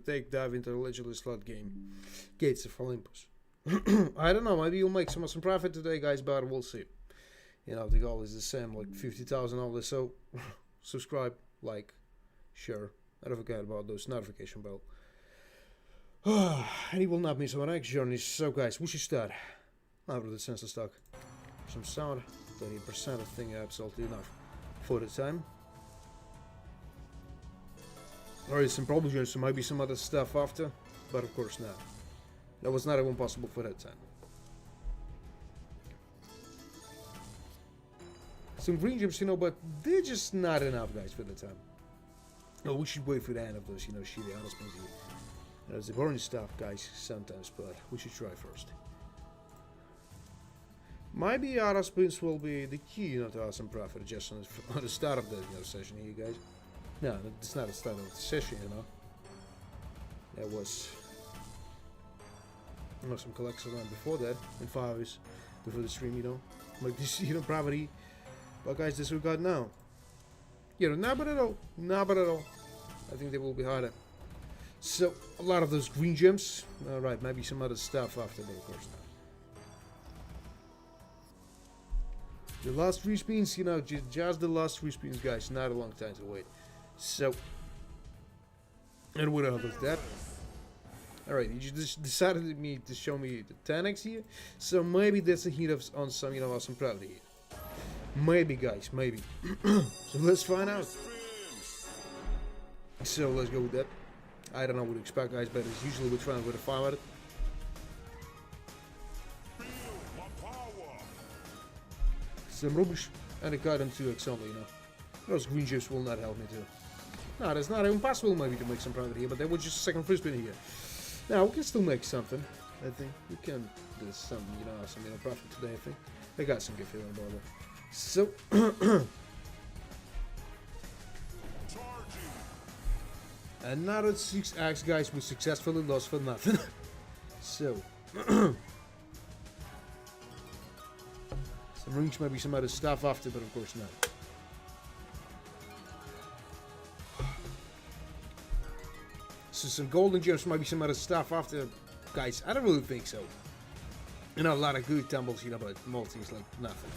take dive into the legendary slot game. Gates of Olympus. I don't know, maybe you'll make some profit today, guys, but we'll see. You know, the goal is the same, like 50,000 all this. So, subscribe, like, share. I don't forget about those notification bell. And you will not miss our next journey. So, guys, we should start. Now with the sensor stock. Some sound, 30%. I think absolutely enough for the time. Alright, some problems, so maybe some other stuff after, but of course not. That was not even possible for that time. Some green gems, you know, but they're just not enough, guys, for the time. No, we should wait for the end of those, you know, shitty honest things. There's the boring stuff, guys, sometimes, but we should try first. Maybe auto spins will be the key, you know, to awesome profit just on the start of the session here, guys. No, it's not the start of the session, you know. There was some collection around before that, in 5 hours before the stream, you know. Like this, you know, property. But guys, this we got now. You know, not bad at all. Not bad at all. I think they will be harder. So, a lot of those green gems. Alright, maybe some other stuff after, but of course not. The last 3 spins, you know, just the last 3 spins, guys. Not a long time to wait. So, and what else was that? Alright, you just decided to show me the 10x here. So maybe that's a hint of on some, you know, awesome profit here. Maybe, guys, maybe. So let's find out. So let's go with that. I don't know what to expect, guys, but as usually we're trying with a 500. Some rubbish, and I got them 2x only, you know. Those green gems will not help me too. No, that's not even possible maybe to make some profit here, but that was just a second free spin here. Now, we can still make something, I think. We can do some, you know, some, you know, profit today, I think. I got some good feeling about that. So, another 6x, guys, we successfully lost for nothing. So, some rings, maybe some other stuff after, but of course not. So some golden gems, maybe some other stuff after. Guys, I don't really think so. You know, a lot of good tumbles, you know, but multis like nothing.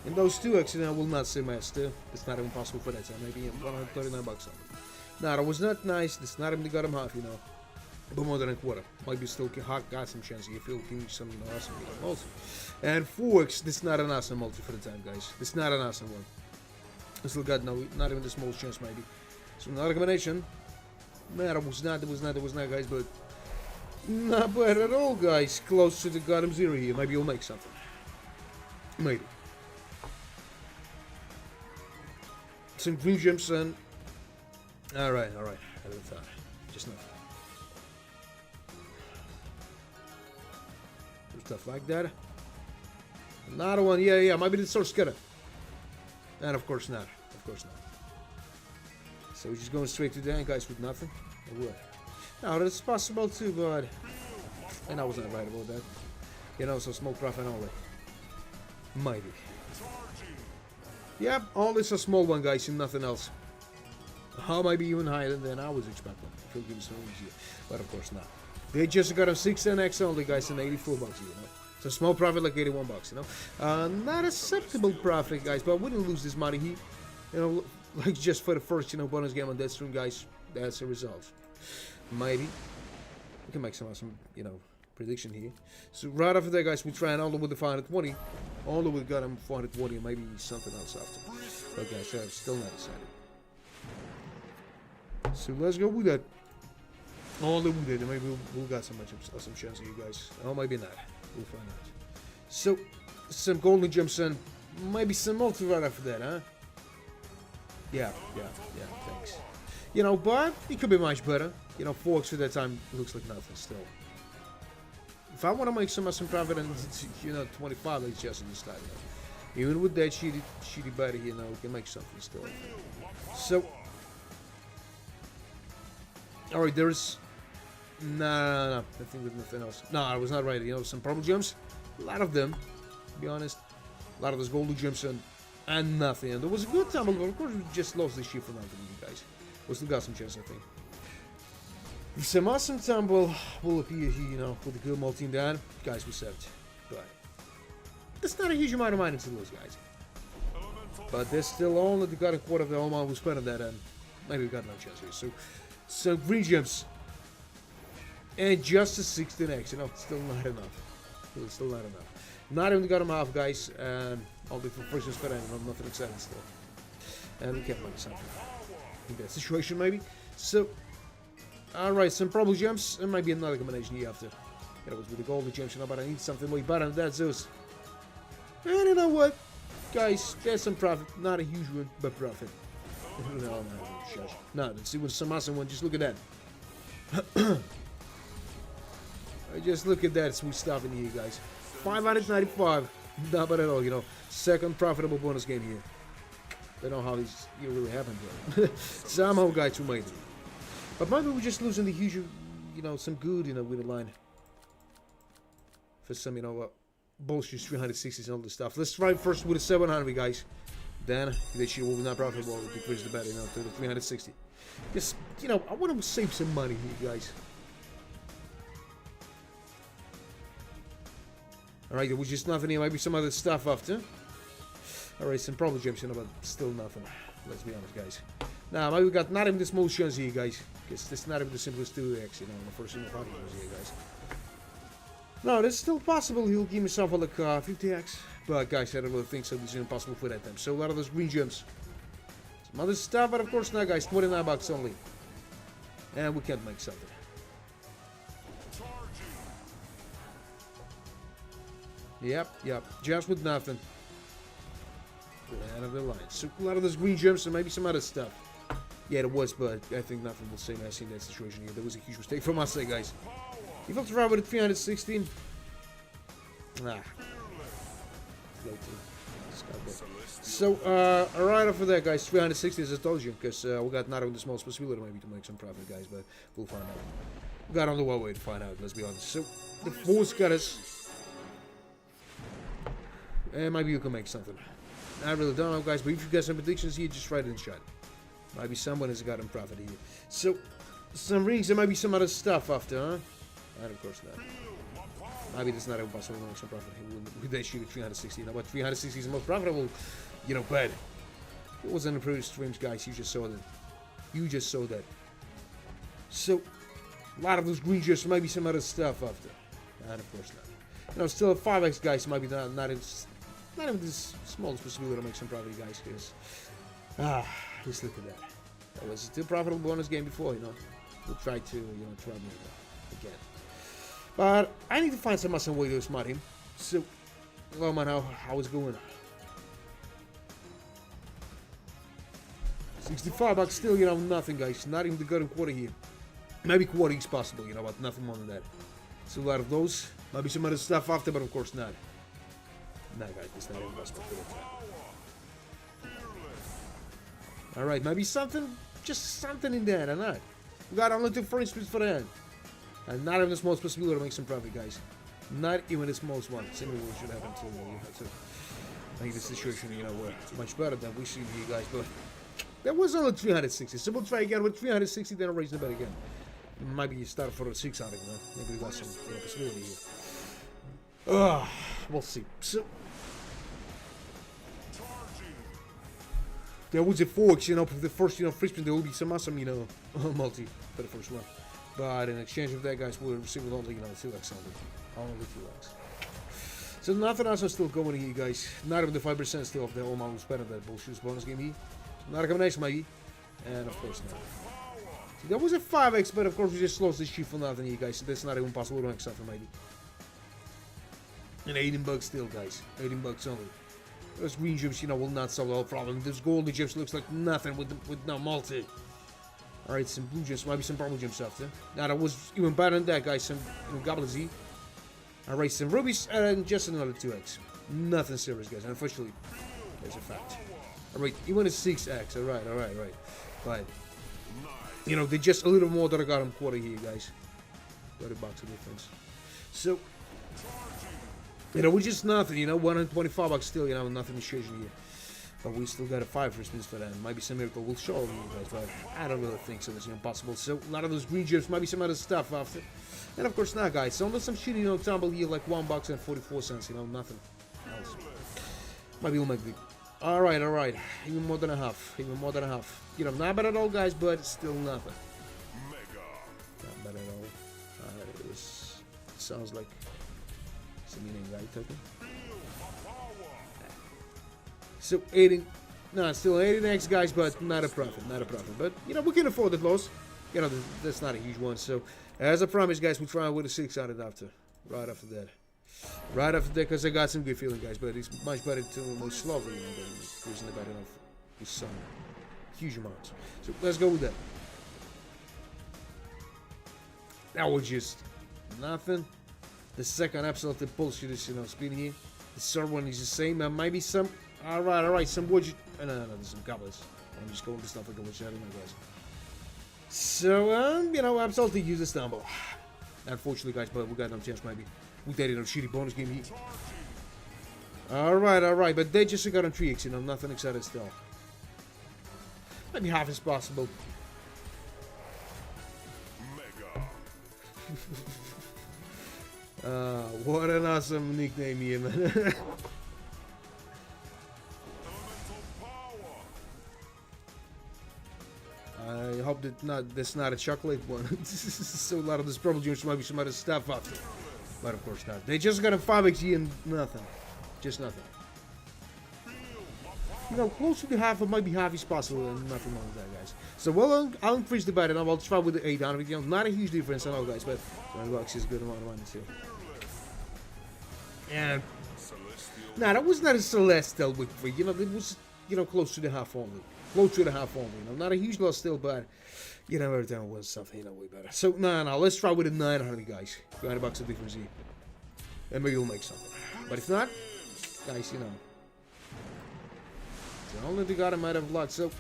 And those 2x, you know, I will not say master. It's not even possible for that time. Maybe 139 bucks on it. Now, that was not nice. It's not even got him half, you know. But more than a quarter. Maybe still got some chance if you'll give me some, you know, awesome, you know, multi. And 4x, this is not an awesome multi for the time, guys. This is not an awesome one. I still got no, not even the smallest chance, maybe. So another combination. No, that was not, guys, but not bad at all, guys. Close to the goddamn 0 here. Maybe you'll make something. Maybe. Some green gems and... Alright. Just nothing. Stuff like that. Another one, yeah, maybe the source cutter. And of course not. So we're just going straight to the end, guys, with nothing. It would. Now that's possible too, but and I was not right about that. You know, so small profit only. Maybe. Yep, all this a small one, guys, and nothing else. How maybe even higher than I was expecting. If you'll give me some easier. But of course not. They just got a 610x only, guys, and 84 bucks, you know. So small profit like 81 bucks, you know. Not acceptable profit, guys, but we didn't lose this money here. You know, like just for the first, you know, bonus game on that stream, guys. That's the result. Maybe we can make some awesome, you know, prediction here. So right after that, guys, we're trying all the way with the 520. All the way got him 420, and maybe something else after. But guys, I'm still not decided. So let's go with that. All the way with it. Maybe we'll got some chance of you guys. Or maybe not. We'll find out. So some golden gems and maybe some multi right after that, huh? Yeah, thanks. You know, but it could be much better. You know, 4x for that time looks like nothing still. If I want to make some profit and, you know, 25, let's just in this time, you know. Even with that shitty body, you know, we can make something still. So, alright, there's... No. I think there's nothing else. No, I was not right. You know, some purple gems. A lot of them, to be honest. A lot of those golden gems and nothing. And there was a good tumble, but of course we just lost this shit for nothing, you guys. We still got some chance, I think. Some awesome tumble will appear here, you know, with the good multi down. Guys, we're set. But that's not a huge amount of money to lose, guys. But there's still only the got a quarter of the amount we spent on that, and maybe we got no chance here. So, some green gems. And just a 16x, you know, still not enough. Still not enough. Not even got them half, guys. I'll do for first and spend, nothing exciting still. And we can't make something in that situation, maybe. So, alright, some probable gems, and maybe another combination here after. That was with the golden gems, you know, but I need something way better than that, Zeus. And you know what? Guys, there's some profit. Not a huge one, but profit. No, shush. No, let's see what's some awesome one. Just look at that. Just look at that sweet stuff in here, guys. 595. Not bad at all, you know. Second profitable bonus game here. Don't know how this really happened, though. Somehow, guys, we made it. But maybe we're just losing the huge, you know, some good, you know, with the line. For some, you know, bullshit 360s and all this stuff. Let's try first with a 700, guys. Then, this year will be not profitable. We'll decrease the bet, you know, to the 360. Just, you know, I want to save some money here, guys. Alright, there was just nothing here. Maybe some other stuff after. Alright, some problem gems, you know, but still nothing. Let's be honest, guys. Now, maybe we got not even the small chance here, guys. Because this is not even the simplest 2x, you know, in the first single five here, guys. No, that's still possible. He'll give me something like 50x. But, guys, I don't really think so. This is impossible for that time. So, a lot of those green gems. Some other stuff, but of course not, guys. 29 bucks only. And we can't make something. Yep. Just with nothing. End of the line. So a lot of those green gems and maybe some other stuff. Yeah, it was, but I think nothing will save us in that situation here. There was a huge mistake from us, guys. He felt around with a 316. So, right after that, guys, 360 as I told you, because we got not even the smallest possibility maybe to make some profit, guys, but we'll find out. We got on the way to find out, let's be honest. So, the force got us. And maybe you can make something. I really don't know, guys, but if you got some predictions here, just write it in chat. Maybe someone has gotten profit here. So, some rings and maybe some other stuff after, huh? And of course not. Maybe it's not impossible to make some profit here with that shoot at 360. You know what? 360 is the most profitable, you know, bet. What was in the previous streams, guys? You just saw that. So, a lot of those green gems, maybe some other stuff after. And of course not. You know, still a 5x, guys, maybe not even this smallest possibility to make some profit, guys, because just look at that. That was still profitable bonus game before, you know. We'll try to, you know, try again. But I need to find some awesome way to smart him. So, well, man, how it's going? 65 bucks still, you know, nothing, guys. Not even the golden quarter here. Maybe quarter is possible, you know, but nothing more than that. So a lot of those. Maybe some other stuff after, but of course not. No, guys, it's not impossible for that. Alright, maybe something, just something in there, or not. We got only 2 free spins for that. And not even the smallest possibility to make some profit, guys. Not even the smallest one. Similar should happen to you have to make the situation, you know, much better than we see here, guys. But that was only 360. So we'll try again with 360, then I'll raise the bet again. Maybe you start for a 600, you know. Maybe we got some, you know, possibility here. We'll see. So there was a 4x, you know, for the first, you know, free spin. There will be some awesome, you know, multi for the first one. But in exchange of that, guys, we'll receive only, you know, 2x only. Only 2x. So nothing else is still going here, guys. Not even the 5% still of the almost spent on that bullshit bonus game here. Not a combination, maybe. And of course not. So that was a 5x, but of course we just lost this shit for nothing here, guys. So that's not even possible to make something, maybe. And 18 bucks still, guys. 18 bucks only. Those green gems, you know, will not solve the whole problem. Those golden gems looks like nothing with no multi. Alright, some blue gems, maybe some purple gems after. Now that was even better than that, guys. Some Goblin Z. Alright, some rubies and just another 2x. Nothing serious, guys. And officially, there's a fact. Alright, even a 6x. Alright. But, you know, they just a little more than I got him quarter here, guys. 30 bucks of difference. So, you know, we're just nothing, you know, 125 bucks still, you know, nothing is changing here. But we still got a 5 respins for that. Maybe some miracle will show you guys, but I don't really think so. It's impossible. So a lot of those green gems, maybe some other stuff after. And of course not, guys. So unless some shitty, tumble here like $1.44, nothing else. Maybe we'll make the. Alright. Even more than a half. Not bad at all, guys, but still nothing. Not bad at all. It sounds like some meaning, right, token? So 18, no, still 18x, guys, but not a profit. But we can afford the loss. That's not a huge one. So as I promised, guys, we'll try with a 6 out of after, right after that, because I got some good feeling, guys. But it's much better to move slowly than increasing the bet enough with some huge amounts. So let's go with that. That was just nothing. The second absolutely bullshit is spinning here. The third one is the same. And maybe some. Alright, some wood. No, there's some goblins. I'm just going to stuff like a witch. I don't know, guys. So, absolutely use a stumble. Unfortunately, guys, but we got no chance, maybe. We did it on a shitty bonus game here. Alright, but they just got on 3x, nothing excited still. Maybe half is possible. What an awesome nickname here, man. I hope that's not a chocolate one. So a lot of this purple juice might be some other stuff after. But of course not. They just got a 5x and nothing. Just nothing. Close to the half, or maybe half is possible, and nothing wrong with that, guys. So, well, I'll increase the bet, and I'll try with the 8 down. Not a huge difference, I know, guys, but $20 is a good amount of money, too. And, that was not a Celestial victory. It was, close to the half only. Not a huge loss still, but, every time it was something, way better. So, no, let's try with a 900, guys. $20 of difference here. And maybe we'll make something. But if not, guys, the only thing got him out of luck, so.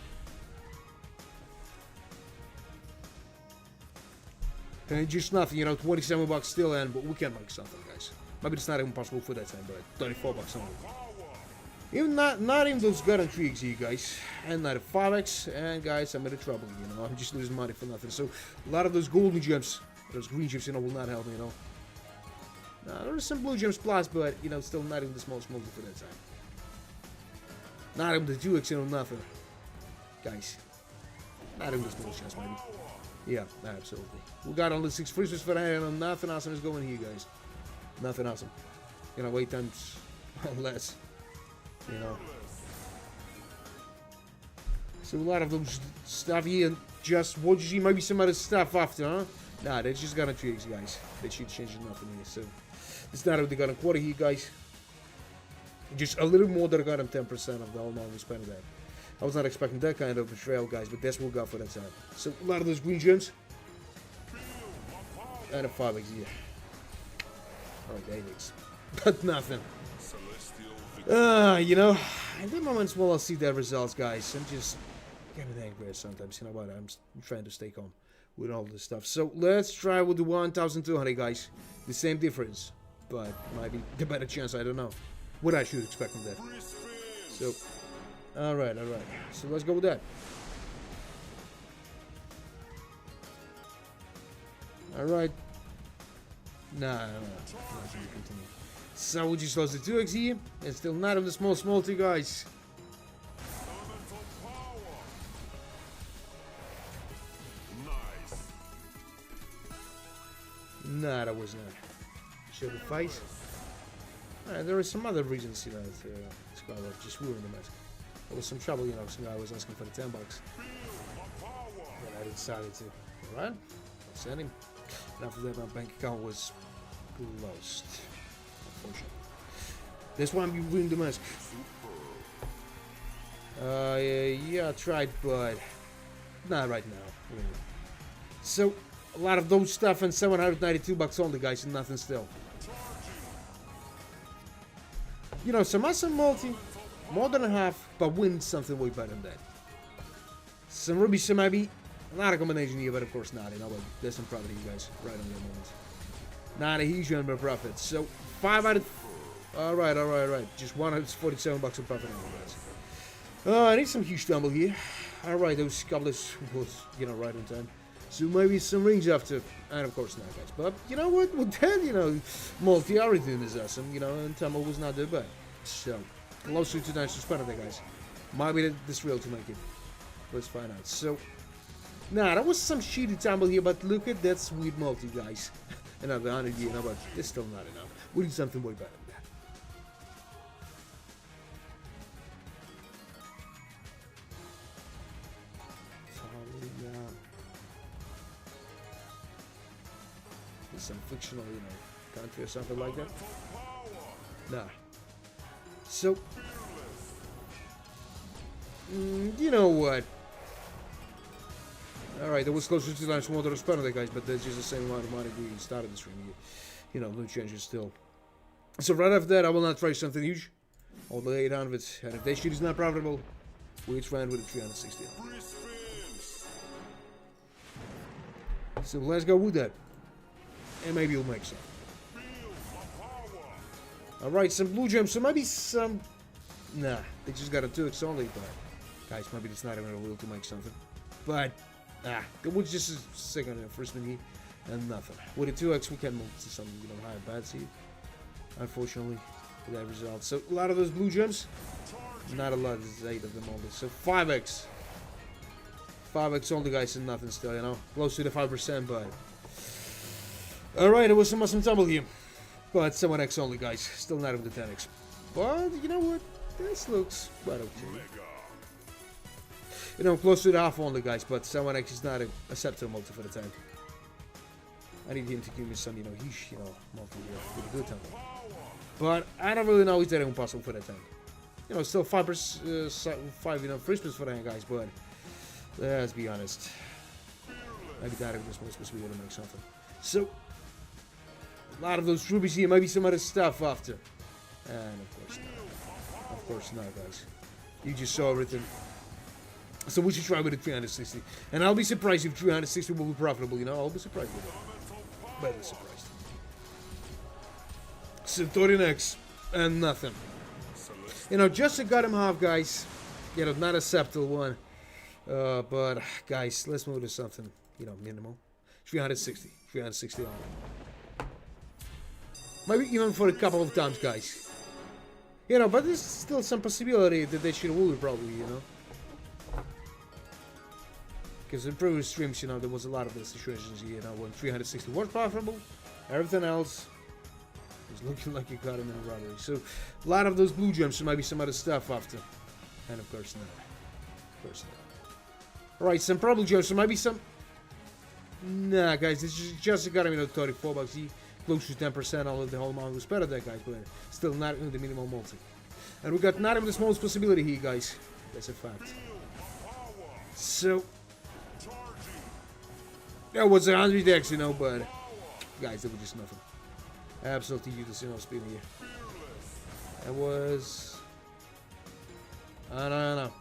And just nothing, $27 still, and but we can make something, guys. Maybe it's not even possible for that time, but $34 only. Even not even those gun and 3x here, guys, and not a 5x, and guys, I'm in trouble, I'm just losing money for nothing. So a lot of those golden gems, those green gems, will not help me, Now there's some blue gems plus, but still not even the small smoky for that time. Not even the 2x, nothing. Guys. Not even the small chance, maybe. Yeah, absolutely. We got only 6 freezers for that, and nothing awesome is going here, guys. Nothing awesome. 8 times less. So a lot of those stuff here, and just what you see, maybe some other stuff after, huh? Nah, they just got a 3x, guys. They should change nothing here, so. It's not how they got a quarter here, guys. Just a little more than I got him 10% of the whole amount we spent that. I was not expecting that kind of betrayal, guys, but that's what we got for that time. So a lot of those green gems. And a 5x, yeah. Alright, 8x. But nothing. In the moments while I see the results, guys, I'm just getting angry sometimes. You know what? I'm trying to stay calm with all this stuff. So let's try with the 1,200, guys. The same difference, but maybe the better chance, I don't know. What I should expect from that. So, alright. So let's go with that. Alright. Nah. Continue. So we just lost the 2x here. And still not on the small two, guys. Nah, that was not. Show the face. There are some other reasons, that this guy was just ruining the match. There was some trouble, some guy was asking for the $10. And I decided to, alright, send him. And after that, my bank account was closed. Unfortunately. That's why I'm ruining the mask. Yeah, I tried, but not right now, really. So, a lot of those stuff and $792 only, guys, and nothing still. Some awesome multi, more than a half, but win something way better than that. Some ruby, some maybe, not a combination here, but of course not, but there's some profit here, guys, right on the moment. Not a huge number of profit, so 5 out of, alright, just $147 of profit on you guys. I need some huge tumble here. Alright, those cobblers was, right on time. So maybe some rings after, and of course not, guys. But you know what? With that, multi everything is awesome, and tumble was not that bad. So, closer to nice suspended there, guys. Might be this real to make it. Let's find out. So, nah, that was some shitty tumble here, but look at that sweet multi, guys. Another 100 here, but it's still not enough. We need something way better than that. Some fictional, country or something like that. Nah. So, you know what? Alright, that was closer to nice water to spend there, guys, but that's just the same amount of money we started this stream here. No changes still. So right after that, I will not try something huge. All the 800, and if that shit is not profitable, we try with a 360. So let's go with that. And maybe you'll make some. Alright, some blue gems. So maybe some... Nah, they just got a 2x only, but... Guys, maybe it's not even a wheel to make something. But... it was just a second and first minute and nothing. With a 2x, we can move to some, higher bad seed. Unfortunately, with that result. So, a lot of those blue gems. Not a lot, there's 8 of them only. So, 5x. 5x only, guys, and nothing still, Close to the 5%, but... Alright, it was some awesome tumble here. But 7x only, guys. Still not even the 10x. But, you know what? This looks quite okay. Close to the half only, guys. But 7x is not a acceptable multi for the time. I need him to give me some, huge, multi here with a good tumble. But I don't really know if that even possible for that time. Still 5%, 5, Christmas for that, guys. But, let's be honest. Maybe that was supposed to be able to make something. So... A lot of those rubies here, maybe some other stuff after. And of course not. Of course not, guys. You just saw everything. So we should try with the 360. And I'll be surprised if 360 will be profitable, I'll be surprised with that. Very surprised. Centaurian X. And nothing. Just got him half, guys. Not a acceptable one. But, guys, let's move to something, minimal. 360. 360 on. Maybe even for a couple of times, guys. But there's still some possibility that they should win, probably, Because in previous streams, there was a lot of those situations, when 360 was profitable, everything else was looking like you got him in a robbery. So, a lot of those blue gems, so maybe some other stuff after. And of course not. Of course not. Alright, some purple gems, so maybe some... Nah, guys, this is just got him, 34 bucks. Close to 10% all of the whole amount was better that guys, but still not in the minimal multi. And we got not even the smallest possibility here, guys. That's a fact. So that was 100x, but guys, that was just nothing. Absolutely useless, speed here. That was I don't know.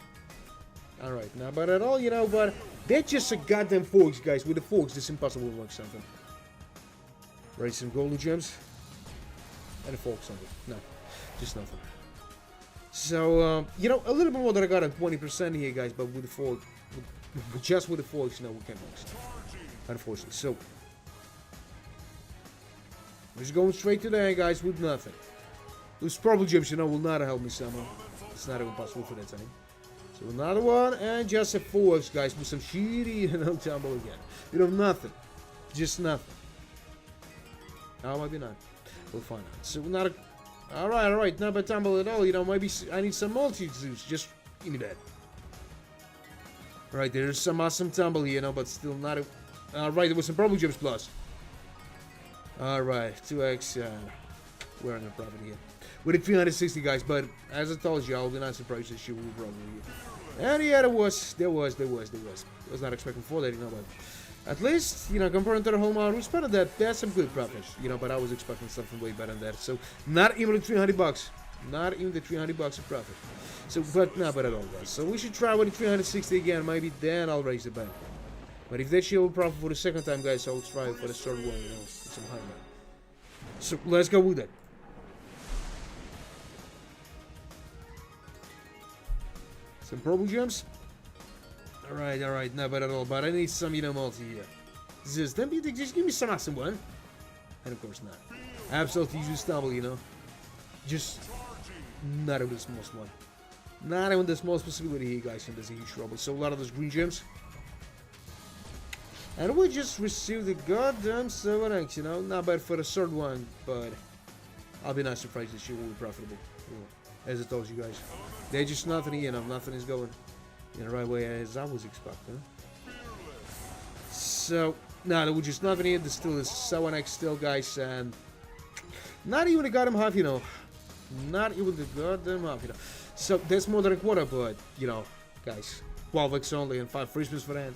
Alright, now but at all, but they're just a goddamn forks, guys. With the forks, it's impossible to work something. Right, some golden gems. And a fork something. No, just nothing. So, a little bit more than I got at 20% here, guys, but with the fork, just with the forks, we can't work. Unfortunately. So, we're just going straight to the end, guys, with nothing. Those purple gems, will not help me somehow. It's not even possible for that time. So, another one, and just a forks, guys, with some shitty, tumble again. Nothing. Just nothing. No, maybe not. We'll find out. So, not a... Alright, not a tumble at all. Maybe I need some multi-juice. Just give me that. Right, there's some awesome tumble here, but still not a... Alright, there was some purple gems plus. Alright, 2x. We're on the profit here. With a 360, guys, but as I told you, I'll be not surprised that she will probably... And yeah, there was. I was not expecting for that, but... At least, comparing to the whole amount we spent on that, that's some good profits, but I was expecting something way better than that. So, not even the 300 bucks. Not even the 300 bucks of profit. So, but not bad at all, guys. So, we should try with the 360 again. Maybe then I'll raise the bank. But if that shit will profit for the second time, guys, I'll try for the third one, with some high money. So, let's go with that. Some purple gems. Alright, not bad at all. But I need some, multi here. Just give me some awesome one. And of course not. Absolutely useless stumble, Just not even the smallest one. Not even the smallest possibility here, guys, and there's a huge trouble. So a lot of those green gems. And we just received the goddamn 7x, Not bad for the third one, but I'll be not surprised this shit will be profitable. As I told you guys. There's just nothing here, nothing is going in the right way as I was expecting. So, no, there was just nothing here. There's still this 7x still, guys, and not even the goddamn half, Not even the goddamn half, So, that's more than a quarter, but, guys, 12x only and 5 free spins for that.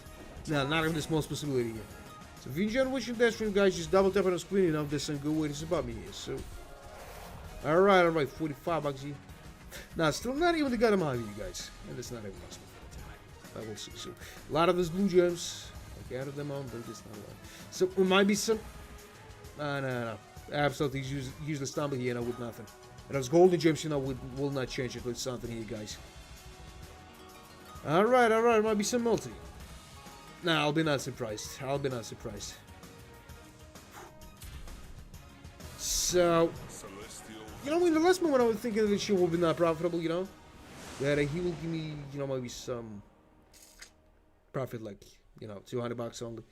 No, not even the smallest possibility here. So, if you enjoyed watching that stream, guys, just double tap on the screen, there's some good ways about me here, so. Alright, 45 bucks here. Now, still not even the goddamn half, you guys. And it's not even possible for the time. I will see. So, a lot of those blue gems. I gathered them on, but it's not a lot. So, there might be some. No. Absolutely useless stumble here, with nothing. And those golden gems, will not change it with something here, guys. Alright, might be some multi. Nah, I'll be not surprised. So, in the last moment I was thinking that this shit will be not profitable, that he will give me, maybe some profit, like, 200 bucks only.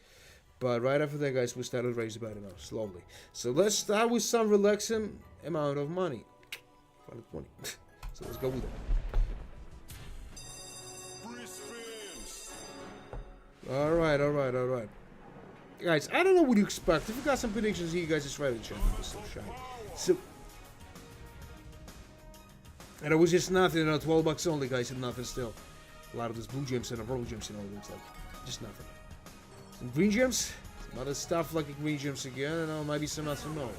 But right after that, guys, we started raising about slowly. So let's start with some relaxing amount of money. 520. So let's go with that. Alright. Guys, I don't know what you expect. If you got some predictions here, you guys just write in the chat. So, and it was just nothing, 12 bucks only, guys, and nothing still. A lot of those blue gems and purple gems, looks like just nothing. Some green gems, some other stuff like the green gems again, maybe some not some more.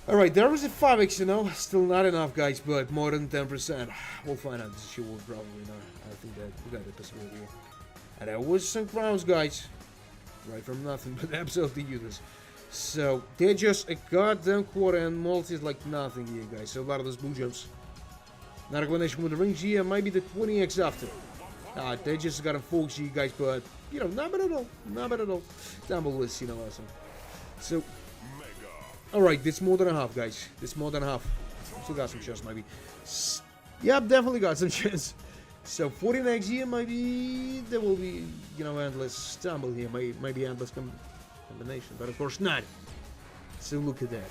Alright, there was a 5x, still not enough, guys, but more than 10%. We'll find out. This shit will probably not. I think that we got the possibility here. And there was some crowns, guys. Right from nothing, but absolutely useless. So, they're just a goddamn quarter and multis like nothing here, guys. So, a lot of those blue gems. Not a combination with the rings here, maybe the 20x after. They just got a focus here, guys, but, not bad at all. Not bad at all. Down below is, awesome. So, alright, that's more than a half, guys. That's more than a half. Still got some chance, maybe. Yep, definitely got some chance. So 49x here, maybe there will be, endless stumble here, maybe endless combination, but of course not. So look at that.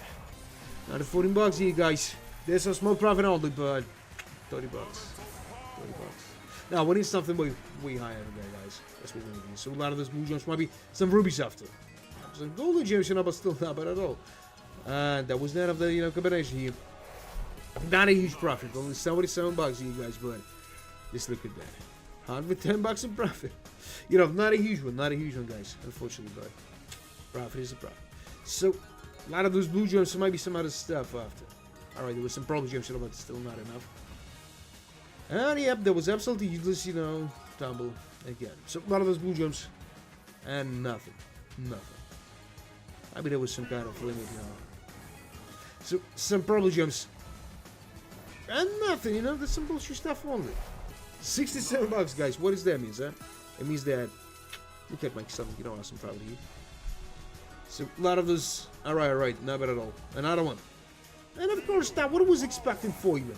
Now the 14 bucks here, guys. There's some small profit only, but 30 bucks. 30 bucks. Now we need something way higher than that, guys. That's what we need. So a lot of those blue gems, maybe some rubies after. Some golden gems, but still not bad at all. And that was none of the combination here. Not a huge profit, only 77 bucks here, guys, but. Just look at that. 110 bucks in profit. Not a huge one, guys. Unfortunately, but profit is a profit. So, a lot of those blue gems, so maybe some other stuff after. Alright, there was some purple gems, but still not enough. And yep, there was absolutely useless, tumble again. So, a lot of those blue gems, and nothing. Maybe there was some kind of limit, So, some purple gems, and nothing, there's some bullshit stuff only. 67 bucks, guys. What does that mean, huh? It means that we can make some, awesome profit here. So, a lot of those. Alright, not bad at all. Another one. And of course, that what I was expecting for you.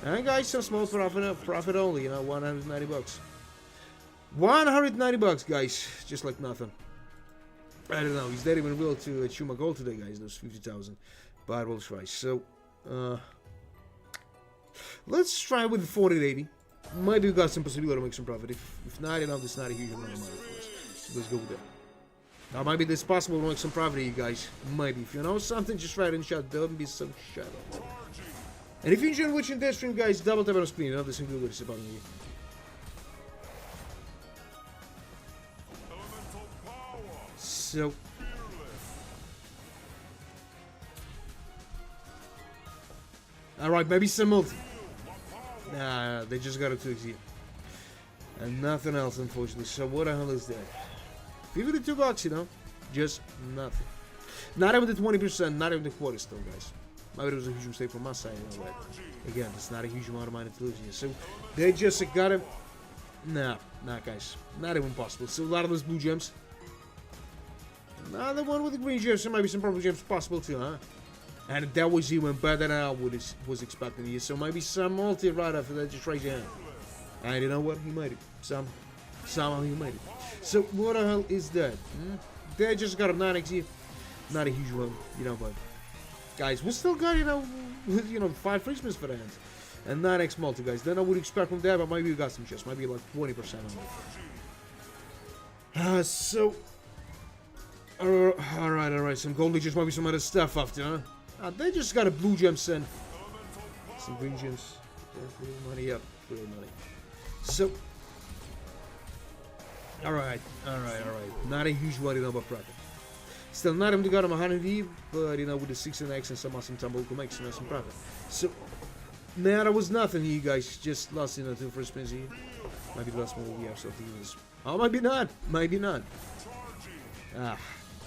And guys, some small profit only, 190 bucks. 190 bucks, guys. Just like nothing. I don't know. Is that even real to achieve my goal today, guys? Those 50,000. But we'll try. So, let's try with the 4080. Maybe we got some possibility to make some profit. If not, it's not a huge amount of money for us. So let's go with that. Now, maybe it's possible to make some profit here, guys. Maybe. If you know something, just write in the chat. Don't be so shy. And if you enjoyed watching that stream, guys, double tap on the screen. There's some good ways about me. So. Alright, maybe some multi. Nah, they just got a 2x here. And nothing else, unfortunately. So what the hell is that? 52 bucks, Just nothing. Not even the 20%, not even the quarter still, guys. Maybe it was a huge mistake from my side, you know, but again, it's not a huge amount of money to lose here. So they just got him. Nah, guys, not even possible. So a lot of those blue gems. Another one with the green gems, so maybe some purple gems possible too, huh? And that was even better than I was expecting here. So maybe some multi right after that. Just raise your hand. And you know what? He made it. Somehow he made it. So what the hell is that? They just got a 9x here. Not a huge one, you know, but guys, we still got, you know, 5 free spins for the hands. And 9x multi, guys. Then I would expect from that, but maybe we got some chests. Maybe like 20% on it. So alright. Some gold leeches, maybe some other stuff after, huh? They just got a blue gem send. Some green gems. Real money up. Real money. So alright. Not a huge one, you know, but profit. Still not even to got him 100 but you know, with the 16x and some awesome tumble, we can make some profit. So nah, that was nothing, you guys. Just lost, you know, 2 first spins here. Maybe the last one will be absolutely useless. Oh, maybe not.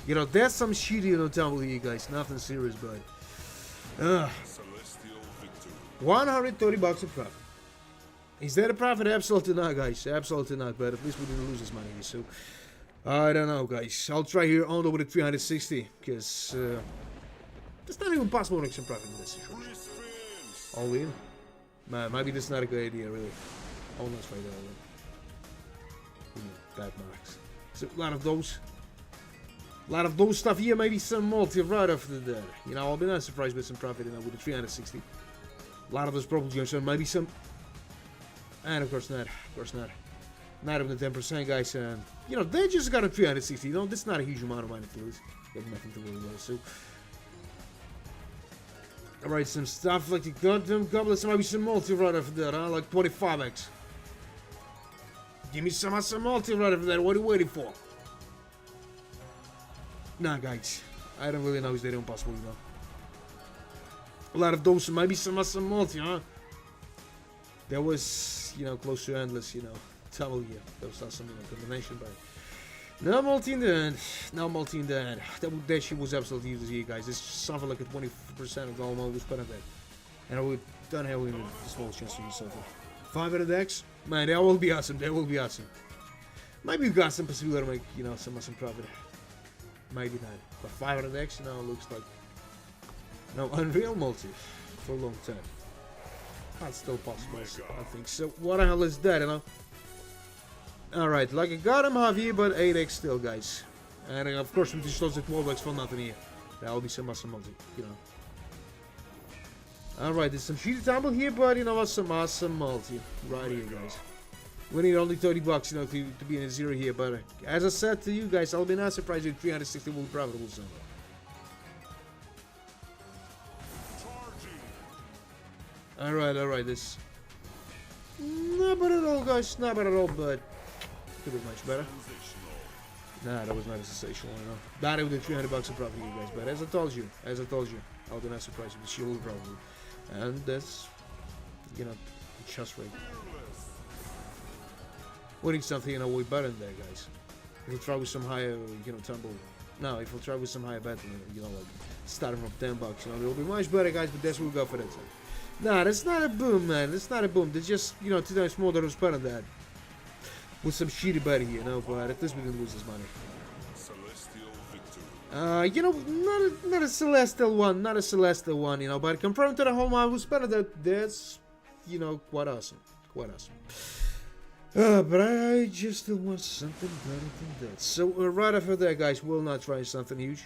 You know, that's some shitty, you know, tumble here, guys. Nothing serious, but 130 bucks of profit. Is that a profit? Absolutely not, guys. Absolutely not. But at least we didn't lose this money. So I don't know, guys. I'll try here on over the 360 because it's not even possible to make some profit in this situation. All in? Man, maybe that's not a good idea, really. Oh, let's try that all in. That marks. So a lot of those stuff here. Maybe some multi right after that. You know, I'll be not surprised with some profit, you know, with the 360. A lot of those purple gems, so maybe some. And of course not. Not even the 10%, guys. And you know, they just got a 360. You know, that's not a huge amount of money to lose. They have nothing to worry about. So, alright, some stuff like the goddamn goblets. Maybe some multi right after that, huh? Like 25x. Give me some multi right after that. What are you waiting for? Nah, guys. I don't really know if they're impossible, you know. A lot of those. Maybe some multi, huh? That was, you know, close to endless, you know, double here. That was not some, you know, combination, but no multi in the end. That shit was absolutely useless here, guys. It's something like a 20% of the whole amount we spent on that. And I would don't have even the small chance to use something. 500x? Man, that will be awesome. Maybe we've got some possibility to make, you know, some profit. Maybe not. But 500x, you know, looks like no unreal multi for a long time. That's still possible, I think. So what the hell is that, you know? Alright, like I got him half here, but 8x still, guys. And of course, we just lost the 12x for nothing here. That'll be some awesome multi, you know. Alright, there's some shitty tumble here, but you know what? Some awesome multi. Right here, guys. We need only 30 bucks, you know, to be in a zero here. But as I said to you guys, I'll be not surprised if 360 will be profitable somehow. Alright, this not bad at all, guys, not bad at all, but could be much better. Nah, that was not a sensational, you know. Not even the 300 bucks of profit, you guys, but as I told you, I'll be not surprised if she will probably. And that's, you know, just right. We need something, you know, way better than that, guys. If we try with some higher, you know, tumble. No, if we try with some higher bet, you know, like starting from 10 bucks, you know, it'll be much better, guys, but that's what we go for that time. Nah, that's not a boom, man. That's not a boom. That's just, you know, 2 times more than was better than that. With some shitty bet here, you know, but at least we didn't lose this money. You know, not a celestial one, you know, but compared to the whole amount was better. That's, you know, quite awesome. But I just still want something better than that. So right after that, guys, we'll not try something huge.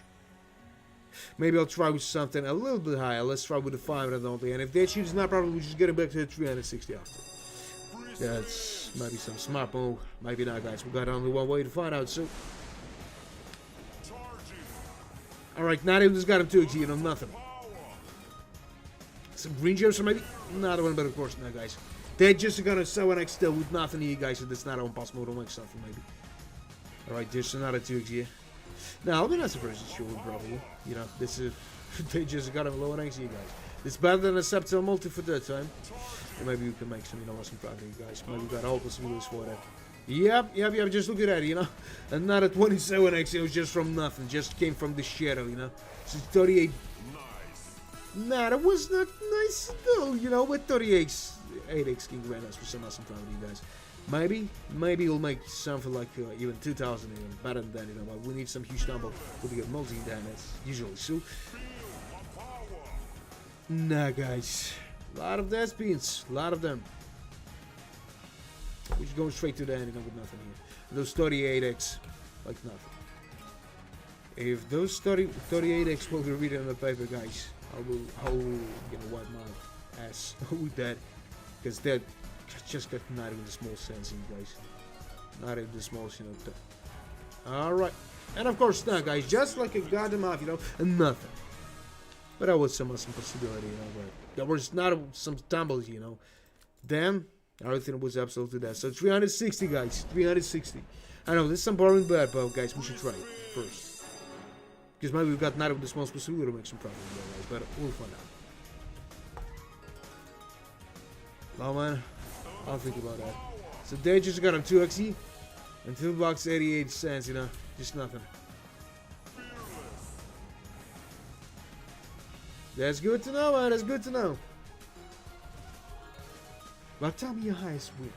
Maybe I'll try with something a little bit higher. Let's try with the 500 only. And if that shit is not probably, we'll just get it back to the 360 after. That's maybe some smart move. Maybe not, guys. We got only one way to find out. So, alright, not even just got him 2x, you know, nothing. Some green gems, or maybe another one, but of course not, guys. They're just gonna sell an X still with nothing here, guys. So that's not impossible to make something, maybe. Alright, there's another 2x here. Now, I'll be not surprised if she will probably. You know, this is. They just got him low on X here, guys. It's better than a Septil multi for that time. And maybe we can make some, you know, some profit, guys. Maybe we got all possibilities for that. Yep, just look at that, you know. Another 27x, it was just from nothing. Just came from the shadow, you know. So 38. Nah, that was not nice though, you know, with 8x King Grandmas for some awesome property, guys. Maybe we'll make something like even 2000, even better than that, you know, but we need some huge tumble to get multi-damage, usually, so... Nah, guys. A lot of death beans, a lot of them. We're just going straight to the end, you know, with nothing here. And those 38x, like nothing. If those 38x will be written on the paper, guys, I will, wipe my ass with that. Because that just got not even the small sense, you guys. Not even the smallest, you know. Alright. And of course now, guys, just like a goddamn off, you know, and nothing. But that was some possibility, you know, but there was not some tumbles, you know. Damn, everything was absolutely that. So 360, guys, 360. I know, this is some boring bad, but guys, we should try it first. Because maybe we've got not even the smallest possibility to make some profit, guys, but we'll find out. Oh man, I'll think about that. So they just got him 2xe and $2.88, you know, just nothing. That's good to know, man. That's good to know. But tell me your highest win.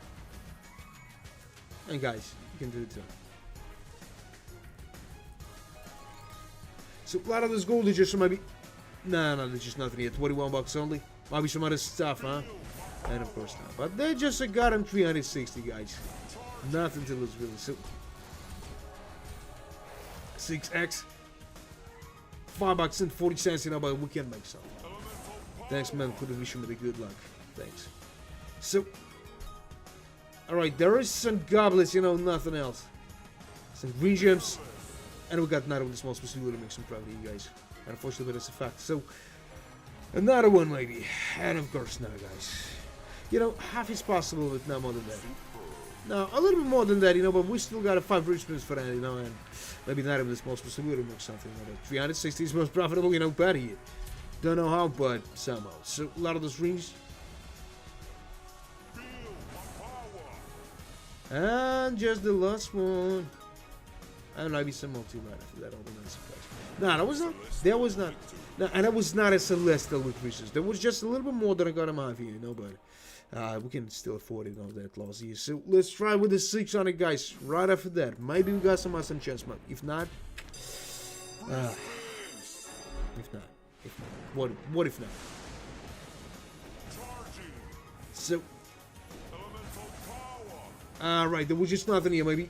And guys, you can do it too. So a lot of this gold is just maybe... Nah, there's just nothing here. 21 bucks only. Might be some other stuff, huh? And of course not. But they just got him 360, guys. Nothing to lose, really. So... 6x. $5.40, you know, but we can make some. Thanks, man, for the wish me the good luck. Thanks. So, alright, there is some goblets, you know, nothing else. Some green gems, and we got another one, the small possibility to make some profit, you guys. And unfortunately, that's a fact. So, another one, maybe. And of course, now, guys. You know, half is possible, but no more than that. No, a little bit more than that, you know, but we still got a 5 rich spins for that, you know, and maybe not even the small possibility to make something like that. 360 is most profitable, you know, per here. Don't know how, but somehow. So, a lot of those rings. And just the last one. And maybe some multi right after that, all the nice surprise. No, that was not. That was not. No, and that was not a celestial with riches. There was just a little bit more than I got him out here, you know, but we can still afford it on that loss here. So let's try with the 600, guys. Right after that, maybe we got some awesome chance, but if not, what if not? So, right, there was just nothing here, maybe.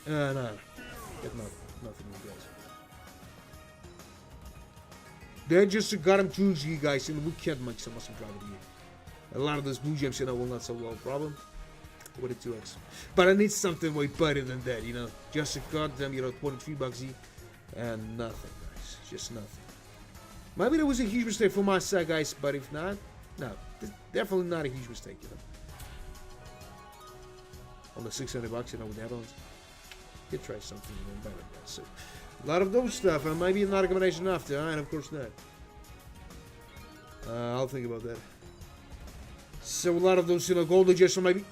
No, get nothing here, guys. They just got him 2G, guys, and we can't make some awesome profit here. A lot of those blue gems, you know, will not solve a problem with a 2x. But I need something way better than that, you know. Just a goddamn, you know, 23 bucks here. And nothing, guys. Just nothing. Maybe there was a huge mistake for my side, guys. But if not, no. Definitely not a huge mistake, you know. On the 600 bucks, you know, with the add-ons. Could try something even better, guys. So, a lot of those stuff. And maybe not a combination after, and of course not. I'll think about that. So a lot of those, you know, gold just maybe.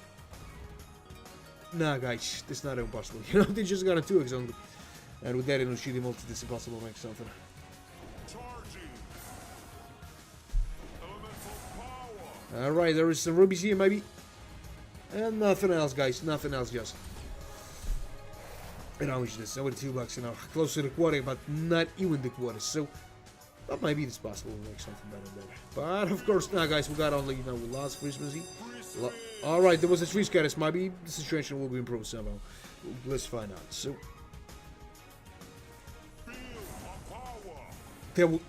Nah, guys, that's not impossible. You know, they just got a 2x only. And with that, you know, shitty multi, it's impossible to make something. Alright, there is some rubies here, maybe. And nothing else, guys. Nothing else, just. And how much is this? Over 2 bucks, you know, close to the quarter, but not even the quarter. So, but maybe it's possible to make something better than that. But of course, now, guys, we got only, you know, last Christmas Eve. Alright, there was a 3 scatters. Maybe the situation will be improved somehow. Let's find out. So, there will.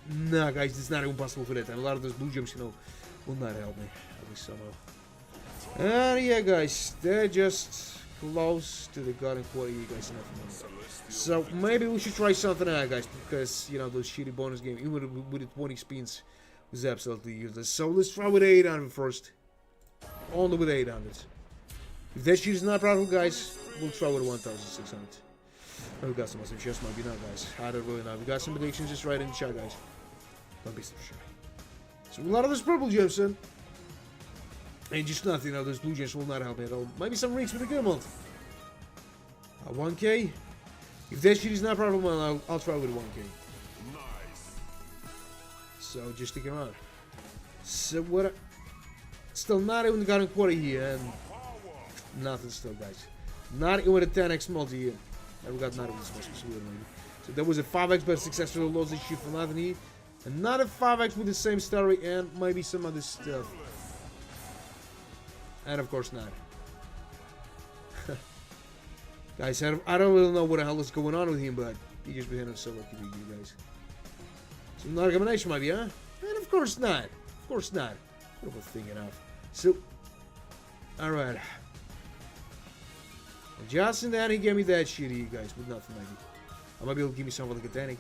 Nah, guys, it's not even possible for that. And a lot of those blue gems, you know, will not help me. At least somehow. And yeah, guys, they're just close to the golden quarter. You guys, nothing. So maybe we should try something out, guys, because you know those shitty bonus games, even with the 20 spins, was absolutely useless. So let's try with 800 first. Only with 800. If that shit is not profitable, guys, we'll try with 1,600. We got some awesome shares, maybe not, guys. I don't really know. We got some predictions, just right in the chat, guys. Don't be so shy. So a lot of this purple gems, son. And just nothing, you know, those blue gems will not help me at all. Maybe some rings for the good month. 1k. If that shit is not profitable, I'll try with 1k. Nice. So just stick around. So what? Still not even got a quarter here, and nothing still, guys. Not even with a 10x multi here. And we got not even this much. So there was a 5x, but successfully lost this shit for nothing here. Another 5x with the same story, and maybe some other stuff. And of course not. Guys, I don't really know what the hell is going on with him, but he just been so lucky to you guys. So not a combination maybe, huh? And of course not. Of course not. What am I thinking of? So, alright. Just in that, he gave me that shit here, guys, with nothing maybe. Or maybe he'll give me something like a 10x.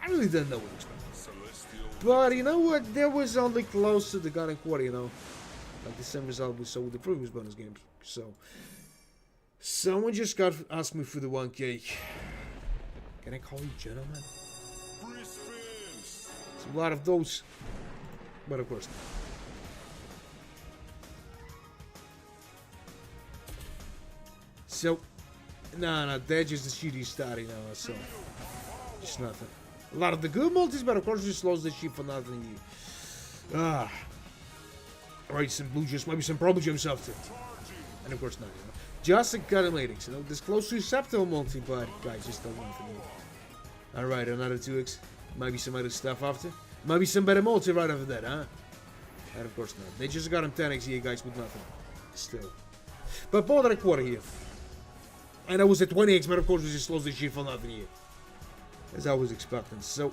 I really don't know what to expect. But you know what? That was only close to the gun and quarter, you know. Like the same result we saw with the previous bonus games. So, someone just got asked me for the 1k. Can I call you gentlemen? It's a lot of those. But of course not. So, no, that's just the shit he's starting now, so. Just nothing. A lot of the good multis, but of course just lost the shit for nothing. Alright, some blue gems, maybe some purple gems after. And of course not, you know. Just a kinematics, you know, this close to Septil multi, but guys, just don't want for me. Alright, another 2x. Maybe some other stuff after. Maybe some better multi right after that, huh? And of course not. They just got him 10x here, guys, with nothing. Still. But bought at a quarter here. And I was at 20x, but of course we just lost the shit for nothing here. As I was expecting. So.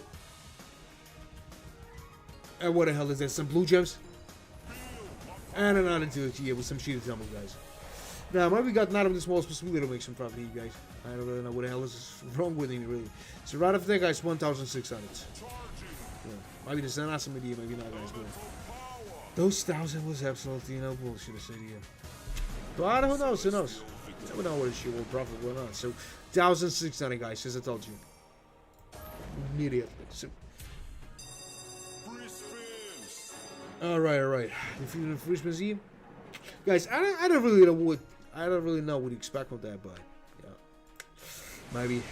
And what the hell is that? Some blue gems? And another 2x here with some shitty tumbles, guys. Now, maybe we got not of the smallest possibility to make some profit here, guys. I don't really know what the hell is wrong with him, really. So right after that, guys, 1,600. Yeah. Maybe this is an awesome idea, maybe not, guys, but those 1,000 was absolutely, you know, bullshit to say to you. But who knows, who knows? You never know what shit will profit or not. So, 1,600, guys, as I told you. Immediately. So. Alright. If you're in free spins here. Guys, I don't really know what to expect with that, but yeah. Maybe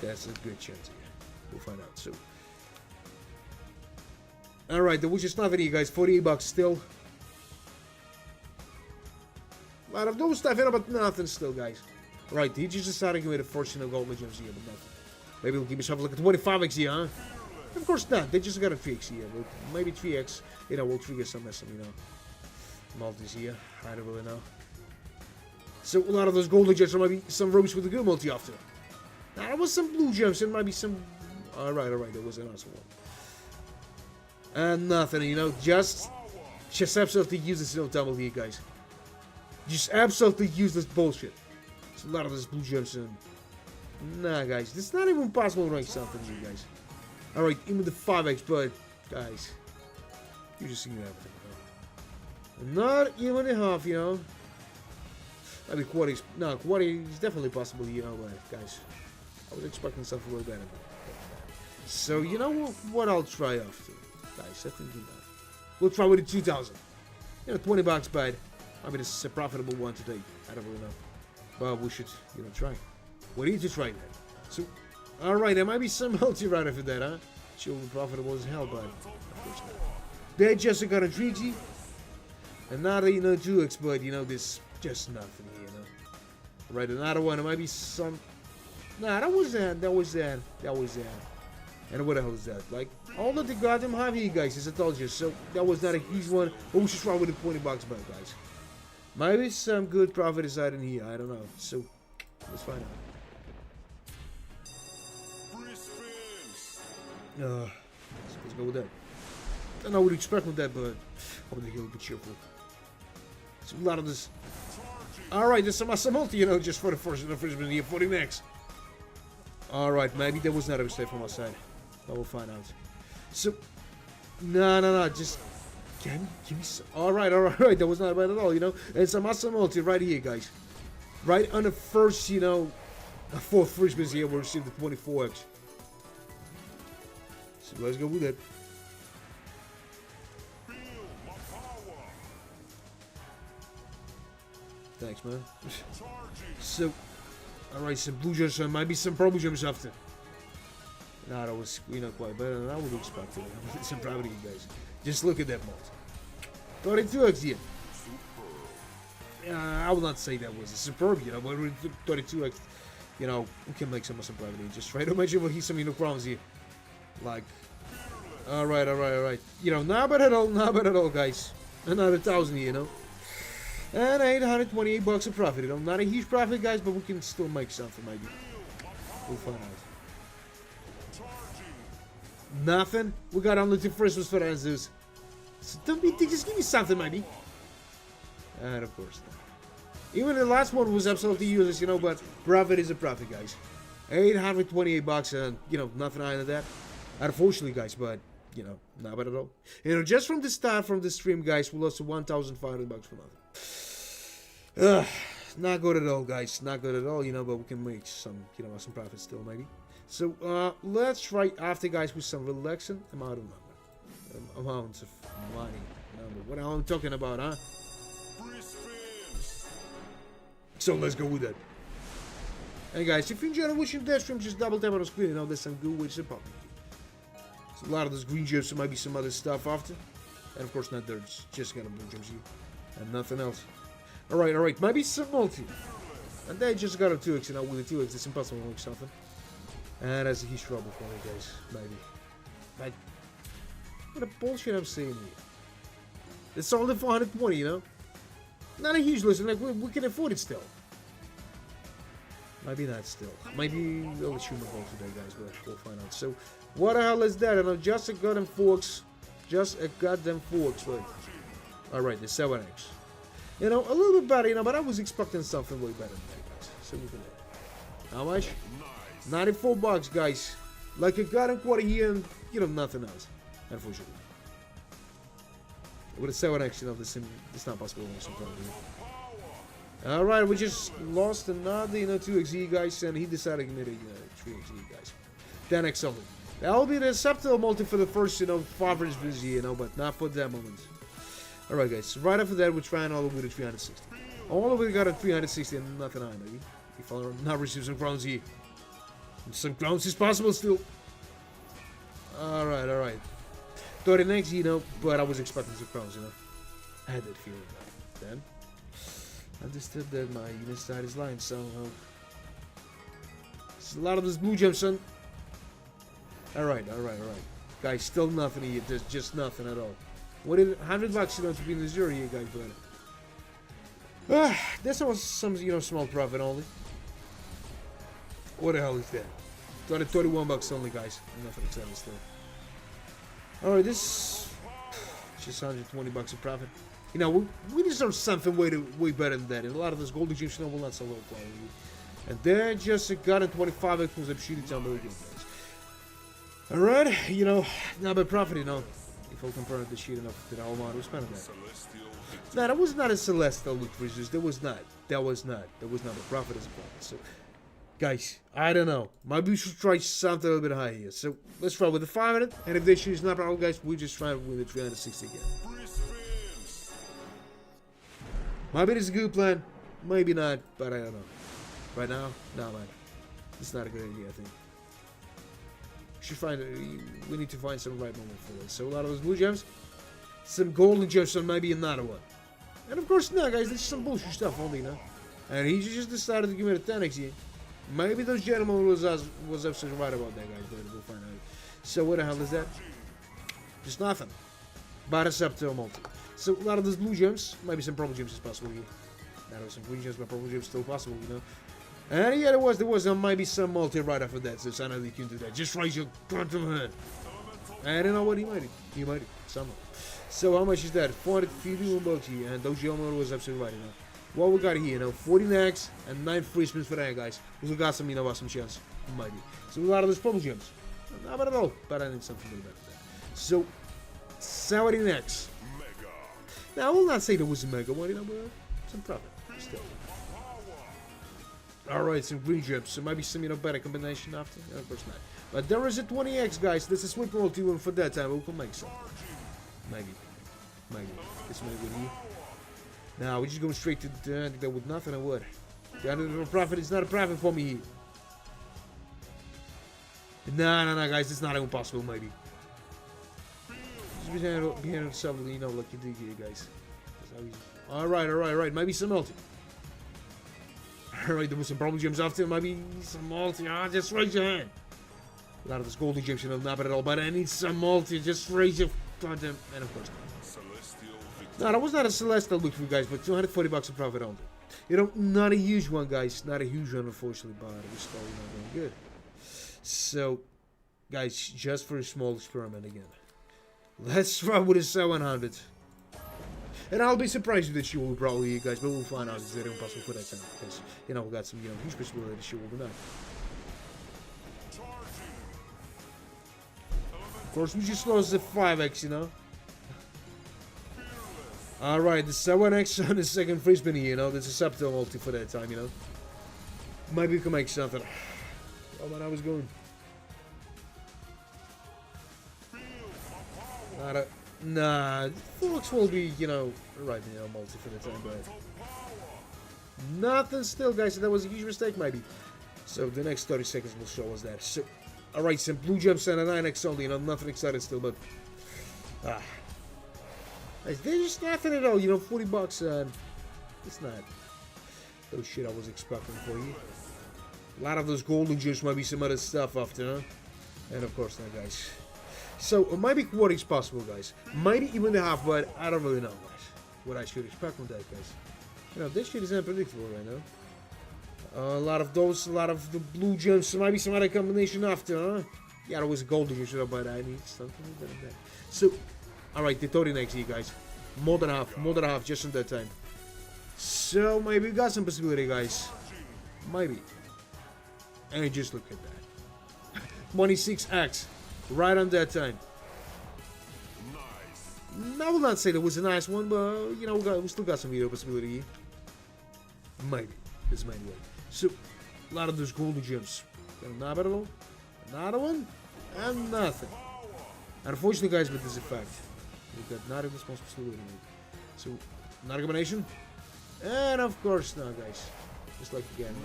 that's a good chance here. We'll find out. So. Alright, there was just nothing here, guys. 48 bucks still. A lot of those stuff in, but nothing still, guys. Right, he just decided to give me the first gold gems here, but nothing. Maybe we'll give myself like a 25x here, huh? Of course not. They just got a 3x here. But maybe 3x. You know, we'll trigger some, you know, multis here. I don't really know. So a lot of those golden gems, or maybe some rubies with a good multi after. Now, there was some blue gems and maybe some. Alright, there was an awesome one. And nothing, you know, just absolutely useless, you know, double here, guys. Just absolutely useless bullshit. It's a lot of this blue gems and. Nah, guys, it's not even possible to rank something here, guys. Alright, even the 5x, but guys, you just seen everything. Not even a half, you know. Maybe quarter. No, quarter is definitely possible, you know, but guys, I was expecting something a little better. So, you know what I'll try after, guys. I think you know. We'll try with the 2,000. You know, 20 bucks, but I mean, it's a profitable one today. I don't really know, but we should, you know, try. We need to try that. So. Alright, there might be some multi right after that, huh? Sure, profitable as hell, but of course not. They just got a 3G. Another, you know, 2x, but you know, this just nothing here, you know. Right, another one, there might be some. Nah, that was that. And what the hell is that? Like, all that they got them have here, guys, as I told you. So, that was not a huge one. But we should try with the 20 bucks back, guys. Maybe some good profit inside in here, I don't know. So, let's find out. Let's go with that. I don't know what to expect with that, but hopefully he'll be cheerful. So a lot of this. Alright, there's some multi, you know, just for the first minute here, 40 max. Alright, maybe that was not a mistake from my side. I will find out. So, no, just give me some. Alright, that was not bad at all, you know. And some awesome multi right here, guys. Right on the first, you know, 4th free spins here, we'll receive the 24x. So let's go with that. Thanks, man. So, alright, some blue gems, so maybe some purple gems after. No, that was, quite better than I would expect. It's some proud of you guys. Just look at that multi. 32x here. I will not say that was a superb, but with 32x, we can make some private. Just try to mention he's some crowns here. Like, alright. Not bad at all, guys. Another 1,000 here, And 828 bucks of profit, Not a huge profit, guys, but we can still make something, maybe. We'll find out. Nothing? We got only 2 first ones for answers. So don't be just give me something, maybe. And of course not. Even the last one was absolutely useless, but profit is a profit, guys. 828 bucks and, nothing higher than that. Unfortunately, guys, but, not bad at all. Just from the start, from the stream, guys, we lost 1,500 bucks for nothing. Not good at all, guys. Not good at all, but we can make some, some profit still, maybe. So, let's try after, guys, with some relaxing amounts of money. What am I talking about, huh? So let's go with that. And guys, if you enjoyed watching that stream, just double tap on the screen. There's some good ways to pop. So a lot of those green gems, there might be some other stuff after. And of course not there, just gonna blue gems here. And nothing else. Alright, maybe some multi. And they just got a 2x, with a 2x it's impossible to make something. And that's a huge trouble for me, guys. Maybe. Like, what a bullshit I'm saying here. It's only 420, Not a huge listen, like we can afford it still. Maybe not still. Maybe we'll assume a goal today, guys, but we'll find out. So, what the hell is that? Just a goddamn forks. Just a goddamn forks, right? Alright, the 7x. A little bit better, but I was expecting something way better than that, guys. So we can do. How much? 94 bucks, guys. Like a goddamn quarter here and, nothing else. Unfortunately. With a 7x, it's not possible to make some problem. Alright, we just lost another, 2xe, guys, and he decided to commit a 3xe, guys. 10x only. That'll be the subtle multi for the first, 5 versus busy, but not for that moment. Alright, guys, so right after that, we're trying all the way to 360. All the way got a 360 and nothing on, maybe. If I'll not receive some crowns here. Some crowns is possible still. Alright. 30 next, but I was expecting some crowns, I had that feeling. Then, I understood that my unit side is lying somehow. It's a lot of this blue gems, son. Alright. Guys, still nothing here. There's just nothing at all. What is 100 bucks, to be in the zero here, guys, but this was some, small profit only. What the hell is that? 31 bucks only, guys. Nothing exciting still. Alright, this just 120 bucks of profit. We deserve something way better than that. And a lot of those golden gems, will not so low quality. And then just got a 25 equals up shooting down the game, guys. Alright, not bad profit, If I compare the sheet enough to the whole model, we spent on that. No, that was not a celestial loot resource. That was not a profit as a profit. So, guys, I don't know. Maybe we should try something a little bit higher here. So, let's try with the 500. And if this shit is not problem, guys, we just try with the 360 again. Maybe it's a good plan. Maybe not, but I don't know. Right now, no, man. It's not a good idea, I think. We need to find some right moment for it. So, a lot of those blue gems. Some golden gems, and maybe another one. And of course, no, guys, this is some bullshit stuff only, And he just decided to give me a 10x here. Maybe those gentlemen was absolutely right about that, guys, but we'll find out. So what the hell is that? Just nothing. But it's up to a multi. So a lot of those blue gems, maybe some purple gems is possible here. There was some green gems, but purple gems still possible, And yeah, there was maybe some multi right after that, so I know you can do that. Just raise your quantum hand. And I don't know what he made it. Somehow. So how much is that? 451 bucks here, and those gentlemen was absolutely right, What we got here, 40 nags and 9 free spins for that, guys. We got some, some chance. Maybe. So a lot of those purple gems. Not bad at all, but I need something to do better than that. So, 70 nags. Now, I will not say there was a mega one, but some profit. Still. Alright, some green gems. So maybe some, better combination after. No, of course not. But there is a 20x, guys. This is sweet multi one for that time. We can make something. Maybe. This may be here. Now we're just going straight to that with nothing or what? The profit is not a profit for me. Nah, guys, it's not even possible, maybe. Just behind yourself, you know, like you do here, guys. Alright. Maybe some multi. Alright, there was some problem gems after. Maybe some multi. Ah, just raise your hand. A lot of this golden gems, you know, not bad at all. But I need some multi. Just raise your goddamn. And of course. No, that was not a celestial look for you guys, but 240 bucks of profit only. You know, not a huge one, guys. Not a huge one, unfortunately, but it was still not going good. So, guys, just for a small experiment again. Let's try with a 700. And I'll be surprised if the shoe will probably, you guys, but we'll find out. It's very impossible for that time. Because, you know, we got some, you know, huge possibility the shoe will be done. Of course, we just lost the 5x, you know. Alright, the 7x on the second free spin here, you know. There's a subtle multi for that time, you know. Maybe we can make something. Oh man, I was going. Nah, Fox will be, you know, right now multi for the time, but nothing still, guys. That was a huge mistake, maybe. So the next 30 seconds will show us that. So, alright, some blue gems and a 9x only, you know, nothing exciting still, but there's just nothing at all, you know, 40 bucks, it's not those shit I was expecting for you. A lot of those golden gems, maybe some other stuff after, huh? And of course not, guys. So, it might be quarters possible, guys. Maybe even the half, but I don't really know, guys. What I should expect from that, guys. You know, this shit is unpredictable right now. A lot of those, a lot of the blue gems, so maybe some other combination after, huh? Yeah, there was a golden gem, but I need something better than that. So, alright, the 30 next here, guys. More than half, just in that time. So, maybe we got some possibility, guys. Maybe. And just look at that. 26x. Right on that time. Nice. I will not say that was a nice one, but, you know, we still got some video possibility here. Maybe. This might work. So, a lot of those golden gems. Another one. Another one. And nothing. Unfortunately, guys, but this is a fact. We got not in this possibility. So, another combination. And of course, now, guys. Just like again.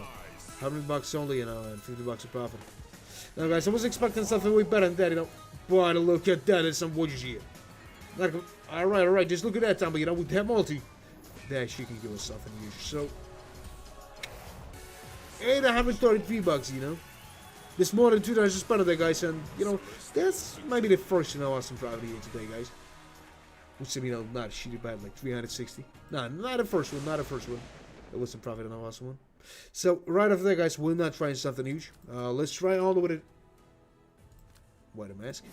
100 bucks only, you know, and 50 bucks a profit. Now, guys, I was expecting something way better than that, you know. But look at that, it's some watches here. Alright, just look at that time, but you know, with that multi, that she can give us something huge. So, 833 bucks, you know. There's more than 2 times spent on that, guys, and, you know, that's maybe the first, you know, awesome profit here today, guys. Which, you know, not shitty bad, like 360. Nah, not the first one, That was some profit on the awesome one. So, right after that, guys, we're not trying something huge. Let's try all the way to... Wait a mask.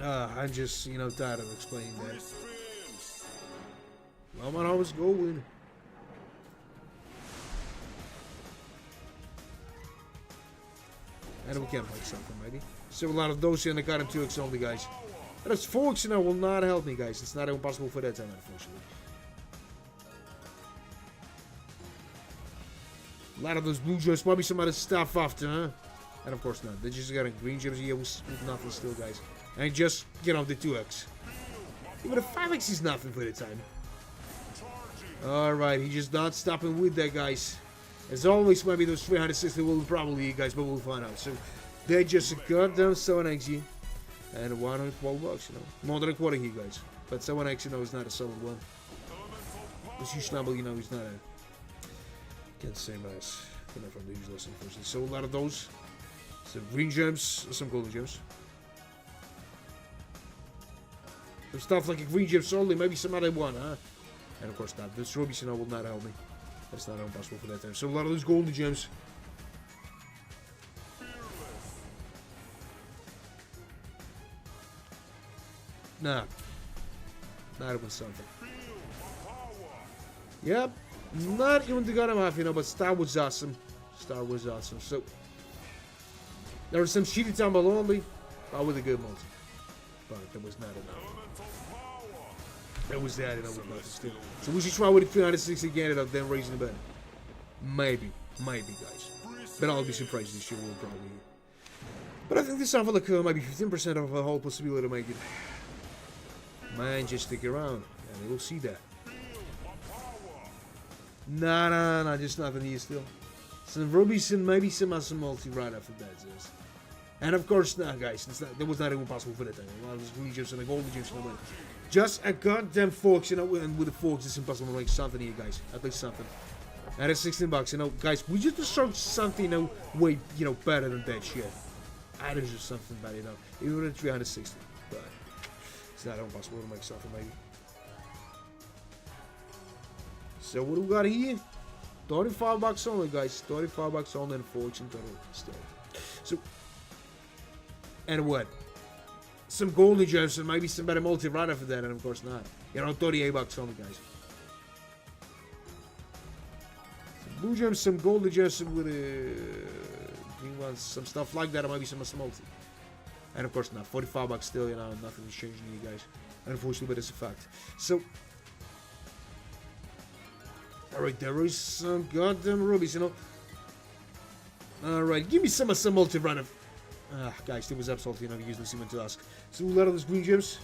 I'm just, you know, tired of explaining that. Well, man, I was going. And we can make something, maybe. So, a lot of those here, and I got him 2x only, guys. And that's 4x, you know, will not help me, guys. It's not even possible for that time, unfortunately. A lot of those blue gems, maybe some other stuff after, huh? And of course not. They just got a green gems here with nothing still, guys. And just, you know, the 2x. Even the 5x is nothing for the time. Alright, he's just not stopping with that, guys. As always, maybe those 360 will probably, guys, but we'll find out. So, they just got down 7x here. And 112 bucks, you know. More than a quarter here, guys. But 7x, you know, is not a solid one. As you snubble, you know, he's not a... Can't say nice. Not from the huge lesson, unfortunately. So, a lot of those. Some green gems, some golden gems. Some stuff like a green gems only, maybe some other one, huh? And of course not. This rubies, you know, will not help me. That's not impossible for that time. So, a lot of those golden gems. Nah. Not even something. Yep. Not even the goddamn half, you know, but Star was awesome. Star was awesome. So, there was some shitty tumble only, but with a good multi. But that was not enough. That was that, you know, with nothing still. So we should try with the 360 again and then raising the bet. Maybe, guys. But I'll be surprised this year will probably. But I think this sounds like maybe 15% of a whole possibility to make it. Man, just stick around, and we'll see that. Nah, just nothing here still. Some rubies and maybe some multi right after that. Yes. And of course, nah, guys, that was not even possible for that time. A lot of those green gems and the golden gems. You know, just a goddamn forks, you know, and with the forks, it's impossible to make something here, guys. At least something. And it's 16 bucks, you know, guys. We just destroyed something, you know, way, you know, better than that shit. And it's just something better, you know. Even at 360, but it's not impossible to make something, maybe. So what do we got here? 35 bucks only, guys. 35 bucks only and forks in total still. So. And what? Some golden gems and maybe some better multi right after that, and of course not. You know, 38 bucks only, guys. Some blue gems, some golden gems with green ones, some stuff like that, or maybe some multi. And of course not. 45 bucks still, you know, nothing is changing here, guys. Unfortunately, but it's a fact. So, alright, there is some goddamn rubies, you know. Alright, give me some multi right after. Guys, it was absolutely not useless even to ask. So a lot of those green gems,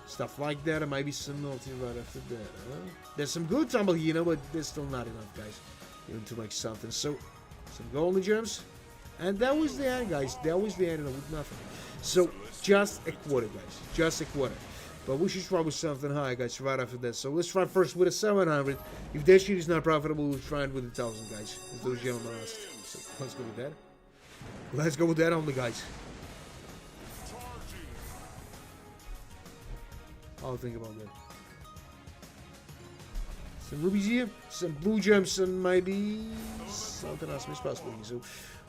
stuff like that, or maybe some multi right after that. There's some good tumble here, you know, but there's still not enough, guys, even to make something. So some golden gems, and that was the end, guys. That was the end, and with nothing. So just a quarter, guys, just a quarter. But we should try with something high, guys, right after that. So let's try first with a 700. If that shit is not profitable, we'll try it with 1,000, guys. As those gentlemen asked. So let's go with that. Let's go with that only, guys. I'll think about that. Some rubies here, some blue gems, and maybe something else possibly. So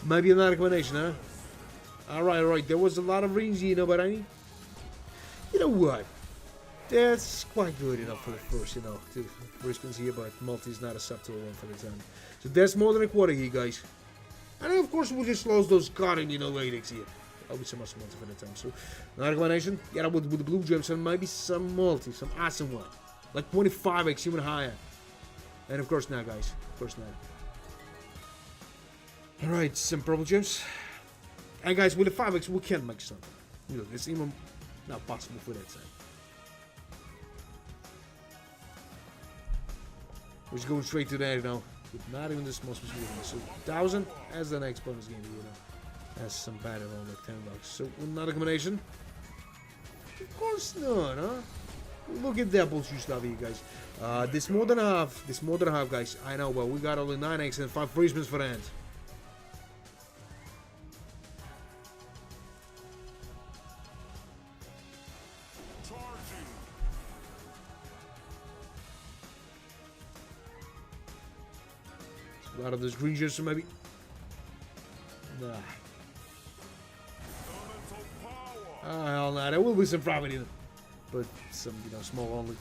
maybe another combination, huh? Alright. There was a lot of rings here, you know, but I need. You know what? That's quite good enough for the first, you know, first ones here, but multi is not acceptable one for the time. So that's more than a quarter here, guys. And then, of course, we'll just close those cotton, you know, ratings here. I'll be some multi for the time. So, another combination. Get up with the blue gems and maybe some multi, some awesome one. Like 25x, even higher. And of course not, guys. Of course not. Alright, some purple gems. And guys, with the 5x, we can make something. You know, it's even not possible for that time. We're just going straight to that, you know. Not even the smallest possible. So 1,000 as the next bonus game, you know. That's some bad at all, like 10 bucks. So another combination. Of course not, huh? Look at that bullshit stuff here, guys. This more than half. This more than half, guys. I know, but we got only 9x and 5 free spins for the end. A lot of those green gems, so maybe. Nah. Hell nah. There will be some profit in it, but some, you know, small only.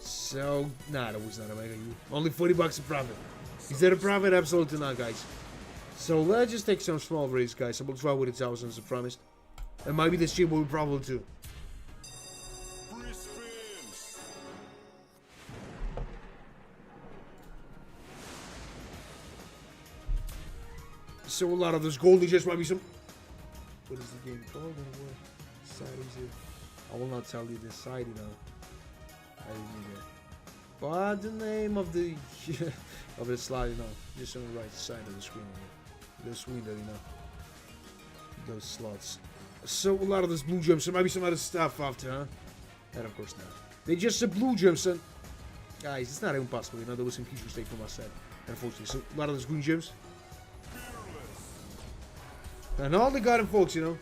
So, nah, that was not a mega. Only 40 bucks in profit. Is that a profit? Absolutely not, guys. So let's just take some small risks, guys. And we'll try with 1,000 as I promised. And maybe this shit will be profitable too. So a lot of those golden gems might be some. What is the game called? What side is it? I will not tell you this side, you know. I didn't need that. But the name of the of the slide, you know, just on the right side of the screen, this window, you know, those slots. So a lot of those blue gems, so maybe some other stuff after, huh? And of course not. They just said blue gems, and guys, it's not even possible. You know, there was some huge mistake from my side, unfortunately. So a lot of those green gems. And all the goddamn folks, you know.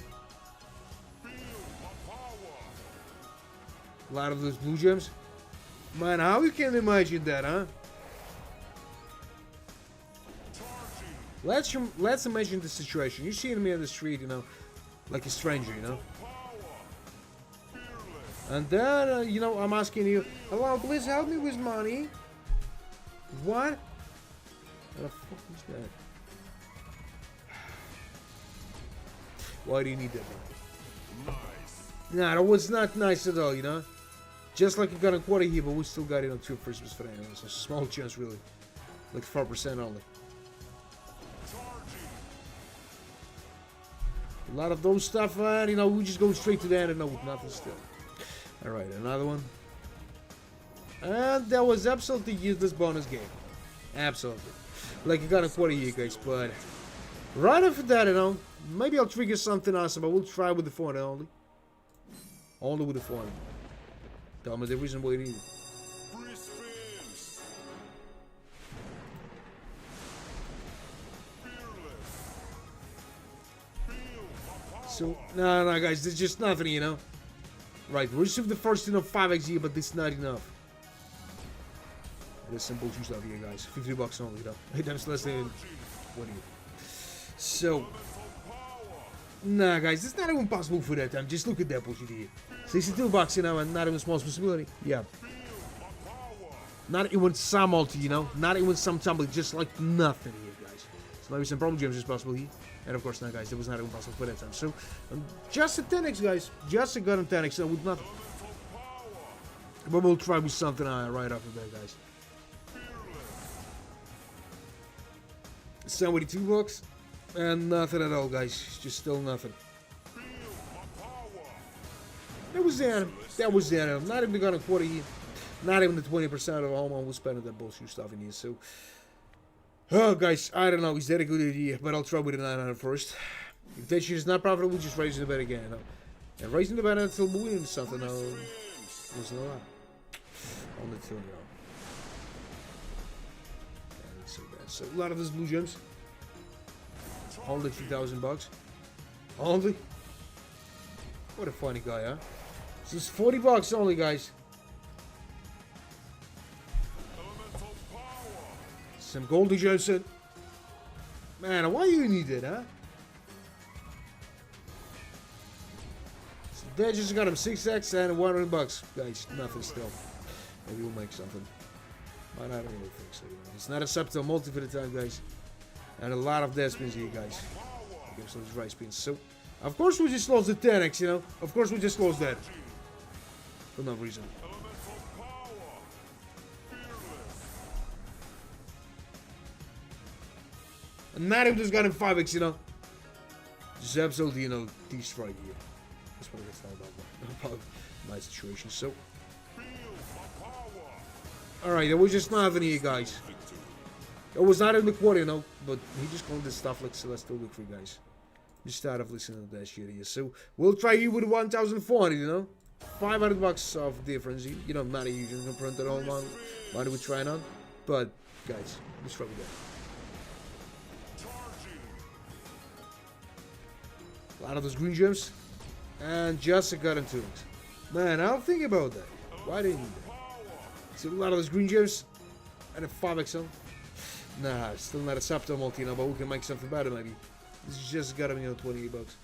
A lot of those blue gems. Man, how you can imagine that, huh? Let's imagine the situation. You're seeing me on the street, you know, like a stranger, you know. And then, you know, I'm asking you, hello, please help me with money. What? What the fuck is that? Why do you need that money? Nah, that was not nice at all, you know. Just like you got a quarter here, but we still got it on 2 first for that. It's a small chance, really. Like 4% only. A lot of those stuff, you know, we just go straight to the end and know with nothing still. Alright, another one. And that was absolutely useless bonus game. Absolutely. Like, I got a quarter here, guys, but right after that, you know, maybe I'll trigger something awesome. I will try with the 400 only. Only with the 400. Tell me the reason why you need it. So, no, guys, there's just nothing, you know. Right, we received the first, you know, 5x here, but this is not enough. There's some bullshit stuff here, guys. $50 only, though. That's less than 20. So, nah, guys, it's not even possible for that time. Just look at that bullshit here. $62, you know, and not even small possibility. Yeah. Not even some multi, you know. Not even some tumbling, just like nothing here, guys. So maybe some problem gems is possible here. And of course, now, guys, it was not even possible for that time. So, just a 10x, guys. Just a gun and 10x, with nothing. But we'll try with something right after that, guys. $72 and nothing at all, guys. Just still nothing. That was there. That was there. Not even gonna quarter here. Not even the 20% of all was spending that bullshit stuff in here. So, oh, guys, I don't know. Is that a good idea? But I'll try with the 900 first. If that shit is not profitable, we'll just raise the bet again. You know? And raising the bet until we win something. Was a lot. Only 2 now. So a lot of those blue gems. Only $3,000. Only. What a funny guy, huh? So it's $40 only, guys. Some golden gems. Man, why you need it, huh? So they just got him 6x and $100, guys. Nothing still. Maybe we'll make something. But I don't really think so. You know? It's not a subtle multi for the time, guys. And a lot of dead spins here, guys. Okay, so it's right spins. So, of course, we just lost the 10x, you know. Of course, we just lost that. For no reason. And not even just got him 5x, you know. Just absolutely, you know, destroyed here. That's what I thought about my situation. So, alright, there was just nothing here, guys. It was not in the quarter, you know, but he just called this stuff like Celestial Victory, guys. Just start off listening to that shit here. So, we'll try you with 1,400, you know. $500 of difference. You know, not a huge component at all, man. Money we're trying on. But, guys, let's try with that. A lot of those green gems. And just a gun and 2x. Man, I'll think about that. Why didn't you do that? So a lot of those green gems. And a 5x on. Nah, still not a subtle multi, you know, but we can make something better maybe. This is just got him, you know, $28.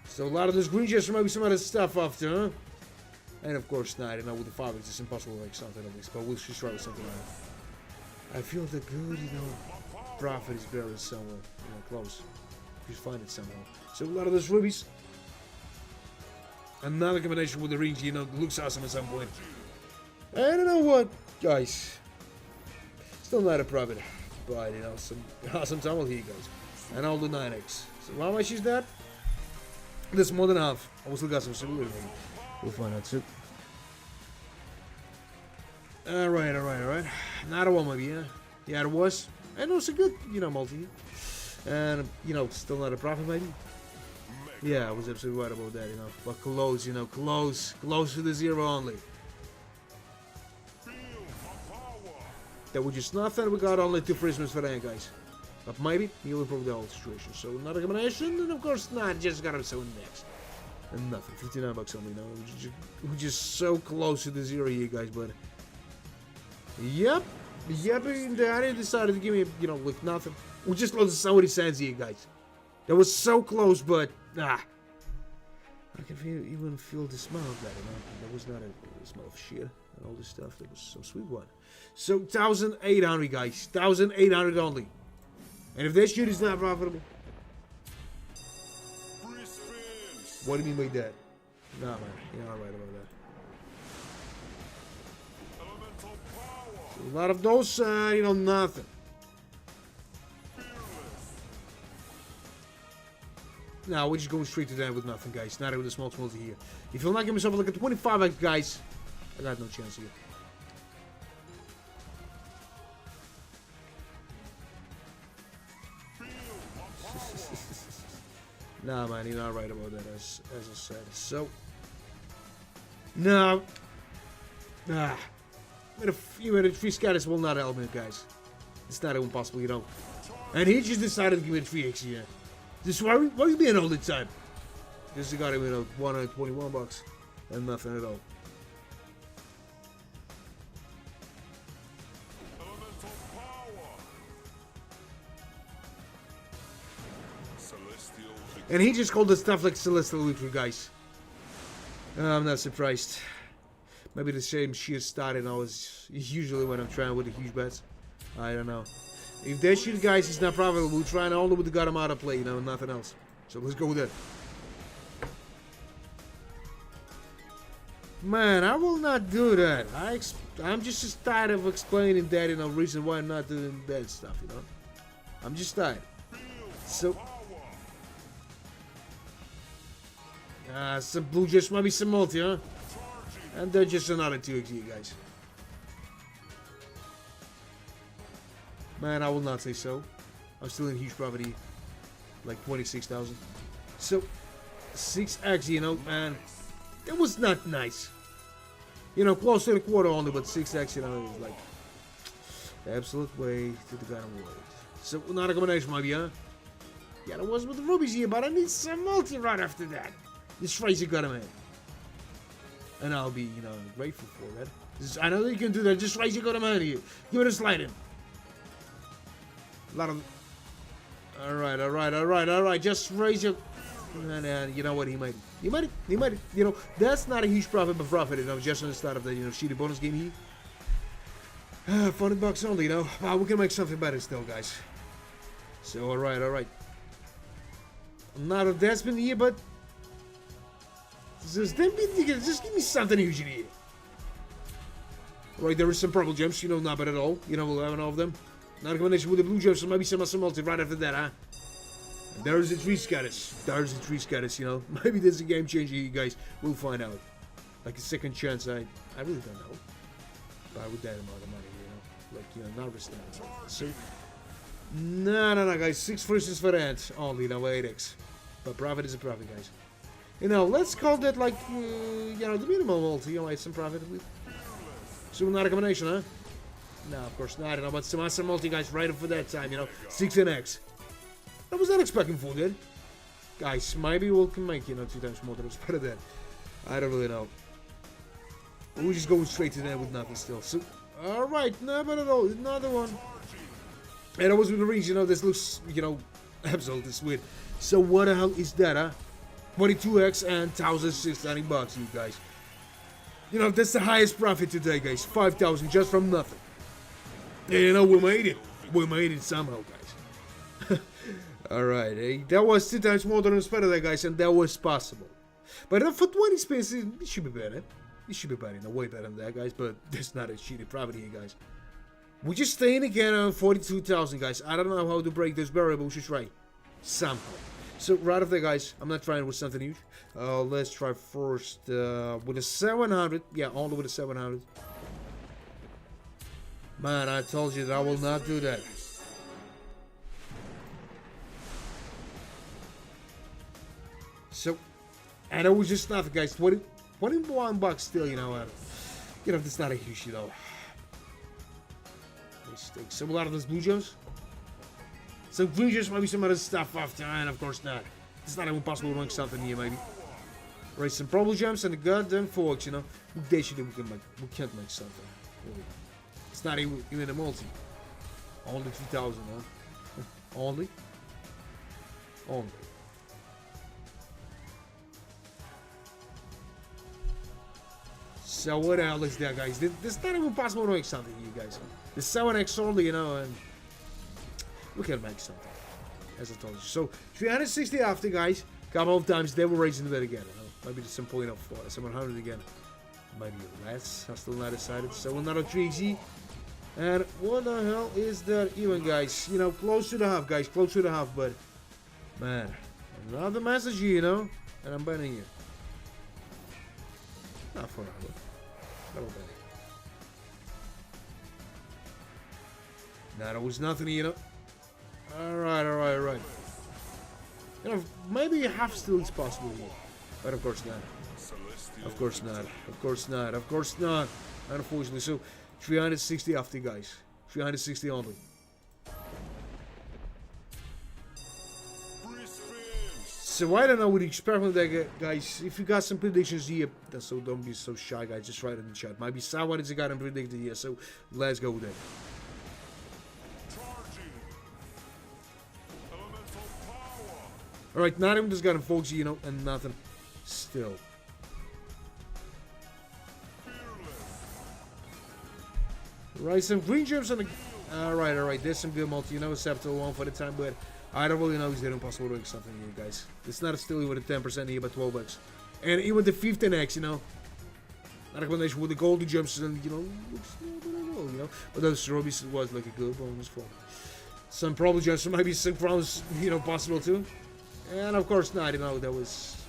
So a lot of those green gems, maybe some other stuff after, huh? And of course, nah, you know, with the 5x, it's impossible to make something of this, but we'll just try with something like that. I feel the good, you know, profit is buried somewhere, you know, close. If you find it somehow. So a lot of those rubies. Another combination with the rings, you know, looks awesome at some point. I don't know what, guys. Still not a profit, but you know, some awesome tumble here, guys. And all the 9x. So how much is that? That's more than half. I still got some stability. We'll find out soon. Alright. Another one maybe, yeah. Yeah, it was. And it was a good, you know, multi. And, you know, still not a profit maybe. Yeah, I was absolutely right about that, you know. But close, you know, close to the 0 only. That was just nothing. We got only 2 prisoners for that, guys. But maybe he'll improve the whole situation. So another combination, and of course not. Just got him 7 next. And nothing. $59 only now. We're just so close to the 0 here, guys. But yep. And the adin decided to give me, you know, like nothing. We just lost 70 cents here, guys. That was so close, but I can even feel the smell of that. You know? That was not a smell of shit and all this stuff. That was some sweet one. So 1,800, guys. 1,800 only. And if that shit is not profitable, what do you mean by that? Nah, man. You're not right about that. So a lot of those, you know, nothing. Now we're just going straight to that with nothing, guys. Not even a small multi here. If you'll not give myself like a 25x, guys, I got no chance here. Nah, man, you're not right about that, as I said. So, no. With 3 scatters will not help me, guys. It's not even possible, you know. And he just decided to give me 3x here. This why you being all the time? This got him, you know, 121 bucks and nothing at all. And he just called the stuff like Celestial Victory, guys. I'm not surprised. Maybe the same sheer starting always usually when I'm trying with the huge bets. I don't know. If that shit, guys, is not profitable, we're trying only with the got him out of play, you know, nothing else. So let's go with that. Man, I will not do that. I'm just tired of explaining that, you know, reason why I'm not doing that stuff, you know. I'm just tired. So, some blue just might be some multi, huh? And they're just another 2x here, guys. Man, I will not say so. I'm still in huge property, like 26,000. So, 6x, you know, man, it was not nice. You know, close to the quarter only, but 6x, you know, it was like the absolute way to the gun award. So, not a combination, maybe, huh? Yeah, that was with the rubies here, but I need some multi right after that. This race you got him in. And I'll be, you know, grateful for that. I know that you can do that. Just raise you got him out of here. Give it a slide in. A lot of... Alright. Just raise your... And you know what, he made it. You know, that's not a huge profit, but profit, you know, just on the start of the, you know, shitty bonus game here. 400 bucks only, you know. We can make something better still, guys. So, alright. Not a Desmond here, but... Just give me something huge in here. Right, there is some purple gems, you know, not bad at all. You know, we'll have enough of them. Not a combination with the blue gems, so maybe some multi right after that, huh? And there's the 3 scatters, you know. Maybe this is a game changer, you guys. We'll find out. Like a second chance, I really don't know. But with that amount of money, you know. Like, you know, not risking it. So, no, guys. 6 versus for that. Only, you know, 8x. But profit is a profit, guys. You know, let's call that like, you know, the minimum multi, you know, some profit with. So not a combination, huh? No, of course not. You know, but some multi, guys, right up for that time, you know. 6 and X. I was not expecting for that. Guys, maybe we can make, you know, 2 times more than it's better than. I don't really know. We're just going straight to that with nothing still. So, alright, no, but at all. Another one. And I was with the rings, you know, this looks, you know, absolutely sweet. So what the hell is that, huh? 22x and 1,690 bucks, you guys. You know, that's the highest profit today, guys. 5,000 just from nothing. And, you know, we made it. We made it somehow, guys. Alright, that was 2 times more than it's better there, guys, and that was possible. But for 20 spins, it should be better. It should be better, you know, way better than that, guys, but that's not a shitty profit here, guys. We're just staying again on 42,000, guys. I don't know how to break this barrier, but we should try. Somehow. So, right off there, guys, I'm not trying with something huge. Let's try first with a 700. Yeah, only with a 700. Man, I told you that I will not do that. So, and it was just nothing, guys. 21 bucks still, you know. You know, that's not a huge, you know. Mistake. So, a lot of those blue gems. Some green gems, maybe some other stuff after, and of course not. It's not even possible to make something here, maybe. Right, some purple gems and the goddamn forks, you know. We can't make something. Really. It's not even a multi. Only 3,000, huh? Only. So what the hell is that, guys? It's not even possible to make something here, guys. The 7x only, you know, and we can make something, as I told you. So 360 after, guys. Couple of times they were raising the bet again. You know? Maybe to some point of 700 again. Maybe less. I'm still not decided. So another 3G. And what the hell is that even, guys? You know, close to the half, guys. Close to the half, but man, another message here, you know. And I'm betting here. Not for another. That'll be. Nah, there was nothing, you know. Alright. You know, maybe half steal is possible here. But of course not. Of course not. Unfortunately, so 360 after, guys. 360 only. So I don't know what the experiment there, guys. If you got some predictions here, so don't be so shy, guys. Just write it in the chat. Maybe someone is got them predicted here. So let's go with it. Alright, not even just got him, folks, you know, and nothing. Still. Right, some green gems on the... Alright. There's some good multi, you know, except to one for the time, but I don't really know if it's impossible to make something here, guys. It's not a steal with a 10% here, but 12x. And even the 15x, you know. Not a combination with the golden gems, and, you know, looks not bad at all, you know. But those rubies was like a good bonus for. Some probably gems, so maybe some crowns, you know, possible too. And of course not, you know, that was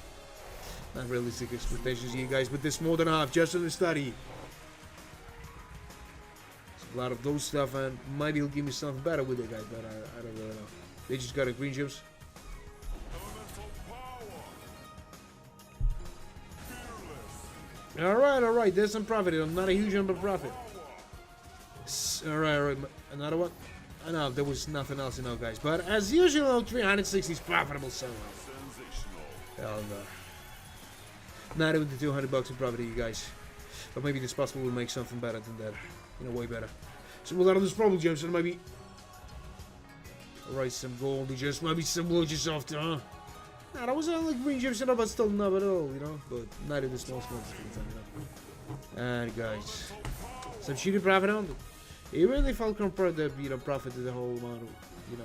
not realistic expectations here, guys, but this more than half, just in the study. A lot of those stuff, and maybe he'll give me something better with it, guys, but I don't really know. They just got a green gems. Alright, there's some profit, not a huge number of profit. Alright, another one. I know there was nothing else, you know, guys. But as usual, 360 is profitable somehow. Hell no. Not even the 200 bucks in profit, you guys. But maybe it's possible we'll make something better than that. You know, way better. So we'll have those problem gems, and maybe. Alright, some gold gems, maybe some blue gems after, huh? Nah, that was like green gems, you know, but still not at all, you know. But not in the small for the time, you know. And guys, some cheated profit on it. Even if I'll compare the, you know, profit to the whole amount of, you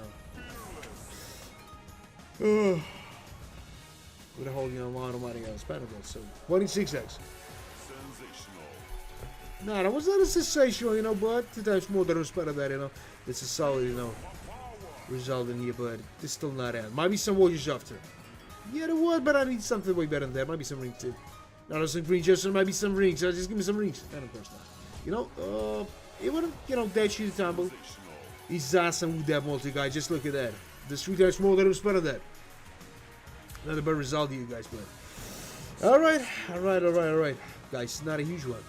know, with the whole, you know, amount of money I spent on that. So 26x. Nah, that was not a sensational, you know, but 2 times more than I spent on that, you know. It's a solid, you know, result in here, but it's still not out. Might be some watches after. Yeah, there was, but I need something way better than that. Might be some rings too. Now there's some green gems, might be some rings. So just give me some rings. And of course not. You know, it wouldn't, you know, that shit tumble. He's awesome with that multi, guys. Just look at that. The 3 times more than I spent on that. Not a bad result here, guys, but. Alright. Guys, not a huge one.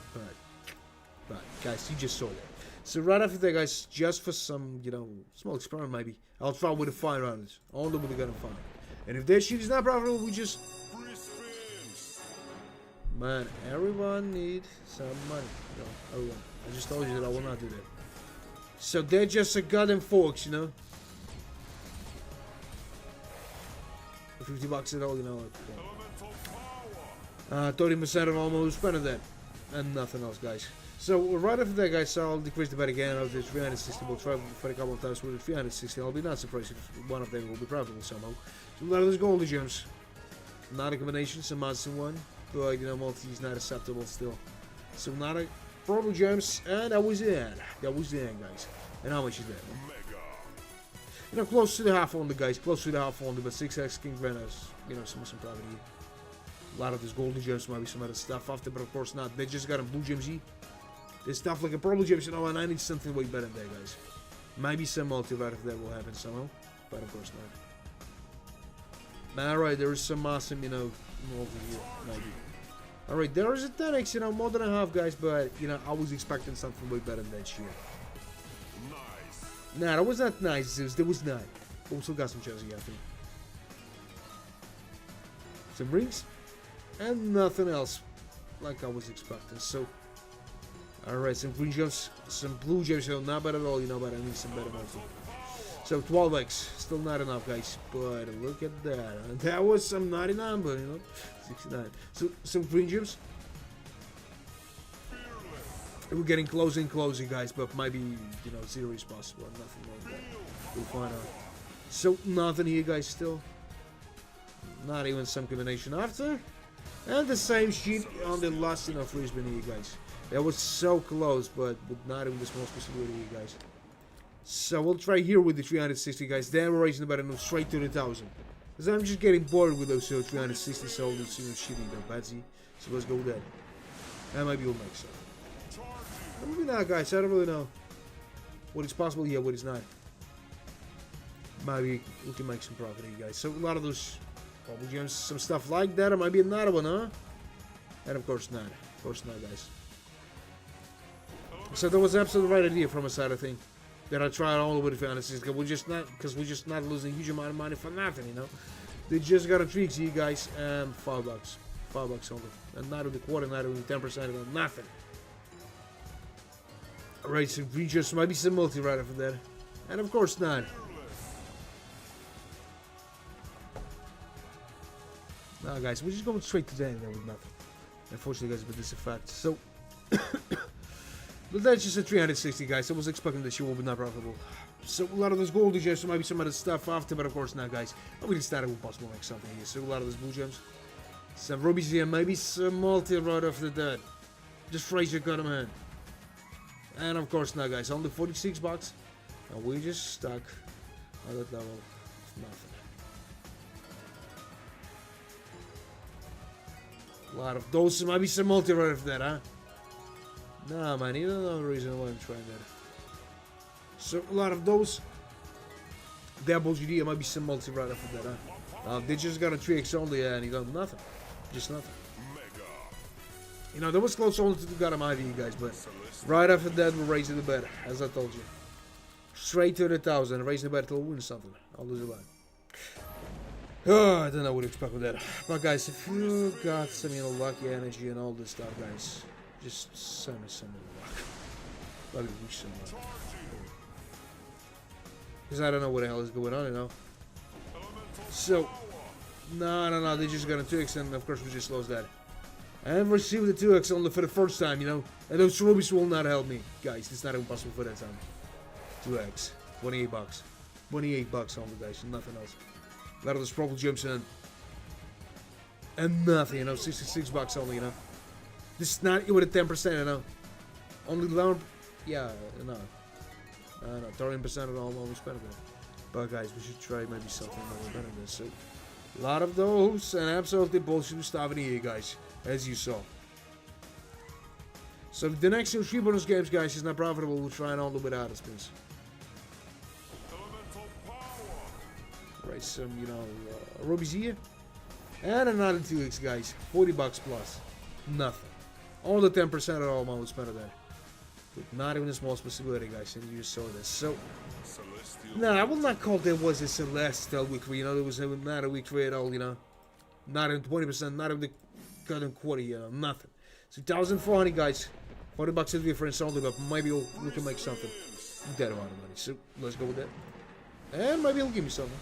But guys, you just saw that. So right after that, guys, just for some, you know, small experiment maybe, I'll try with the fire rounders. Only with the gun and fire. And if that shit is not profitable, we just... Man, everyone needs some money. No, everyone. I just told you that I will not do that. So they're just a goddamn forks, you know? 50 bucks at all, you know. 30% of almost spent on that. And nothing else, guys. So right after that, guys, I'll decrease the bet again. I'll do 360. We'll try for a couple of times with the 360. I'll be not surprised if one of them will be profitable somehow. So a lot of those golden gems. Not a combination, some mods in one. But, you know, multi is not acceptable still. So not a purple gems. And that was it. Guys. And how much is that? You know, close to the half on the guys. Close to the half on the, but 6x King Venas. You know, some profit here. A lot of these golden gems might be some other stuff after, but of course not. They just got them blue gems here. There's stuff like a purple gems, you know, and I need something way better than that, guys. Maybe some multi-vat if that will happen somehow, but of course not. Alright, there is some awesome, you know, multi here, maybe. Alright, there is a 10x, you know, more than a half, guys, but, you know, I was expecting something way better than that shit. Nice. Nah, that was not nice, Zeus. That was not. Also got some Chelsea after. Some rings. And nothing else like I was expecting, so... Alright, some green gems, some blue gems, so not bad at all, you know, but I need some better multi. So 12x, still not enough, guys, but look at that. That was some 99, but, you know, 69. So, some green gems. We're getting closer and closer, guys, but maybe, you know, 0 is possible, nothing like that. We'll find out. So, nothing here, guys, still. Not even some combination after. And the same sheet on the last, you know, free spin here, guys. That was so close, but not even the small possibility here, guys. So we'll try here with the 360, guys. Then we're raising the bet and go straight to the 1000. Because I'm just getting bored with those 360 soldiers, you know, shitty, though, Batsy. So let's go with that. And maybe we'll make some. Maybe not, guys. I don't really know what is possible here, what is not. Maybe we can make some profit here, guys. So a lot of those bubble gems, some stuff like that. Or maybe another one, huh? And of course not. Of course not, guys. So that was absolutely the right idea from a side, I think. That I tried all over the fantasies. Because we're just not losing a huge amount of money for nothing, you know. They just got a trick here, guys. And $5. $5 only. And not with the quarter, not with the 10%, nothing. Alright, so we just maybe some multi right after that. And of course not. Now guys, we're just going straight to the end there with nothing. Unfortunately guys, but this is a fact. So but that's just a 360 guys. I was expecting this year will be not profitable. So a lot of those gold gems, so maybe some other stuff after, but of course not guys. I really started with possible make something here. So a lot of those blue gems. Some rubies here, maybe some multi right after that. Just raise your gun, man. And of course now guys, only $46. And we just stuck on that level of nothing. A lot of those, maybe some multi right after that, huh? Nah man, you don't know the reason why I'm trying that. So a lot of those. Double GD, maybe some multi right after that, huh? They just got a 3x only and you got nothing. Just nothing. You know, that was close only to the god of my you guys, but right after that we're raising the bet, as I told you. Straight to the 1,000, raising the bet till we win something. I'll lose a lot. Oh, I don't know what to expect with that. But guys, if you got some, you know, lucky energy and all this stuff, guys, just send me some luck. Let me wish some luck. Because I don't know what the hell is going on, you know. So, no, they just got a 2x and of course we just lost that. I have received the 2x only for the first time, you know. And those rubies will not help me. Guys, it's not even possible for that time. 2x. $28. $28 only, guys. Nothing else. A lot of those purple gems and nothing, you know. $66 only, you know. This is not even a 10%, you know. Only loan. Yeah, no. No, 13% of all we spent it. But guys, we should try maybe something a little better than this. So, a lot of those and absolutely bullshit stuff in here, guys. As you saw. So the next 3 bonus games, guys, is not profitable. We'll try and all do without it, spins. Right, some, you know, rubies here. And another 2x, guys. $40 plus. Nothing. All the 10% of all amount we spent on that. With not even a small possibility, guys, and you just saw this. So, no, I will not call that was a celestial victory, you know. There was not a victory at all, you know. Not even 20%, not even the cut and quarter, you know, nothing. So 1,400 guys, $40 is the difference only, but maybe we can make something with that amount of money. So let's go with that, and maybe he'll give me something.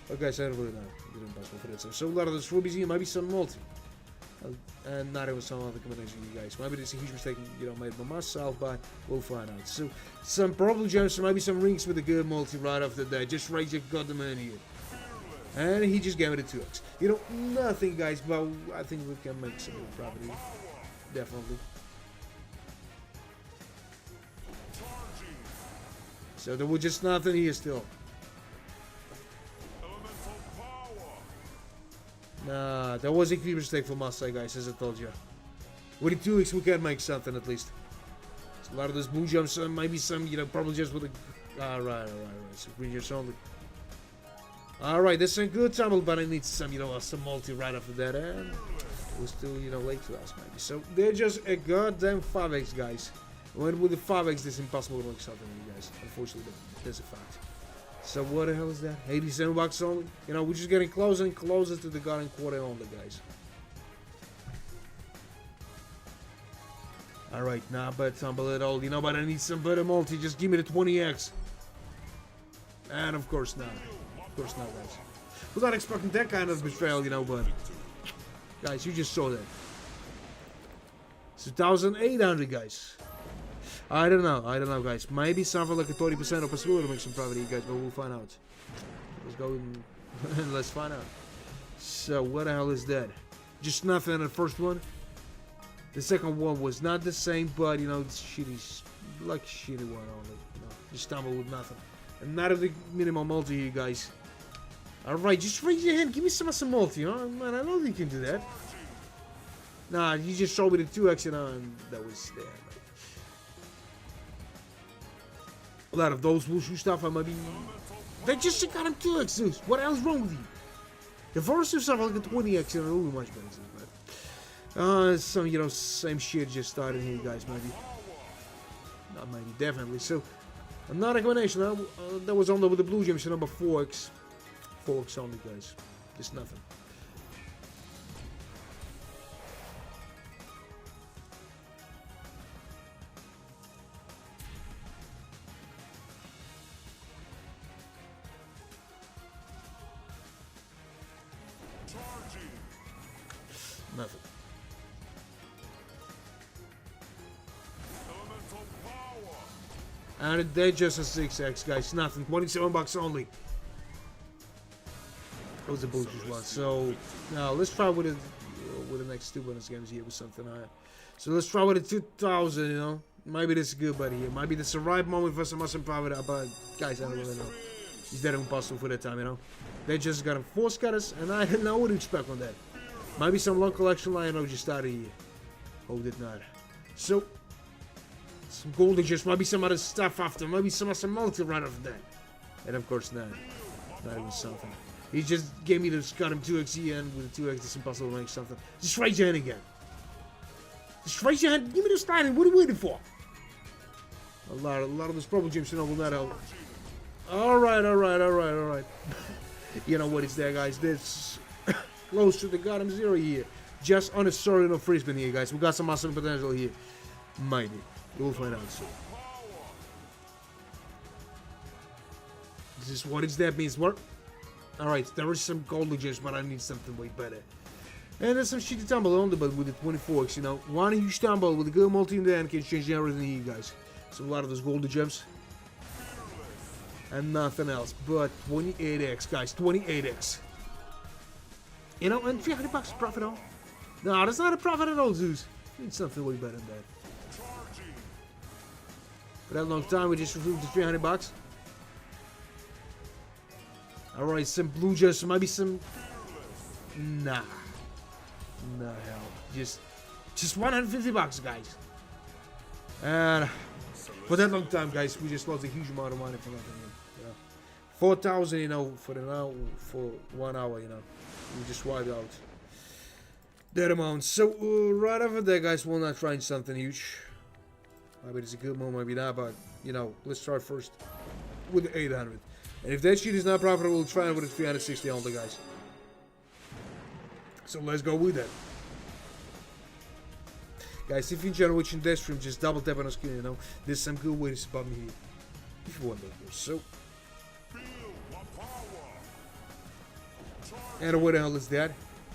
But guys, I don't really know. It didn't possible for that. So a lot of those rubies here, maybe some multi, and not even some other combination, you guys. Maybe this is a huge mistake, you know, made by myself, but we'll find out. So some purple gems, maybe some rings with a good multi right after that. Just raise your goddamn man here. And he just gave it a 2x. You know, nothing, guys, but I think we can make some property. Definitely. So there was just nothing here still. Nah, that was a huge mistake from my side, guys, as I told you. With the 2x, we can make something at least. So a lot of those blue gems, maybe some, you know, purple gems with a. Alright. So green gems only. Alright, this is a good tumble, but I need some, you know, some multi right after that, and we're still, you know, late to us, maybe. So, they're just a goddamn 5x, guys. When with the 5x, it's impossible to make something, you guys. Unfortunately, that's a fact. So, what the hell is that? $87 only? You know, we're just getting closer and closer to the golden quarter only, guys. Alright, not bad tumble at all, you know, but I need some better multi. Just give me the 20x. And of course not. Of course not, guys. Was not expecting that kind of betrayal, you know, but guys, you just saw that. It's 1,800, guys. I don't know, guys. Maybe something like a 30% of possibility to make some profit, guys, but we'll find out. Let's go and let's find out. So, what the hell is that? Just nothing on the first one. The second one was not the same, but you know, it's shitty, like shitty one only. You know, just stumble with nothing, and not of the minimum multi here, guys. Alright, just raise your hand, give me some multi, you know? Man, I know you can do that. Nah, you just showed me the 2x, you know, and that was there. A lot of those wushu stuff, I might be. They just got him 2x Zeus. What the hell's wrong with you? The first two stuff like a 20x and really much better. But some, you know, same shit just started here, guys. Maybe. Not maybe, definitely. So, another combination. That was only with the blue gems, number 4x. 4x only, guys. Just nothing. Nothing. And they're just a 6x, guys. Nothing. 27 bucks only. That was the bullshit one. So now let's try with the next two bonus games here with something higher. So let's try with the 2000. You know, maybe this is good, buddy. Here, maybe this is the right moment for some awesome power. But guys, I don't really know. Is that impossible for that time? You know, they just got him 4 scatters, and I didn't know what to expect on that. Maybe some local action line or just started here. Oh, did not. So, some golden just maybe some other stuff after. Maybe some multi right after that. And of course, not even something. He just gave me this got him 2x and with the 2x, it's impossible to make something. Just raise your hand again. Just raise your hand. Give me the sliding. What are you waiting for? A lot of those purple gems, you know, will not help. Alright. You know what it's there, guys. This. Close to the goddamn 0 here. Just on a sorry no free spin here, guys. We got some awesome potential here. Maybe. We'll find out soon. This is what it's that means. What? Alright, there is some gold gems, but I need something way better. And there's some shitty tumble on the but with the 24x, you know. One huge tumble with a good multi in the end can change everything here, guys. So a lot of those gold gems. And nothing else. But 28x, guys. 28x. You know, and 300 bucks profit on. No, that's not a profit at all, Zeus. Need something way better than that. For that long time, we just removed the 300 bucks. Alright, some blue gems, maybe some. Nah. No hell. Just 150 bucks, guys. And for that long time, guys, we just lost a huge amount of money for nothing. You know, 4,000, you know, for 1 hour, you know. We just wiped out that amount. So right over there, guys, we're not trying something huge. Maybe it's a good move, maybe not, but you know, let's start first with the 800. And if that shit is not profitable, we'll try it with the 360 only, guys. So let's go with that. Guys, if you enjoy watching this stream, just double tap on the screen, you know. There's some good ways to support me here. If you want that. So. And what the hell is that?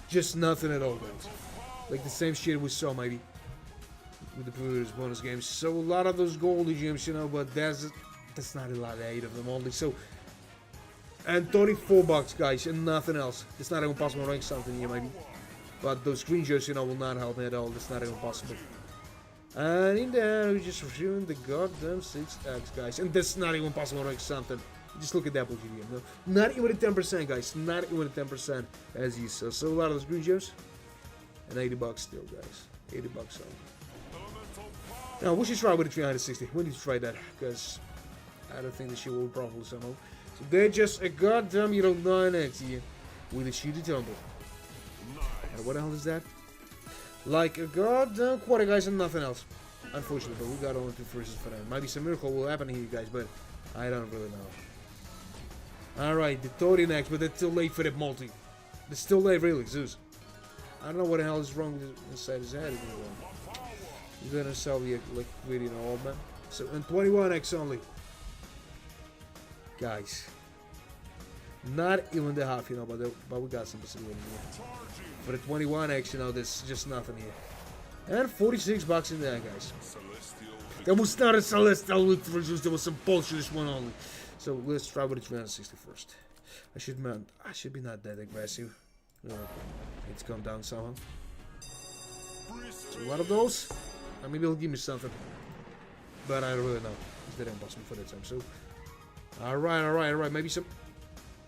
Just nothing at all, guys. Like the same shit we saw maybe with the previous bonus games. So a lot of those golden gems, you know, but that's not a lot, 8 of them only. So, and 34 bucks, guys, and nothing else. It's not even possible to rank something here, maybe. But those green gems, you know, will not help me at all. That's not even possible. And in there, we just reviewing the goddamn 6x, guys. And that's not even possible to rank something. Just look at that bullshit here. No? Not even at 10%, guys. Not even at 10% as you saw. So a lot of those green gems. And 80 bucks still, guys. 80 bucks only. Now, we should try with the 360. We need to try that. Because I don't think the shit will be profitable somehow. So they're just a goddamn, you know, 9x here. With a shitty tumble. And what the hell is that? Like a goddamn quarter, guys, and nothing else. Unfortunately, but we got only 2 freezes for that. Maybe some miracle will happen here, guys, but I don't really know. Alright, the 30 next, but that's too late for that multi. It's still late, really, Zeus. I don't know what the hell is wrong with inside his head. He's gonna sell the liquidity in all, man. So, and 21x only. Guys. Not even the half, you know, but we got some possibility here. For the 21x, you know, there's just nothing here. And 46 bucks in there, guys. That was not a celestial loot for Zeus, there was some bullshit this one only. So let's try with the 360 first. I should be not that aggressive. It's come down somehow. So a lot of those. Maybe he'll give me something. But I don't really know. It's that impossible for that time. So alright. Maybe some.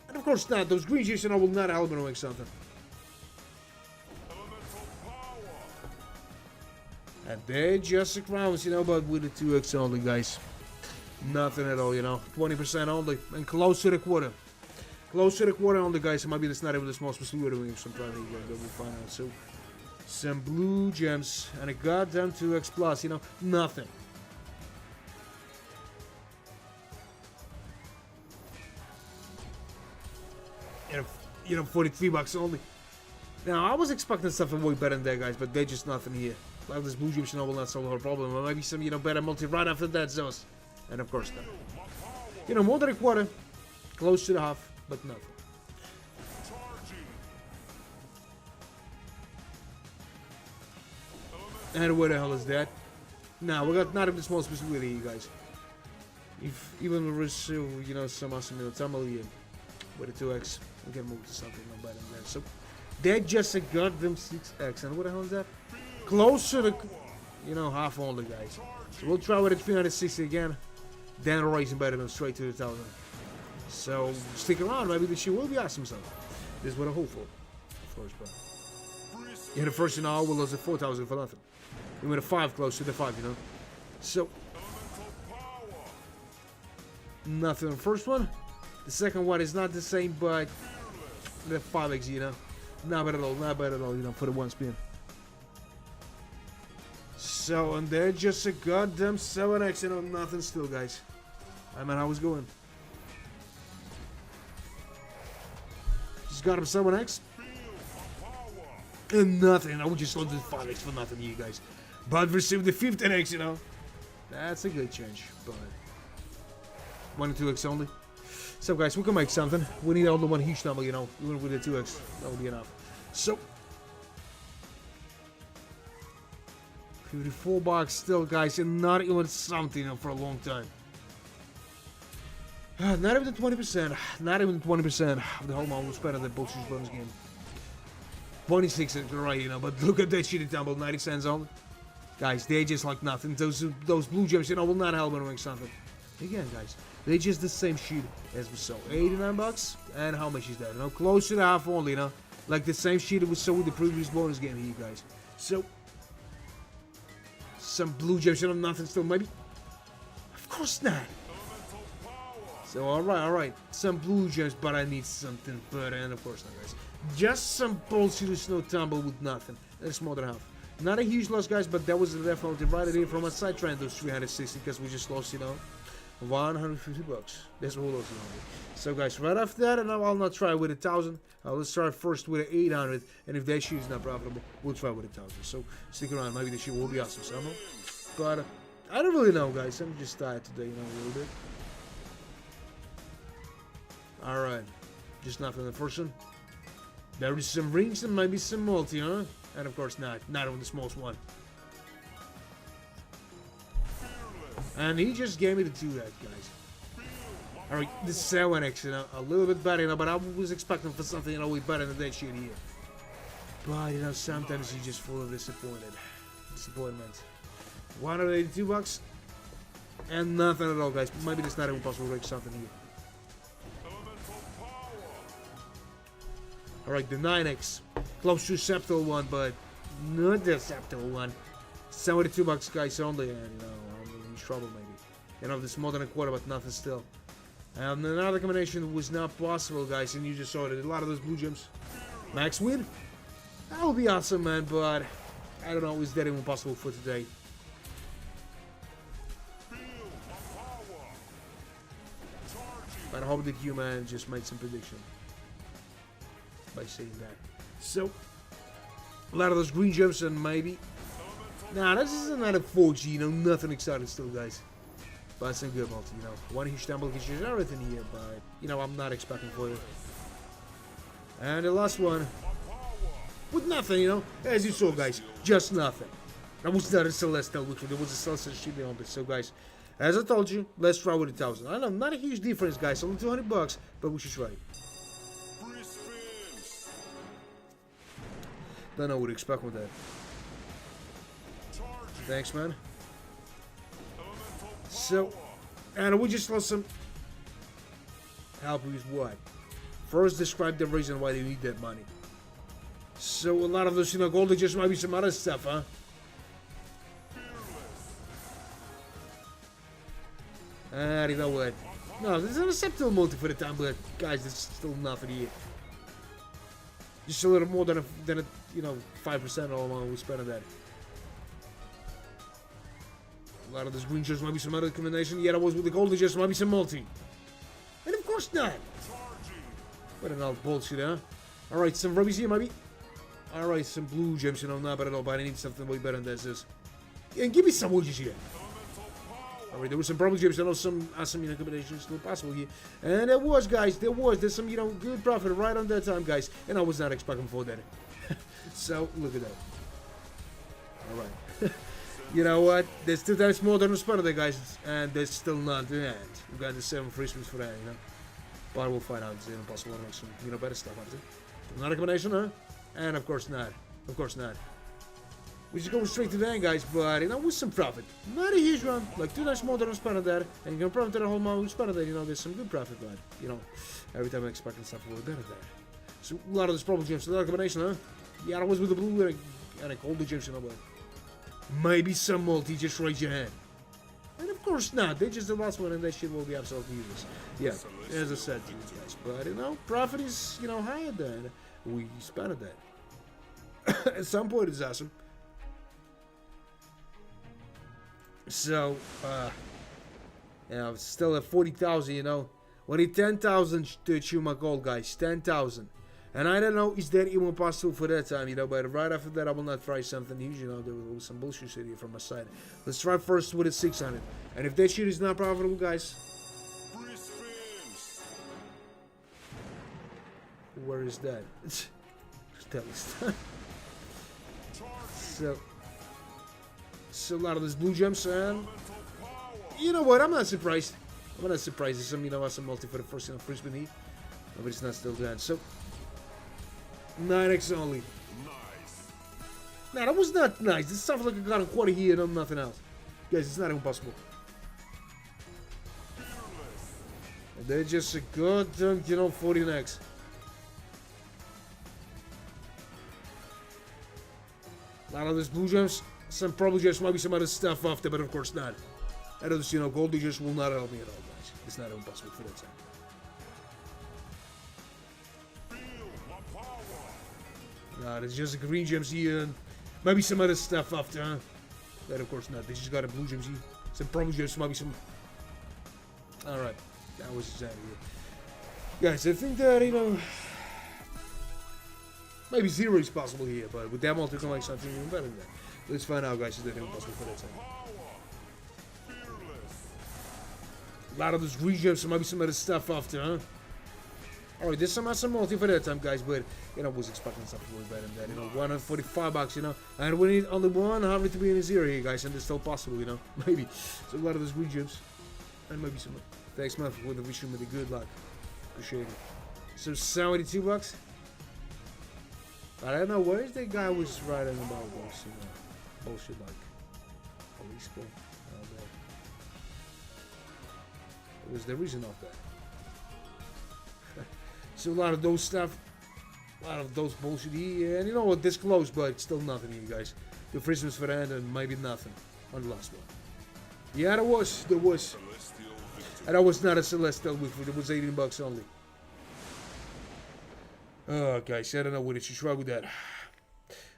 And of course not. Those green gems, you know, will not help me to make something. And they're just a crowns, you know, but with the 2x only, guys. Nothing at all, you know. 20% only. And close to the quarter. Close to the quarter only, guys. So maybe that's not even the small special we're doing some probably we'll find out. So some blue gems and a goddamn 2x plus, you know. Nothing. You know, 43 bucks only. Now, I was expecting something way better than that, guys, but they're just nothing here. Like this blue gems, you know, will not solve our problem. Or maybe some, you know, better multi right after that, Zias. And of course, that. You know, more than a quarter. Close to the half, but nothing. And where the hell is that? Now, we got not even the small specificity, you guys. If even we receive, you know, some awesome, you know, tumble here with a 2x, we can move to something no better than that. So, they're just a goddamn 6x. And what the hell is that? Close to the, you know, half only, guys. So, we'll try with a 360 again. Then raising better than straight to the 1,000. So, stick around. Maybe the shit will be awesome, son. This is what I hope for. Of course, bro. In the first hour, we'll lose a 4,000 for nothing. We went a 5 close to the 5, you know. So, nothing on the first one. The second one is not the same, but the 5x, you know. Not bad at all, not bad at all, you know, for the one spin. So, and they're just a goddamn 7x, you know, nothing still, guys. I mean, how it's going. Just got him 7x. And nothing, I would just load the 5x for nothing, you guys. But received the 15x, you know. That's a good change, but 1 and 2x only. So, guys, we can make something. We need only one huge number, you know. Even with the 2x, that will be enough. So, 54 bucks still, guys, and not even something, you know, for a long time. Not even 20%. Not even 20% of the whole amount was better than bullshit bonus game. 26 is right, you know, but look at that shitty tumble, 90 cents only. Guys, they're just like nothing. Those blue gems, you know, will not help me doing something. Again, guys, they're just the same shit as we saw. 89 bucks, and how much is that? You know, close to the half only, you know. Like the same shit that we saw with the previous bonus game here, guys. So, some blue gems, you know, nothing still, maybe? Of course not. So, alright. Some blue gems, but I need something better, and of course not, guys. Just some bullshit snow tumble with nothing. That's more than half. Not a huge loss, guys, but that was definitely right here from a side trend, those 360, because we just lost, you know, 150 bucks. That's what we lost, you know. So, guys, right after that, and I'll not try with 1,000. Let's try first with 800, and if that shit is not profitable, we'll try with 1,000. So, stick around. Maybe the shit will be awesome somehow. But, I don't really know, guys. I'm just tired today, you know, a little bit. Alright. Just nothing in the first one. There is some rings and maybe some multi, huh? And of course not. Not on the smallest one. And he just gave me the 2x, guys. Alright, the 7x, you know, a little bit better, you know, but I was expecting for something, you know, way better than that shit here. But, you know, sometimes you're just full of disappointment. 182 bucks. And nothing at all, guys. Maybe it's not even possible to make something here. Alright, the 9x. Close to Septal one, but not the Septal one. 72 bucks, guys, only, and, you know, I'm in trouble, maybe. You know, this more than a quarter, but nothing still. And another combination was not possible, guys, and you just saw it. A lot of those blue gems. Max win? That would be awesome, man, but I don't know, is that even possible for today? But I hope that you, man, just made some prediction by saying that. So, a lot of those green gems and maybe. Nah, this is another 4G, you know, nothing exciting still, guys. But some good multi, you know. One huge tumble, huge everything here, but, you know, I'm not expecting for it. And the last one, with nothing, you know, as you saw, guys, just nothing. That was not a Celestial, which there was a Celestial shit on this. So, guys, as I told you, let's try with 1,000. I know, not a huge difference, guys, only 200 bucks, but we should try it. Don't know what to expect with that. Thanks, man. So, and we just lost some help with what? First, describe the reason why they need that money. So, a lot of those, you know, gold just might be some other stuff, huh? And you know what? No, there's an acceptable multi for the time, but guys, there's still nothing here. Just a little more than a you know, 5% all along we spent on that. A lot of this green just might be some other combination. Yeah, that was with the golden just might be some multi. And of course not. What an old bullshit, huh? Alright, some rubbies here, maybe. Alright, some blue gems, you know, not bad at all, but I need something way better than this. Yeah, and give me some wedges here. Alright, there were some purple gems, I know some awesome, you know, combinations still possible here. And there was, guys, there's some, you know, good profit right on that time, guys. And I was not expecting for that. So, look at that. Alright. You know what? There's 2 times more than a spot there, guys, and there's still not the end. We got the 7 free spins for that, you know. But we'll find out. It's impossible to make some, you know, better stuff out of it. Not a combination, huh? And of course not. Of course not. We just go straight to the end, guys, but you know, with some profit. Not a huge one, like 2 times more than a spot there, and you can profit to the whole amount of spot there. You know, there's some good profit, but you know, every time I'm expecting stuff a little better there. So a lot of this purple gems, another combination, huh? Yeah, I was with the blue and a golden gems, you know, but. Maybe some multi, just raise your hand. And of course not, they just the last one and that shit will be absolutely useless. Yeah, as I said to you guys. But you know, profit is, you know, higher than we spent that. At some point it's awesome. So, yeah, still at 40,000, you know. We need 10,000 to achieve my goal, guys. 10,000. And I don't know, is that even possible for that time, you know, but right after that I will not try something huge, you know, there was some bullshit here from my side. Let's try first with a 600. And if that shit is not profitable, guys. Where is that? So a lot of these blue gems, and you know what, I'm not surprised. I'm not surprised. There's some, you know, some multi for the first, you know, free spin here. But it's not still done. So 9x only. Nice. Nah, that was not nice. This sounds like I got a quarter here and nothing else. Guys, it's not even possible. And they're just a good, you know, 14x. A lot of these blue gems. Some probably just might be some other stuff after, but of course not. And those, you know, gold just will not help me at all, guys. It's not even possible for that time. There's just green gems here and maybe some other stuff after, huh? But of course not. They just got a blue gems here. Some purple gems, maybe some. Alright. That was exactly it. Guys, I think that, you know, maybe 0 is possible here, but with that multi can make something even better than that. Let's find out, guys, if that even possible for that time. A lot of those green gems, so maybe some other stuff after, huh? Alright, there's some awesome multi for that time, guys, but you know, I was expecting something way better than that. You know, 145 bucks, you know, and we need only 100 to be in a 0 here, guys, and it's still possible, you know, maybe. So a lot of those green gems, and maybe some. Thanks, man, for the wishing me the good luck. Appreciate it. So 72 bucks. I don't know where is that guy was writing about those, you know, bullshit like police call. What was the reason of that? So a lot of those stuff, a lot of those bullshit here, and you know what, this close, but still nothing here, guys. The Christmas for the end and maybe nothing on the last one. Yeah, there was. And that was not a Celestial Weekly, it was 18 bucks only. Oh, guys, I don't know what it should try with that.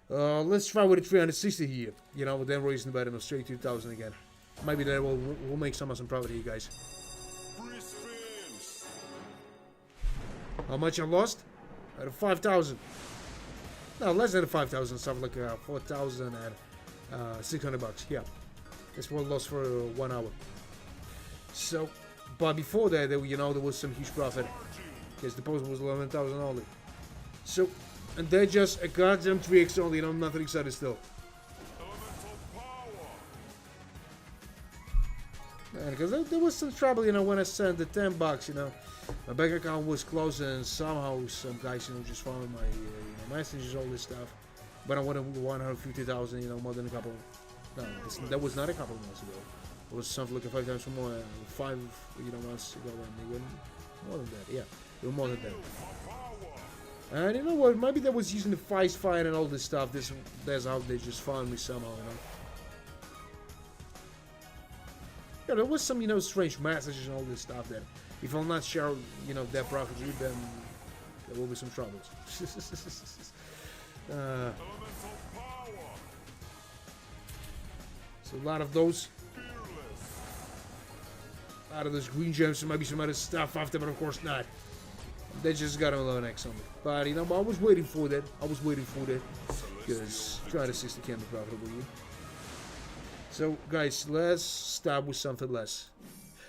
Let's try with a 360 here. You know, then raising the bet and straight 2,000 again. Maybe that will make some profit here, guys. How much I lost? Out of 5,000. No, less than 5,000. Something like 4,600 bucks. Yeah, that's what I lost for 1 hour. So, but before that, you know, there was some huge profit because the post was 11,000 only. So, and they're just a goddamn 3x only. You know, nothing excited still. Man, because there was some trouble, you know, when I sent the 10 bucks, you know. My bank account was closed and somehow some guys, you know, just found my you know, messages, all this stuff. But I wanted 150,000, you know, more than a couple. No, that was not a couple of months ago. It was something like 5 times more, 5, you know, months ago, and they went more than that. Yeah, they were more than that. And you know what? Maybe that was using the Feist Fire and all this stuff. That's how they just found me somehow, you know. Yeah, there was some, strange messages and all this stuff that if I'll not share, that properly, then there will be some troubles. So a lot of those. A lot of those green gems, and maybe some other stuff after, but of course not. They just got a low next on me. But, I was waiting for that. Because trying to assist the camera profitably. So, guys, let's start with something less.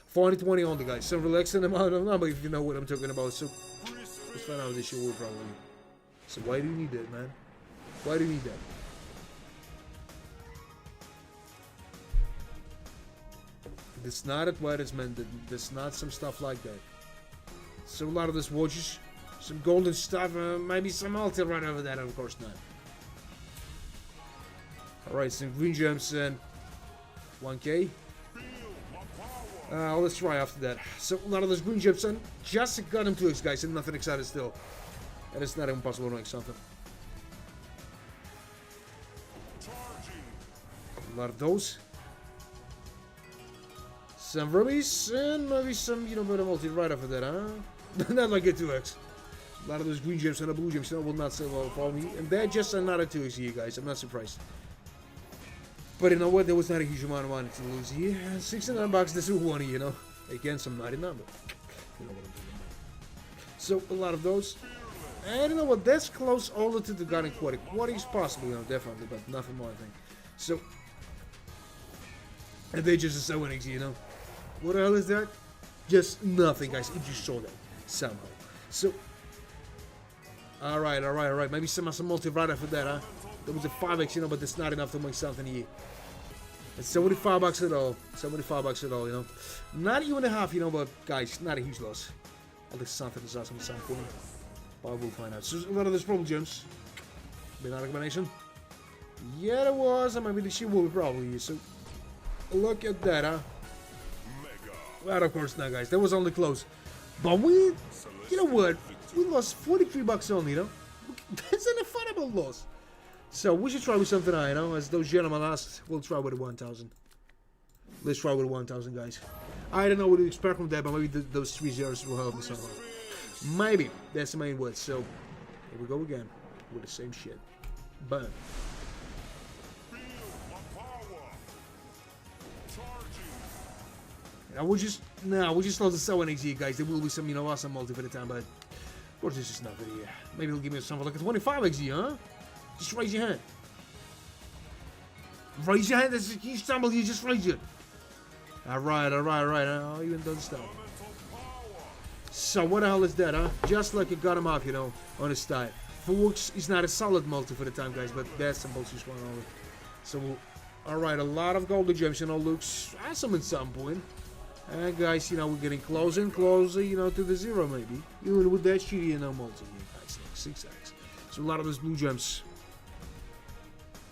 420 on the guys. Some relaxing amount of number if you know what I'm talking about. So, let's find out this shit will probably. So, why do you need that, man? Why do you need that? That's not advertisement. That's not some stuff like that. So, a lot of these watches, some golden stuff, maybe some altar right over that, of course not. Alright, some green gems and 1k. Let's try after that. So, a lot of those green gems and just got them 2x, guys, and nothing excited still. And it's not impossible to make something. A lot of those. Some rubies and maybe some, bit of multi right after that, huh? Not like a 2x. A lot of those green gems and the blue gems will not sell well for me. And they're just another 2x here, guys. I'm not surprised. But you know what? There was not a huge amount of money to lose here. 69 bucks, this is one, Again, some naughty number. You know what I'm talking about. So, a lot of those. And you know what? That's close all to the garden quarter. Quarter is possible, definitely, but nothing more, I think. So, and they just so easy, What the hell is that? Just nothing, guys. It just saw that somehow. So, alright. Maybe some multi right after that, huh? There was a 5x, but that's not enough to make something here. It's 75 bucks at all. 75 bucks at all, Not even a half, but guys, not a huge loss. At least something is awesome at some point. But we'll find out. So, a lot of those problem gems. Been out of combination. Yeah, there was. And maybe the shit will be probably. So, look at that, huh? Well, of course not, guys. That was only close. But we, you know what? We lost 43 bucks only, That's an affordable loss. So we should try with something high, As those gentlemen asked, we'll try with a 1,000. Let's try with a 1,000, guys. I don't know what to expect from that, but maybe those 3 zeros will help me somehow. Maybe. That's the main word. So here we go again with the same shit. Bam. We just lost the 7x here, guys. There will be some, awesome multi for the time, but of course this is nothing here. Maybe he'll give me something like a 25x here, huh? Just raise your hand. Raise your hand. That's a huge stumble here. Just raise it. Alright. Oh, even done stuff. So what the hell is that, huh? Just like it got him off, on his style. Forks is not a solid multi for the time, guys, but that's some bullshit one only. So, alright, a lot of golden gems, looks awesome at some point. And guys, we're getting closer and closer, to the 0 maybe. Even with that shitty, multi here, guys, like 6x. So a lot of those blue gems.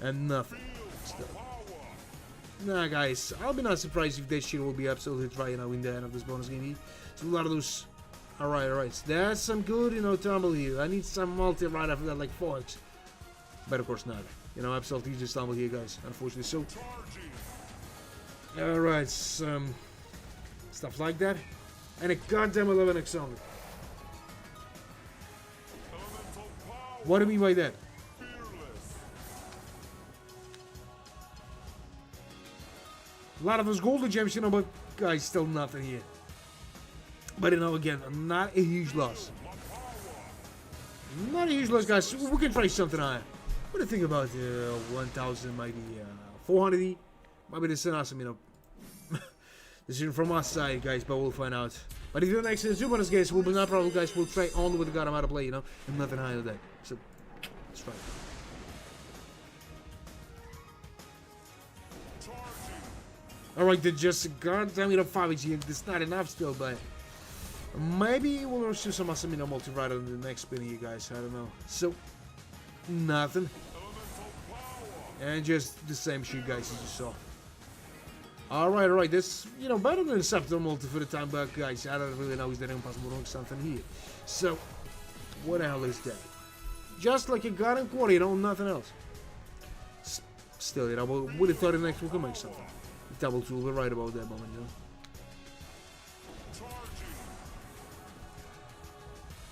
And nothing. Still. Nah, guys, I'll be not surprised if that shit will be absolutely dry, in the end of this bonus game here. So a lot of those. Alright. So that's some good, tumble here. I need some multi right after that, like 4x. But of course not. Absolutely just tumble here, guys. Unfortunately, so. Alright, some stuff like that. And a goddamn 11x only. What do you mean by that? A lot of those golden gems, but guys, still nothing here. But again, not a huge loss. Not a huge loss, guys. We can try something higher. What do you think about 1,000, maybe 400? Maybe this is awesome, decision from our side, guys, but we'll find out. But if you're next in the super bonus games, we'll be not problem, guys. We'll try only with the god amount of play, and nothing higher than that. So, let's try. Alright, then just goddamn 5x here. That's not enough still, but maybe we'll shoot some awesome multi right on the next spin here, guys. I don't know. So, nothing. And just the same shit, guys, as you saw. Alright. That's, better than Scepter multi for the time, but guys, I don't really know. Is that impossible to make something here? So, what the hell is that? Just like a god and quarter, nothing else. Still, we would have thought the next one could make something. Double tool, we're right about that moment, you know.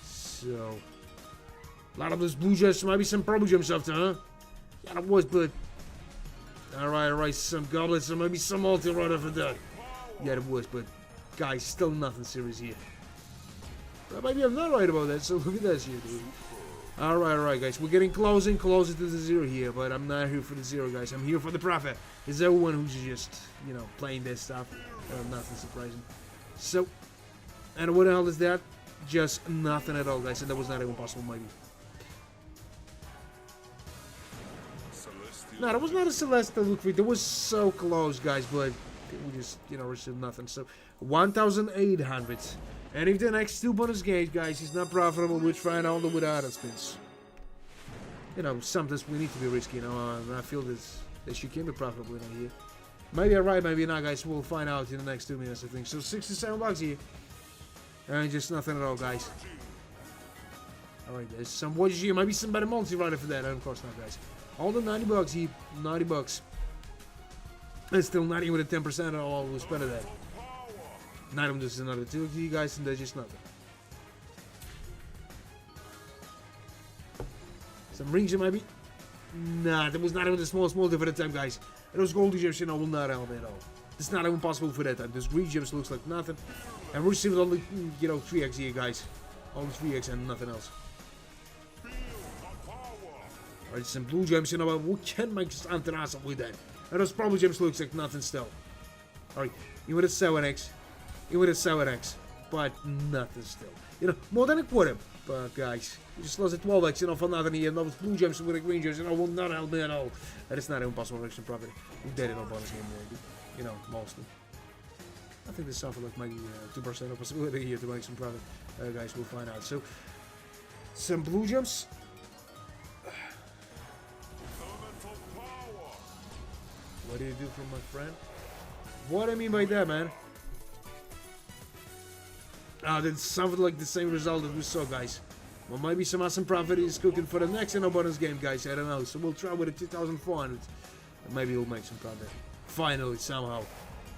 So, a lot of those blue gems, maybe some purple gems after, huh? Yeah, that was, but alright, some goblets, or maybe some multi right after that. Yeah, it was, but guys, still nothing serious here. But maybe I'm not right about that, so look at this here, dude. Alright, guys, we're getting closer and closer to the zero here, but I'm not here for the zero, guys. I'm here for the profit. It's everyone who's just, you know, playing this stuff. Nothing surprising. So, and what the hell is that? Just nothing at all, guys, and that was not even possible, maybe. No, that was not a Celestial look for it. That was so close, guys, but we just, you know, received nothing. So, 1,800. And if the next two bonus games, guys, is not profitable, we'll try and hold it without a spins. You know, sometimes we need to be risky, you know, and I feel this you can be profitable in here. Maybe I'm right, maybe not, guys. We'll find out in the next 2 minutes, I think. So, 67 bucks here. And just nothing at all, guys. Alright, there's some watches here. Maybe some better multi right after that. And of course not, guys. All the 90 bucks here. 90 bucks. And still not even with a 10% at all. We'll spend it at. Not even just another 2 to you guys, and there's just nothing. Some rings here, maybe. Nah, that was not even the smallest multi for the time, guys. And those gold gems, you know, will not help me at all. It's not even possible for that time. Those green gems looks like nothing. And we're receiving only, you know, 3x here, guys. Only 3x and nothing else. Alright, some blue gems, you know, but we can make something awesome with that. And those purple gems looks like nothing still. Alright, you with a 7x. You with a 7x. But nothing still. You know, more than a quarter. But guys, we just lost a 12x, you know, for nothing here. And those blue gems with the green gems, you know, will not help me at all. And it's not even possible to make some profit. We did it on bonus game, you know, mostly. I think there's something like maybe 2% of possibility here to make some profit. Guys, we'll find out. So, some blue gems. What do you do for my friend? What I mean by that, man? That's something like the same result that we saw, guys. Well, maybe some awesome profit is cooking for the next bonus game, guys. I don't know. So we'll try with a 2,400. And maybe we'll make some profit. Finally, somehow.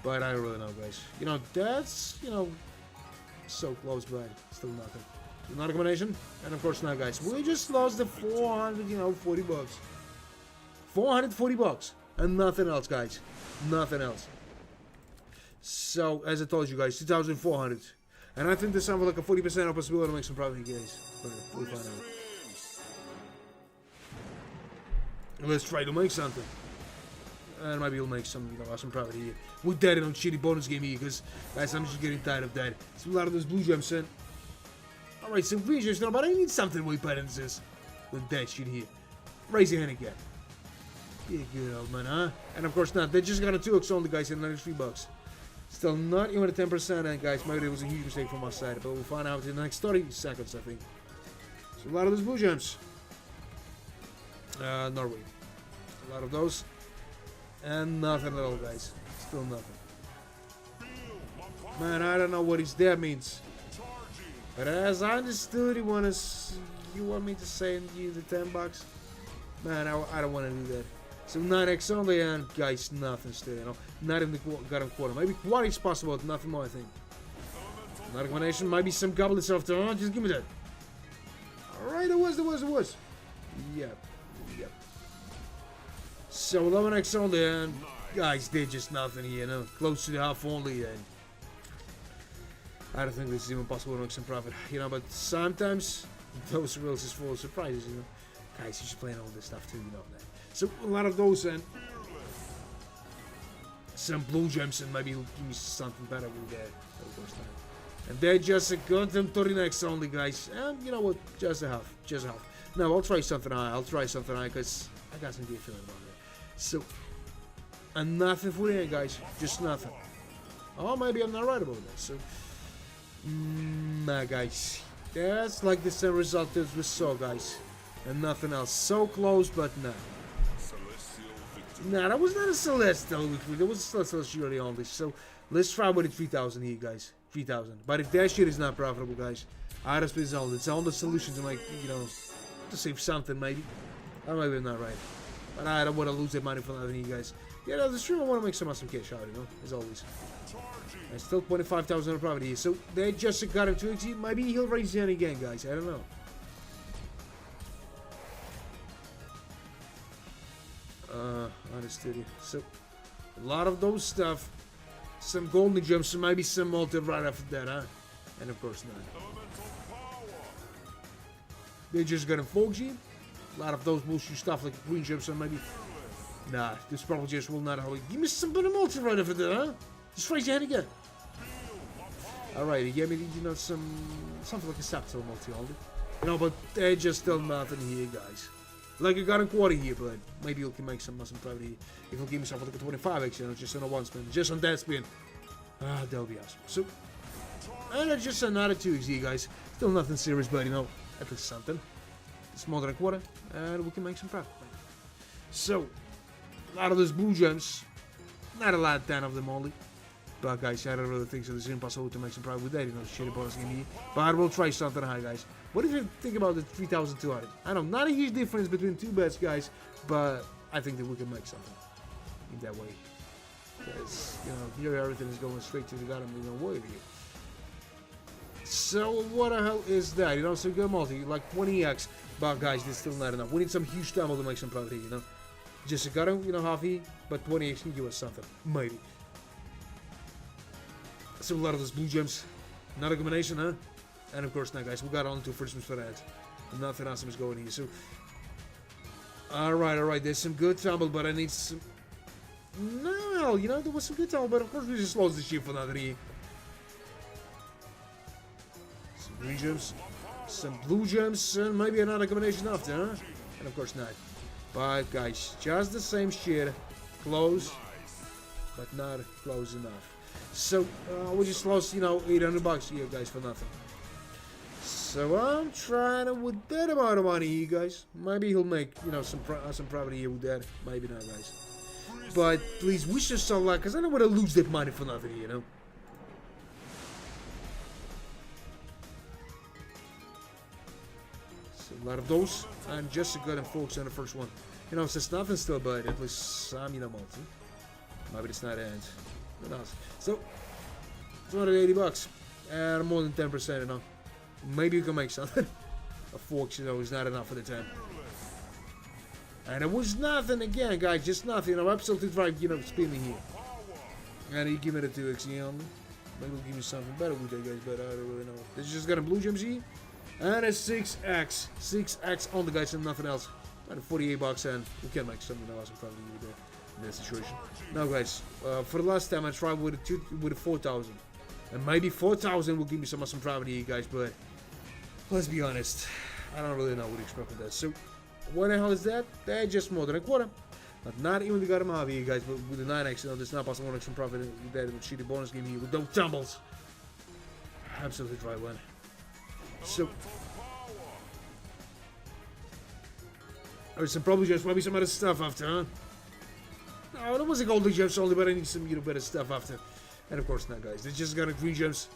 But I don't really know, guys. You know, that's, you know, so close, but still nothing. Not a combination? And of course not, guys. We just lost the 400, you know, 40 bucks. 440 bucks. And nothing else, guys. Nothing else. So, as I told you, guys, 2,400. And I think there's something like a 40% of possibility to make some profit, guys. But we'll find out. Let's try to make something. And maybe we'll make some, you know, awesome profit here. We're dead on shitty bonus game here, because, guys, I'm just getting tired of that. It's a lot of those blue gems, in. Alright, some green gems, but I need something way better than this. Than that shit here. Raise your hand again. Be a good old man, huh? And of course not. They just got a 2x only, guys, and another 3 bucks. Still not even a 10%, and guys, maybe it was a huge mistake from my side, but we'll find out in the next 30 seconds, I think. So a lot of those blue gems. Norway. A lot of those. And nothing at all, guys. Still nothing. Man, I don't know what his that means. But as I understood, you want me to send you the 10 bucks? Man, I don't want to do that. So 9x only, and guys, nothing still, you know. Not in the quarter. Maybe quarter is possible, but nothing more, I think. Not a combination, maybe some goblets after. Oh, just give me that. Alright, it was. Yep. So 11x only, and guys, they're just nothing here, you know. Close to the half only, and I don't think this is even possible to make some profit, you know. But sometimes those reels is full of surprises, you know. Guys, you should play all this stuff too, you know that. So a lot of those, and some blue gems, and maybe give me something better with that. And they're just a goddamn 30x only, guys. And you know what? Just a half. No, I'll try something on. Because I got some good feeling about it. So, and nothing for the end, guys. Just nothing. Oh, maybe I'm not right about that. So, nah, guys. That's like the same result as we saw, guys. And nothing else. So close, but nah. Nah, that was not a Celestial. That was a Celestial surely only. So, let's try with the 3,000 here, guys. 3,000. But if that shit is not profitable, guys, I just it's all the solution to make, you know, to save something, maybe. Or maybe I'm not right. But I don't want to lose that money for nothing, you guys. Yeah, that's true. I want to make some awesome cash out, you know, as always. I still 25,000 on property here. So they just got him to exceed. Maybe he'll raise the end again, guys. I don't know. Understood. So a lot of those stuff. Some golden gems, maybe some multi right after that, huh? And of course not. They just got him 4G. A lot of those bullshit stuff like green gems, so maybe. Nah, this probably just will not hold. Give me some bit of multi right after that, huh? Just raise your hand again. Alright, he gave me, you know, something like a subtle multi-holder. You know, but they're just still nothing here, guys. Like I got a quarter here, but maybe you can make some private here. If he'll give me something like a 25x, you know, just on a one spin, just on that spin. Ah, that'll be awesome. So, and it's just another 2x here, guys. Still nothing serious, but you know, at least something. It's more than a quarter, and we can make some profit. So, a lot of those blue gems, not a lot, 10 of them only. But guys, I don't really think so. It's impossible to make some profit with that, you know, shitty bonus game here. But we'll try something high, guys. What do you think about the 3,200? I know, not a huge difference between two bets, guys, but I think that we can make something in that way. Because, you know, here everything is going straight to the bottom, you know, wait here. So, what the hell is that? You know, so good multi, like 20x. But guys, this is still not enough. We need some huge tumble to make some profit here, you know. Just got him, you know, half E, but 20x can give us something. Maybe. So a lot of those blue gems. Not a combination, huh? And of course not, guys. We got only 2 first ones for that. Nothing awesome is going here. So, alright. There's some good tumble, but I need some. No, you know, there was some good tumble, but of course we just lost the ship for another E. Some green gems, some blue gems, and maybe another combination after, huh? And of course not. But guys, just the same shit. Close, but not close enough. So, we just lost, you know, $800 here, guys, for nothing. So, I'm trying to, with that amount of money here, guys. Maybe he'll make, you know, some profit here with that. Maybe not, guys. But, please, wish us some luck, because I don't want to lose that money for nothing, you know. So, a lot of those. And just a good and focus on the first one. You know, since nothing's still, but at least some, you know, multi. Maybe it's not end. Who knows? So, $280 and more than 10%, you know. Maybe you can make something. A fork, you know, is not enough for the time. And it was nothing again, guys, just nothing. I'm absolutely right, you know, spinning here. And he give me the 2x, you know. Maybe he'll give me something better with that, guys, but I don't really know. This is just got a blue gems here. And a 6x. 6x on the guys and nothing else. And $48, and we can make something awesome probably with that. In that situation. Now, guys, for the last time I tried with a 4,000, and maybe 4,000 will give me some awesome profit here, guys. But let's be honest, I don't really know what to expect with that. So, what the hell is that? That's just more than a quarter. But not even the got him out here, guys. But with the 9x, you know, there's not possible to make some profit with that with shitty bonus game here with those tumbles. Absolutely dry one. So. There's some probably just maybe some other stuff after, huh? No, that was a golden gems only, but I need some, you know, better stuff after. And of course not, guys. They just got a green gems.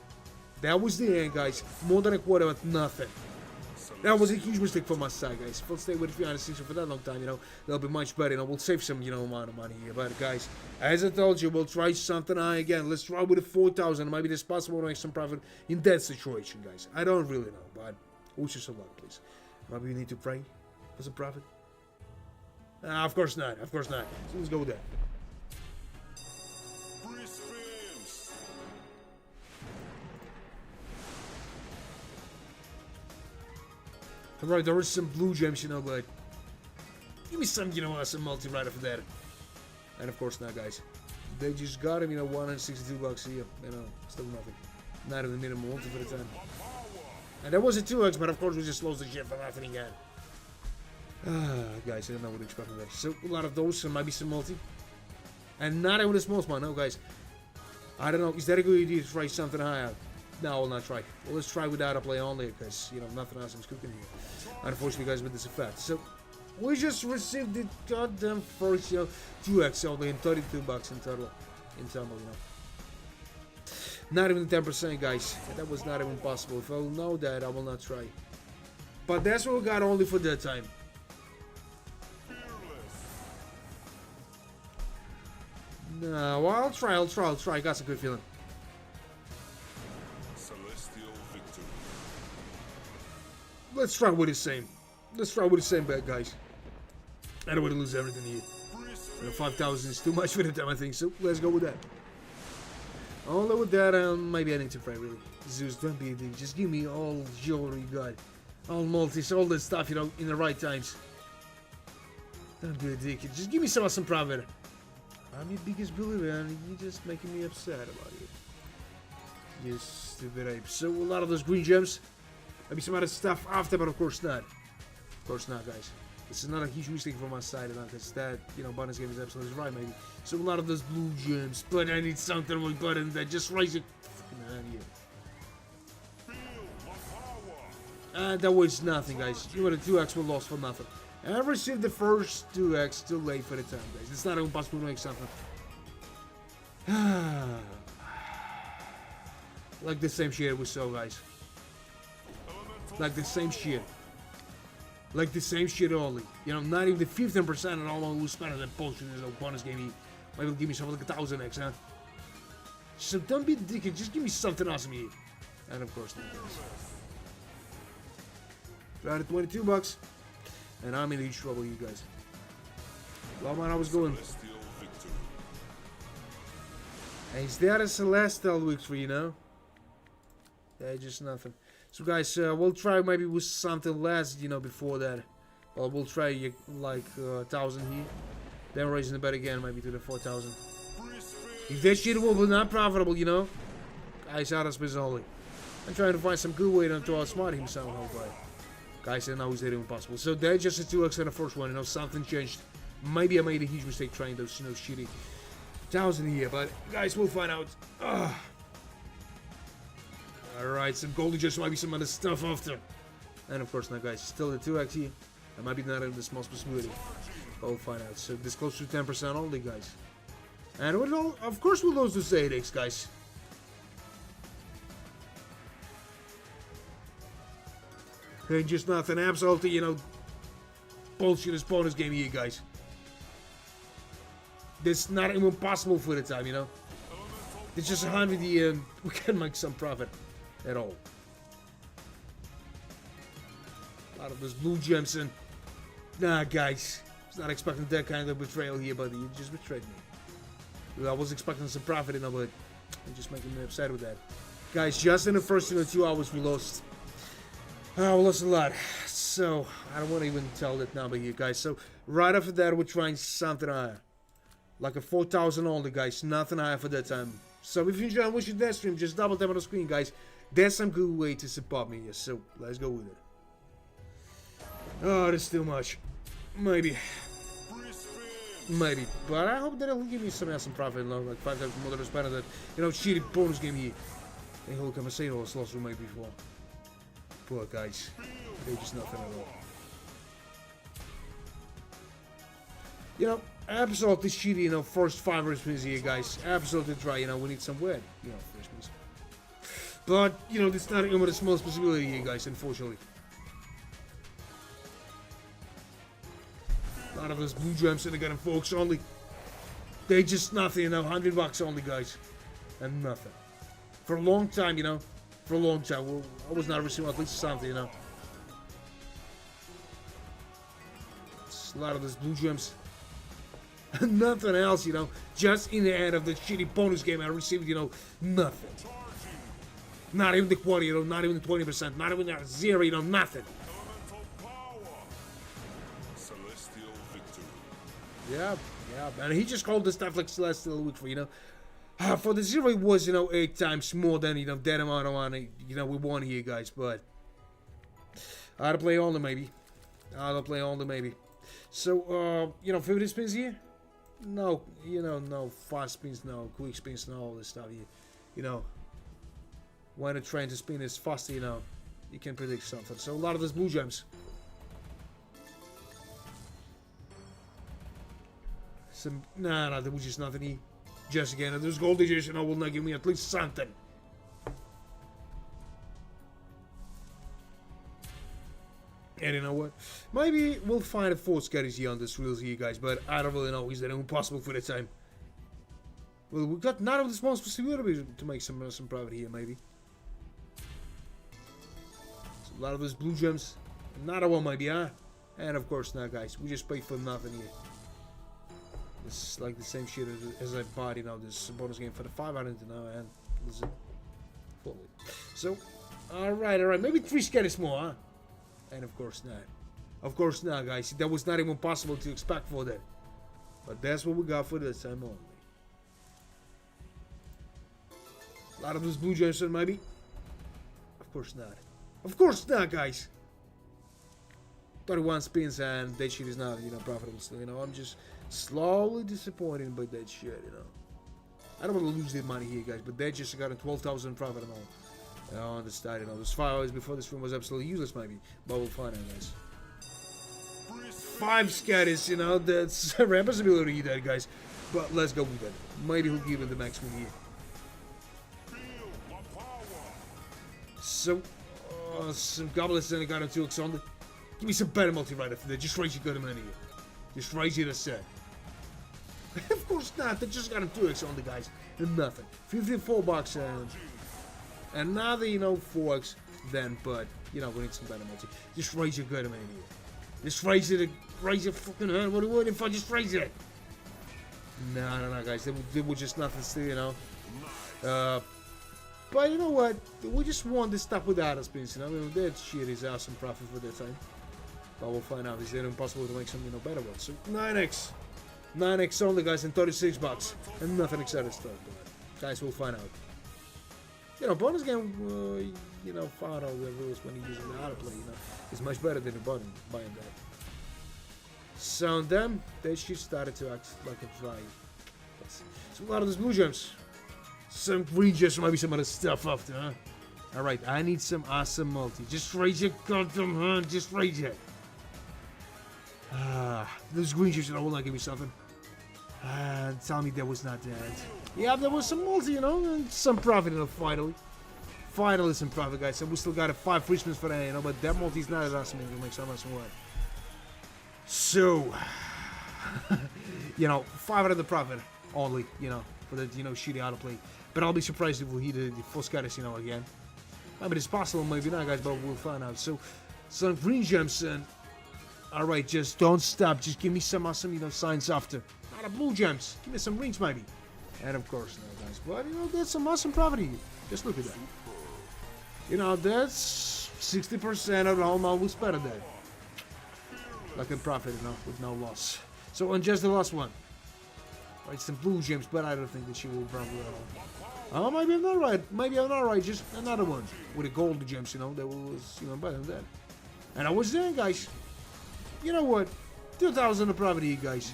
That was the end, guys. More than a quarter, but nothing. That was a huge mistake from my side, guys. If I'll stay with 360 for that long time, you know, that'll be much better. You know, we'll save some, you know, amount of money here. But guys, as I told you, we'll try something high again. Let's try with a 4,000. Maybe it's possible to make some profit in that situation, guys. I don't really know, but wish you some luck, please. Maybe we need to pray for some profit. Of course not. Of course not. So let's go with that. Alright, there was some blue gems, you know, but give me some, you know, some multi-rider for that. And of course not, guys. They just got him, you know, $162 here. You know, still nothing. Not even minimum multi for the time. And that was a 2x, but of course we just lost the shit for nothing again. Guys, I don't know what to expect from that. So, a lot of those, and maybe some multi. And not even a small spot, no, guys. I don't know, is that a good idea to try something higher? No, I'll not try. Well, let's try without a play only, because, you know, nothing else is cooking here. Unfortunately, guys, with this effect. So, we just received the goddamn first, you know, 2x only, and $32 in total. In total, you know. Not even 10%, guys. That was not even possible. If I'll know that, I will not try. But that's what we got only for that time. No, well, I'll try. I got some good feeling. Celestial victory. Let's try with the same. Let's try with the same bet, guys. I don't want to lose everything here. 5,000 is too much for the time, I think, so let's go with that. Although with that, maybe I need to pray, really. Zeus, don't be a dick. Just give me all jewelry you got. All multis, all that stuff, you know, in the right times. Don't be a dick. Just give me some awesome profit. I'm your biggest believer, and you're just making me upset about it. You stupid ape. So, a lot of those green gems. Maybe some other stuff after, but of course not. Of course not, guys. This is not a huge mistake from my side, because that, you know, bonus game is absolutely right, maybe. So, a lot of those blue gems. But I need something with buttons that just raise it. That was nothing, guys. You were the 2x were lost for nothing. I received the first 2x too late for the time, guys. It's not even possible to make something. Like the same shit we saw, guys. Like the same shit. Like the same shit only. You know, not even the 15% of all who spent on that potion in the bonus game. Maybe give me something like 1,000x, huh? So don't be a dickhead. Just give me something awesome here. And of course, not guys. Got it, 22 bucks. And I'm in huge trouble, you guys. Well, man, I was going. Hey, is that a Celestial week for you now? Yeah, just nothing. So, guys, we'll try maybe with something less, you know, before that. Well, we'll try like 1,000 here. Then raising the bet again, maybe to the 4,000. If that shit will be not profitable, you know, guys, out of space only. I'm trying to find some good way to outsmart himself, hopefully. Guys, I know it's impossible. So that's just a 2x in the first one, you know, something changed. Maybe I made a huge mistake trying those, you know, shitty 1,000 here, but guys, we'll find out. Alright, some golden gems, might be some other stuff after. And of course, now, guys, still the 2x here. I might be not in the small possibility. But we'll find out. So this close to 10% only, guys. And we'll, of course, we'll lose those 8x, guys. Ain't just nothing, absolutely, you know, bullshit this bonus game here, guys. This not even possible for the time, you know. It's just 100 here and we can make some profit at all. A lot of those blue gems and nah, guys, I was not expecting that kind of betrayal here, but you just betrayed me. I was expecting some profit, you know, but you're just making me upset with that. Guys, just in the first 2 hours we lost. We lost a lot, so I don't want to even tell that number here, guys. So right after that, we're trying something higher, like a 4,000 only, guys. Nothing higher for that time. So if you enjoy watching that stream, just double tap on the screen, guys. That's some good way to support me here. So let's go with it. Oh, that's too much. Maybe, but I hope that it'll give me some profit, you know, like 5,000 more than spend on that, you know, shitty bonus game here. And he'll come and say all the slots we made before. Poor guys, they're just nothing at all. You know, absolutely shitty, you know, first 5 spins here, guys. Absolutely dry, you know, we need some word, you know, first spins. But, you know, this not even the smallest possibility here, guys, unfortunately. A lot of those blue gems that are getting folks only. They just nothing, you know, 100 bucks only, guys. And nothing. For a long time, you know. For a long time, I was not receiving at least something, you know. It's a lot of those blue gems. Nothing else, you know. Just in the end of the shitty bonus game, I received, you know, nothing. Not even the 20, you know, not even the 20%, not even the 0, you know, nothing. Yeah, and he just called this stuff like Celestial Week for, you know. For the 0, it was, you know, 8 times more than, you know, that amount of money, you know, we won here, guys, but I had to play only, maybe. So, you know, 50 spins here? No, you know, no fast spins, no quick spins, no all this stuff here. You know, when a train to spin is faster, you know, you can predict something. So, a lot of those blue gems. Nah, there was just nothing here. Just again, those gold digits, you know, will not give me at least something. And you know what? Maybe we'll find a 4 scatters here on this reels here, guys, but I don't really know. Is that impossible for the time? Well, we got none of the small possibility to make some profit here, maybe. So a lot of those blue gems. Another one, maybe, huh? And of course not, guys. We just paid for nothing here. This is like the same shit as I bought, you know, this bonus game for the 500, you know, and this is fully. So, alright. Maybe 3 scatters more, huh? And of course not. Of course not, guys. That was not even possible to expect for that. But that's what we got for this time only. A lot of those blue gems, maybe? Of course not. Of course not, guys. 31 spins and that shit is not, you know, profitable still, you know. I'm just slowly disappointed by that shit, you know. I don't want to lose that money here, guys, but that just got a 12,000 profit and all. You know, on the start, you know, those 5 hours before this room was absolutely useless, maybe. But we'll find out, guys. 5 scatters, you know, that's a rare possibility that, guys. But let's go with that. Maybe he'll give it the max one here. So, some goblins and I got him 2x on the. Give me some better multi right after that. Just raise your good money here. Just raise it a set. Of course not. They just got him 2x on the guys. And nothing. 54 bucks and another, you know, 4x then, but you know, we need some better multi. Just raise your good money here. Just raise it. Raise your fucking hand. What would if I just raise it? No, guys. They were just nothing still, you know. But you know what? We just won this stuff without us spins, you know. I mean, that shit is awesome profit for that time. But we'll find out. Is it impossible to make some, you know, better ones? So 9x. 9x only, guys, and 36 bucks. And nothing exciting stuff. But guys, we'll find out. You know, bonus game, you know, found out the rules when you use the autoplay, you know. It's much better than the button buying that. So then, that shit started to act like a dry. Yes. So a lot of those blue gems. Some green gems, maybe some other stuff after, huh? Alright, I need some awesome multi. Just raise your goddamn hand. Just raise it. Those green gems, you know, will not give me something. Tell me that was not that. Yeah, there was some multi, you know, and some profit, you know, finally. Finally some profit, guys. So we still got a 5 free spins for that, you know, but that multi is not as awesome as it makes so much more. So, you know, 500 the profit only, you know, for the, you know, shitty autoplay. But I'll be surprised if we'll hit the full scatters, you know, again. I mean, it's possible, maybe not, guys, but we'll find out. So, some green gems, and alright, just don't stop. Just give me some awesome, you know, signs after. Not a blue gems. Give me some rings, maybe. And of course, no, guys. But, you know, that's some awesome property. Just look at that. You know, that's 60% of the whole amount we spent there. Like a profit, you know, with no loss. So, on just the last one. Right, some blue gems, but I don't think that she will probably at all. Oh, maybe I'm not right. Maybe I'm not right. Just another one with a gold gems, you know, that was, you know, better than that. And I was there, guys. You know what? 2,000 of profit here, guys.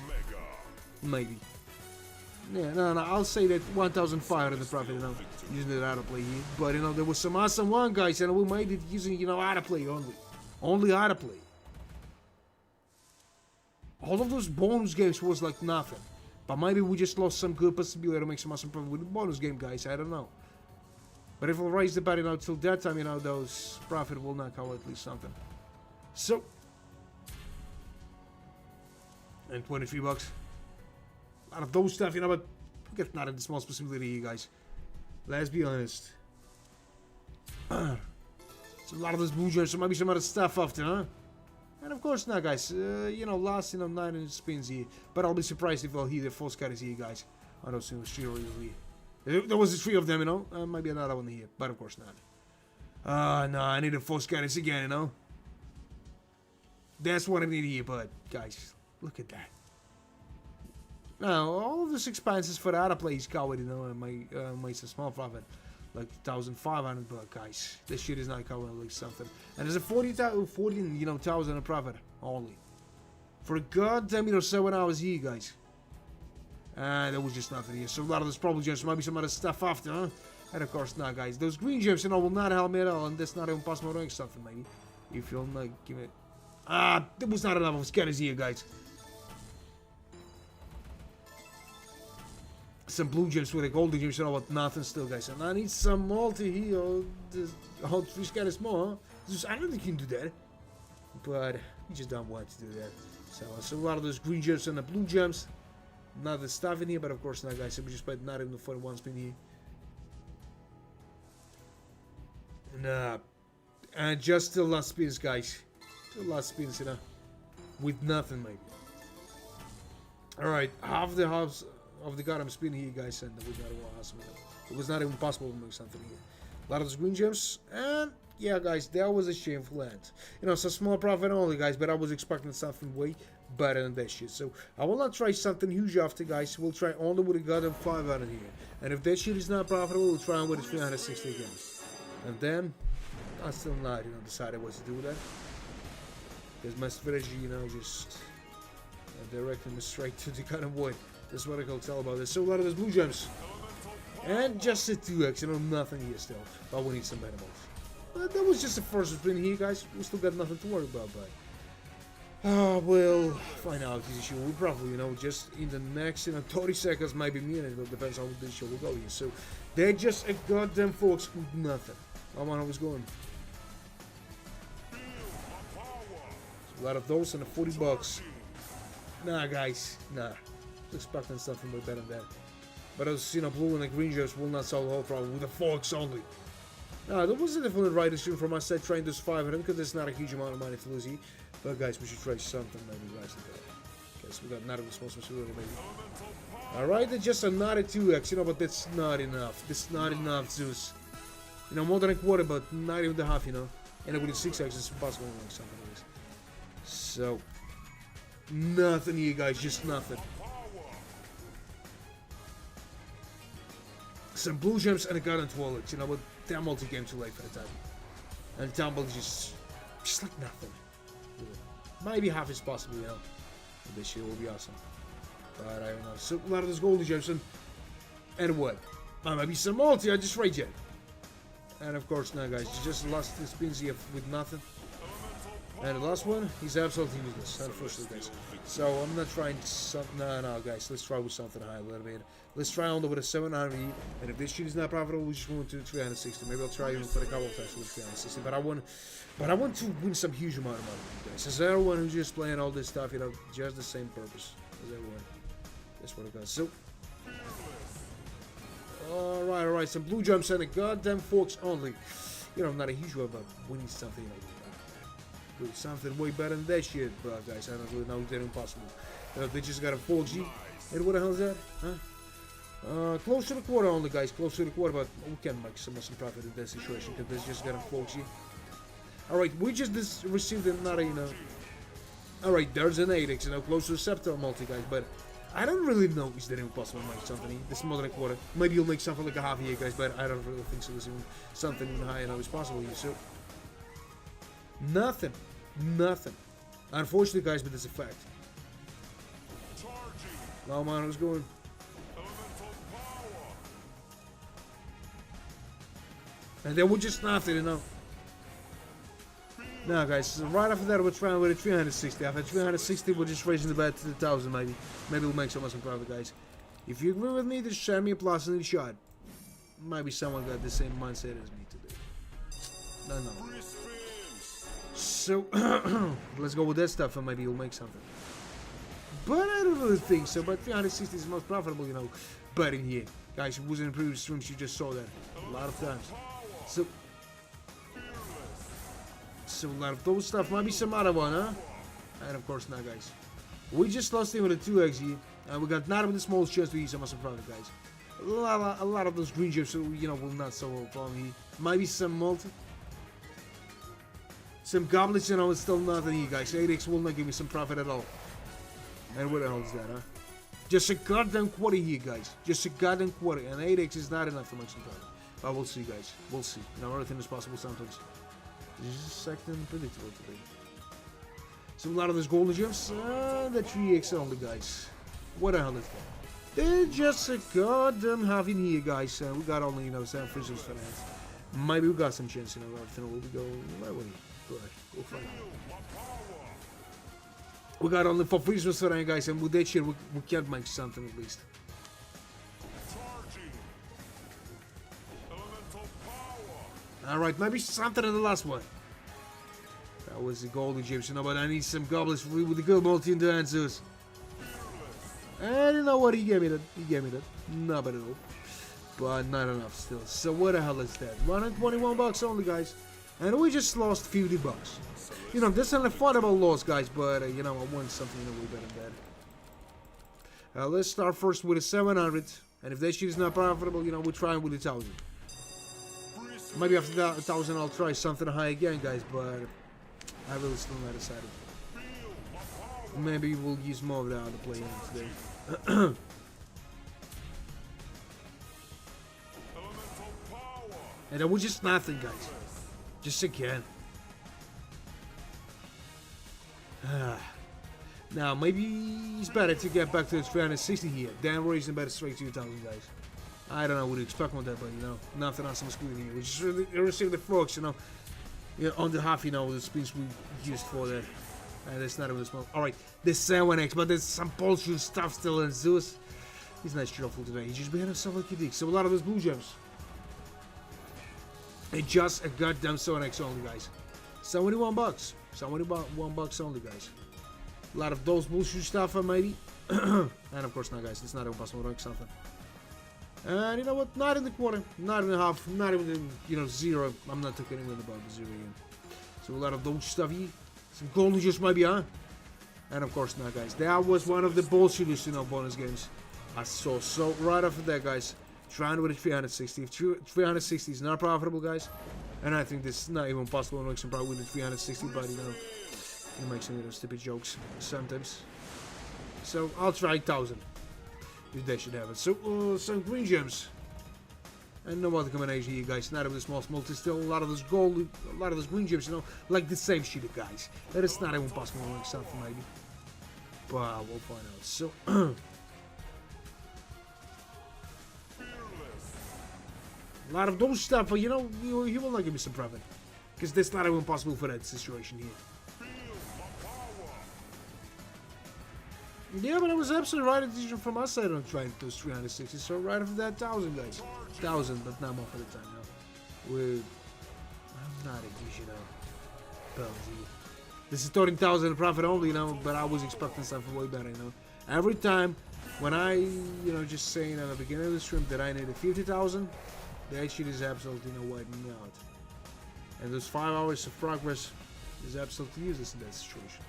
Maybe. Yeah, no, I'll say that 1,500 of profit, you know, using the autoplay here. But, you know, there was some awesome one, guys, and we made it using, you know, autoplay only. Only autoplay. All of those bonus games was like nothing. But maybe we just lost some good possibility to make some awesome profit with the bonus game, guys. I don't know. But if we'll raise the bet, you know, till that time, you know, those profit will not cover at least something. So. And 23 bucks. A lot of those stuff, you know, but we get not in the small possibility, you guys. Let's be honest. It's a lot of those blue gems, so maybe some other stuff after, huh? And of course not, guys. You know, last, you know, 9 spins here. But I'll be surprised if I'll hear the full scatters here, guys. On those three here. There was 3 of them, you know. Maybe another one here, but of course not. No, I need a full scatters again, you know. That's what I need here, but guys, look at that. Now, all of these expenses for the other plays covered, you know, and makes a small profit. Like 1,500 bucks, guys. This shit is not covering at least something. And there's a 14, you know, 1,000 of profit only. For a goddamn, you know, 7 hours here, guys. And there was just nothing here. So a lot of those probably gems, maybe some other stuff after, huh? And of course not, guys. Those green gems, you know, will not help me at all. And that's not even possible to make something, maybe. If you'll not give it. There was not enough of scatters here, guys. Some blue gems with a golden gems, you know, but nothing still, guys. And I need some multi here. All 3 scatters more, huh? Just, I don't think you can do that. But we just don't want to do that. So a lot of those green gems and the blue gems. not the stuff in here, but of course not, guys. So we just played not even the 41 spin here. Nah. And just the last spins, guys. The last spins, you know. With nothing, maybe. Alright, half the halves of the goddamn spin here, guys, and it was not even awesome. It was not even possible to make something here. A lot of those green gems, and yeah, guys, that was a shameful end. You know, it's a small profit only, guys, but I was expecting something way better than that shit. So I will not try something huge after, guys. We'll try only with a goddamn 5 out of here. And if that shit is not profitable, we'll try on with a 360 again. And then, I still not, you know, decided what to do with that. Because my strategy, you know, just directing me straight to the kind of void. That's what I can tell about this. So a lot of those blue gems. And just a 2x, you know, nothing here still. But we need some better moves. But that was just the first spin here, guys. We still got nothing to worry about, but we'll find out this issue. We'll probably, you know, just in the next, you know, 30 seconds, maybe minutes. It depends on how this show will go here. So they're just a goddamn folks with nothing. I wonder how it's going. So a lot of those and the 40 bucks. Nah, guys, nah. I was expecting something way better than that. But those, you know, blue and the green gems will not solve the whole problem with the forks only. Nah, that was a definitely right decision from my side trying this 500 because there's not a huge amount of money to lose here. But guys, we should try something maybe guys. Guess we got not a responsibility maybe. Alright, that's just another 2x, you know, but that's not enough. That's not enough, Zeus. You know, more than a quarter, but not even the half, you know. And with the 6x, it's impossible to make something like this. So, nothing here, guys, just nothing. Some blue gems and a gun and wallet, you know, but damn multi-game too late for the time. And tumble just like nothing. Maybe half is possible, you know. This shit will be awesome. But I don't know. So, a lot of those golden gems and what? Maybe some multi, I just rage it. And of course, now, guys, just lost the spins here with nothing. And the last one, he's absolutely useless, unfortunately, guys. So I'm not trying something. No, guys. Let's try with something high a little bit. Let's try on with a 700, and if this shit is not profitable, we just move to 360. Maybe I'll try even for a couple of times with 360. But I want to win some huge amount of money, guys. As everyone who's just playing all this stuff, you know, just the same purpose as everyone. That's what it does. So. Alright, some blue jumps and a goddamn forks only. You know, not a huge one, but we need something, you know. Something way better than that shit, but guys, I don't really know if they're impossible. They just got a 4G. And what the hell is that? Huh? Close to the quarter only, guys. Close to the quarter, but we can make some profit in that situation because they just got a 4G. Alright, we just received another, you know. Alright, there's an 8x, you know, close to a Scepter multi, guys, but I don't really know is that impossible to make something. This is more than a quarter. Maybe you'll make something like a half here, guys, but I don't really think so. There's even something even higher now is possible here, so. Nothing. Unfortunately, guys, but it's a fact. Oh man, who's going? And then we're just nothing, you know. Now, guys, so right after that, we're trying with a 360. After 360, we're just raising the bet to the 1,000, maybe. Maybe we'll make some profit, guys. If you agree with me, just send me a plus in the shot. Maybe someone got the same mindset as me today. No. So, let's go with that stuff and maybe you'll make something. But I don't really think so. But 360 is the most profitable, you know, betting here. Guys, it was in the previous streams, you just saw that a lot of times. So a lot of those stuff. Maybe some other one, huh? And of course not, guys. We just lost him with a 2x here. And we got not even the smallest chance to eat some profit, guys. A lot of those green gems, you know, will not solve a problem here. Maybe some multi. Some goblets, you know, it's still nothing here, guys. 8x will not give me some profit at all. And what the hell is that, huh? Just a goddamn quarter here, guys. Just a goddamn quarter. And 8x is not enough to make some profit. But we'll see, guys. We'll see. You know, everything is possible sometimes. This is acting unpredictable today. So a lot of those golden gems. The 3x only, guys. What the hell is that? They're just a goddamn half in here, guys. We got only, you know, 7 prisons for that. Maybe we got some chance, you know, everything will be going my way. We'll find out. We got only 4 prisons for that, guys, and with that shit, we can't make something at least. Alright, maybe something in the last one. That was the golden Egyptian, but I need some goblets with the good multi in the answers. And you know what? He gave me that. He gave me that. Not bad at all. But not enough still. So what the hell is that? 121 bucks only, guys. And we just lost 50 bucks. You know, this is an affordable loss, guys. But, you know, I want something a little better than that. Let's start first with a 700. And if that shit is not profitable, you know, we're trying with 1,000. Maybe after that 1,000 I'll try something high again, guys. But I really still not decided. Maybe we'll use more of that to play in today. And that was just nothing, guys. Just again. Now, maybe it's better to get back to the 360 here. Then raising better straight to 2,000, guys. I don't know what to expect on that, but, you know, nothing else was good here. We just really received the frogs, you know. Yeah, on the half, you know, the spins we used for that. And it's not even small. Alright, this 7x, but there's some bullshit stuff still in Zeus. He's not cheerful today. He's just behind himself like a dick. So a lot of those blue gems. And just a goddamn 7x only, guys. 71 bucks. 71 bucks only, guys. A lot of those bullshit stuff, maybe. And of course not, guys. It's not impossible to make something. And you know what? Not in the quarter. Not in the half. Not even in, you know, zero. I'm not talking even about the zero again. So a lot of those stuff here. Some golden juice maybe, huh? And of course not, guys. That was one of the bullshittest, you know, bonus games I saw. So right after that, guys, trying with a 360. 360 is not profitable, guys. And I think this is not even possible to make some profit with a 360, but you know, you make some of those stupid jokes sometimes. So I'll try 1,000. If they should have it. So some green gems. And no other combination here, guys. Not even the small multi. Still a lot of those gold, a lot of those green gems, you know, like the same shit, guys. That is not even possible to make something, maybe. But we'll find out. So a lot of those stuff, but you know, he will not give me some profit. Because that's not even possible for that situation here. Yeah, but it was absolutely right decision from our side on trying those 360. So right after that, 1,000, guys. 1,000, but not more for the time now. I'm not a huge, you know, penalty. This is 13,000 profit only, you know, but I was expecting something way better, you know. Every time when I, you know, just saying at the beginning of the stream that I needed 50,000, that shit is absolutely, you know, wiping me out. And those 5 hours of progress is absolutely useless in that situation.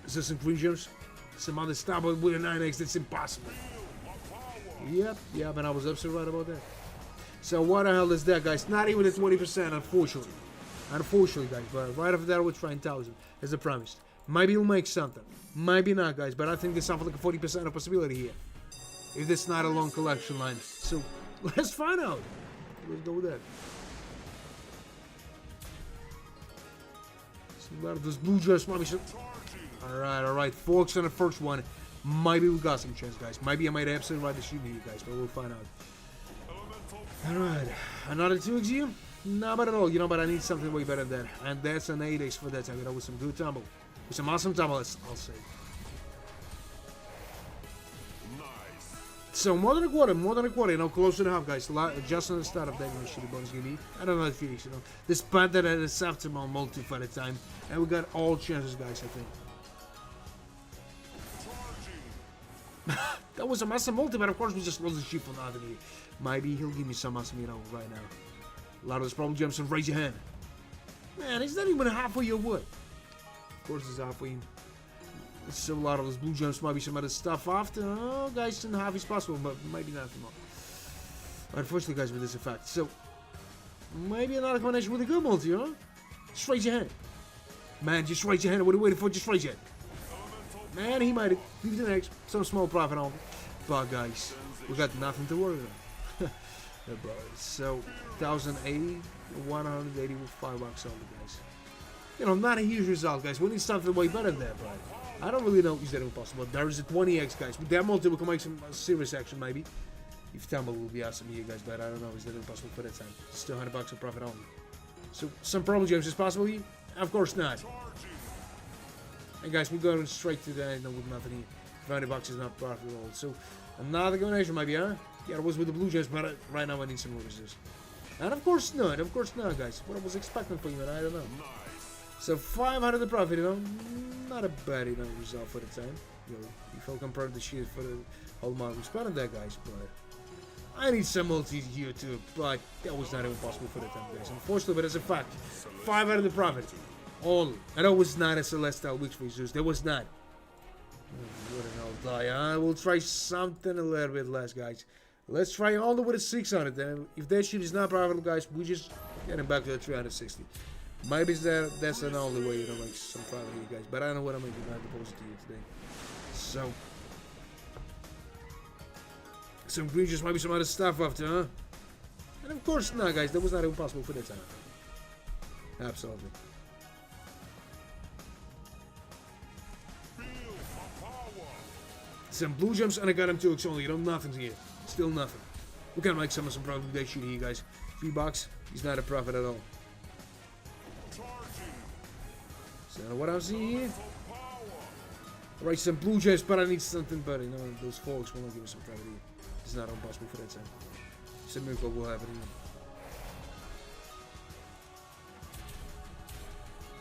Is there some green gems? Some other stuff with a 9x that's impossible. Yep, and I was absolutely right about that. So what the hell is that, guys? Not even at 20%, unfortunately. Unfortunately, guys, but right after that we're trying 1,000, as I promised. Maybe we'll make something. Maybe not, guys, but I think there's something like a 40% of possibility here. If that's not a long collection line. So, let's find out. Let's go with that. So, a lot of those blue gems might be some... Alright, forks on the first one. Maybe we got some chance, guys. Maybe I might absolutely right to shoot me, guys, but we'll find out. Alright, another 2x here? Not bad at all, you know, but I need something way better than that. And that's an 8x for that time, you know, with some good tumble. With some awesome tumble, I'll say. So, more than a quarter, you know, close to the half, guys. Just on the start of that, you know, shitty bonus give me. I don't know if you know. Despite that, it's optimal multi for the time. And we got all chances, guys, I think. That was a massive multi, but of course we just lost the shit from adin. Maybe he'll give me some awesome, you know, right now. A lot of those problem gems, and raise your hand. Man, it's not even halfway your wood. Of course it's halfway. So a lot of those blue gems might be some other stuff after. Oh, guys, in half is possible, but maybe not more. Unfortunately, guys, with this effect. So, maybe another combination with a good multi, huh? Just raise your hand. Man, just raise your hand. What are you waiting for? Just raise your hand. Man, he made it. Leave the next. Some small profit on. But, guys, we got nothing to worry about. So, 1,080, 185 bucks only, guys. You know, not a huge result, guys. We need something way better than that, but I don't really know if that impossible. There is a 20x, guys. With that multi, we can make some serious action, maybe. If tumble will be awesome here, guys, but I don't know. Is that impossible for that time? Still 100 bucks of profit only. So, some problem gems is possible here? Of course not. And guys, we're going straight to the end with nothing here. 20 bucks is not profitable. So, another combination maybe, huh? Yeah, it was with the blue gems, but right now I need some more resist. And of course not, guys. What I was expecting for you, and I don't know. So 500 the profit, you know, not a bad, you know, result for the time. You know, if I compare the shit for the whole amount we spent on that, guys, but I need some multis here too, but that was not even possible for the time, guys. Unfortunately, but as a fact, 500 the profit. All. And that was not a Celestial Witch for Jesus. That was not. What an old die. I will try something a little bit less, guys. Let's try all the way to 600. Then, if that shit is not profitable, guys, we just get him back to the 360. Maybe that's the only way, you know, make some profit here, guys. But I don't know what I'm going to do. I deposit to you today. So, some green juice, maybe some other stuff after, huh? And of course, no, guys, that was not even possible for that time. Absolutely. Some blue jumps, and I got him 2x only. You know, nothing's here. Still nothing. We can make some profit with that shit here, guys. $3. He's not a profit at all. So, what I'm seeing here? Alright, some blue jumps, but I need something better. You know, those forks will not give us some profit here. It's not impossible for that time. Some miracle will happen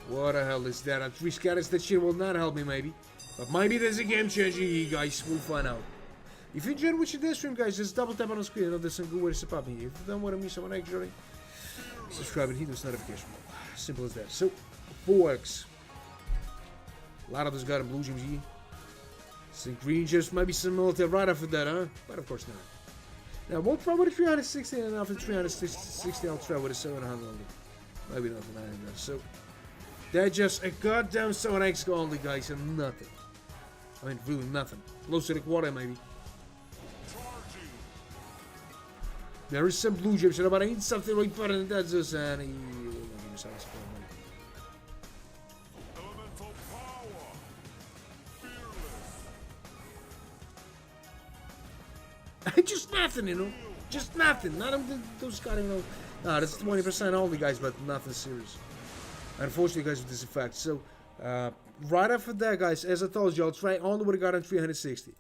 here. What the hell is that? 3 scatters, that shit will not help me, maybe. But maybe there's a game changer here, guys. We'll find out. If you enjoyed watching this stream, guys, just double tap on the screen. I know there's some good ways to pop in here. If you don't want to miss someone extra, subscribe and hit those notifications. Simple as that. So, 4x. A lot of us got a blue gems here. Some green gems, maybe some multi right after that, huh? But of course not. Now, we'll try with a 360, and after 360, I'll try with a 700 only. Maybe nothing higher than that. So, that's just a goddamn 7x only, guys, and nothing. I mean, really nothing. Close to the quarter, maybe. There is some blue gems, but I need something right better than that. Just and he will not give me some support, maybe. Just nothing, you know. Just nothing. Not those kind of, you know. Nah, that's 20% only, guys, but nothing serious. Unfortunately, guys, with this effect. So, right after that, guys, as I told you, I'll try only what I got on 360.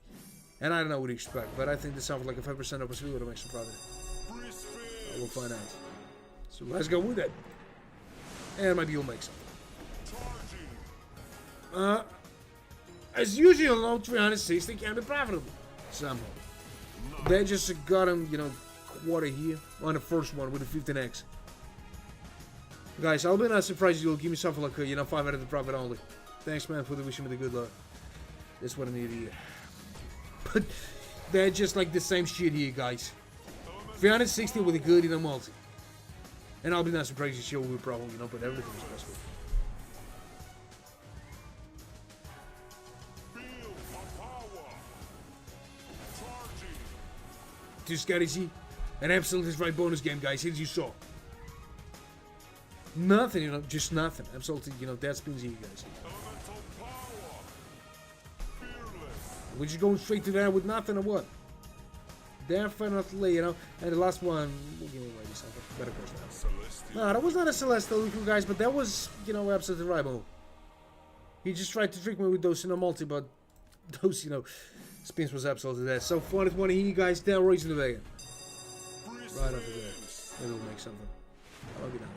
And I don't know what to expect, but I think this sounds like a 5% opportunity to make some profit. We'll find out. So let's go with it. And maybe you'll make something. As usual, no 360 can be profitable. Somehow. They just got him, you know, quarter here on the first one with the 15x. Guys, I'll be not surprised you'll give me something like, you know, 5 out of the profit only. Thanks, man, for the wishing me the good luck. That's what I need here. But they're just like the same shit here, guys. 360 with a good, you know, multi. And I'll be not surprised to show we problem, you know, but everything is possible. Just got to see an absolutely right bonus game, guys, as you saw. Nothing, you know, just nothing. Absolutely, you know, that spins here, guys. We're just going straight to that with nothing or what? Definitely, you know. And the last one, we'll give away something. Better course now. No, that was not a Celestial, guys, but that was, you know, absolutely right move. He just tried to trick me with those, you know, multi, but those, you know, spins was absolutely there. So 420 here, guys, down raising the wagon. Right over there. Maybe we'll make something. I'll be down.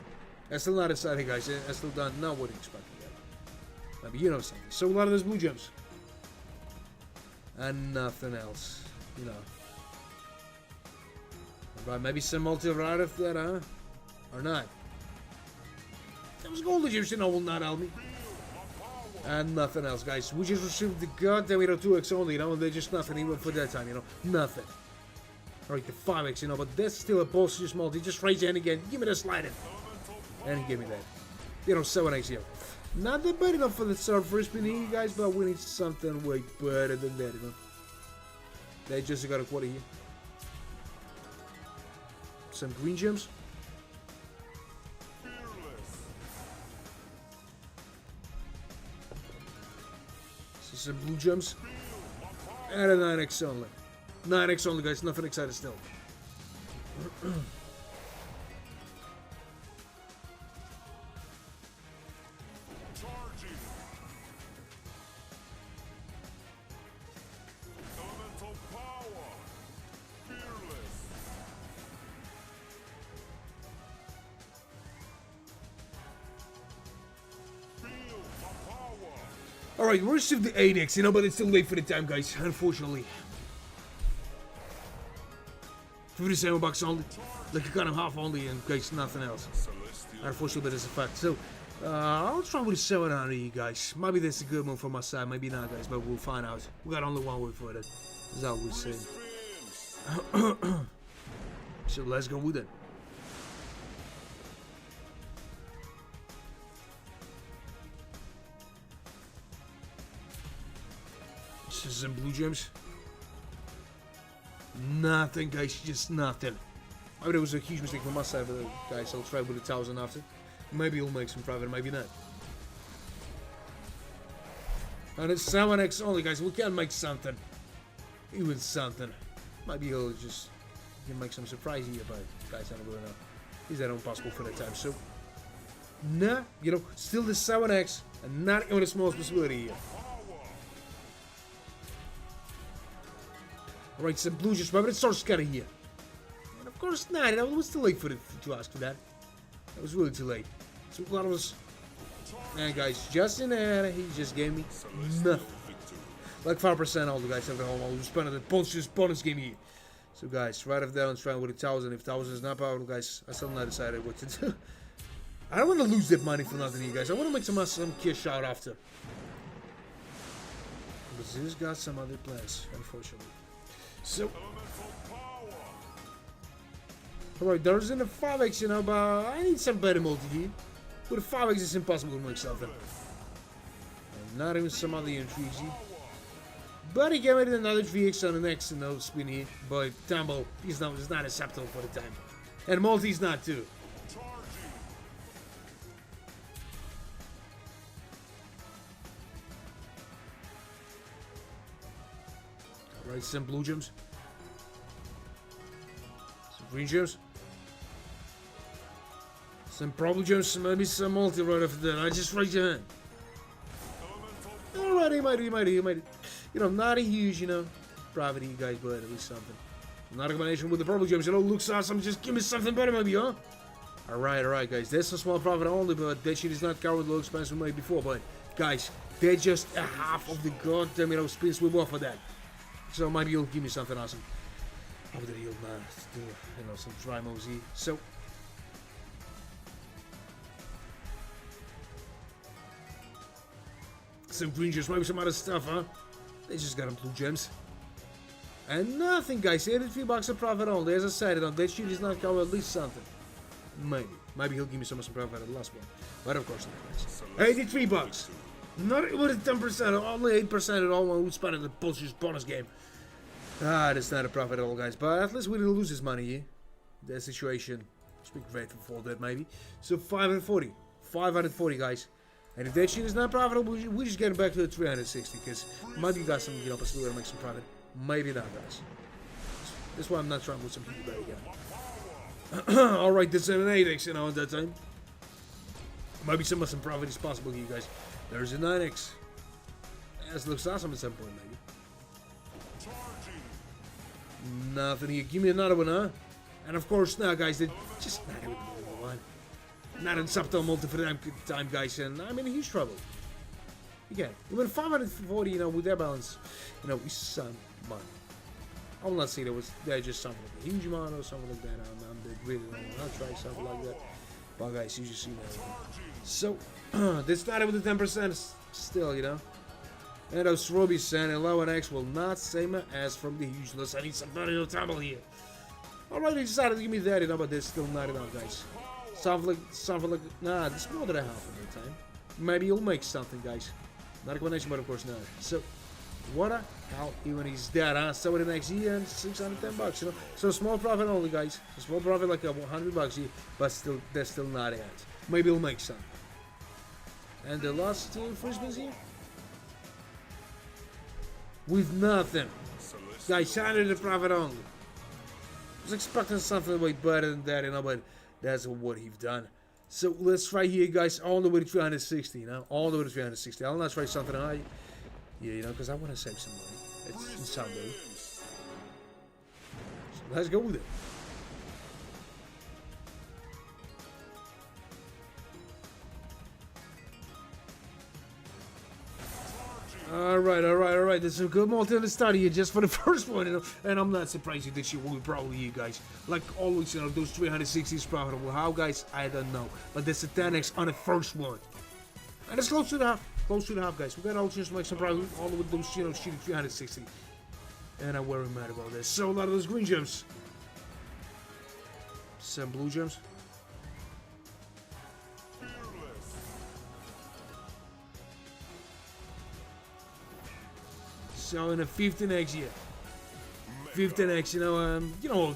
I still not decided, guys. I still don't know what to expect yet. Maybe you know something. So a lot of those blue gems. And nothing else, you know. Right, maybe some multi right after that, huh? Or not. That was golden gems, you know, will not help me. And nothing else, guys. We just received the goddamn, you know, 2x only, you know, and they're just nothing even for that time, you know. Nothing. Alright, the 5x, you know, but that's still a boss just multi. Just raise your hand again. Give me the sliding. And he gave me that. You know, 7x here. Not that bad enough for the first spin here, guys, but we need something way better than that, you know. They just got a quarter here. Some green gems. So some blue gems. And a 9x only. 9x only, guys. Nothing excited still. Alright, we're still the 8x, you know, but it's still late for the time, guys, unfortunately. $57 only. Like, you got him half only, and guys, nothing else. Unfortunately, that is a fact. So, I'll try with a 700, you guys. Maybe that's a good move from my side, maybe not, guys, but we'll find out. We got only one way for it. That's all we're saying. So, let's go with it. Some blue gems. Nothing, guys, just nothing. Maybe that was a huge mistake from my side, but guys, I'll try with 1,000 after. Maybe he'll make some profit, maybe not. And it's 7x only, guys. We can make something. Even something. Maybe he'll just can make some surprise here, but guys, I don't really know. Is that impossible for that time? So, nah, you know, still the 7x, and not even a small possibility here. Alright, some blue just but it starts scattering here. And of course not, it was too late for it to ask for that. It was really too late. So that was, and guys, just in there, he just gave me nothing. Like 5% all the guys have the home. I'll spend it bonus game here. So guys, write it down, try with 1,000. If 1,000 is not powerful, guys, I still not decided what to do. I don't want to lose that money for nothing here, guys. I want to make some cash out after. But this got some other plans, unfortunately. So, alright, there's in a 5x, you know, but I need some better multi here. With a 5x, it's impossible to make something. And not even some other intrigues here. But he gave me another 3x on the next, you know, spin here. But Tumble, it's not acceptable for the time. And multi's not too. Alright, some blue gems. Some green gems. Some purple gems, maybe some multi right after that. I just raise your hand. Alright, he might. You know, not a huge, you know, profit you guys, but at least something. Not a combination with the purple gems, you know, looks awesome. Just give me something better, maybe, huh? Alright, guys. That's a small profit only, but that shit is not covered low expense we made before. But, guys, they're just a half of the goddamn, you know, spins we bought for that. So maybe you'll give me something awesome. Over there, you'll do, you know, some dry mosey. So, some green gems, maybe some other stuff, huh? They just got them blue gems. And nothing, guys. $83 a profit only. As I said, you know, that shit is not covered, at least something. Maybe he'll give me some profit at the last one. But of course not, guys. $83. Not even 10%, only 8% at all when we spent in the bullshit bonus game. That's not a profit at all, guys. But at least we didn't lose this money here. That situation. Just be grateful for that, maybe. So 540. 540, guys. And if that shit is not profitable, we just get back to the 360. Because maybe you got some, you know, possibility to make some profit. Maybe not, guys. That's why I'm not trying to put some people back again. Alright, that's an 8x, you know, at that time. Maybe some profit is possible here, guys. There's a 9x. This looks awesome at some point, maybe. Nothing here. Give me another one, huh? And of course, now, guys, they're just not even the one. Not in subtle multi for the time, guys, and I'm in huge trouble. Again, even 540, you know, with their balance, you know, is some money. I will not say they're just something like a huge amount or something like that. I'm really I'll try something like that. But guys, you just see that. So, this started with the 10% still, you know. And those rubies and 11x will not same as from the hugeness. I need some better tumble here. Alright, they decided to give me that, you know, but there's still not enough, guys. Something like, nah, it's more than a half of the time. Maybe you'll make something, guys. Not a combination, but of course not. So, what the hell, even he's dead, huh? So the next year, and $610, you know. So small profit only, guys. A small profit like $100 here, but still, that's still not it. Maybe he'll make some. And the last two free spins here? With nothing. Guys, 100 profit only. I was expecting something way better than that, you know, but that's what he's done. So let's try here, guys, all the way to 360, you know, all the way to 360. I'll not try something high. Yeah, you know, because I want to save some money. It's Sunday. So let's go with it. Alright. There's some good multi on the start here just for the first one, you know. And I'm not surprised that this shit will be probably you guys. Like always, you know, those 360s profitable. How, guys? I don't know. But there's a 10x on the first one. And it's close to the half. Close to the half, guys. We got all chance to make some profit all with those, you know, shooting 360. And I'm very mad about this. So a lot of those green gems. Some blue gems. So in a 15x here. 15x, you know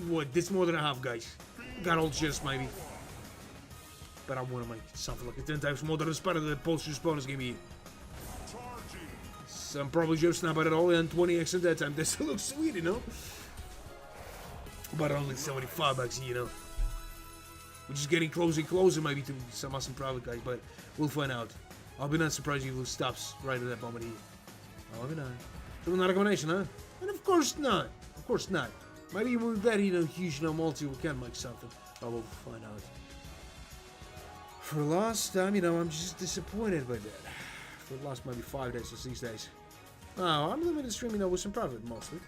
what, this more than a half, guys. Got all just maybe. But I want to make something like a 10 times more than the spot of the post bonus game here. Some probably just not bad at all, and 20x at that time. This looks sweet, you know. But only 75 bucks, you know. We're just getting closer and closer maybe to some awesome profit, guys, but we'll find out. I'll be not surprised if it stops right at that moment here. I'll be not. So another combination, huh? And of course not. Of course not. Maybe with that, you know, huge no multi, we can make something. But we'll find out. For the last time, you know, I'm just disappointed by that. For the last maybe 5 days or 6 days. Oh, I'm limited stream, you know, with some profit mostly.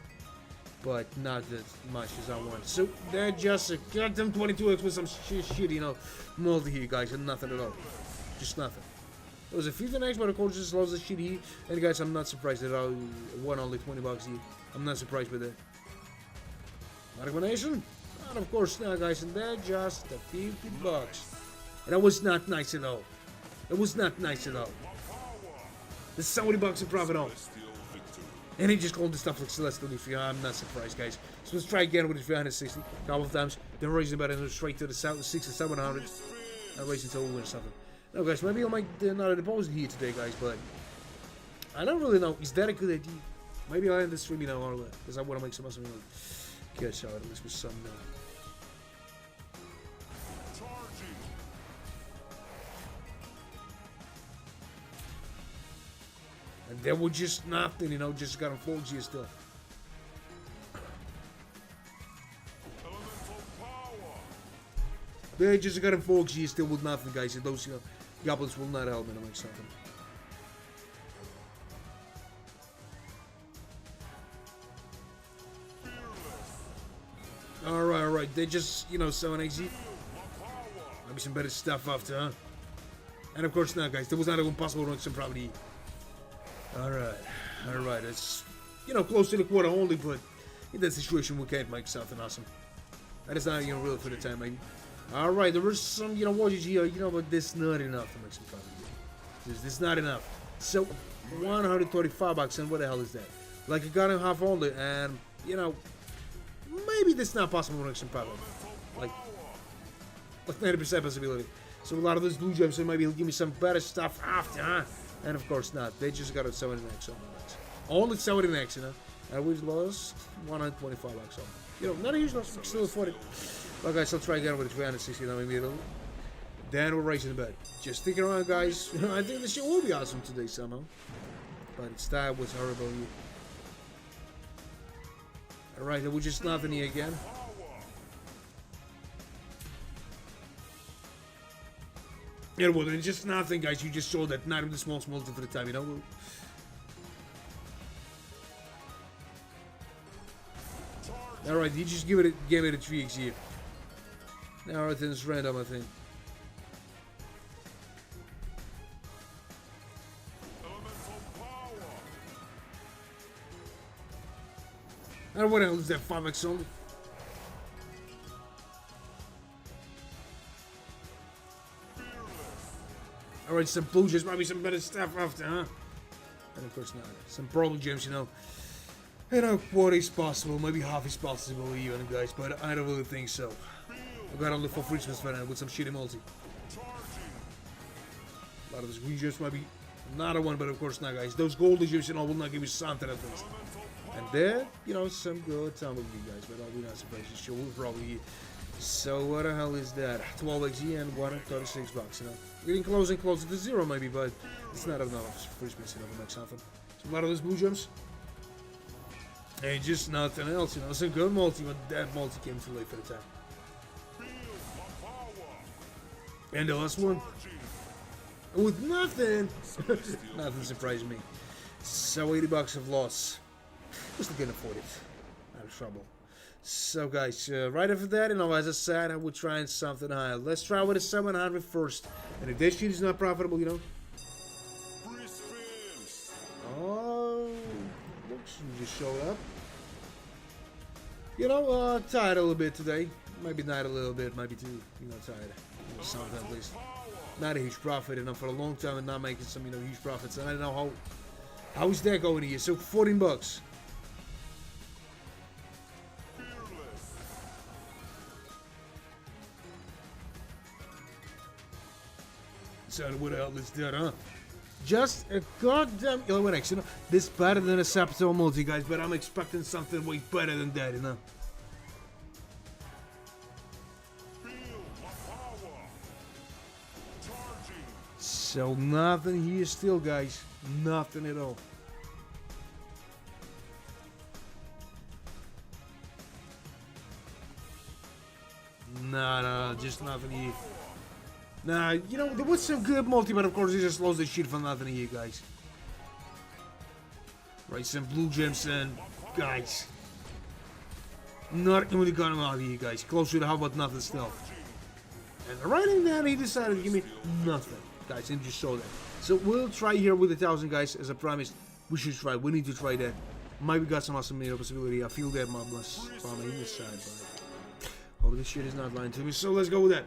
But not as much as I want. So, they're just a goddamn 22x with some shit, you know, multi here, guys, and nothing at all. Just nothing. It was a 15x, but of course, just loads of shit here. And guys, I'm not surprised that I won only 20 bucks here. I'm not surprised with that. Recommendation? And of course not, guys, and they're just the 50 bucks. And that was not nice at all. It was not nice at all. There's so many bucks in profit on. And he just called the stuff like Celestial Leaf. I'm not surprised, guys. So let's try again with the 360. A couple of times. Then raising about it straight to the 6 or 700. And raising until we win something. No, guys, maybe I'll make another deposit here today, guys, but I don't really know. Is that a good idea? Maybe I'll end the stream, you know, because I want to make some awesome good shot. At least with some. And there was just nothing, you know, just got on 4G still. They just got in 4G still with nothing, guys. And those, you know, goblins will not help me to make something. Alright. They just, you know, 7XZ. Maybe some better stuff after, huh? And of course not, guys. There was not even possible to make some property. Alright. It's, you know, close to the quarter only, but in that situation we can't make something awesome. That is not, you know, really for the time, maybe. Alright, there was some, you know, watches here, you know, but this not enough to make some profit. This is not enough. So, 135 bucks, and what the hell is that? Like a gun and a half only, and, you know, maybe this is not possible to make some profit. Like 90% possibility. So a lot of those blue gems, so maybe he'll give me some better stuff after, huh? And of course not. They just got a 70x on the only 70x, you know. And we lost 125 bucks on. You know, not a huge loss, we can still afford it. Well, guys, I'll try again with the 360 now immediately. Then we're raising the bet. Just stick around, guys. I think this shit will be awesome today somehow. But its style was horrible. Alright, there was just nothing here again. Yeah, well, it's just nothing, guys. You just saw that not even the small multi for the time, you know. Alright, you just gave it a 3x here. Now everything's random, I think. And what else is that 5x only? Alright, some blue gems, might be some better stuff after, huh? And of course not. Some purple gems, you know. You know, what is possible, maybe half is possible even, guys, but I don't really think so. I got only 4 free spins for now with some shitty multi. A lot of those green gems might be another one, but of course not, guys. Those golden gems, you know, will not give you something at least. And there, you know, some good time with you guys, but I'll be not surprised. Sure, we'll probably. So what the hell is that? 12XE and 136 bucks, you know. Getting closer and closer to zero maybe, but it's not enough free spins, you know, to make something. So a lot of those blue gems. And just nothing else, you know. It's a good multi, but that multi came too late for the time. And the last one. With nothing. Nothing surprised me. So 80 bucks of loss. We still can afford it. Out of trouble. So guys, right after that, as I said, I would try something higher. Let's try with a 700 first. And if this shit is not profitable, Oh, looks you just showed up. Tired a little bit today. Maybe not a little bit, maybe too, tired. Something at least. Not a huge profit, and for a long time and not making some, huge profits. And I don't know how is that going here. So 14 bucks. So what the hell is that, huh? Just a goddamn elimination. This is better than a Sapto multi, guys, but I'm expecting something way better than that, So nothing here still, guys. Nothing at all. No, just nothing here. Nah, there was some good multi, but of course he just lost the shit for nothing here, guys. Right, some blue gems and guys. Not really got him out here, guys. Closer to how about nothing still. And right in there, he decided to give me nothing, guys, and just show that. So we'll try here with 1,000, guys. As I promised, we should try. We need to try that. Maybe got some awesome possibility. I feel that my must probably in this side, but hope this shit is not lying to me. So let's go with that.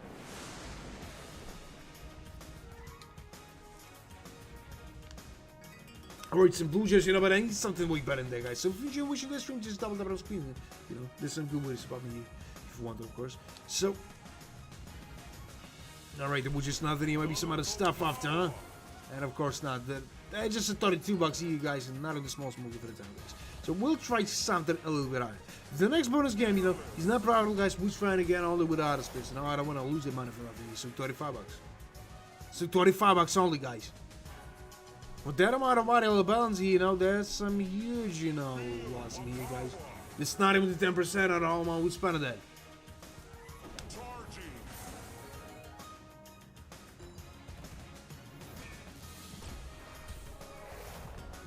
Alright, some blue gems, but I need something way better than that, guys. So if you're wishing this stream, just double tap on the screen. There's some good ways to support me if you want to, of course. So, alright, there was just nothing here. Maybe some other stuff after, huh? And of course not. Just a 32 bucks here, guys, and not a small smoothie for the time, guys. So we'll try something a little bit higher. The next bonus game, is not profitable, guys. We're trying again only with other space. Now I don't want to lose the money for nothing. So 35 bucks. So 35 bucks only, guys. With that amount of variable balance here, there's some huge, loss in here, guys. It's not even the 10% at all, man. We spent that.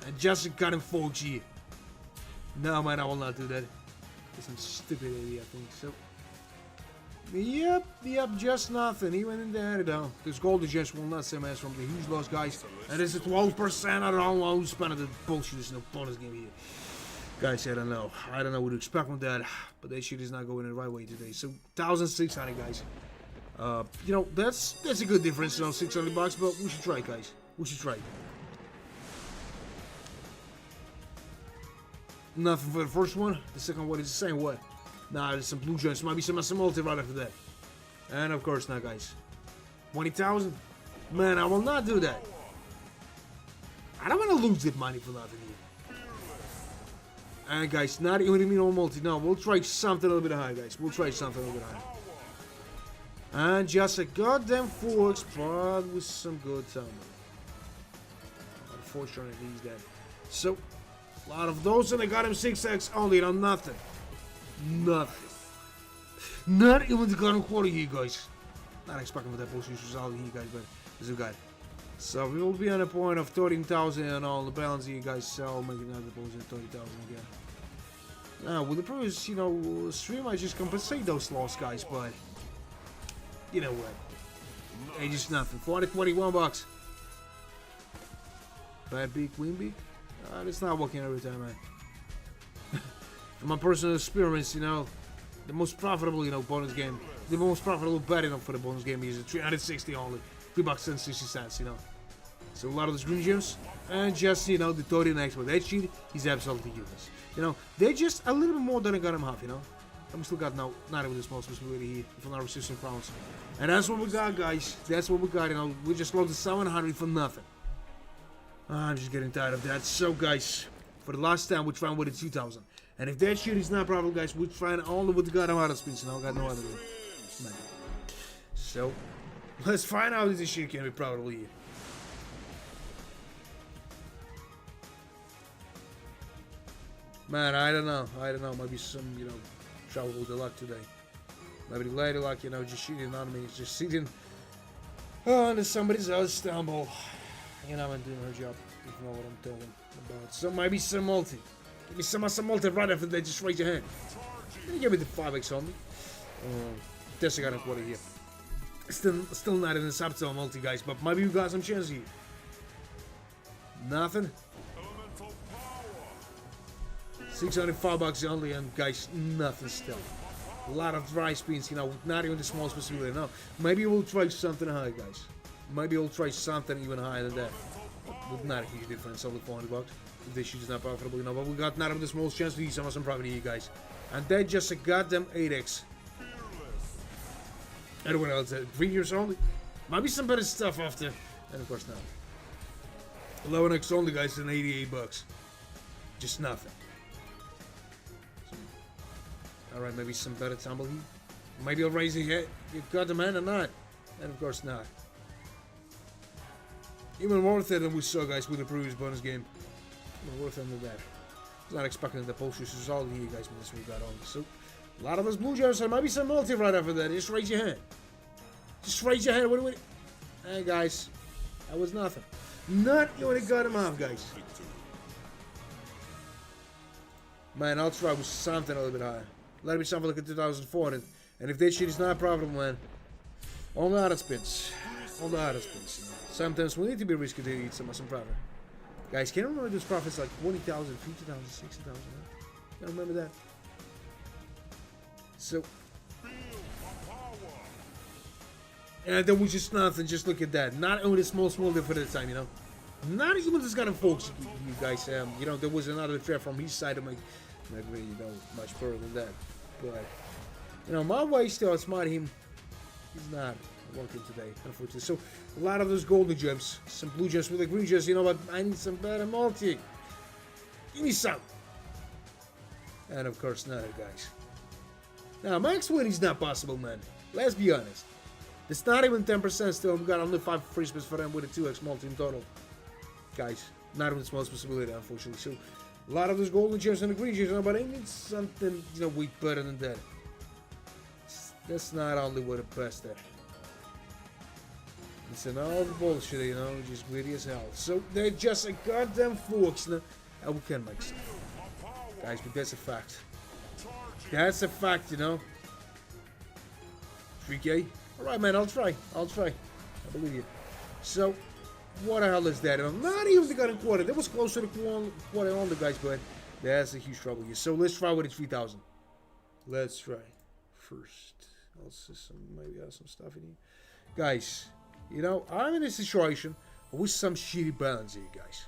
And just got him 4G. No, man, I will not do that. It's some stupid idiot, I think. So, yep, just nothing. Even in there, this golden gems will not save us from the huge loss, guys. And it's a 12%. I don't know who spent the bullshit. There's no bonus game here. Guys, I don't know. I don't know what to expect from that. But that shit is not going the right way today. So, 1,600, guys. That's a good difference, 600 bucks. But we should try, guys. We should try. Nothing for the first one. The second one is the same. What? Nah, there's some blue gems. Might be some multi right after that. And of course not, guys. 20,000? Man, I will not do that. I don't want to lose that money for nothing here. And guys, not even on multi. No, we'll try something a little bit higher, guys. We'll try something a little bit higher. And just a goddamn 4x, but with some good time. Unfortunately, he's dead. So, a lot of those, and I got him 6x only on nothing. Nothing. Not even the gun quarter here, guys. Not expecting for that bullshit result here, guys, but it's a guy. So we will be on a point of 13,000 and all the balance here, guys. So making another bullshit 30,000 again. Now with the previous, stream, I just compensate those loss, guys, but you know what? Hey, just nothing. 21 bucks. Bad beak, queen beak. It's not working every time, man. From my personal experience, the most profitable, bonus game, the most profitable bet, for the bonus game is 360 only, $3.60, So a lot of those green gems, and just, the 30 next one. That shit is absolutely useless. They're just a little bit more than I got them half, I'm still got not even the small possibility here, if I'm not resisting crowns. And that's what we got, guys. That's what we got, we just loaded 700 for nothing. I'm just getting tired of that. So, guys, for the last time, we're trying with the 2,000. And if that shit is not profitable, guys, we're trying only with the goddamn other spins. I got no other way. So, let's find out if this shit can be profitable here. Man, I don't know. Maybe some, trouble with the luck today. Maybe the lady luck, just cheating on me. It's just sitting on somebody else's stumble. You know, I'm doing her job. You know what I'm talking about. So maybe some multi. Give me some multi right after that. Just raise your hand. And give me the 5x on me. That's got a quarter here. Still not in the subtotal multi, guys, but maybe you got some chance here. Nothing. $605 only, and guys, nothing still. A lot of dry spins, you know, not even the smallest possibility. No, maybe we'll try something high, guys. Maybe we'll try something even higher than that. But not a huge difference, only $400. If this shit is not profitable, you know, but we got not even the smallest chance to use some profit here, guys. And that just a goddamn 8x. Everyone else, 3 years only. Maybe some better stuff after. And of course, now. 11x only, guys, and $88. Just nothing. Alright, maybe some better tumble here. Maybe I'll raise the head. You got the man or not? And of course not. Even worth it than we saw, guys, with the previous bonus game. Even worth it than that. I was not expecting the post result here, guys, but this we got on. So, a lot of those blue gems, so maybe some multi right after that. Just raise your hand. Just raise your hand. What do we... Hey, guys. That was nothing. Not even got him off, guys. Man, I'll try with something a little bit higher. Let me something like a 2,400. And if that shit is not profitable, man, all the other spins. All the other spins. Sometimes we need to be risky to eat some profit. Guys, can you remember those profits like 20,000, 50,000, 60,000? Can you remember that? So. And there was just nothing. Just look at that. Not only a small difference at the time, you know. Not even this kind of folks, you guys. You know, there was another threat from his side to make maybe, you know, much further than that. But, you know, my way still outsmart him. He's not working today, unfortunately. So, a lot of those golden gems, some blue gems with the green gems, you know what? I need some better multi. Give me some. And of course, not, guys. Now, max win is not possible, man. Let's be honest. It's not even 10% still. We got only 5 free spins for them with a 2x multi in total. Guys, not even the smallest possibility, unfortunately. So, a lot of those golden gems and the green gems, you know, but I need something, you know, way better than that. That's not only what the best there. It's an all bullshit, you know, just greedy as hell. So, they're just a goddamn flux, and we can make some. Guys, but that's a fact. That's a fact, you know. 3K? Alright, man, I'll try. I believe you. So, what the hell is that? I'm not even the gun quarter. That was close to the quarter on the guys, but that's a huge trouble here. So, let's try with the 3,000. Let's try. First, I'll see some, maybe have some stuff in here. Guys, you know, I'm in a situation with some shitty balance here, guys.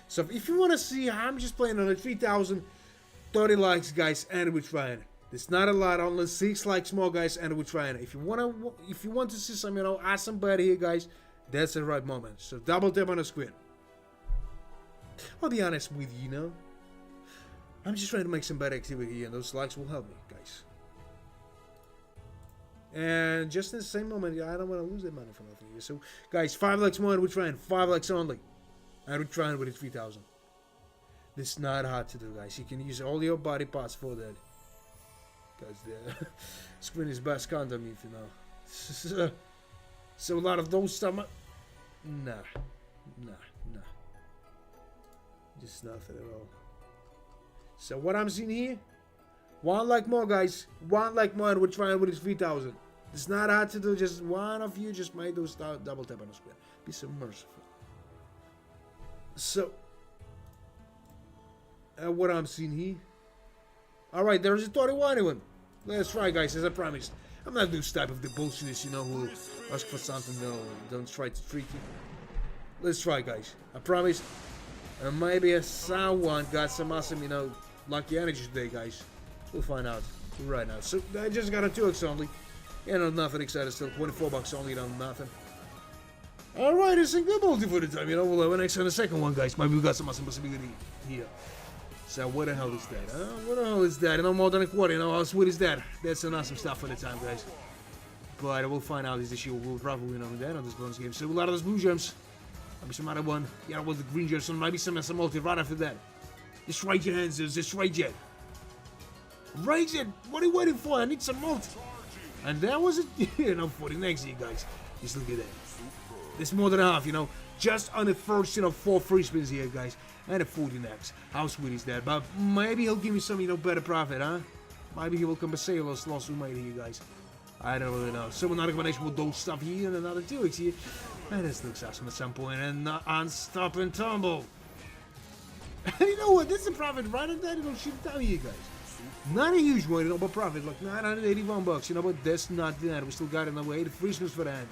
So, if you want to see how I'm just playing on a 3,000, 30 likes, guys, and we're trying. It's not a lot, only 6 likes more, guys, and we're trying. If you want to see some, you know, awesome bet here, guys, that's the right moment. So double tap on the screen. I'll be honest with you, you know. I'm just trying to make some better activity here, and those likes will help me, guys. And just in the same moment, I don't want to lose that money for nothing here. So, guys, 5 likes more, and we're trying. 5 likes only. And we're trying with the 3,000. This is not hard to do, guys. You can use all your body parts for that. Because the screen is best condom, if you know. So a lot of those stuff. Nah. Just nothing at all. So what I'm seeing here, 1 like more, guys. 1 like more, and we're trying with this 3,000. It's not hard to do. Just one of you just made those double tap on the screen. Be so merciful. So what I'm seeing here. Alright, there's a 31 one. Let's try, guys, as I promised. I'm not this type of the bullshit, you know, who ask for something, no, don't try to trick you. Let's try, guys. I promise. And maybe someone got some awesome, you know, lucky energy today, guys. We'll find out right now. So, I just got a 2x only. You know, nothing excited still. $24 only, you know, nothing. Alright, it's a good multi for the time, you know. We'll have an X on the second one, guys. Maybe we got some awesome possibility here. So what the hell is that? What the hell is that? You know, more than a quarter, you know, how sweet is that? That's some awesome stuff for the time, guys. But we'll find out this year. We'll probably win on that on this bonus game. So a lot of those blue gems. Maybe some other one. Yeah, with the green gems. So maybe some multi right after that. Just raise your hands, just raise it. Raise it! What are you waiting for? I need some multi. And that was it, you know, for the next year, guys. Just look at that. There's more than half, you know. Just on the first, you know, 4 free spins here, guys. And a 14x. How sweet is that? But maybe he'll give me some, you know, better profit, huh? Maybe he will compensate those loss we made here, guys. I don't really know. So another combination with those stuff here and another 2x here. And this looks awesome at some point. And unstop and tumble. You know what? That's a profit right on that. You know, shoot it down here, guys. Not a huge one, you know, but profit. Like 981 bucks. You know, but that's not that. We still got another 8 free spins for that.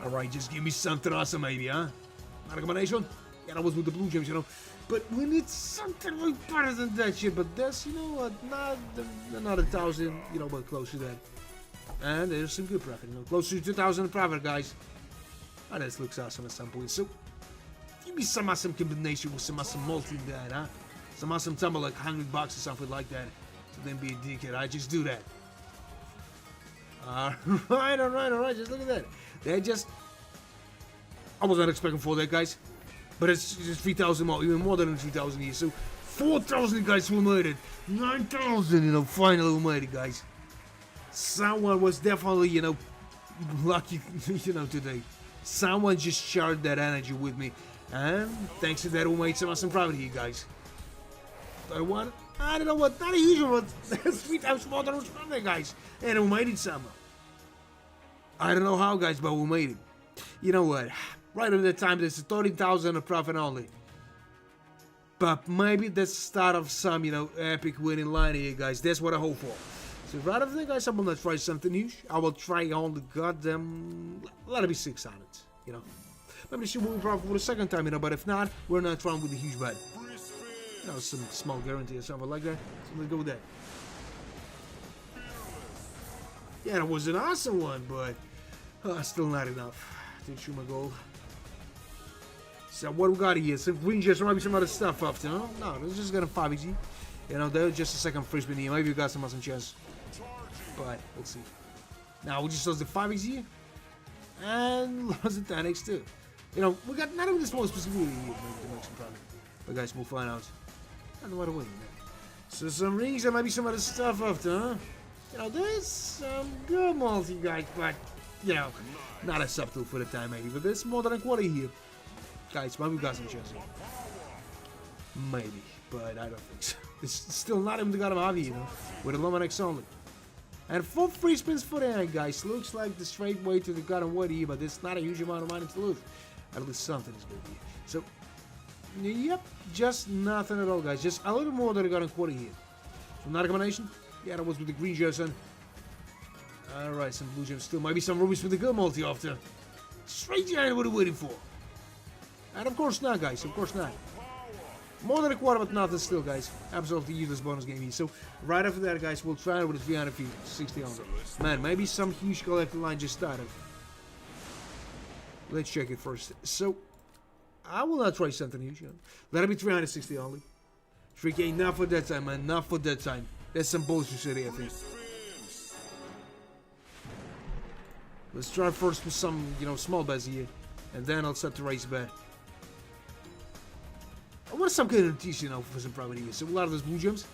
Alright, just give me something awesome, maybe, huh? Not a combination? Yeah, that was with the blue gems, you know. But we need something way better than that shit. But that's, you know what, not another 1,000, you know, but close to that. And there's some good profit, you know. Close to 2,000 profit, guys. Oh, this looks awesome at some point. So, give me some awesome combination with some awesome multi in that, huh? Some awesome tumble, like 100 bucks or something like that. So then be a dickhead. I just do that. Alright. Just look at that. They just... I was not expecting for that, guys. But it's just 3,000 more, even more than 3,000 here. So 4,000 guys who made it. 9,000, you know, finally we made it, guys. Someone was definitely, you know, lucky, you know, today. Someone just shared that energy with me. And thanks to that, we made some awesome profit here, guys. But what? I don't know what, not a huge one, but 3 times more than I was from guys. And we made it somehow. I don't know how, guys, but we made it. You know what? Right at that time, there's 30,000 of profit only. But maybe that's the start of some, you know, epic winning line here, guys. That's what I hope for. So rather than, guys, I will not try something huge. I will try on the goddamn... Let it be 600, you know. Maybe this will be profit for the second time, you know. But if not, we're not trying with a huge bet. You know, some small guarantee or something like that. So let's go with that. Yeah, it was an awesome one, but still not enough to achieve my goal. So what we got here? Some green gems, maybe some other stuff after. No, this is just gonna 5 easy. You know, there's just a second free spin here. Maybe we got some awesome chance. But we'll see. Now we just lost the 5 easy and lost the 10x too. You know, we got not even this one specifically here to make some profit. But guys, we'll find out. I don't know what to win. So some rings and maybe some other stuff after, huh? You know, there's some good multi, guys, but you know, not as subtle for the time maybe. But there's more than a quarter here. Guys, maybe we got some chance here. Maybe, but I don't think so. It's still not even the goddamn hobby, you know, with a Lemon X only. And 4 free spins for the end, guys. Looks like the straight way to the goddamn wood here, but it's not a huge amount of money to lose. At least something is good here. So, yep, just nothing at all, guys. Just a little more than a goddamn quarter here. So, not a combination. Yeah, that was with the green gems and... Alright, some blue gems still. Maybe some rubies with the good multi after. Straight giant what we're waiting for. And of course not, guys. Of course not. More than a quarter, but nothing still, guys. Absolutely useless bonus game here. So, right after that, guys, we'll try it with a 300 feet. 60 on it. Man, maybe some huge collector line just started. Let's check it first. So, I will not try something huge. You know. Let it be 360 only. 3K, not for that time, man. Not for that time. That's some bullshit shit here, I think. Let's try first with some, you know, small bets here. And then I'll set the race bet. I want some kind of tease, you know, for some profit here. So a lot of those blue gems.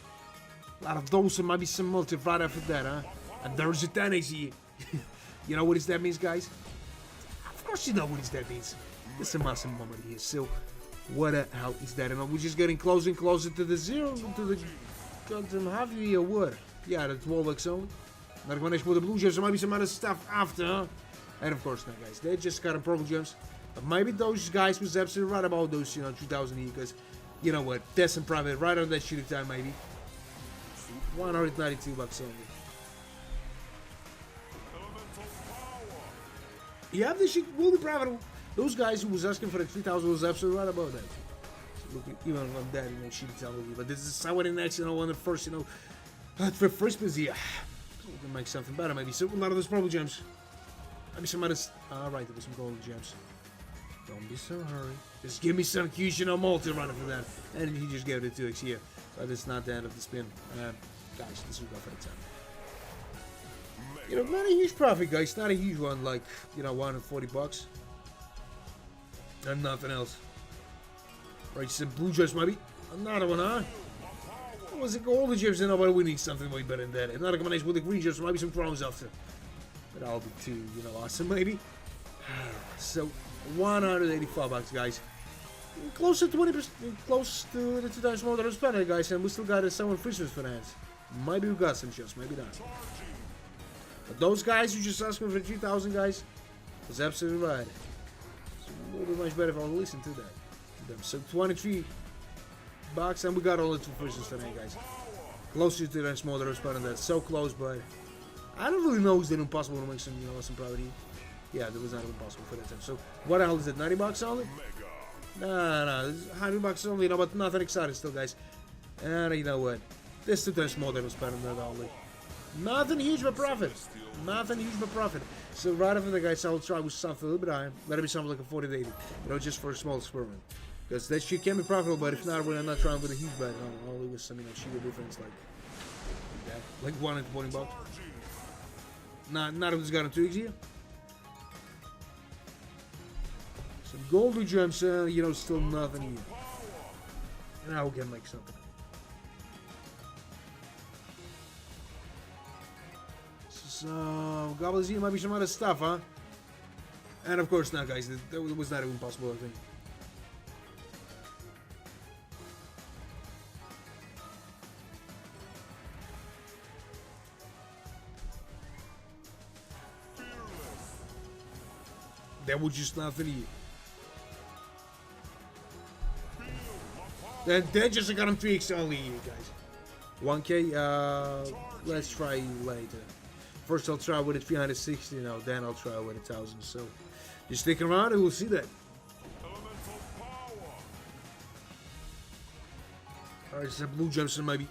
A lot of those and maybe some multi right after that, huh? And there's a 10x here. You know what that means, guys? Of course you know what that means. It's a massive moment here. So what the hell is that? And we're just getting closer and closer to the zero, to the goddamn half year what? Yeah, that's 12x only. Not going to with the blue gems, so maybe some other stuff after, huh? And of course not, guys. They just got a purple gems. But maybe those guys was absolutely right about those, you know, 2,000 here, because, you know what, that's some profit right on that shooting time, maybe. 192 bucks only. Yeah, this shit will be profitable. Those guys who was asking for the 3,000 was absolutely right about that. So look, even on that, you know, shooting time, but this is somewhat in next, you know, on the first, you know, for first spins here. So we can make something better, maybe. So a lot of those purple gems. Maybe some other. Alright, there was some golden gems. Don't be so hurry. Just give me some cute, you know, multi running for that. And he just gave it a 2x here. But it's not the end of the spin. Guys, this will go for the time. You know, not a huge profit, guys. Not a huge one, like, you know, 140 bucks. And nothing else. Right, some blue gems, maybe. Another one, huh? was a golden gems, and nobody winning something way better than that. Another combination with the green gems, maybe some crowns after. But I'll be too, awesome, maybe. So, 185 bucks, guys. Close to 20%, close to the 2 times more than I spent, guys, and we still got 7 Christmas finance. Maybe we got some shots, maybe not. But those guys who just asked me for 3,000, guys, was absolutely right. So it would be much better if I would listen to that. To them. So 23 bucks, and we got all the 2 Christmas finance, guys. Close to 2 times more than I spent on that. So close, but I don't really know if it's impossible to make some, some property. Yeah, that was not even possible for that time. So what the hell is it? 90 bucks only? No, 100 bucks only, but nothing exciting still, guys. And you know what? This 2 times more than I spent on that only. Nothing huge but profit. Nothing huge but profit. So right after that, guys, I'll try with something a little bit higher. Let it be something like a 40 to 80. Just for a small experiment. Because that shit can be profitable, but if not, I'm not trying with a huge bet. No, only with some, cheaper difference like that. Like 1 and 20 bucks. Not if it's got 2 here. Some golden gems, still nothing here. Now we can make something. So, Goblins here might be some other stuff, huh? And of course not, guys. That was not even possible, I think. That was just nothing here. Then just got him 3x only here, guys. 1k, let's try later. First I'll try with a 360, then I'll try with 1,000. So just stick around and we'll see that. Alright, some blue gems and maybe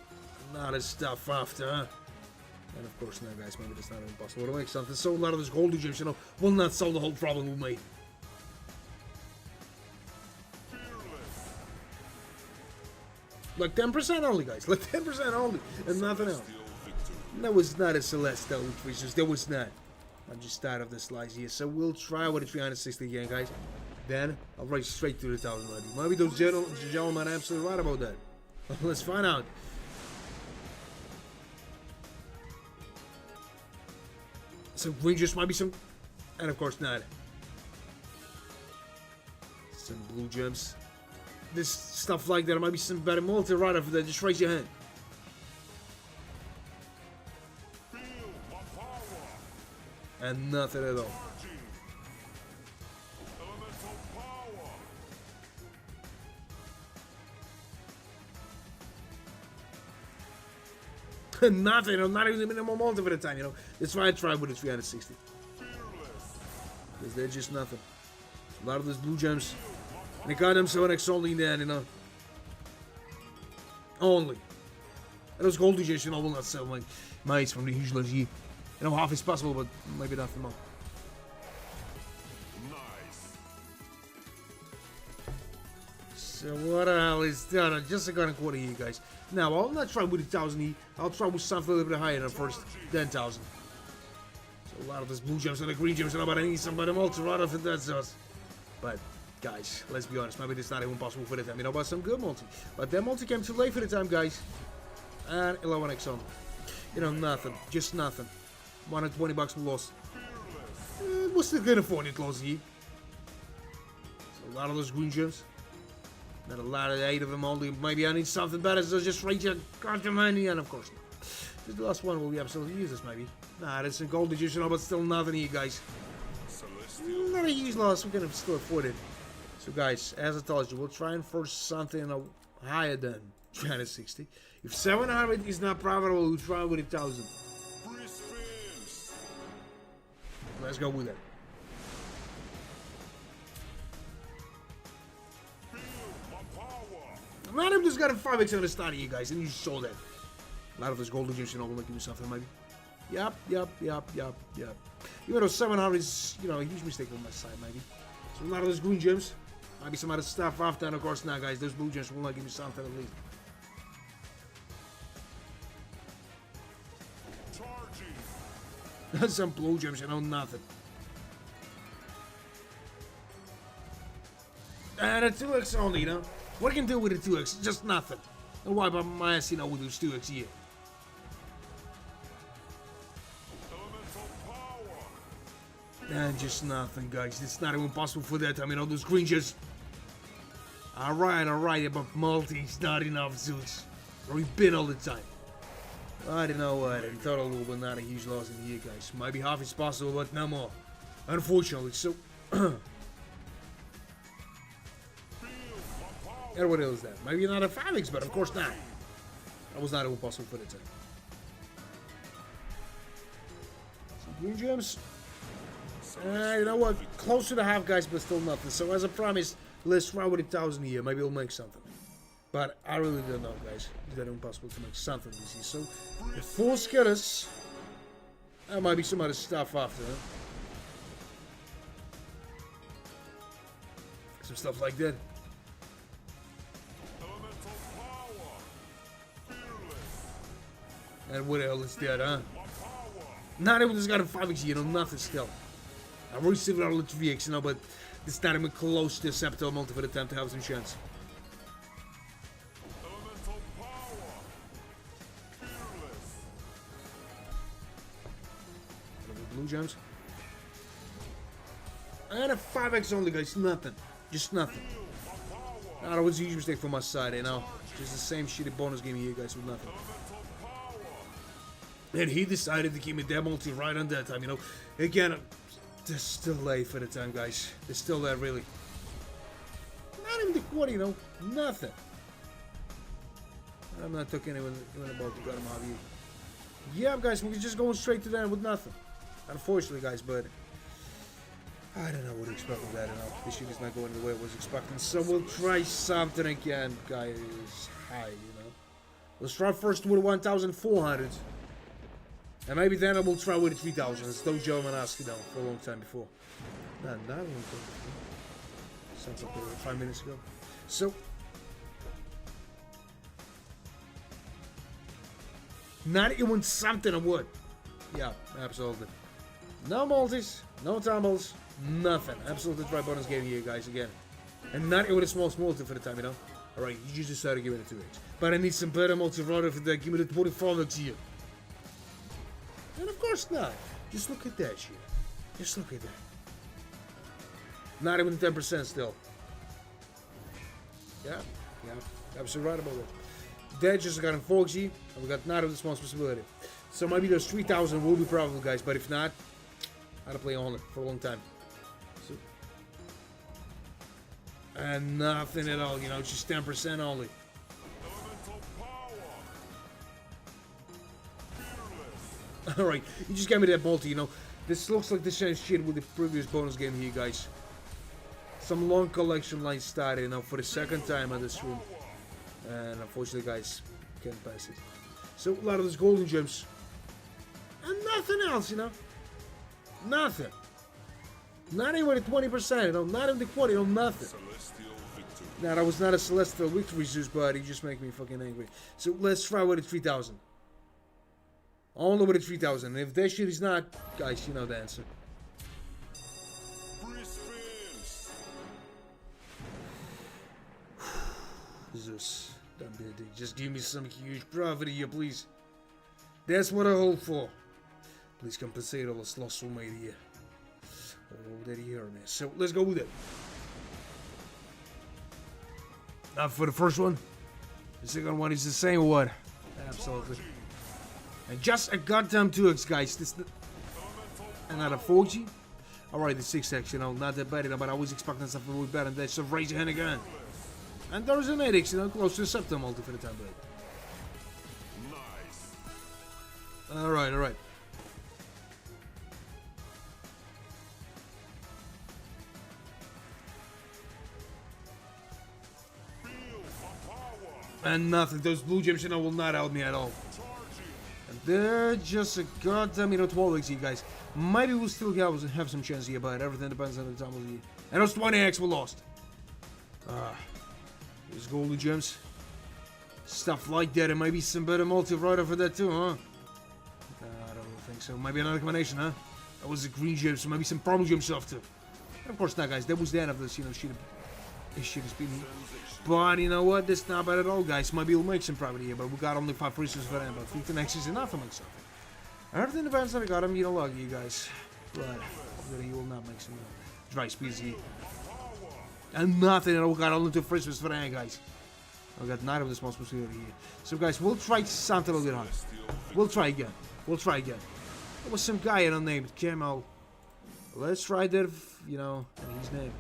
not as stuff after, huh? And of course now, guys, maybe that's not even possible to make something. So a lot of those golden gems, will not solve the whole problem we made. Like 10% only, guys. Like 10% only, and nothing else. That was not a celestial increases. That was not. I'm just tired of the slice here. So we'll try with a 360 again, guys. Then I'll race straight to the 1,000 maybe. Maybe those gentlemen are absolutely right about that. Let's find out. Some green juice, might be some, and of course not. Some blue gems. This stuff like that, might be some better multi right after that. Just raise your hand. And nothing at all. Nothing, not even the minimum multi for the time, That's why I tried with the 360. Because they're just nothing. A lot of those blue gems. And they got them 7x only in there, Only. And those golden gems, will not sell my mates from the huge list here. Half is possible, but maybe nothing more. Nice. So what the hell is that? Just a gun quarter here, guys. Now I'll not try with 1,000 here. I'll try with something a little bit higher than first, then 1,000. So a lot of those blue gems and the green gems, but I need somebody multi right off, and that's us. But guys, let's be honest, maybe it's not even possible for the time. But some good multi. But that multi came too late for the time, guys. And 11x on. Nothing. Just nothing. 120 bucks we lost. We're still gonna afford it, close here. So a lot of those green gems. Not a lot of 8 of them only. Maybe I need something better, so just rate your goddamn money, and of course not. Just the last one will be absolutely useless, maybe. Nah, that's a gold edition, but still nothing here, guys. Not a huge loss, we can still afford it. So guys, as I told you, we'll try and force something higher than 360. If 700 is not profitable, we'll try with 1,000. Let's go with that. Not even just got a 5x on the start here, guys, and you saw that. A lot of those golden gems, will make you do something, maybe. Yup. Even though 700 is, a huge mistake on my side, maybe. So a lot of those green gems. Might be some other stuff after, and of course now, guys, those blue gems will not give me something at least. Some blue gems, nothing. And a 2x only, What can you do with a 2x? Just nothing. And wipe up my ass, you know, with those 2x here. And just nothing, guys. It's not even possible for that. I mean, all those green just... Alright, but multi's not enough, Zeus. We've been all the time. I don't know what. In total, but not a huge loss in here, guys. Might be half is possible, but no more. Unfortunately, so... And what else is that? Maybe another 5x, but of course not. That was not even possible for the time. Some green gems. You know what? Close to the half, guys, but still nothing. So as I promised, let's try with 1,000 here. Maybe we'll make something. But I really don't know, guys. It's that impossible to make something this year. So, the 4 skitters. There might be some other stuff after. Huh? Some stuff like that. And what the hell is that, huh? Not even just got a 5x, you know, nothing still. I've received our 3x, you know, but it's not even close to a Septo multi for the time to have some chance. Blue gems. And a 5x only, guys, nothing. Just nothing. Now, that was a huge mistake from my side, you know. Just the same shitty bonus game here, guys, with nothing. And he decided to keep me that multi right on that time, you know. Again, they're still late for the time, guys. They're still there, really. Not even the quarter, you know. Nothing. I'm not talking even about the gun out here. Yeah, guys, we're just going straight to that with nothing. Unfortunately, guys, but I don't know what to expect with that. You know, this shit is not going the way I was expecting. So we'll try something again, guys. High, you know. Let's try first with 1,400. And maybe then I will try with 3,000. It's no Joe Manaski down for a long time before. Not a long time before. Sounds like 5 minutes ago. So. Not even something I would. Yeah, absolutely. No multis, no tumbles, nothing. Absolutely try bonus game here, guys, again. And not even a small multi for the time, you know. Alright, you just decided to give it a 2x. But I need some better multi rather for that. Give me the 24x here. And of course not. Just look at that shit. Just look at that. Not even 10% still. Yeah, absolutely right about that. That just got in 4G, and we got not of the small possibility. So maybe those 3,000 will be probable, guys, but if not, I'll play on it for a long time. So, and nothing at all, you know, just 10% only. Alright, you just gave me that multi, you know. This looks like the same shit with the previous bonus game here, guys. Some long collection line started, you know, for the second time on this room. And unfortunately, guys, can't pass it. So, a lot of those golden gems. And nothing else, you know. Nothing. Not even the 20%, you know. Not even the 20, you know, nothing. Now, that was not a celestial victory, Zeus, but he just make me fucking angry. So, let's try with the 3,000. Only with the 3,000. And if that shit is not, guys, you know the answer. Zeus, don't be a dick. Just give me some huge profit here, please. That's what I hope for. Please compensate all this loss we made here. Oh, that you heard me. So let's go with it. Now for the first one. The second one is the same one. Absolutely. And just a goddamn 2x, guys. This another 4G. Alright, the 6x, you know, not that bad, you know, but I was expecting something way better than that. So raise your hand again. And there's an 8x, you know, close to a Septo multi for the time being. Nice. Alright. And nothing. Those blue gems, you know, will not help me at all. And they're just a goddamn, you know, 12x here, guys. Maybe we'll still have some chance here, but everything depends on the time of the year. And those 20x we lost. There's golden gems. Stuff like that, and maybe some better multi-rider for that too, huh? I don't think so. Maybe another combination, huh? That was a green gem, so maybe some purple gem stuff too. And of course not, guys. That was the end of this, you know, shit. This shit is beating me. But you know what? This is not bad at all, guys. Maybe we'll make some profit here, but we got only 5 resources for them. But 15 X is enough to make something. Everything depends on I got him, you know, lucky, you guys. But he will not make some dry speeds here. And nothing, and we got only 2 resources for them, guys. We got 9 of the small possibility here. So, guys, we'll try something a little bit harder. We'll try again. We'll try again. There was some guy I don't name it, Kemal. Let's try that, you know, his name.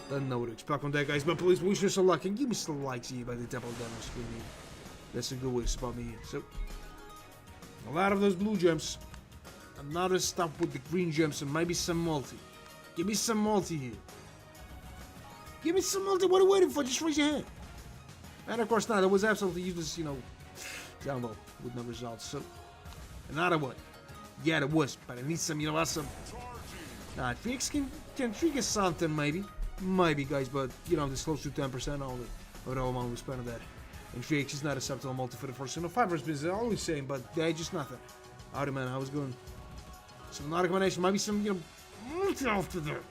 Don't know what to expect from that, guys, but please wish us some luck and give me some likes here by the double down on screen here. That's a good way to spot me here. So, a lot of those blue gems. Another stop with the green gems and maybe some multi. Give me some multi here. Give me some multi. What are you waiting for? Just raise your hand. And of course, not. That was absolutely useless, you know, download with no results. So, another one. Yeah, there was, but I need some, you know, awesome. Tricks can trigger something, maybe. Maybe, guys, but, you know, this close to 10% only of the whole amount we spent on that. And 3x is not acceptable multi for the first. So, no, 5 is always same, but they just nothing. Howdy, man, how's it going? So, another combination, maybe some, you know, multi after that.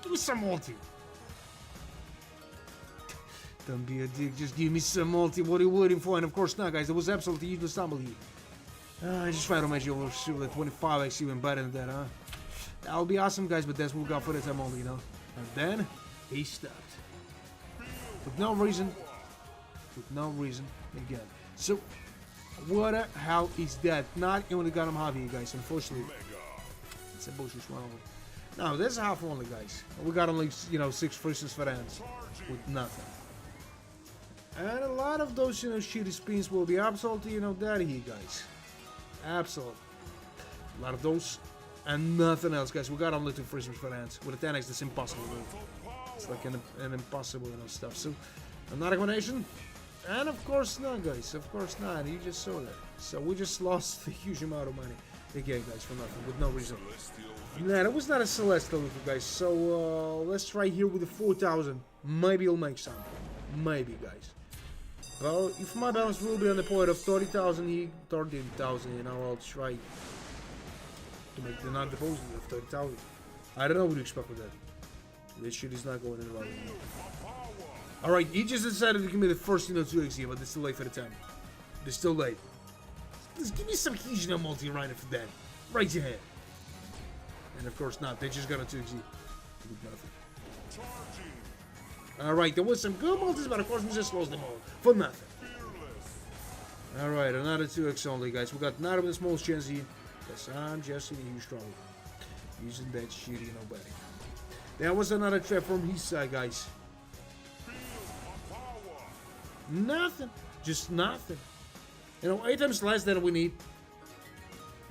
Give me some multi. Don't be a dick, just give me some multi. What are you waiting for? And of course not, guys, there was absolutely useless stumble here. I just try to make you over the 25x even better than that, huh? That would be awesome, guys, but that's what we got for the time only, you know? And then, he stopped. With no reason. With no reason, again. So, what the hell is that? Not even the gun I'm having, you guys, unfortunately. It's a bullshit one only. No, that's half only, guys. We got only, you know, 6 freezes for ends. With nothing. And a lot of those, you know, shitty spins will be absolutely, you know, dead here, guys. Absolutely. A lot of those. And nothing else, guys. We got only 2 freezers for ends. With a 10x, that's impossible. It's like an impossible, you know, stuff. So, another combination. And of course not, guys. Of course not. You just saw that. So, we just lost a huge amount of money. Again, guys, for nothing. With no reason. Nah, that was not a Celestial, guys. So, let's try here with the 4,000. Maybe it'll make something. Maybe, guys. Well, if my balance will be on the point of 30,000, you know, I'll try to make the non-deposit of 30,000. I don't know what to expect with that. This shit is not going in the right way. Alright, he just decided to give me the first, you know, 2x here, but it's too late for the time. It's still late. Just give me some huge, you know, multi right after that. Raise your hand. And of course not, they just got a 2x here. With nothing. Alright, there was some good multis, but of course we just lost them all. For nothing. Alright, another 2x only, guys. We got not even the smallest chance here. Because I'm just in a huge trouble. Using that shit, you know, buddy. There was another trap from his side, guys. Nothing. Just nothing. You know, 8 times less than we need.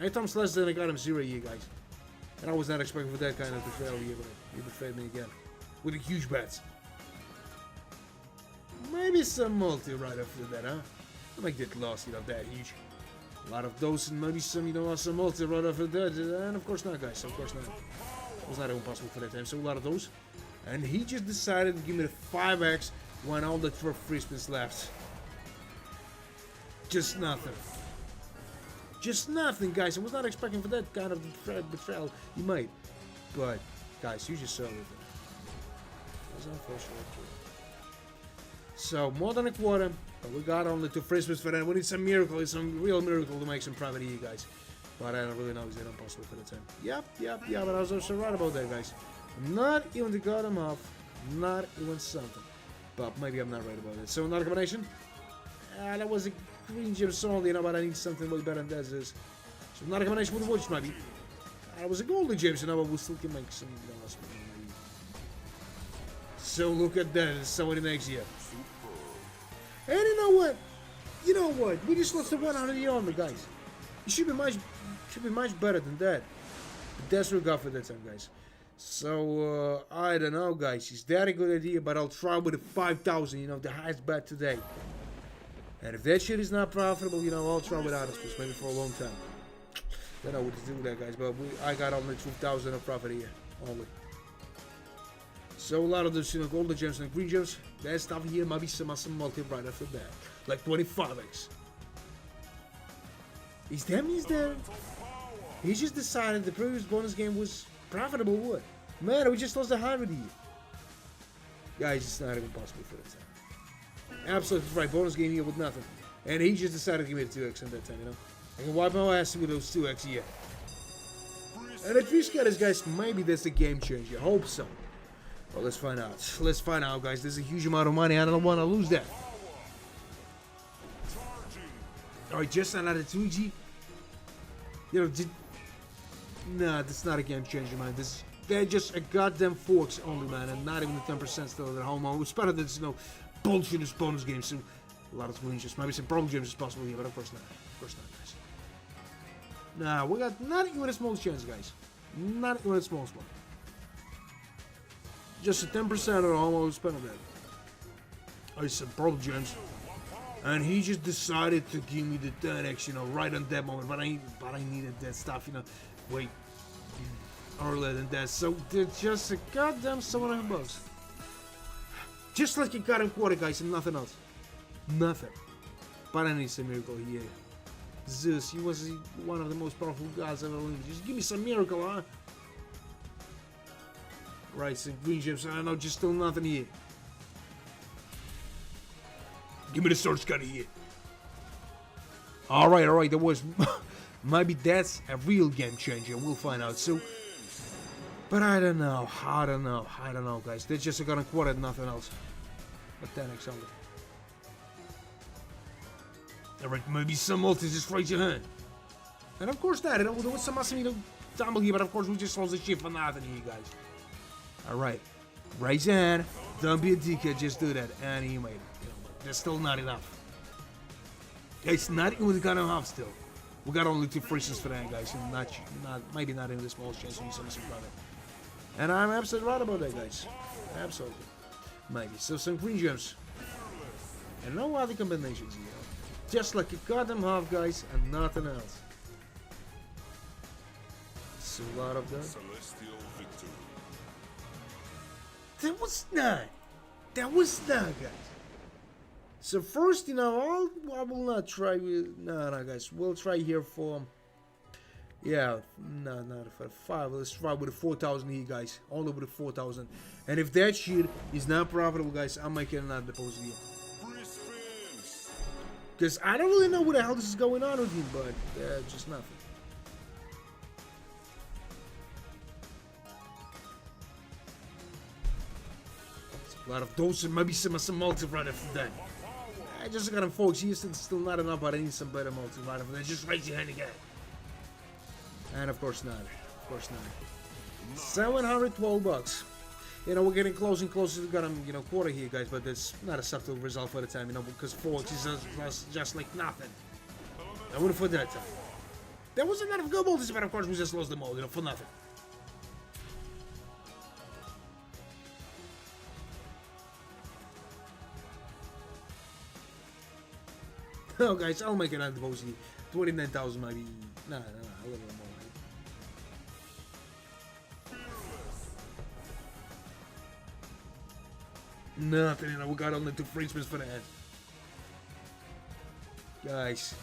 8 times less than I got him 0 here, guys. And I was not expecting for that kind of betrayal here, but he betrayed me again. With a huge bet. Maybe some multi right after that, huh? I'll make that loss, you know, that huge. A lot of those and maybe some, you know, some multi right after that. And of course not, guys. Of course not. It was not even possible for that time. So a lot of those. And he just decided to give me the 5x when all the 3 free spins left. Just nothing. Just nothing, guys. I was not expecting for that kind of betrayal he made. But, guys, you just saw it. It was unfortunate. So, more than a quarter, but we got only 2 free spins for that. We need some miracle, some real miracle to make some profit here, guys. But I don't really know, is that impossible for the time? Yep, but I was also right about that, guys. Not even to cut him off, not even something. But maybe I'm not right about it. So, another combination. That was a green gem only, you know, but I need something way better than that is. So, another combination with a watch, maybe. That was a golden gem, you know, but we still can make some, you know, so look at that, it's somebody next year. And you know what? You know what? We just lost the 100 the armor, guys. It should be much better than that. But that's what we got for that time, guys. So I don't know, guys. Is that a good idea? But I'll try with the 5,000. You know, the highest bet today. And if that shit is not profitable, you know, I'll try with others, maybe for a long time. Don't know what to do with that, guys. But I got only 2,000 of profit here, only. So a lot of those, you know, golden gems and green gems, that stuff here might be some awesome multi right after that. Like 25x. Is that means that he just decided the previous bonus game was profitable, what? Man, we just lost 100 here. Guys, it's not even possible for that time. Absolutely right. Bonus game here with nothing. And he just decided to give me the 2x in that time, you know. I can wipe my ass with those 2x here. And if you scared this, guys, maybe that's a game changer. I hope so. Well, let's find out. Let's find out, guys. There's a huge amount of money. I don't want to lose that. Alright, just another 2G. You know, nah, that's not a game changer, man. They're just a goddamn forks only, man, and not even the 10% still at home. It's better than, you know, bullshit as bonus games. So a lot of greens, just maybe some problem games is possible here, but of course not. Of course not, guys. Nah, we got not even a small chance, guys. Not even a small spot. Just a 10% at home. I will spend on that. I said problem gems. And he just decided to give me the 10x, you know, right on that moment. But I needed that stuff, you know, way earlier than that. So they're just a goddamn $700. Just like a goddamn quarter, guys, and nothing else. Nothing. But I need some miracle here. Zeus, he was one of the most powerful gods I've ever lived. Just give me some miracle, huh? Right, some green gems. I know, just still nothing here. Give me the source gun here. Alright, there was... maybe that's a real game changer. We'll find out. So... But I don't know, guys. They're just gonna quarter nothing else. But 10x only. Alright, maybe some multis just raise your hand. And of course that, there was some Massimino tumble here, but of course we just lost the shit for nothing here, guys. Alright. Raise your hand. Don't be a dickhead, just do that. And he made it. You know, but there's still not enough. It's not even gonna have still. We got only 2 free spins for that, guys. And maybe not in the small chance we some brother. And I'm absolutely right about that, guys. Absolutely. Maybe. So some green gems. And no other combinations here. Just like a goddamn half, guys, and nothing else. So a lot of them. That was not. That was not, guys. So first, you know, I will not try with... No, guys. We'll try here for... Yeah, no, not for 5. Let's try with the 4,000 here, guys. Only with the 4,000. And if that shit is not profitable, guys, I'm making another deposit here. Because I don't really know what the hell this is going on with him, but just nothing. A lot of those, and maybe some multi right after that. I just got him, folks. He's still not enough, but I need some better multi right after that. Just raise your hand again. And of course not. Of course not. $712. You know, we're getting closer and closer to got him, you know, quarter here, guys, but that's not a subtle result for the time, you know, because folks is just like nothing. I would have put that time. There was a lot of good multis, but of course we just lost them all, you know, for nothing. Oh, guys, I'll make another deposit. 29,000 maybe. No, a little more. Nothing, you know, we got only 2 free spins for that. Guys.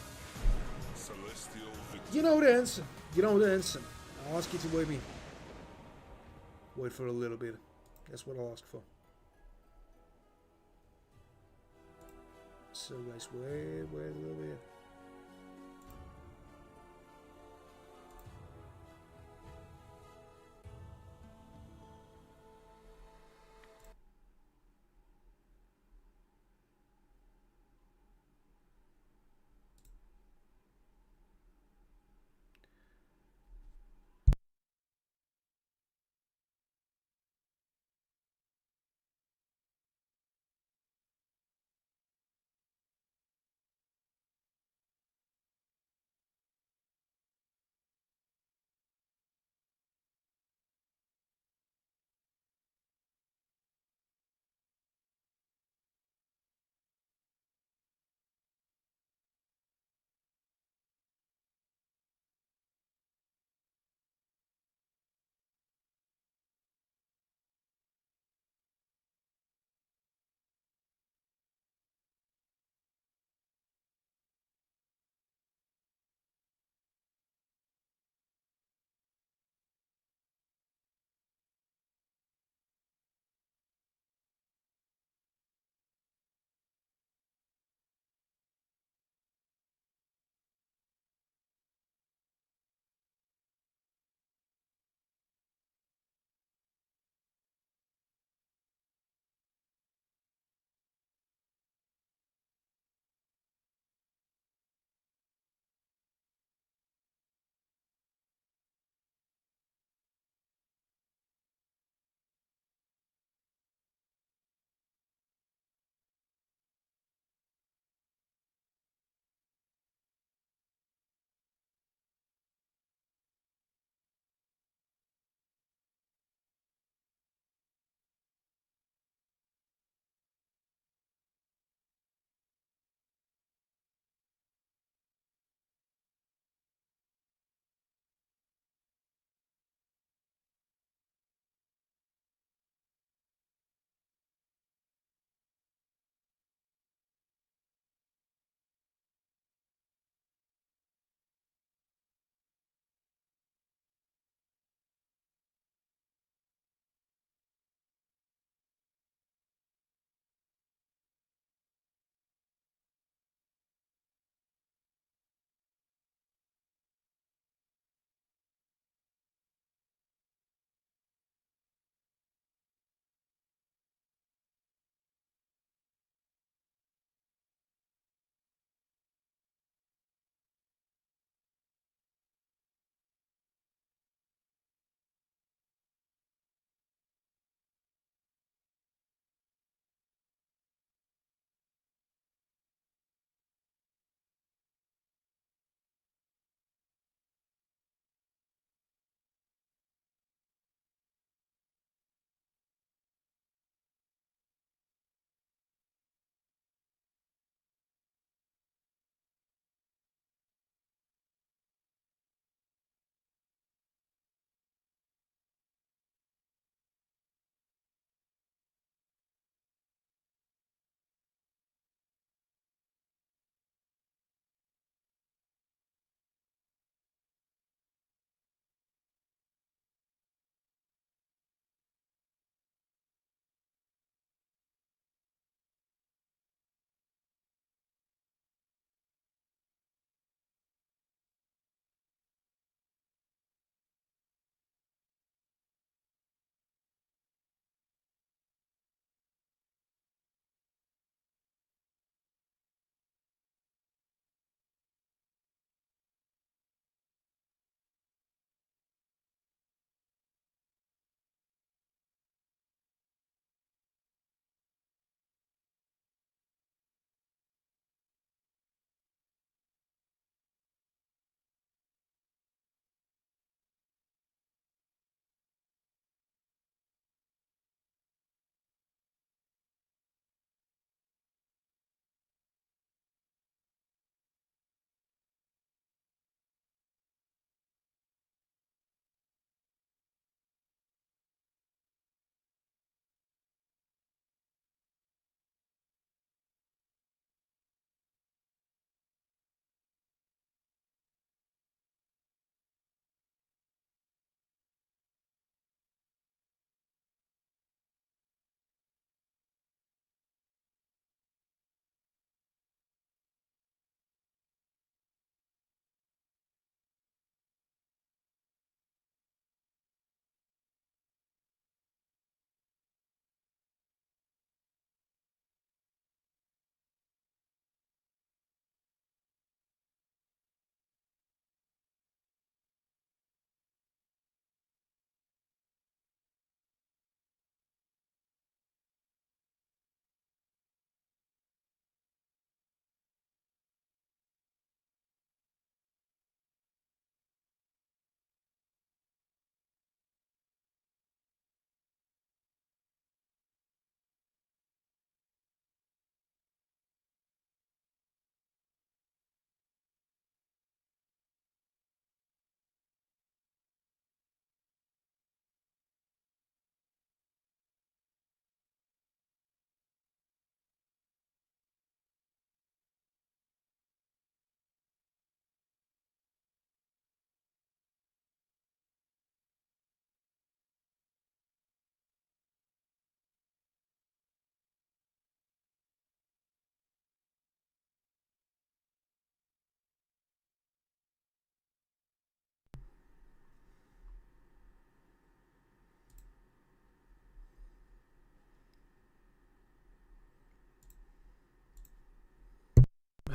You know the answer. You know the answer. I'll ask you to wait me. Wait for a little bit. That's what I'll ask for. So guys, wait a little bit.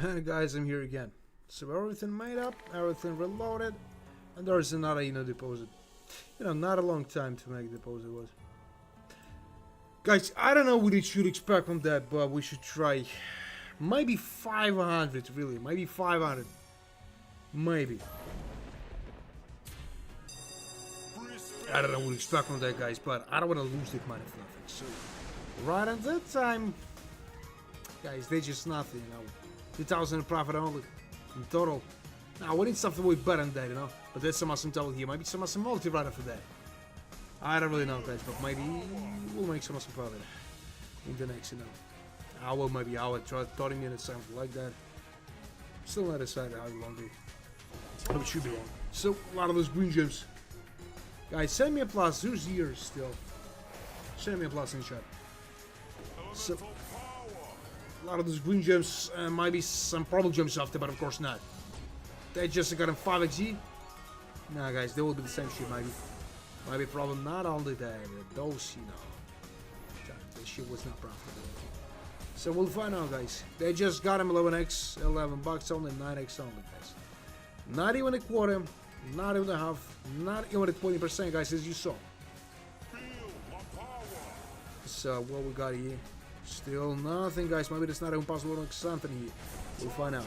And guys, I'm here again. So everything made up, everything reloaded, and there's another, deposit. Not a long time to make a deposit was. Guys, I don't know what you should expect from that, but we should try. Maybe 500, really. Maybe 500. Maybe. I don't know what to expect from that, guys, but I don't want to lose that money for nothing. So, right at that time, guys, they just nothing, 2,000 in profit only in total. Now, we need something way better than that, But there's some awesome double here. Maybe some awesome multi right after that. I don't really know, guys, but maybe we'll make some awesome profit in the next, hour, maybe hour, 30 minutes, something like that. Still not decided how long but it should be long. So, a lot of those green gems. Guys, send me a plus. There's years still. Send me a plus in chat. So, a lot of those green gems, might be some problem gems after, but of course not. They just got a 5xg. Nah, guys, they will be the same shit, maybe. Might be a problem not only that, those, this shit was not profitable. So we'll find out, guys. They just got him 11x, 11 bucks only, 9x only, guys. Not even a quarter, not even a half, not even a 20%, guys, as you saw. So what we got here? Still nothing, guys. Maybe it's not even possible to make something here. We'll find out.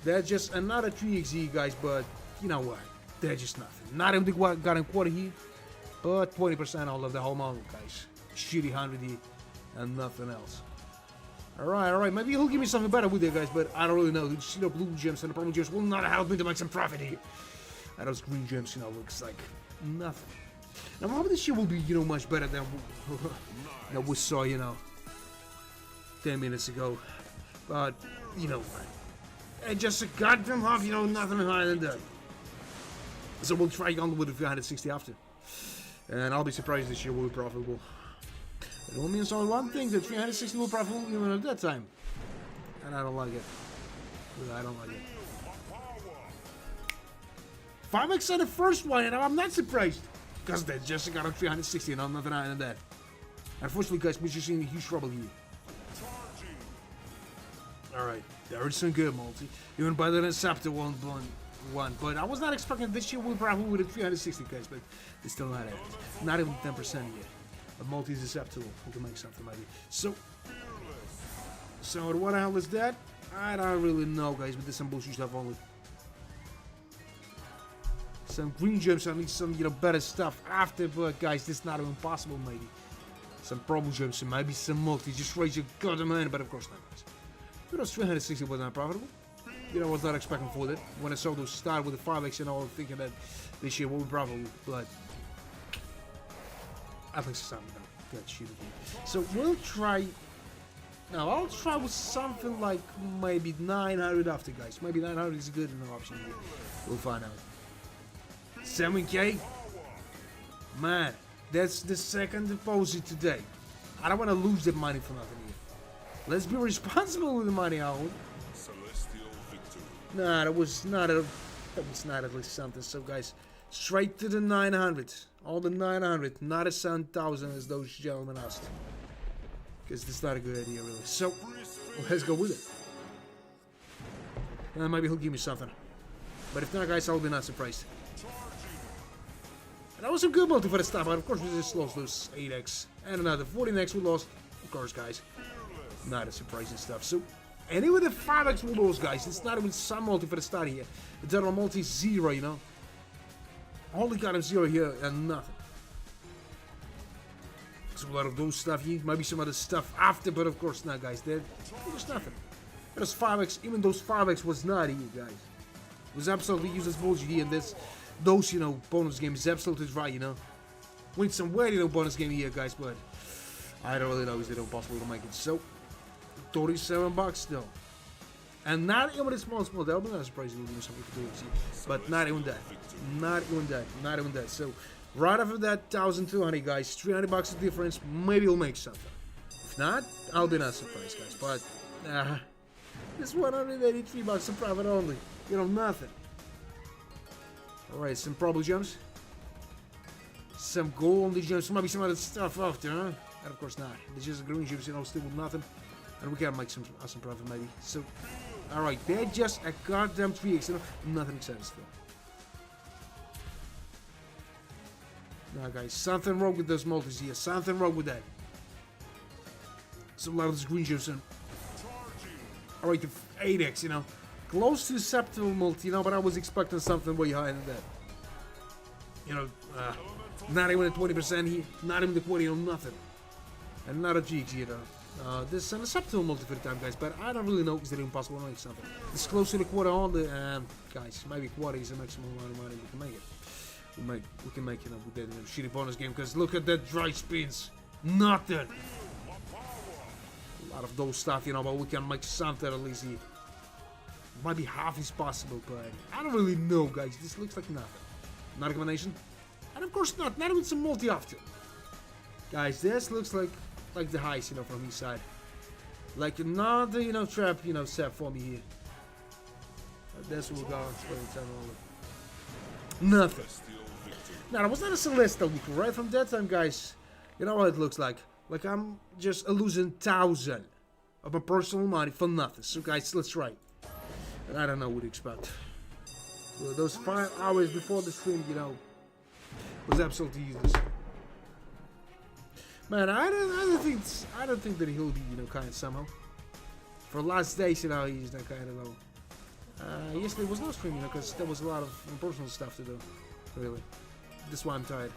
They're just another 3xg, guys, but you know what? They're just nothing. Not even got a quarter here, but 20% all of the whole model, guys. Shitty 100 here and nothing else. Alright, maybe he'll give me something better with it, guys, but I don't really know. The shit of blue gems and the purple gems will not help me to make some profit here. And those green gems, looks like nothing. Now, maybe this shit will be, much better than we saw, 10 minutes ago. But, and just a goddamn half, nothing higher than that. So we'll try on with the 360 after. And I'll be surprised this year will be profitable. It only means only one thing, that 360 will be profitable even at that time. And I don't like it. I don't like it. 5x on the first one, and I'm not surprised. Because they just got on 360 and nothing higher than that. Unfortunately, guys, we're just in huge trouble here. Alright, there is some good multi. Even better than Scepter one. But I was not expecting this year will probably with a 360, guys, but it's still not it. Not even 10% yet. A multi is acceptable. We can make something maybe. So what the hell is that? I don't really know, guys, but there's some bullshit stuff only. Some green gems, I need some, better stuff after, but guys, this is not even possible, maybe. Some purple gems, and maybe some multi. Just raise your goddamn hand, but of course not, guys. But those 360 was not profitable. I was not expecting for that. When I saw those start with the 5x and all, thinking that this year will be profitable, but I think it's something now. Good shit. So we'll try. Now I'll try with something like maybe 900 after, guys. Maybe 900 is a good enough option here. We'll find out. 7k? Man, that's the second deposit today. I don't want to lose that money for nothing here. Let's be responsible with the money I own. Nah, that was not at least something. So guys, straight to the 900. All the 900, not a 7,000 as those gentlemen asked. Because that's not a good idea, really. So, let's go with it. Maybe he'll give me something. But if not, guys, I'll be not surprised. And that was some good multi for the start, but of course we just lost those 8x. And another 14x we lost. Of course, guys. Not a surprising stuff. So, and even the 5x we lost, guys. It's not even some multi for the start here. The total multi is 0, Only got him 0 here and nothing. So a lot of those stuff here. Maybe some other stuff after, but of course not, guys. There was nothing. Those 5x, even those 5x was not here, guys. It was absolutely useless bullshit here. And those, bonus games is absolutely right, We need some way, bonus game here, guys, but I don't really know. Is it impossible to make it? So, 37 bucks still. And not even a small, that would be not surprising to do something to do it, but not even that. Not even that. So, right after that, 1,200, guys, 300 bucks of difference, maybe we'll make something. If not, I'll be not surprised, guys, but, this 183 bucks of profit only. Nothing. Alright, some purple gems. Some golden gems, maybe some other stuff after, huh? And of course not. It's just green gems, still with nothing. And we can make some awesome profit maybe. So Alright, they're just a goddamn 3x, you know? Nothing exciting still. Now, guys, something wrong with those multis here. Something wrong with that. So, a lot of this green chips in. Alright, the 8x, you know? Close to acceptable multi, you know, but I was expecting something way higher than that. You know, not even a 20% here. Not even the 20, you know, nothing. And not a GX, you know. This is an acceptable multi for the time, guys, but I don't really know is it even possible to make something. It's close to the quarter on the, guys, maybe quarter is the maximum amount of money we can make it. We can make it up with that shitty bonus game, because look at that dry spins. Nothing. A lot of those stuff, you know, but we can make something at least here. Might be half is possible, but I don't really know, guys. This looks like nothing. Not a combination. And of course not even some multi after. Guys, this looks like the highest, you know, from his side. Like another, you know, trap, you know, set for me here. That's what we're going to nothing. Now, that was not a celestial weekly, right? From that time, guys, you know what it looks like. Like I'm just losing 1,000 of my personal money for nothing. So, guys, let's try. And I don't know what to expect. Well, those 5 hours before the stream, you know, was absolutely useless. Man, I don't think that he'll be, you know, kind of somehow. For last days, you know, he's that kind of low. Yesterday was no stream, you know, because there was a lot of personal stuff to do. Really. That's why I'm tired.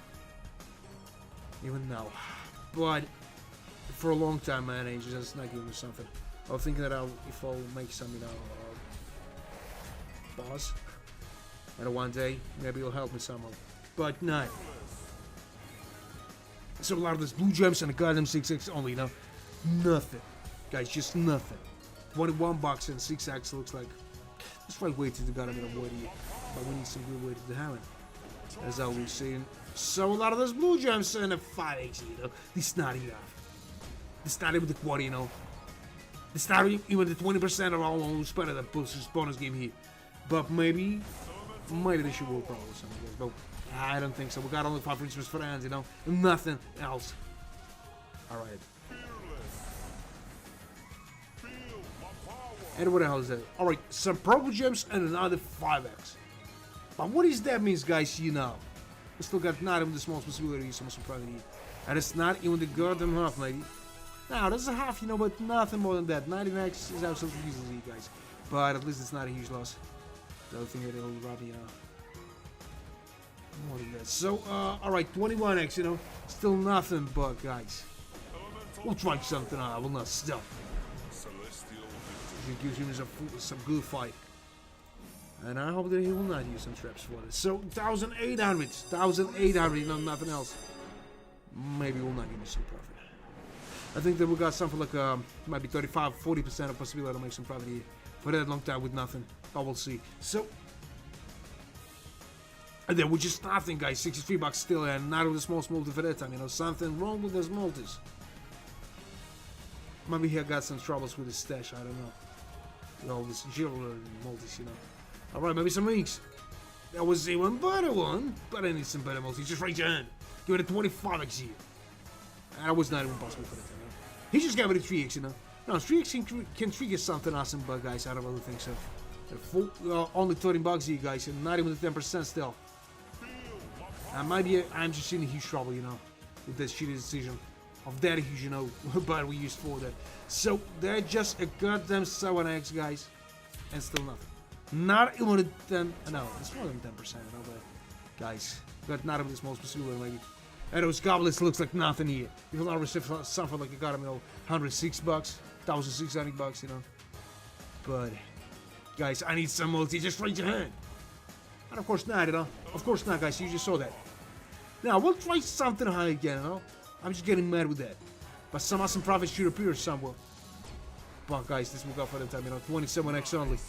Even now. But for a long time, man, he's just not giving me something. I was thinking that if I'll make some, you know, boss. And one day, maybe it'll help me somehow. But no. So a lot of this blue gems and a goddamn 6x only, you know. Nothing. Guys, just nothing. 21 bucks and 6x looks like it's right way to the goddamn avoid here. But we need some good way to the hammer. As always seen. So a lot of those blue gems and a 5x, you know. This is not enough. This is not even the quarter, you know. This is not even the 20% of all who spent at the bonus game here. But maybe they should work probably something. But I don't think so. We got only 5 Christmas friends, you know. Nothing else. Alright. And what the hell is that? Alright, some purple gems and another 5x. But what does that mean, guys, you know? We still got not even the smallest possibility to use some private here. And it's not even the goddamn half, maybe. Now, there's a half, you know, but nothing more than that. 19x is absolutely useless here, guys. But at least it's not a huge loss. The other thing that it'll rob me more than that. So, alright, 21x, you know. Still nothing, but, guys. We'll try something out. I will not stop. It gives him some good fight. And I hope that he will not use some traps for this. So, 1,800. 1,800, you know, nothing else. Maybe we'll not give me some profit. I think that we got something like, might be 35-40% of possibility to make some profit here. For that long time with nothing. I will see. So, and then we're just nothing, guys. 63 bucks still, and not with the small multi for that time. You know, something wrong with those multis. Maybe he got some troubles with his stash. I don't know. With all this jewelry multis, you know. Alright, maybe some rings. That was a one better one, but I need some better multis. Just raise your hand. Give it a 25x here. That was not even possible for that time. You know? He just gave it a 3x, you know. No, 3x can trigger something awesome, but guys, I don't really think so. Only 13 bucks here, guys, and not even the 10% still. Maybe I'm just in a huge trouble, you know, with that shitty decision of that huge, you know, but we used for that. So they're just a goddamn 7x, guys, and still nothing. Not even a 10. No, it's more than 10%. No, but guys, got not even the smallest possibility, maybe. And those goblets looks like nothing here. You will not receive something like you got, you know, 106 bucks, 1,600 bucks, you know. But guys, I need some multi. Just raise your hand. And of course not, you know. Of course not, guys. You just saw that. Now we'll try something high again, you know. I'm just getting mad with that. But some awesome profit should appear somewhere. But guys, this will go for the time, you know. 27x only.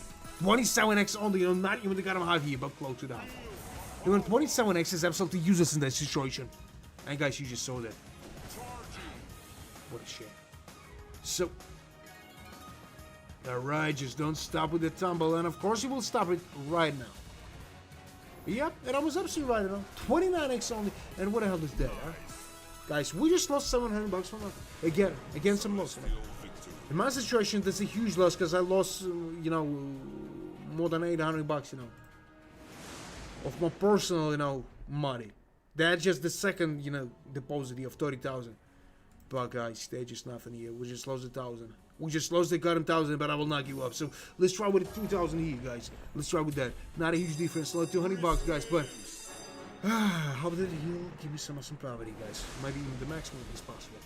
27x only, you know. Not even the goddamn half here, but close to the half. You know, 27x is absolutely useless in that situation. And guys, you just saw that. What a shit. So, alright, just don't stop with the tumble. And of course, you will stop it right now. Yep, and I was absolutely right, you know. 29x only. And what the hell is that, huh? Guys, we just lost 700 bucks from nothing. Again some loss. In my situation, that's a huge loss because I lost, you know, more than 800 bucks, you know, of my personal, you know, money. That's just the second, you know, deposit of 30,000. But guys, they're just nothing here. We just lost 1,000. We just lost the current 1,000, but I will not give up. So let's try with the 2,000 here, guys. Let's try with that. Not a huge difference, like 200 bucks, guys. But how did he'll give me some property, guys? Maybe even the maximum is possible.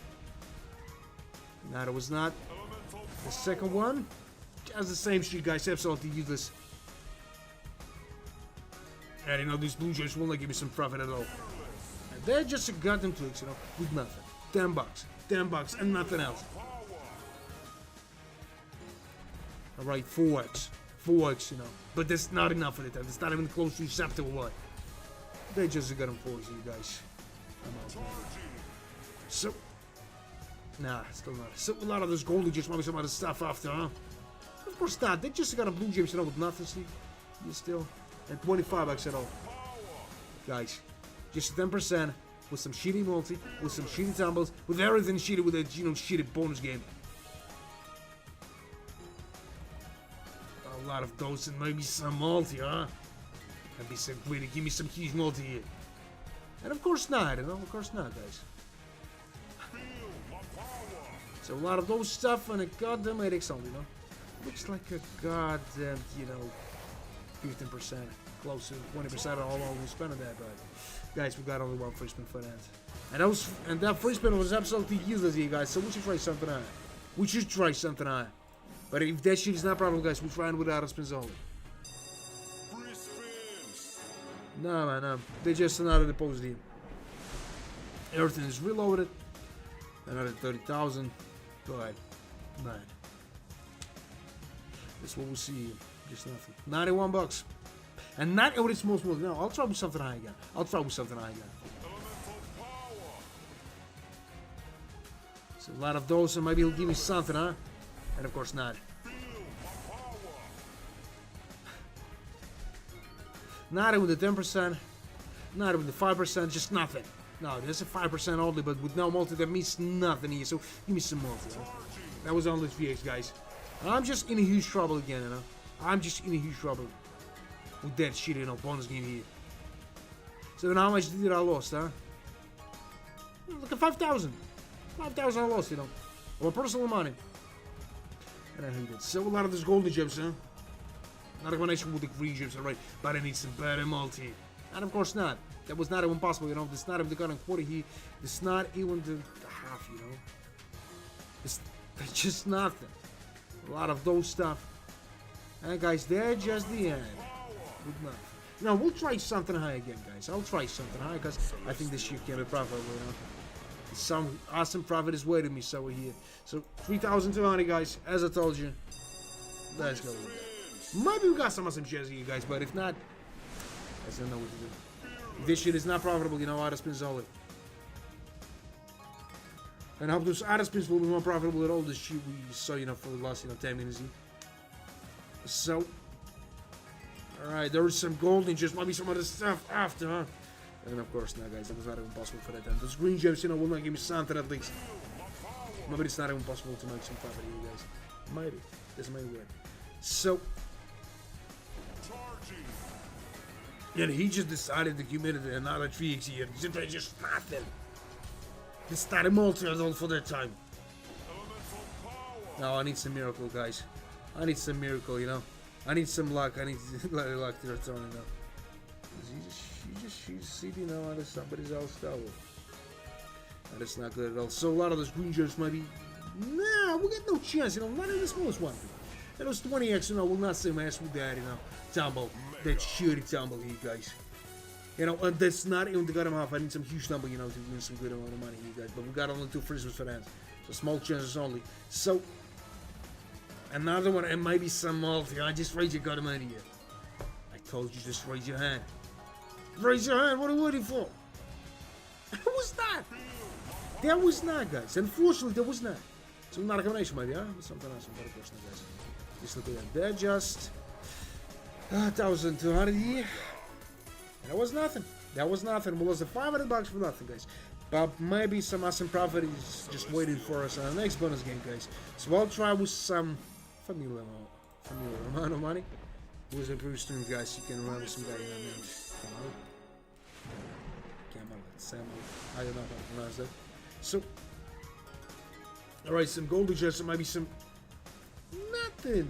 No, that was not. The second one, just the same shit, guys. Absolutely useless. And you know, these blue jays will not give me some profit at all. And they're just a goddamn tricks, you know, with nothing. 10 bucks. 10 bucks and nothing else. Alright, 4x. 4x, you know. But that's not enough for the time. It's not even close to acceptable one. They just got them for you guys. I'm out. So, nah, still not. So a lot of those golden gems, maybe some other stuff after, huh? Of course not. They just got a blue gems, you know, with nothing. See, you still. And 25 bucks at all. Guys, just 10% with some shitty multi, with some shitty tumbles, with everything shitty with a, you know, shitty bonus game. A lot of those and maybe some multi, huh? That'd be so great. Give me some huge multi here. And of course not, you know, of course not, guys. So a lot of those stuff and a goddamn 8x only, you know. Looks like a goddamn, you know, 15%, close to 20% of all we spent on that, but guys, we got only one free spin for that. And that free spin was absolutely useless here, guys. So we should try something on. We should try something on. But if that shit is not a problem, guys, we're trying without a spins only. No, man, no. They just another deposit here. Everything is reloaded. Another 30,000. But, man. That's what we see. Just nothing. 91 bucks. And not every small. No, I'll try with something high again. So a lot of those, and maybe he'll give me something, huh? And of course not. Not even the 10%. Not even the 5%. Just nothing. No, there's a 5% only, but with no multi, that means nothing here. So give me some multi. Huh? That was only 3x, guys. I'm just in a huge trouble again, you know. I'm just in a huge trouble with that shit, you know, bonus game here. So then how much did I lost, huh? Look at 5,000. 5,000 I lost, you know. Well, personal money. And I hate it. So a lot of those golden gems, huh? Not a combination with the green gems, alright. But I need some better multi. And of course not. That was not even possible, you know. This not even the current quarter here. It's not even the half, you know. It's just nothing. A lot of those stuff. And guys, they're just the end. Good enough. Now we'll try something high again, guys. I'll try something high because I think this shit can be profitable, you know. Some awesome profit is waiting me, so we're here. So 3,200, guys. As I told you, let's go with that. Maybe we got some awesome shares here, guys, but if not, I don't know what to do. If this shit is not profitable, you know, auto spins only. And I hope those auto spins will be more profitable than all this shit we saw, you know, for the last, you know, 10 minutes here. So, alright, there was some gold and just maybe some other stuff after, huh? And of course, now, guys, that was not even possible for that time. Those green gems, you know, will not give me something at least. Maybe it's not even possible to make some profit here, guys. Maybe. This may work. So, yeah, he just decided to commit another 3x here. Just nothing. It's not a multi at all for that time. No, I need some miracle, guys. I need some miracle, you know. I need some luck. I need luck to return, you know. She's sitting now out of somebody else's tower. And it's not good at all. So a lot of those green gems might be. Nah, we got no chance, you know. Not in the smallest one. And those 20x, you know, will not say mess with that, you know. Tumble. That shitty tumble here, guys. You know, and that's not even the goddamn half. I need some huge number, you know, to win some good amount of money here, guys. But we got only 2 freezes for that. So small chances only. So another one, and maybe some multi. I just raise your goddamn money here. I told you, just raise your hand. Raise your hand. What are you waiting for? That was not. That was not, guys. Unfortunately, that was not. So not a combination, maybe, huh? Something else, some better question, guys. Just look at that. They're just 1,200 here. That was nothing. That was nothing. We lost the 500 bucks for nothing, guys. But maybe some awesome profit is just waiting for us on the next bonus game, guys. So I'll try with some familiar amount of money. Who was a previous stream, guys? You can remember some guy in that name. Camel, Samuel. I don't know how to pronounce that. So, alright, some gold adjustment, maybe some. Nothing.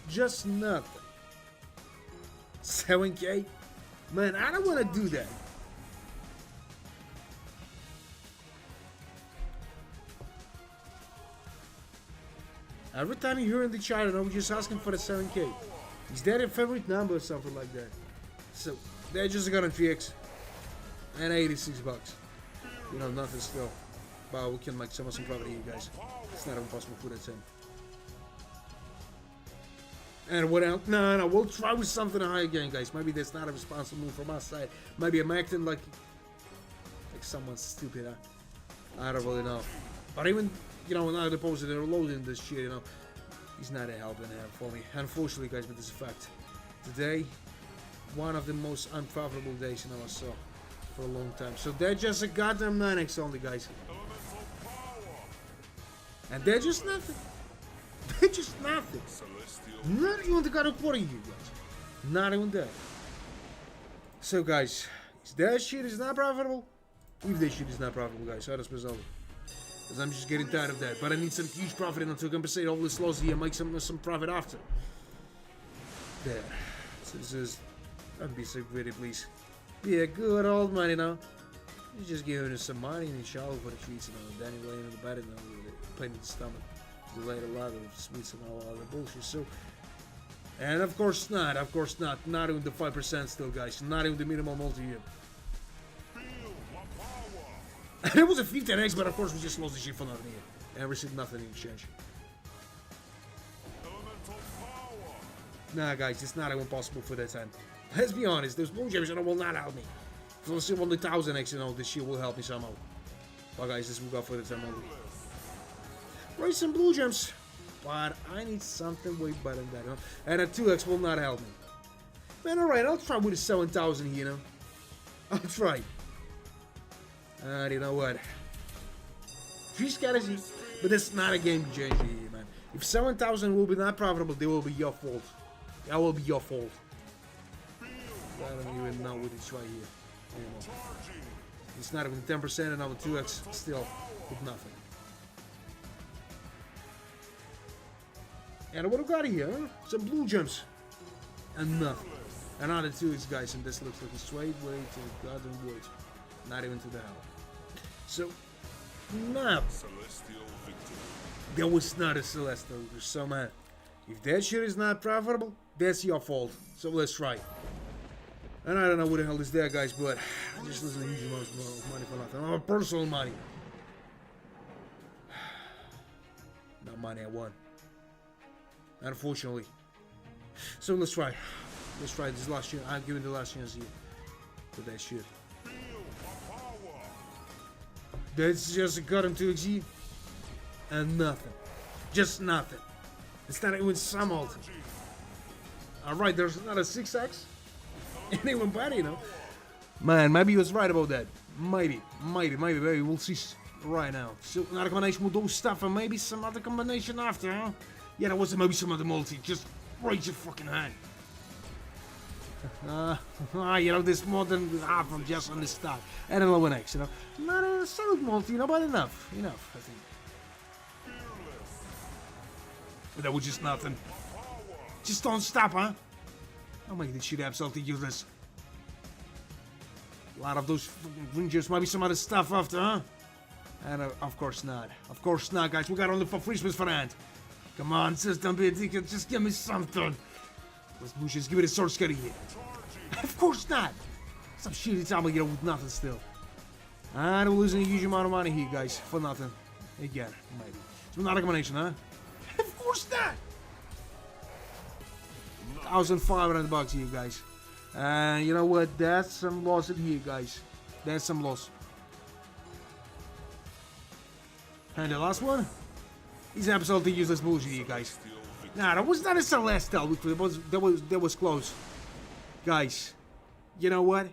Just nothing. 7K? Man, I don't want to do that. Every time you hear in the chat, I know we're just asking for the 7K. Is that a favorite number or something like that? So, they just got on 3x. And 86 bucks. You know, nothing still. But we can make some awesome profit here, guys. It's not impossible for that time. And what else? No, we'll try with something high again, guys. Maybe that's not a responsible move from our side. Maybe I'm acting like someone stupid, huh? I don't really know. But even, you know, now the poster, they're loading this shit, you know. He's not helping for me. Unfortunately, guys, but this is a fact. Today, one of the most unprofitable days, you know, I saw for a long time. So they're just a goddamn 9x only, guys. And they're just nothing. They're just nothing. Not even the God of War, you guys. Not even that. So, guys, if that shit is not profitable, if that shit is not profitable, guys, how does result? Because I'm just getting tired of that. But I need some huge profit in order to compensate all this loss here and make some profit after. There. So this is. Don't be so greedy, please. Be a good old man, you know. He's just giving us some money and shower for the treats, you know. Danny laying in the bed, you know, with a pain in the stomach. Delayed a lot of sweets and all other bullshit. So, and of course not. Not even the 5% still, guys. Not even the minimal multi-year. It was a 15x, but of course we just lost the shit for nothing here. And received nothing in exchange. Nah, guys, it's not even possible for that time. Let's be honest, those blue gems, you know, will not help me. If I see 1,000x, you know, this shit will help me somehow. But guys, this will go for the time only. Raise some blue gems. But I need something way better than that, you know? And a 2x will not help me. Man, alright, I'll try with a 7,000 here, you know? I'll try. You know what? 3 strategy, but that's not a game changer here, man. If 7,000 will be not profitable, they will be your fault. That will be your fault. I don't even know what it's right here anymore. It's not even 10% and I'm 2x still with nothing. And what we got here? Huh? Some blue gems. And nothing. Another 2x, guys, and this looks like a straight way to the goddamn wood. Not even to the hell. So, no. That was not a celestial victory. So, man, if that shit is not profitable, that's your fault. So let's try. And I don't know what the hell is there, guys, but I just lose a huge amount of money for nothing. Oh, personal money. Not money I won. Unfortunately. So let's try. Let's try this last chance. I'm giving the last chance here. For that shit. That's just a cut into XG. And nothing. Just nothing. It's not even some alt. Alright, there's another 6x. Ain't even better, you know. Man, maybe he was right about that. Maybe. We'll see right now. So, another combination with those stuff and maybe some other combination after, huh? Yeah, there was maybe some other multi. Just raise your fucking hand. You know, there's more than half of just on this start. And an 11x, you know. Not a solid multi, you know, but enough. Enough, I think. But that was just nothing. Just don't stop, huh? I'll make this shit absolutely useless. A lot of those fucking rangers, maybe some other stuff after, huh? And of course not. Of course not, guys. We got only for Christmas for that. Come on, sis, don't be a dick. Just give me something. Let's bushes, give it a sword scary here. Of course not. Some shitty time we get with nothing still. And we're losing a huge amount of money here, guys. For nothing. Again, maybe. So not a combination, huh? Of course not. 1,500 bucks here, guys. And you know what? That's some loss in here, guys. That's some loss. And the last one is absolutely useless bullshit here, guys. Nah, that was not a celestial. That was close. Guys, you know what?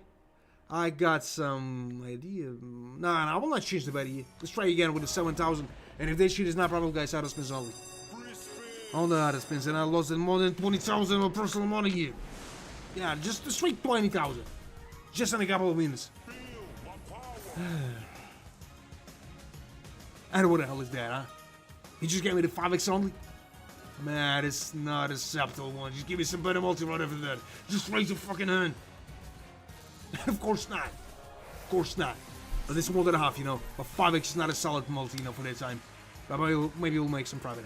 I got some idea. Nah, I will not change the bet here. Let's try again with the 7,000. And if this shit is not probable, guys, auto spins only. On the auto spins, and I lost more than 20,000 of personal money here. Yeah, just a straight 20,000. Just in a couple of minutes. And what the hell is that, huh? He just gave me the 5x only? Man, it's not acceptable one. Just give me some better multi right after that. Just raise the fucking hand. Of course not. Of course not. But this is more than a half, you know. A 5x is not a solid multi, you know, for that time. But maybe we'll make some profit.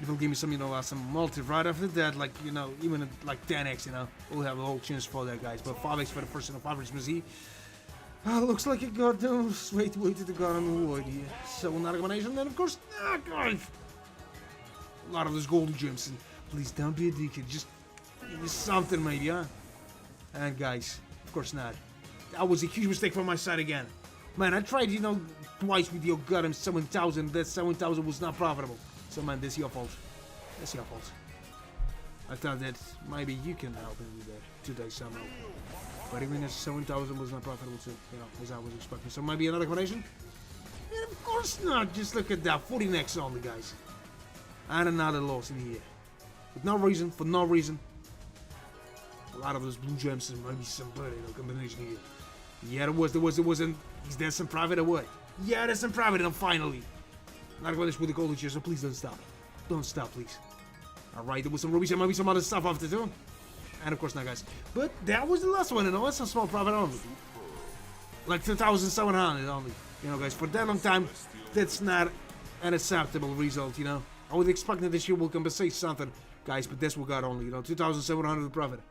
If he'll give me some, you know, some multi right after that, like, you know, even like 10x, you know. We'll have a whole chance for that, guys. But 5x for the first, you know, 5x Mazzy. Looks like it got straight away to the goddamn wood here. So another combination, then of course, guys. A lot of those golden gems, and please don't be addicted. Just give me something, maybe, huh? And guys, of course not. That was a huge mistake from my side again. Man, I tried, you know, twice with your goddamn 7,000. That 7,000 was not profitable. So man, that's your fault. That's your fault. I thought that maybe you can help me with that today somehow. But even if 7,000 was not profitable too, you know, as I was expecting. So maybe another combination? And of course not. Just look at that. 40 next only, guys. And another loss in here. With no reason, for no reason. A lot of those blue gems and maybe some better, you know, combination here. Yeah, there wasn't. Is there some profit or what? Yeah, there's some profit, and finally. Not going to with the golden gems, so please don't stop. Don't stop, please. Alright, there was some rubies and maybe some other stuff after too. And of course not, guys. But that was the last one, you know, that's a small profit only. Like 2,700 only. You know, guys, for that long time, that's not an acceptable result, you know. I would expect that this year will compensate something, guys, but that's what got only, you know, 2,700 profit.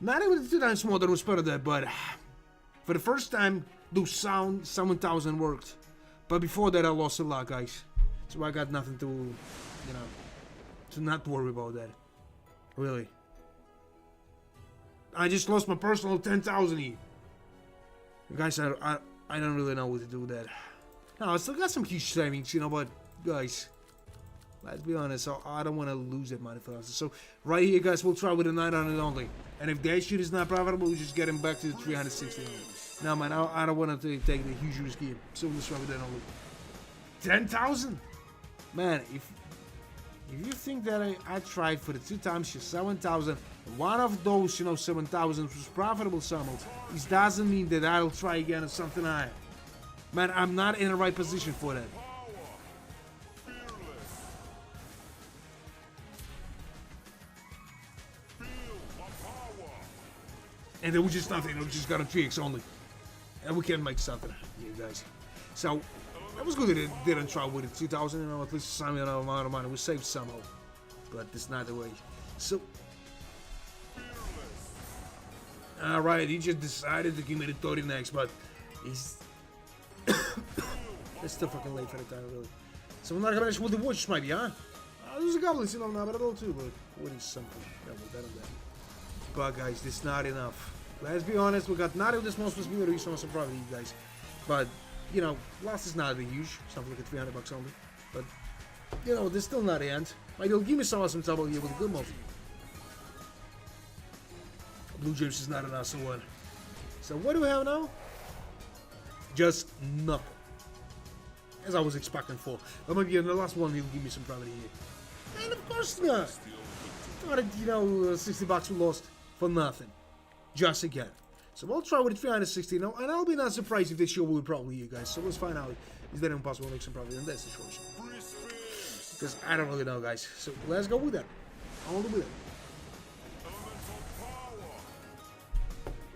Not even the 2 times more than was part of that, but for the first time, those 7,000 worked. But before that, I lost a lot, guys. So I got nothing to, you know, to not worry about that. Really. I just lost my personal 10,000 here. Guys, I don't really know what to do with that. No, I still got some huge savings, you know, but guys, let's be honest, I don't want to lose that money for us. So right here, guys, we'll try with a 900 only. And if that shit is not profitable, we just get him back to the 360 only. No, man, I don't want to take the huge risk here. So we'll try with that only. 10,000? Man, if you think that I tried for the 2 times 7,000, one of those, you know, 7,000 was profitable somehow, it doesn't mean that I'll try again or something higher. Man, I'm not in the right position for that. And then we just nothing, we just got a 3x only. And we can make something here, guys. So, that was good that it didn't try with it. 2,000, you know, at least some amount of money. We saved somehow. But that's not the way. So, alright, he just decided to give me the 30 next, but he's... it's still fucking late for the time, really. So, I'm not gonna finish with the watch, maybe, huh? There's a goblins, you know, now, but I don't too, but what is something? Yeah, well, that and that. But, guys, this is not enough. Let's be honest, we got not even this most possible resource of probably, you guys. But, you know, loss is not that huge. Something like 300 bucks only. But, you know, this is still not the end. Maybe he'll give me some awesome trouble here with a good multi. Blue gems is not an awesome one. So what do we have now? Just nothing. As I was expecting for. But maybe in the last one he'll give me some profit here. And of course not. Thought it, you know, 60 bucks we lost for nothing. Just again. So we'll try with the 360 now, and I'll be not surprised if this show will probably you guys. So let's find out. Is that impossible to make some profit in that situation? Because I don't really know, guys. So let's go with that. I'll do with it.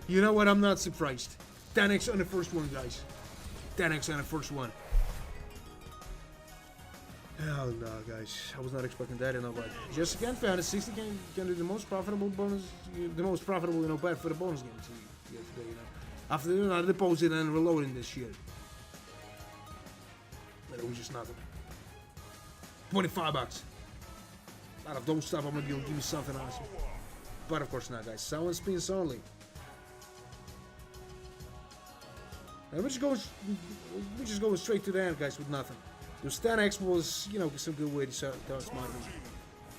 You know what? I'm not surprised. 10x on the first one, guys. 10x on the first one. Oh no, guys. I was not expecting that, you know, but just again, 360 can do the most profitable bonus, the most profitable, you know, bet for the bonus game today, you know. After, you know, depositing and reloading this shit. But it was just nothing. 25 bucks. Out of those stuff, I'm gonna be able to give you something awesome. But of course not, guys. 7 spins only. And we're just going straight to the end, guys, with nothing. Those 10x was, you know, some good way to start money.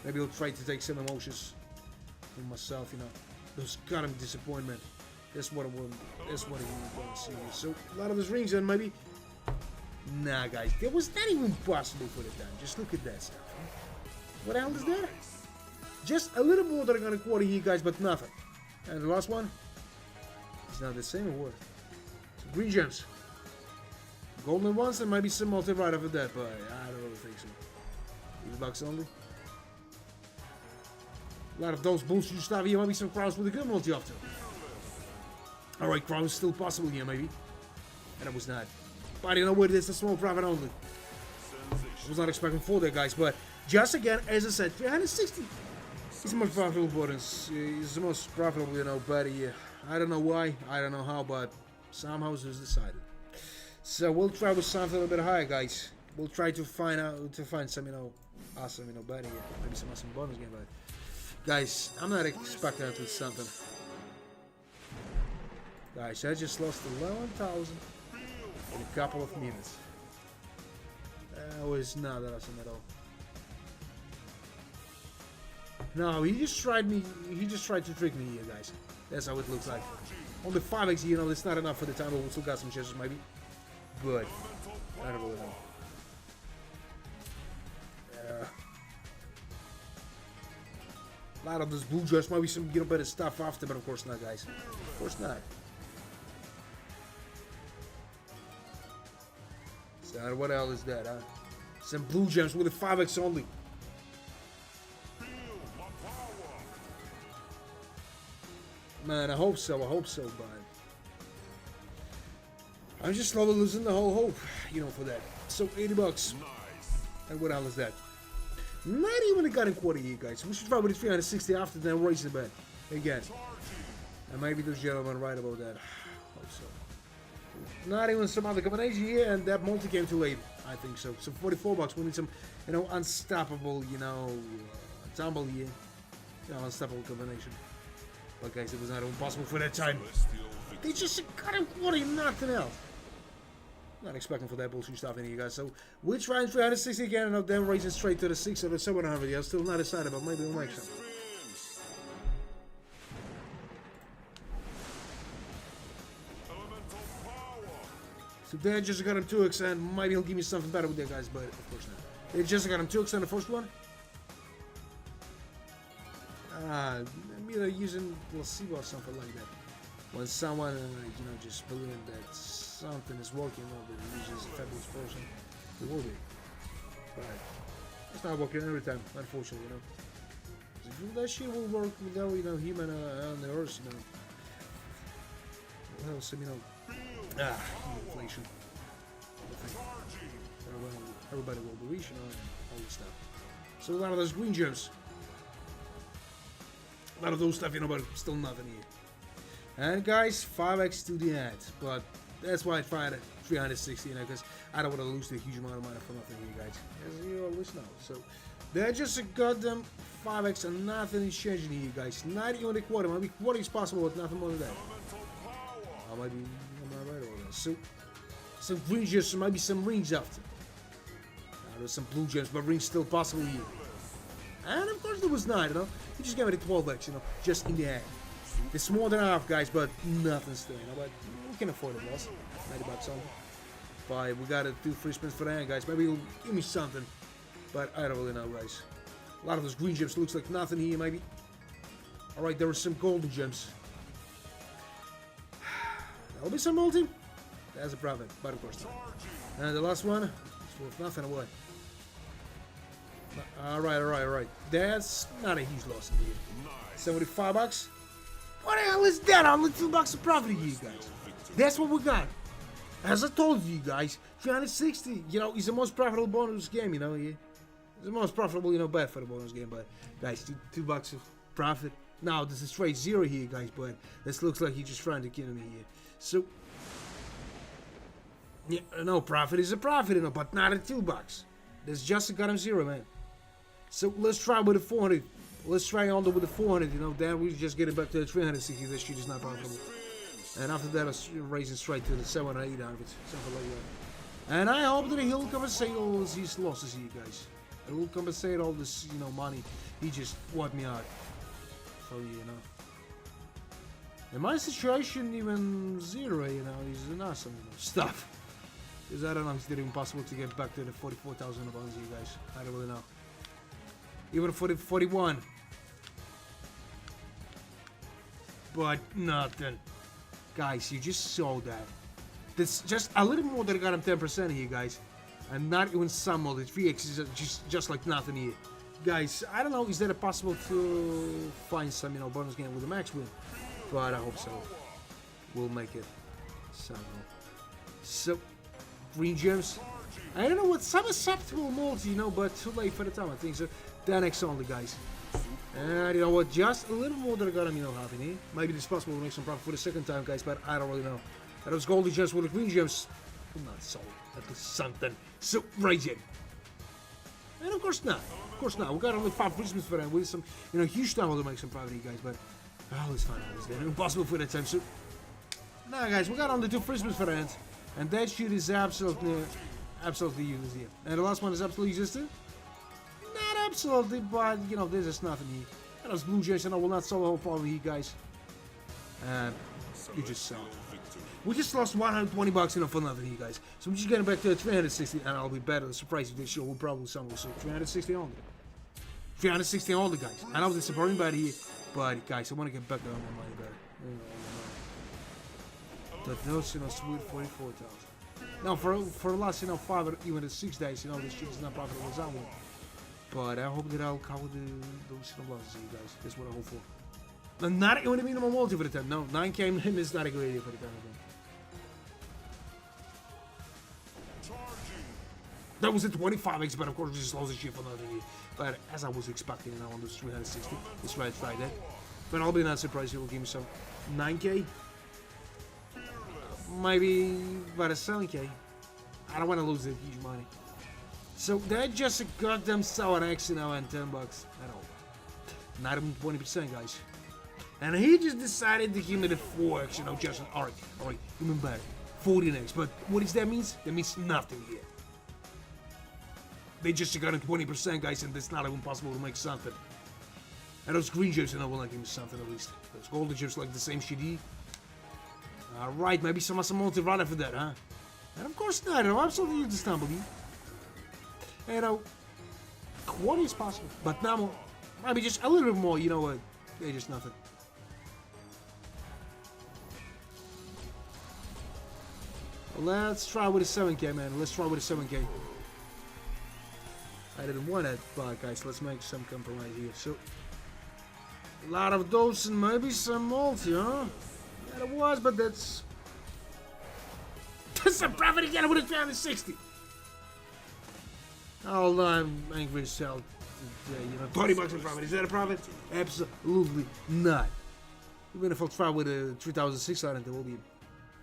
Maybe I'll try to take some emotions from myself, you know. Those goddamn disappointment. That's what I want. That's what I want to see. So a lot of those rings then maybe. Nah, guys, that was not even possible for the time. Just look at that stuff. Huh? What the hell is that? Just a little more than a quarter here, guys, but nothing. And the last one is not the same or what? So green gems, golden ones, and maybe some multi right after that, but I don't really think so. These bucks only. A lot of those bullshit stuff here. Maybe some crowns with a good multi after. Alright, crowns still possible here, maybe. And it was not. But you know what? It's a small profit only. I was not expecting for that, guys. But just again, as I said, 360 is the most profitable bonus. It's the most profitable, you know, bet here. I don't know why. I don't know how, but somehow it's decided. So we'll try with something a little bit higher, guys. We'll try to find some, you know, awesome, you know, bet here. Maybe some awesome bonus game, but guys, I'm not expecting that with something. Guys, I just lost 11,000 in a couple of minutes. That was not awesome at all. No, he just tried me. He just tried to trick me here, guys. That's how it looks like. On the 5x, you know, it's not enough for the time, but we still got some chances, maybe. Good. I don't really know. A lot of this blue dress, maybe some, you know, better stuff after, but of course not, guys. Of course not. So what else is that, huh? Some blue gems with a 5x only. Man, I hope so, but I'm just slowly losing the whole hope, you know, for that. So 80 bucks. And what else is that? Not even a gun and quarter here, guys. We should try with the 360 after, then raise the bet again. And maybe those gentlemen right about that. Hope so. Not even some other combination here, and that multi came too late. I think so. So 44 bucks. We need some, you know, unstoppable, you know, tumble here. You know, unstoppable combination. But guys, it was not even possible for that time. They just got him quarter, nothing else. Not expecting for that bullshit stuff in here, guys. So we're trying 360 again, and then raising straight to the 6 or the 700. Yeah, still not decided, but maybe we'll make some. So they just got him 2x, and maybe he'll give me something better with that, guys, but of course not. They just got him 2x on the first one. I'm either using placebo or something like that. When someone, you know, just believe that something is working, or that it uses a fabulous person, it will be. But it's not working every time, unfortunately, you know. If that shit will work without, you know, human on the earth, you know. What else, you know? Inflation. Everybody will be rich, you know, and all this stuff. So a lot of those green gems. A lot of those stuff, you know, but still nothing here. And guys, 5x to the end. But that's why I tried 360, you know, because I don't want to lose the huge amount of money for nothing here, guys. As you always know. So they just got them 5x and nothing is changing here, guys. Not even a quarter. Maybe quarter is possible, but nothing more than that. I might be right over there. So some green gems, maybe some rings after. There's some blue gems, but rings still possible here. And of course there was 9, you know. He just gave me the 12x, you know, just in the hand. It's more than half, guys, but nothing still, you know. But we can afford it, boss. 90 bucks on. But we got to do free spins for the hand, guys. Maybe he'll give me something, but I don't really know, guys. A lot of those green gems looks like nothing here, maybe. All right, there are some golden gems. There'll be some multi. That's a profit, but of course not. And the last one is worth nothing away. Alright. That's not a huge loss indeed. 75 bucks? What the hell is that? Only 2 bucks of profit here, guys. That's what we got. As I told you guys, 360, you know, is the most profitable bonus game, you know. Yeah. It's the most profitable, you know, bet for the bonus game. But, guys, 2 bucks of profit. Now, this is straight 0 here, guys, but this looks like he's just trying to kill me here. So, yeah, no, profit is a profit, you know, but not at 2 bucks. This just got him 0, man. So let's try with the 400. Let's try on with the 400, you know. Then we just get it back to the 360. This shit is not profitable. And after that, I'm raising straight to the 700 or 800, something like that. And I hope that he'll compensate all these losses here, guys. It will compensate all this, you know, money he just wiped me out for you, you know. In my situation, even 0, you know, is an awesome stuff. Because I don't know if it's even possible to get back to the 44,000 bonds, you guys. I don't really know. Even for the 41. But nothing. Guys, you just saw that. That's just a little more than got him 10% here, guys. And not even some of the 3x is just like nothing here. Guys, I don't know, is that possible to find some, you know, bonus game with a max win? But I hope so. We'll make it somehow. So, green gems. I don't know what's some acceptable multi, you know, but too late for the time, I think so. 10x only, guys. And you know what, just a little more than I got him, you know, happening here. Maybe it's possible to make some profit for the second time, guys, but I don't really know. And those golden gems with the green gems, not so, at least something. So, raging. And of course not. Of course not. We got only 5 Christmas for them with some, you know, huge time to make some profit, guys, but oh, it's fine. It's impossible for that time. So, nah, guys, we got only 2 Christmas for them, and that shit is absolutely useless here. And the last one is absolutely useless too. Not absolutely, but you know, there's just nothing here. And those blue jays, and I will not solve the whole problem here, guys. And you just saw. We just lost 120 bucks, you know, for nothing here, guys. So we're just getting back to 360, and I'll be better. The surprise of this show will probably somewhere. So 360 only. 360 only, guys. I know this is boring bad here, but guys, I want to get back on my money better. That notes, you know, sweet 44,000. Now for the last, you know, 5 or even 6 days, you know, this shit is not profitable as I want. But I hope that I'll cover those, you know, losses, you guys. That's what I hope for. And not even the minimum multi for the time. No, 9k is not a good idea for the time. That was a 25x, but of course we just lost the shit for nothing here. But as I was expecting, you know, on this 360, let's try that. But I'll be not surprised if he'll give me some 9k. Maybe about a 7k. I don't want to lose that huge money. So that just a goddamn sour X, you know, and 10 bucks at all. Not even 20%, guys. And he just decided to give me the 4x, you know, just alright, even better. 14x. But what does that mean? That means nothing here. They just got in 20%, guys, and it's not even possible to make something. And those green gems, you know, will not give me something at least. Those golden gems like the same shit. Alright, maybe some multi-runner for that, huh? And of course not, you know, absolutely use the stumble. You know, what is possible? But now, maybe just a little bit more, you know what? They're just nothing. Let's try with a 7k, man. Let's try with a 7k. I didn't want that, but guys, let's make some compromise here. So, a lot of those and maybe some multi, huh? Yeah, it was, but that's a profit again with a 360. Oh, I'm angry as hell today, you know, 20 bucks in profit. Is that a profit? Absolutely not. Even if I'll try with a 3,600, there will be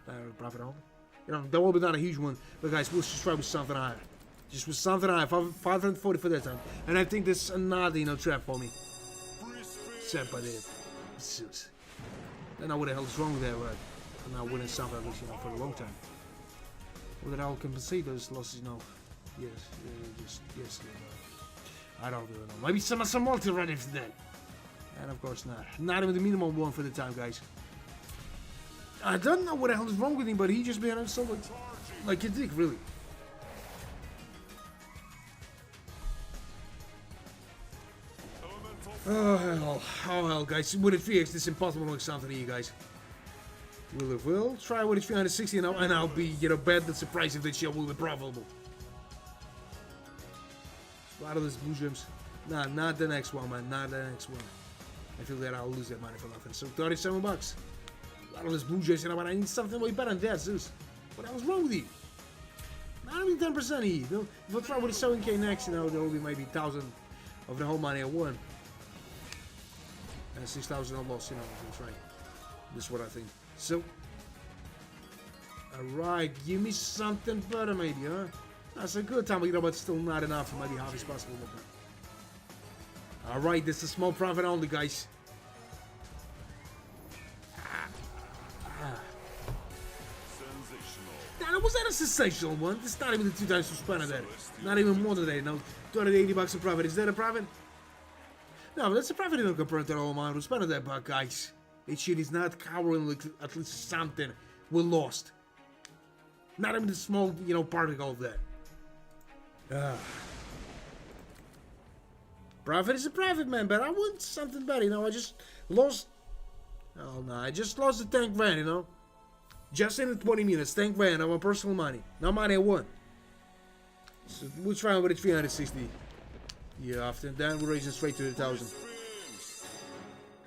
a profit only. You know, that will be not a huge one, but guys, we'll just try with something higher. Just with something higher, 540 for that time. And I think this is another, you know, trap for me. Set by the Zeus. I don't know what the hell is wrong with that, but I'm not winning something at least, you know, for a long time. Whether I'll compensate those losses, no. Yes, I don't really know. Maybe some multi ready for that. And of course not. Not even the minimum one for the time, guys. I don't know what the hell is wrong with him, but he just being so like a dick, really. Oh hell, guys. With a 3x, it's impossible to make something here, guys. We'll try with a 360 now, and I'll be, you know, bad and surprised if that shit will be profitable. A lot of these blue gems. Nah, not the next one, man. Not the next one. I feel that I'll lose that money for nothing. So 37 bucks. A lot of these blue gems, you know, but I need something way better than that, Zeus. What the hell's wrong with you? Not even 10% here. You know, if I try with a 7k next, you know, there will be maybe 1,000 of the whole money I won. And 6,000 I lost, you know, I'm trying. This is what I think. So, alright, give me something better maybe, huh? That's a good time, but you know, but still not enough. Maybe half is possible. Alright, this is small profit only, guys. Now, was that a sensational one? It's not even the 2 times we spent on that. Not even more than that. No, 280 bucks in profit. Is that a profit? No, that's a profit compared to the whole amount we spent on that buck, guys. It shit is not covering like at least something we lost. Not even the small, you know, particle of that. Profit is a profit, man, but I want something better, you know. I just lost. Oh no, I just lost the tank van, you know. Just in the 20 minutes, tank van of my personal money. No money I won. So we'll try with the 360. Yeah, after that we're raising straight to the 1,000.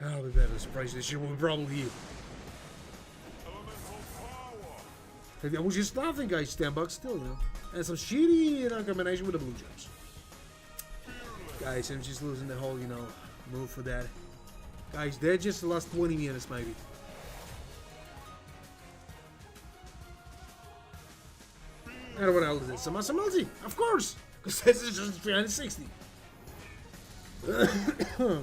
I'll be better. The price of this shit will be probably here. That was just nothing, guys. $10 still, you know. And some shitty, you know, combination with the blue gems. Guys, I'm just losing the whole, you know, move for that. Guys, they're just the last 20 minutes, maybe. I don't know what else is this. Some multi, of course, because this is just 360. Well, I don't know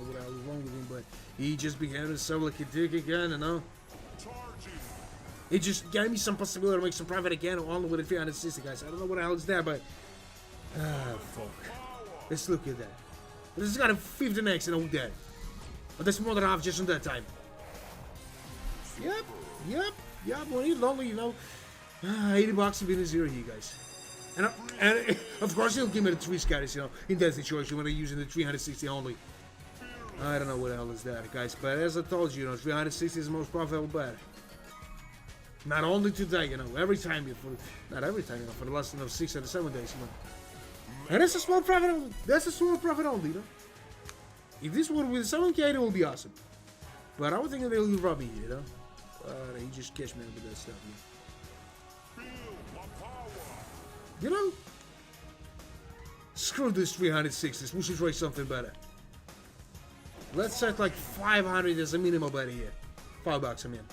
what else is wrong with him, but he just began to sell like a dick again, you know. It just gave me some possibility to make some profit again, only with a 360, guys. I don't know what else is there, but fuck. Let's look at that. This has got a 15x and all that. But that's more than half just on that time. Yep. When he's lonely, you know. $80 to be in a zero here, guys. And of course he'll give me the 3 scatters, you know, in that situation when I'm using the 360 only. I don't know what the hell is that, guys. But as I told you, you know, 360 is the most profitable bet. Not only today, you know, every time, not every time, you know, for the last, you know, 6 or 7 days, you know. And that's a small profit only. That's a small profit only, you know. If this one with 7K, it will be awesome. But I would think that they'll rob me, you know. But he just catch me with that stuff, you know. You know, screw this 360s. We should try something better. Let's set like 500 as a minimum better here. $5 a minute.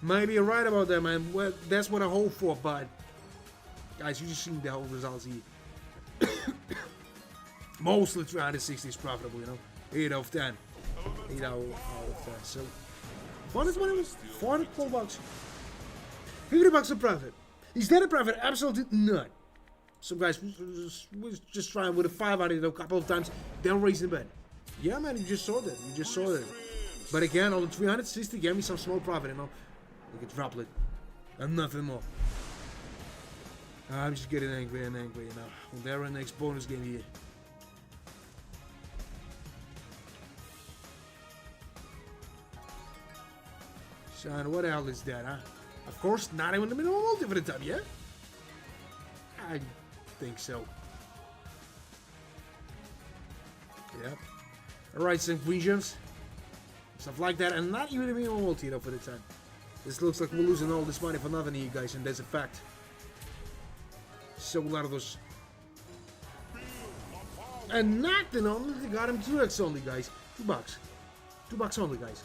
Maybe you're right about that, man. Well, that's what I hope for, but guys, you just seen the whole results here. Mostly 360 is profitable, you know. 8 out of 10. 8 out of 10. So, $412. $50 of profit. Is that a profit? Absolutely not. So guys, we're just trying with a 500 a couple of times, then raising the bet. Yeah, man, you just saw that. But again, on the 360, gave me some small profit, you know. Look at droplet. And nothing more. I'm just getting angry, you know. Well, they're in the next bonus game here. Son, what the hell is that, huh? Of course, not even the minimum multi for the time, yeah? I think so. Yep. Alright, some green gems. Stuff like that, and not even the minimum multi, you know, for the time. This looks like we're losing all this money for nothing here, guys, and that's a fact. So a lot of those. And nothing only, they got him 2x only, guys. $2. $2 only, guys.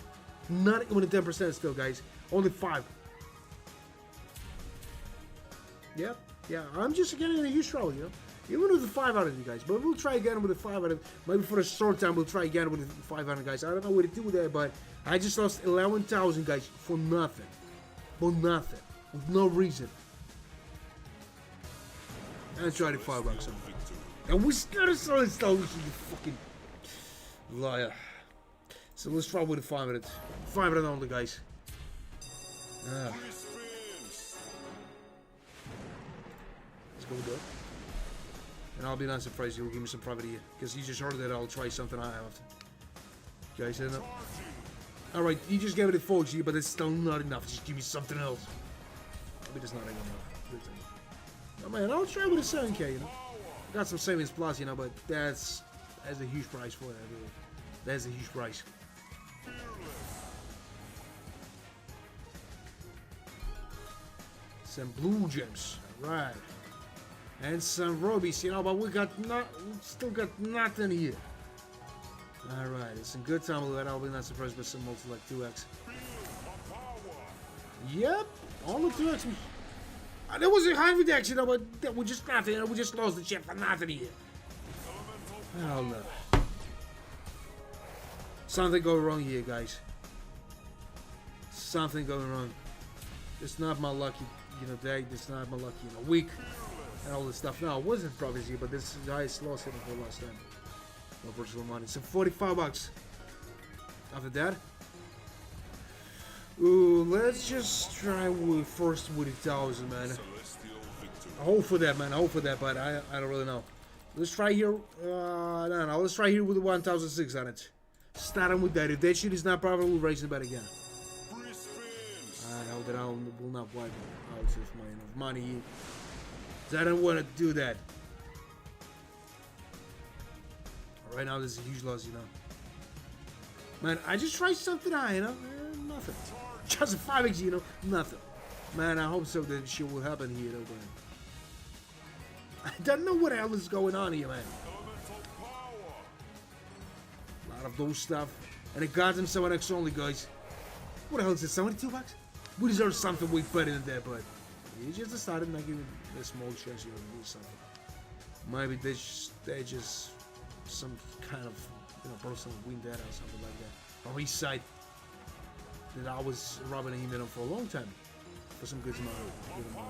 Not even a 10% still, guys. Only 5. Yep. Yeah, I'm just getting a huge trouble, you know. Even with the 500, guys. But we'll try again with the 500. Maybe for a short time, we'll try again with the 500, guys. I don't know what to do there, but I just lost 11,000, guys, for nothing. For nothing. With no reason. And I tried the $5 on. And we started selling stuff, you fucking liar. So let's try with the 500. 500 only, guys. Let's go with that. And I'll be not surprised you'll give me some profit here. Because you just heard that I'll try something I have. Guys, I know. Alright, you just gave it a 4G, but it's still not enough. Just give me something else. Maybe it's not enough. Oh man, I'll try with a 7K, you know. Got some savings plus, you know, but that's a huge price for it, really. That's a huge price. Some blue gems, right? And some rubies, you know, but we still got nothing here. All right, it's some good time with that. I'll be not surprised by some multi like 2x. Yep, only 2x. There was a high reduction, you know, but we just nothing. You know, we just lost the shit for nothing here. Oh no. Something going wrong here, guys. Something going wrong. It's not my lucky, you know, day. It's not my lucky, you know, week. And all this stuff. No, it wasn't prophecy, but this is the highest loss hit for last time. No personal money. So 45 bucks. After that. Ooh, let's just try first with 1,000, man. I hope for that, man. I hope for that, but I don't really know. Let's try here. No. Let's try here with the 1,600. Starting with that. If that shit is not profitable, we'll raise the bet again. I know that I will not wipe out of my enough money. I don't want to do that. Right now, this is a huge loss, you know. Man, I just tried something high, you know. Nothing. Just a 5x, you know. Nothing. Man, I hope so that shit will happen here, though, man. I don't know what the hell is going on here, man. A lot of those stuff. And it got them 7x only, guys. What the hell is it? 72 bucks? We deserve something way better than that, but he just decided not giving a small chance here to do something. Maybe they just some kind of, you know, personal win that or something like that. On his side, that I was robbing him, you know, for a long time. For some good amount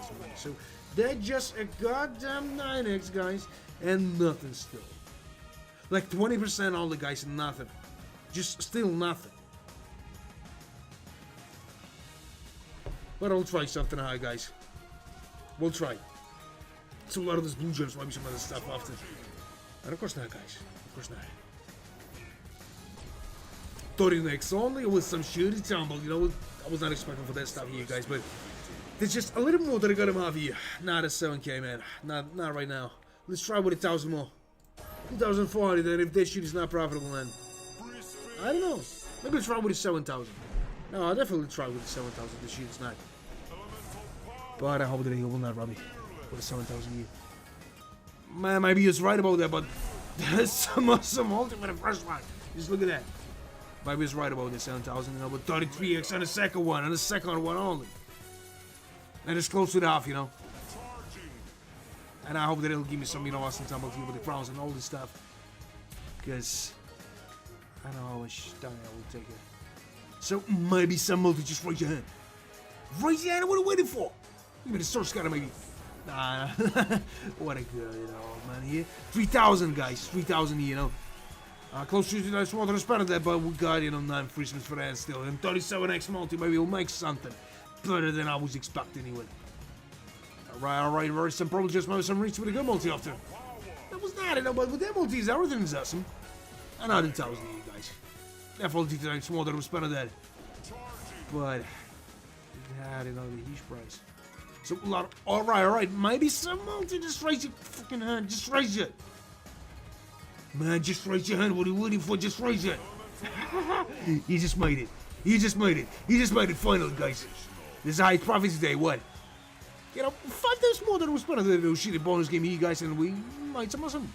of money. So they're just a goddamn 9x, guys, and nothing still. Like 20% all the guys and nothing. Just still nothing. But I'll try something high, guys. We'll try. It's a lot of those blue gems, maybe some other stuff after. And of course not, guys. Of course not. 30x only with some shitty tumble, you know. I was not expecting for that stuff here, guys, but there's just a little more that I got him off here. Not a 7k, man. Not right now. Let's try with 1,000 more. 2,400, then if this shit is not profitable, then I don't know. Maybe try with 7,000. No, I'll definitely try with 7,000. This shit is not. But I hope that he will not rob me with 7,000 here. Man, maybe he's right about that, but there's some ultimate for the first one. Just look at that. Maybe he's right about the 7,000, you know, but 33x on the second one, and the second one only. And it's close to the half, you know. And I hope that it'll give me some, you know, awesome tumble here with the crowns and all this stuff. Because I don't know how much time I will take it. So maybe some multi, just raise your hand. Raise your hand, what are you waiting for? Give me the source scatter, maybe. Nah, what a good, you know, man, here. 3,000, guys, 3,000 here, you know. Close to the smaller than spend that, but we got, you know, 9 free spins for that still. And 37x multi, maybe we'll make something better than I was expecting anyway. Alright, very some probably just maybe some reach with a good multi after. That was not, you know, but with that multis, everything is awesome. And I didn't tell you guys. Definitely today smaller than spend that. But it had, you know, the huge price. So a lot of, alright, maybe some multi, just raise your fucking hand, just raise it. Man, just raise your hand, what are you waiting for, just raise it. You just made it. You just made it. You just made it finally, guys. This is high profits today, what? You know, 5 days more than we spent on the shitty bonus game here, guys, and we might some awesome.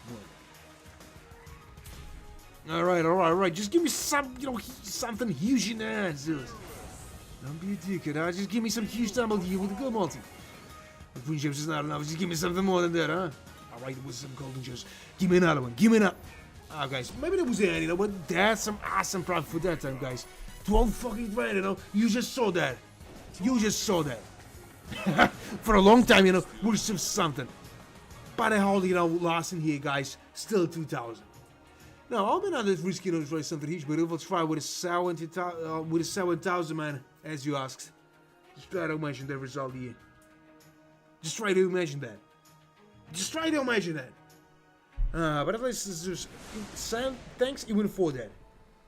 Alright. Just give me some, you know, something huge in the hands, dude. Don't be a dickhead, huh? Just give me some huge tumble here with a good multi. The green gems is not enough, just give me something more than that, huh? Alright, with some golden gems. Give me another one, give me another. Ah, guys, maybe that was it, you know, but that's some awesome profit for that time, guys. 12 fucking grand, you know? You just saw that. You just saw that. For a long time, you know, we're still something. But I hold, you know, lost in here, guys. Still 2,000. Now, I'm not as risky to try something huge, but if I'll try with a 7,000, man, as you asked. Just try to imagine that result here. Just try to imagine that. Just try to imagine that. But at least it's just thanks even for that.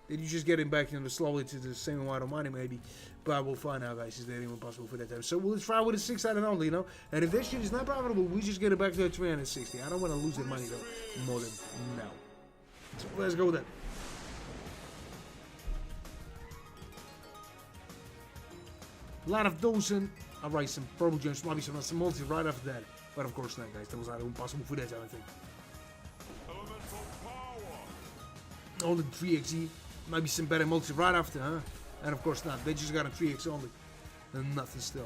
That you just getting back, you know, slowly to the same amount of money, maybe. But we'll find out, guys. Is that even possible for that time? So we'll try with a 600 only, you know. And if this shit is not profitable, we just get it back to the 360. I don't want to lose that money though, more than now. So let's go with that. A lot of those and alright, some purple gems, maybe some multi right after that. But of course not, guys. That was not impossible for that time, I think. Only 3xe, maybe some better multi right after, huh? And of course not, they just got a 3x only. And nothing still.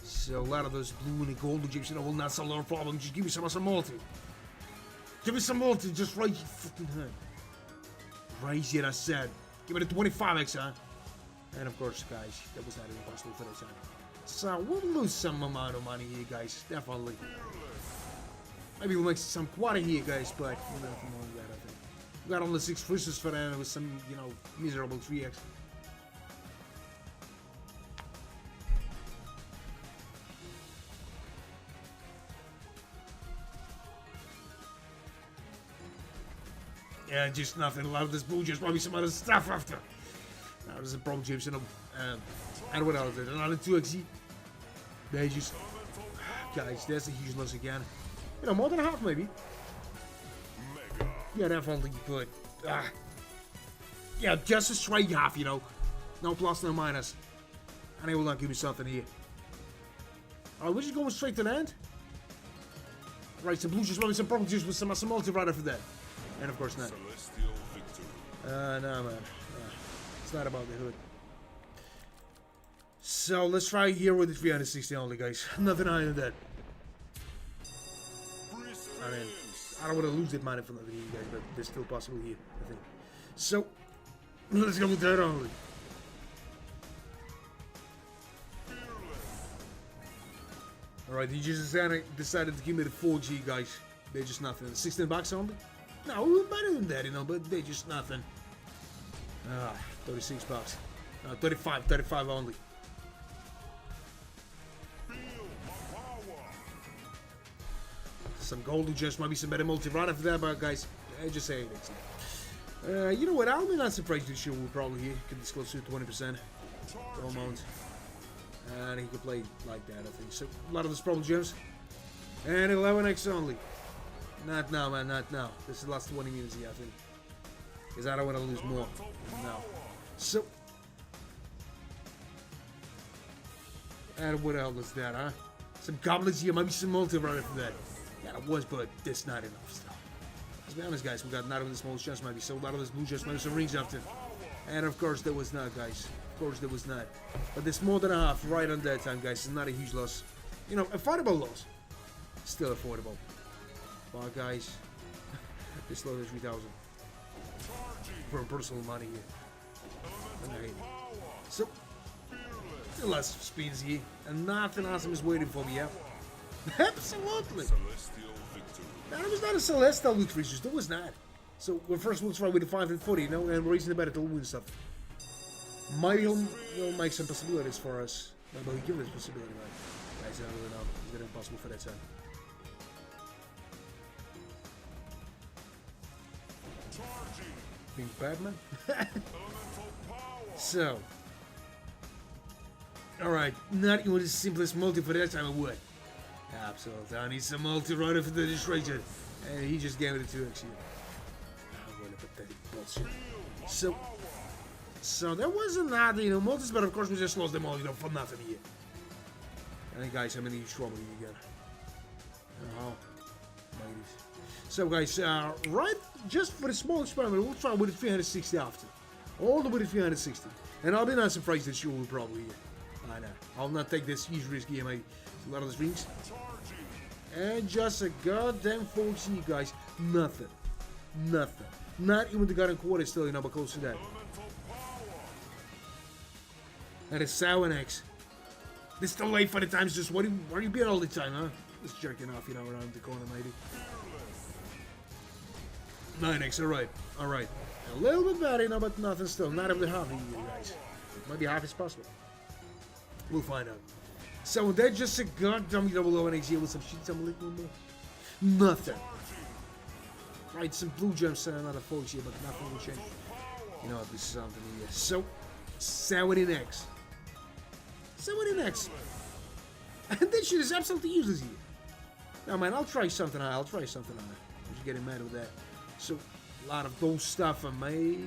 So a lot of those blue and golden gems, you know, will not solve our problem. Just give me some multi. Give me some multi, just raise your fucking hand. Raise it, I said. Give it a 25x, huh? And of course, guys, that was not even possible for this time. So we'll lose some amount of money here, guys, definitely. Maybe we'll make some quarter here, guys, but nothing more than that, I think. We got only 6 versus for that with some, miserable 3x. Yeah, just nothing. A lot of this bull, just probably some other stuff after. Now, there's a problem, James, and what else? Another 2xe. They just... Guys, there's a huge loss again. More than half, maybe. Yeah, definitely, but... yeah, just a straight half, No plus, no minus. And they will not give me something here. Alright, we're just going straight to the end. Right, some blue just probably some problem juice with some multi-rider for that. And of course not. No, man. It's not about the hood. So let's try here with the 360 only, guys. Nothing higher than that. I mean, I don't want to lose that money for nothing, guys, but there's still possible here, I think. So let's go with that only. Alright, he just decided to give me the 4G, guys. They're just nothing. 16 bucks only? No, we were better than that, but they're just nothing. 36 bucks. No, 35 only. Some gold just might be some better multi-rider for that, but guys, I just say it. You know what? I'll be not surprised this year we'll probably get this close to 20% amount. And he could play like that, I think. So, a lot of this problem gems. And 11x only. Not now, man, not now. This is the last 20 minutes here, I think. Because I don't want to lose more. No. So. And what else is that, huh? Some goblins here, maybe some multi-rider for that. Yeah, it was, but that's not enough stuff. Let's be honest, guys. We got not even the smallest chance, maybe. So, a lot of this blue chest, maybe some rings after. And of course, there was not, guys. Of course, there was not. But there's more than a half right on that time, guys. It's not a huge loss. Affordable loss. Still affordable. But guys, this load is 3,000 for personal money here. So, still less spins here, and nothing awesome is waiting for me, yeah? Absolutely! That was not a Celestial loot creatures, that was not. So, first we'll try with the 5 and 40, and we're raising the bet to win stuff. Maybe he'll make some possibilities for us. Maybe he'll give us possibility, right? Guys, I don't really know. It's very impossible for that time. Being Batman. So, alright, not even the simplest multi for that time I would. Absolutely, I need some multi-rider for the destruction. And he just gave it a 2x here. Oh, what a pathetic bullshit. So there wasn't that, multis, but of course we just lost them all, for nothing here. And guys, I'm in huge trouble here again. Oh, ladies. So guys, right, just for the small experiment, we'll try with the 360 after. All the way to 360. And I'll be not surprised that you will probably here. I know. I'll not take this huge risk here, mate. A lot of the rings. And just a goddamn 4G, guys. Nothing. Nothing. Not even the goddamn quarter still, but close to that. And it's 7x. This still late for the times, just where you been all the time, huh? Just jerking off, around the corner, maybe. 9x, alright. A little bit better, but nothing still. Not even half of you guys. Maybe half is possible. We'll find out. So that's just a goddamn double 11x here with some shit, nothing. Right, some blue gems and another 4 here, but nothing will change. This is something here. So, 17x. 17x. And this shit is absolutely useless here. Now, man, I'll try something on. I'm just getting mad with that. So, a lot of those stuff I made.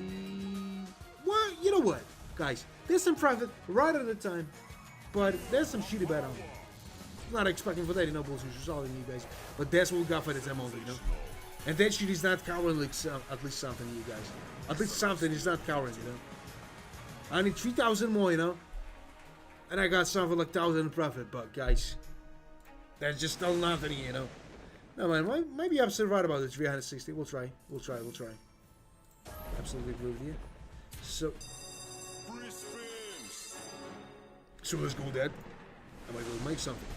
Well, you know what, guys? There's some profit right at the time, but there's some shitty bet on it. Not expecting for that, bullshit. Solid, you guys. But that's what we got for the time only, And that shit is not covering like at least something, you guys. At least something is not covering, I need 3,000 more, and I got something like 1,000 in profit, but guys, that's just still nothing, No, man, maybe I'm still right about the 360. We'll try. Absolutely agree with you. So let's go with that. I might go make something.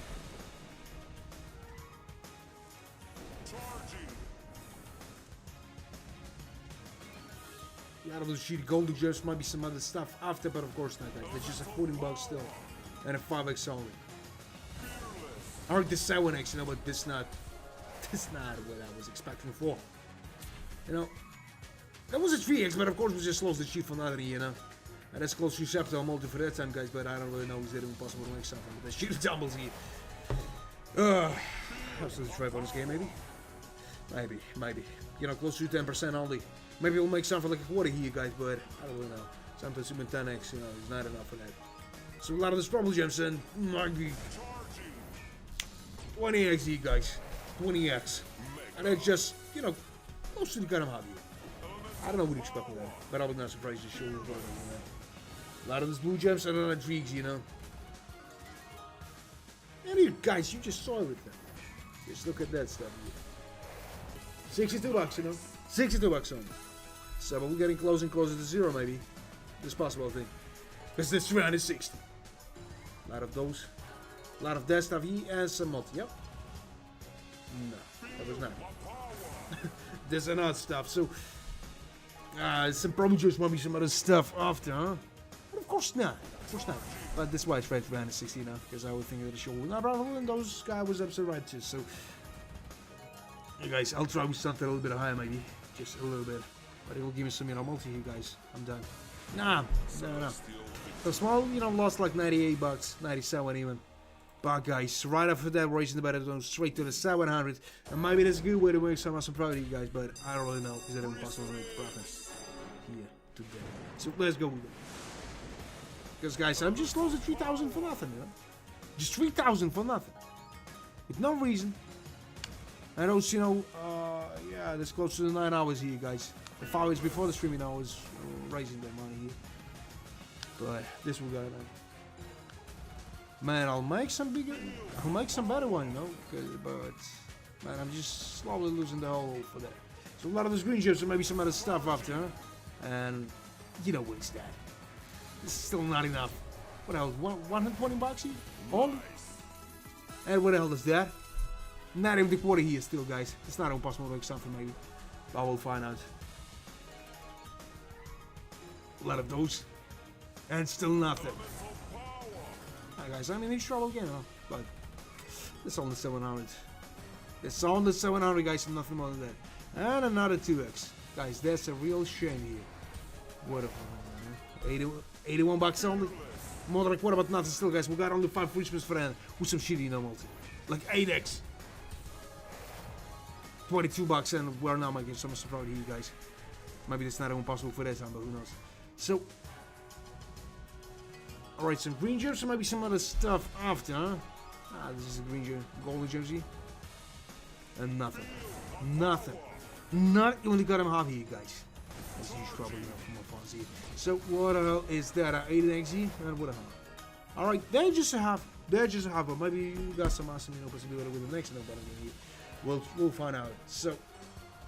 out of those shitty golden gems, might be some other stuff after, but of course not, guys. That's just a 14 bucks still, and a 5x only. Or the 7x, you know, but this not what I was expecting for. You know, that was a 3x, but of course we just lost the shit for nothing, you know. And that's close to Scepter multi for that time, guys, but I don't really know is it even possible to make something with that shit tumbles here. Absolutely try bonus game, maybe? Maybe. You know, close to 10% only. Maybe we'll make something like a quarter here, guys, but I don't really know. Sometimes even 10x, you know, is not enough for that. So a lot of these problem gems and might be 20x here, guys. 20x. And that's just, you know, close to the kind of hobby. I don't know what to expect with that, but I was not surprised to show you that. A lot of these blue gems are not intrigues, you know. And here, guys, you just saw everything. Just look at that stuff here. 62 bucks, you know. 62 bucks only. So, but we're getting closer and closer to zero, maybe. This possible, I think. Because this round is 60. A lot of those. A lot of that stuff here and some multi. Yep. No, that was not. There's another stuff. So, some problem just might be some other stuff after, huh? But of course not. Of course not. But this is why it's right around 60 now. Because I would think that the show was not wrong, and those guy was absolutely right too. So, hey guys, I'll try with something a little bit higher, maybe. Just a little bit. But it will give me some, you know, multi here, guys. I'm done. Nah, no. So small, you know, lost like 98 bucks, 97 even. But guys, right after that, raising the bet zone straight to the 700. And maybe that's a good way to make some awesome profit, you guys. But I don't really know. Is that even possible to make profit here today? So let's go with it. Because guys, I'm just losing 3,000 for nothing, you know. Just 3,000 for nothing. With no reason. I know, you know, yeah, that's close to the 9 hours here, guys. The 5 hours before the streaming, I was raising that money here. But this will go on. Man, I'll make some better one, you know. But man, I'm just slowly losing the whole for that. So a lot of those green chips and maybe some other stuff after, huh? And you know what's that? This is still not enough. What else? 120 bucks here? All? And what the hell is that? Not even the quarter here still, guys. It's not impossible to make something maybe. But we'll find out. A lot of those. And still nothing. Alright guys, I'm in huge trouble again, huh? But it's on the 700. It's on the 700, guys, and nothing more than that. And another 2x. Guys, that's a real shame here. What a fun, 81 bucks only. More than a quarter, but nothing still, guys. We got only 5 free spins for that. With some shitty, you know, multi. Like 8x. 22 bucks, and we're now making some profit here, guys. Maybe that's not even possible for that time, but who knows. So, alright, some green gems, maybe some other stuff after, huh? This is a green gem, golden jersey. And nothing. Nothing. Not even got him half here, guys. That's huge trouble, you know, for more funds here. So, what the hell is that? 8XE? And what the hell? Alright, they're just a half. They're just a half, but maybe you got some awesome, you know, possibility with the next no button here. We'll find out. So,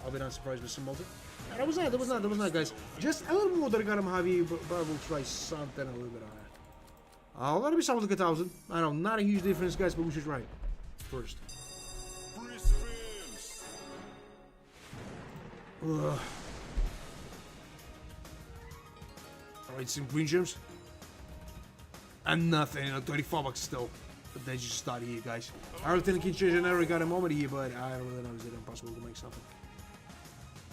I'll be not surprised with some multi. That was not, guys. Just a little more that I got him heavy, but we'll try something a little bit higher. Let me something like 1,000. I know, not a huge difference, guys, but we should try it first. Alright, some green gems. And nothing, you know, 34 bucks still. But they just start here, guys. I don't think I can change an error, got a moment here, but I don't really know, is it impossible to make something?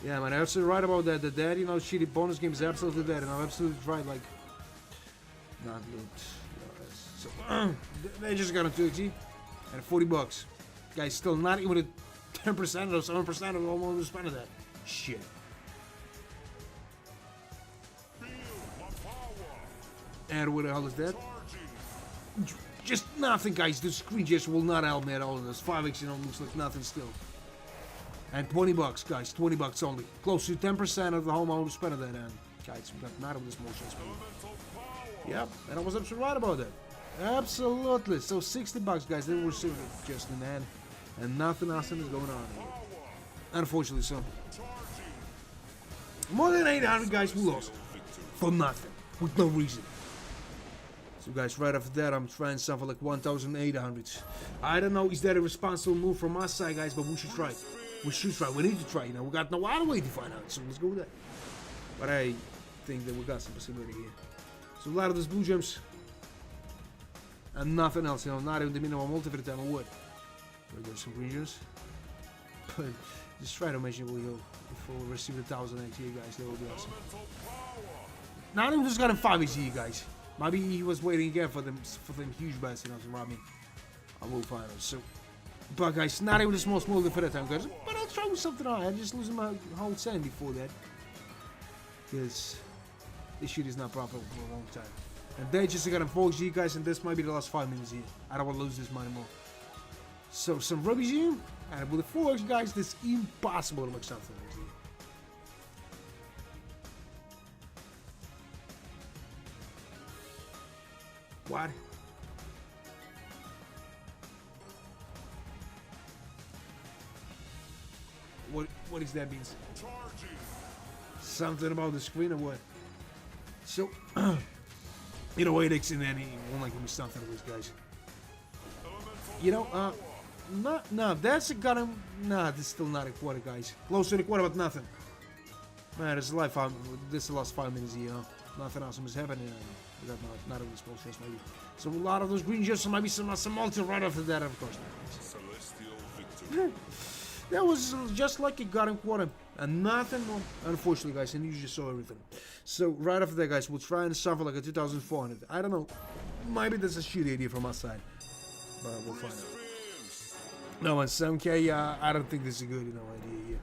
Yeah, man, I'm absolutely right about that. That, you know, shitty bonus game is absolutely dead, and I'm absolutely right, like, not loot. So, they just got a 2XG and 40 bucks. Guys, still not even at 10% or 7% of almost spent of that. Shit. And what the hell is that? Just nothing, guys. The screen just will not help me at all in this. 5x, you know, looks like nothing still. And 20 bucks, guys. 20 bucks only. Close to 10% of the whole amount spent of that. And guys, we got not of this motion spent. Yep, and I was absolutely right about that. Absolutely. So 60 bucks, guys. They were just in hand. And nothing awesome is going on here. Unfortunately, so. More than 800, guys, we lost. For nothing. With no reason. So guys, right after that, I'm trying something like 1,800. I don't know, is that a responsible move from our side, guys, but we should try. We should try. We need to try, you know. We got no other way to find out, so let's go with that. But hey, think that we got some possibility here. So a lot of those blue gems. And nothing else, you know, not even the minimum multi for the time of wood. We got some green gems. But just try to mention we go if we'll receive 1,000 XP, guys. That would be awesome. Not even just got him 5 XP, guys. Maybe he was waiting again for them huge bets, you know, to rob me. I will find out. So, but guys, not even a small smolder for that time, guys. But I'll try with something on. I'm just losing my whole sand before that. Because this shit is not proper for a long time. And they just got him 4 XP, guys, and this might be the last 5 minutes here. I don't want to lose this money more. So, some rubbish here. And with the 4 XP, guys, this is impossible to make something here. What? What is that means? Something about the screen or what? So, you know, wait, and then he won't like give me something with these guys. You know, no, that's a gun. Nah, this is still not a quarter, guys. Close to the quarter, but nothing. Man, this is the last 5 minutes, you know. Nothing awesome is happening. We got not even small shots, maybe. So a lot of those green gems, maybe some multi right after that, of course. That was just like a goddamn quarter. And nothing more, unfortunately, guys, and you just saw everything. So right after that, guys, we'll try and suffer like a 2,400. I don't know. Maybe that's a shitty idea from our side. But we'll find out. No, on 7K, I don't think this is a good, idea here.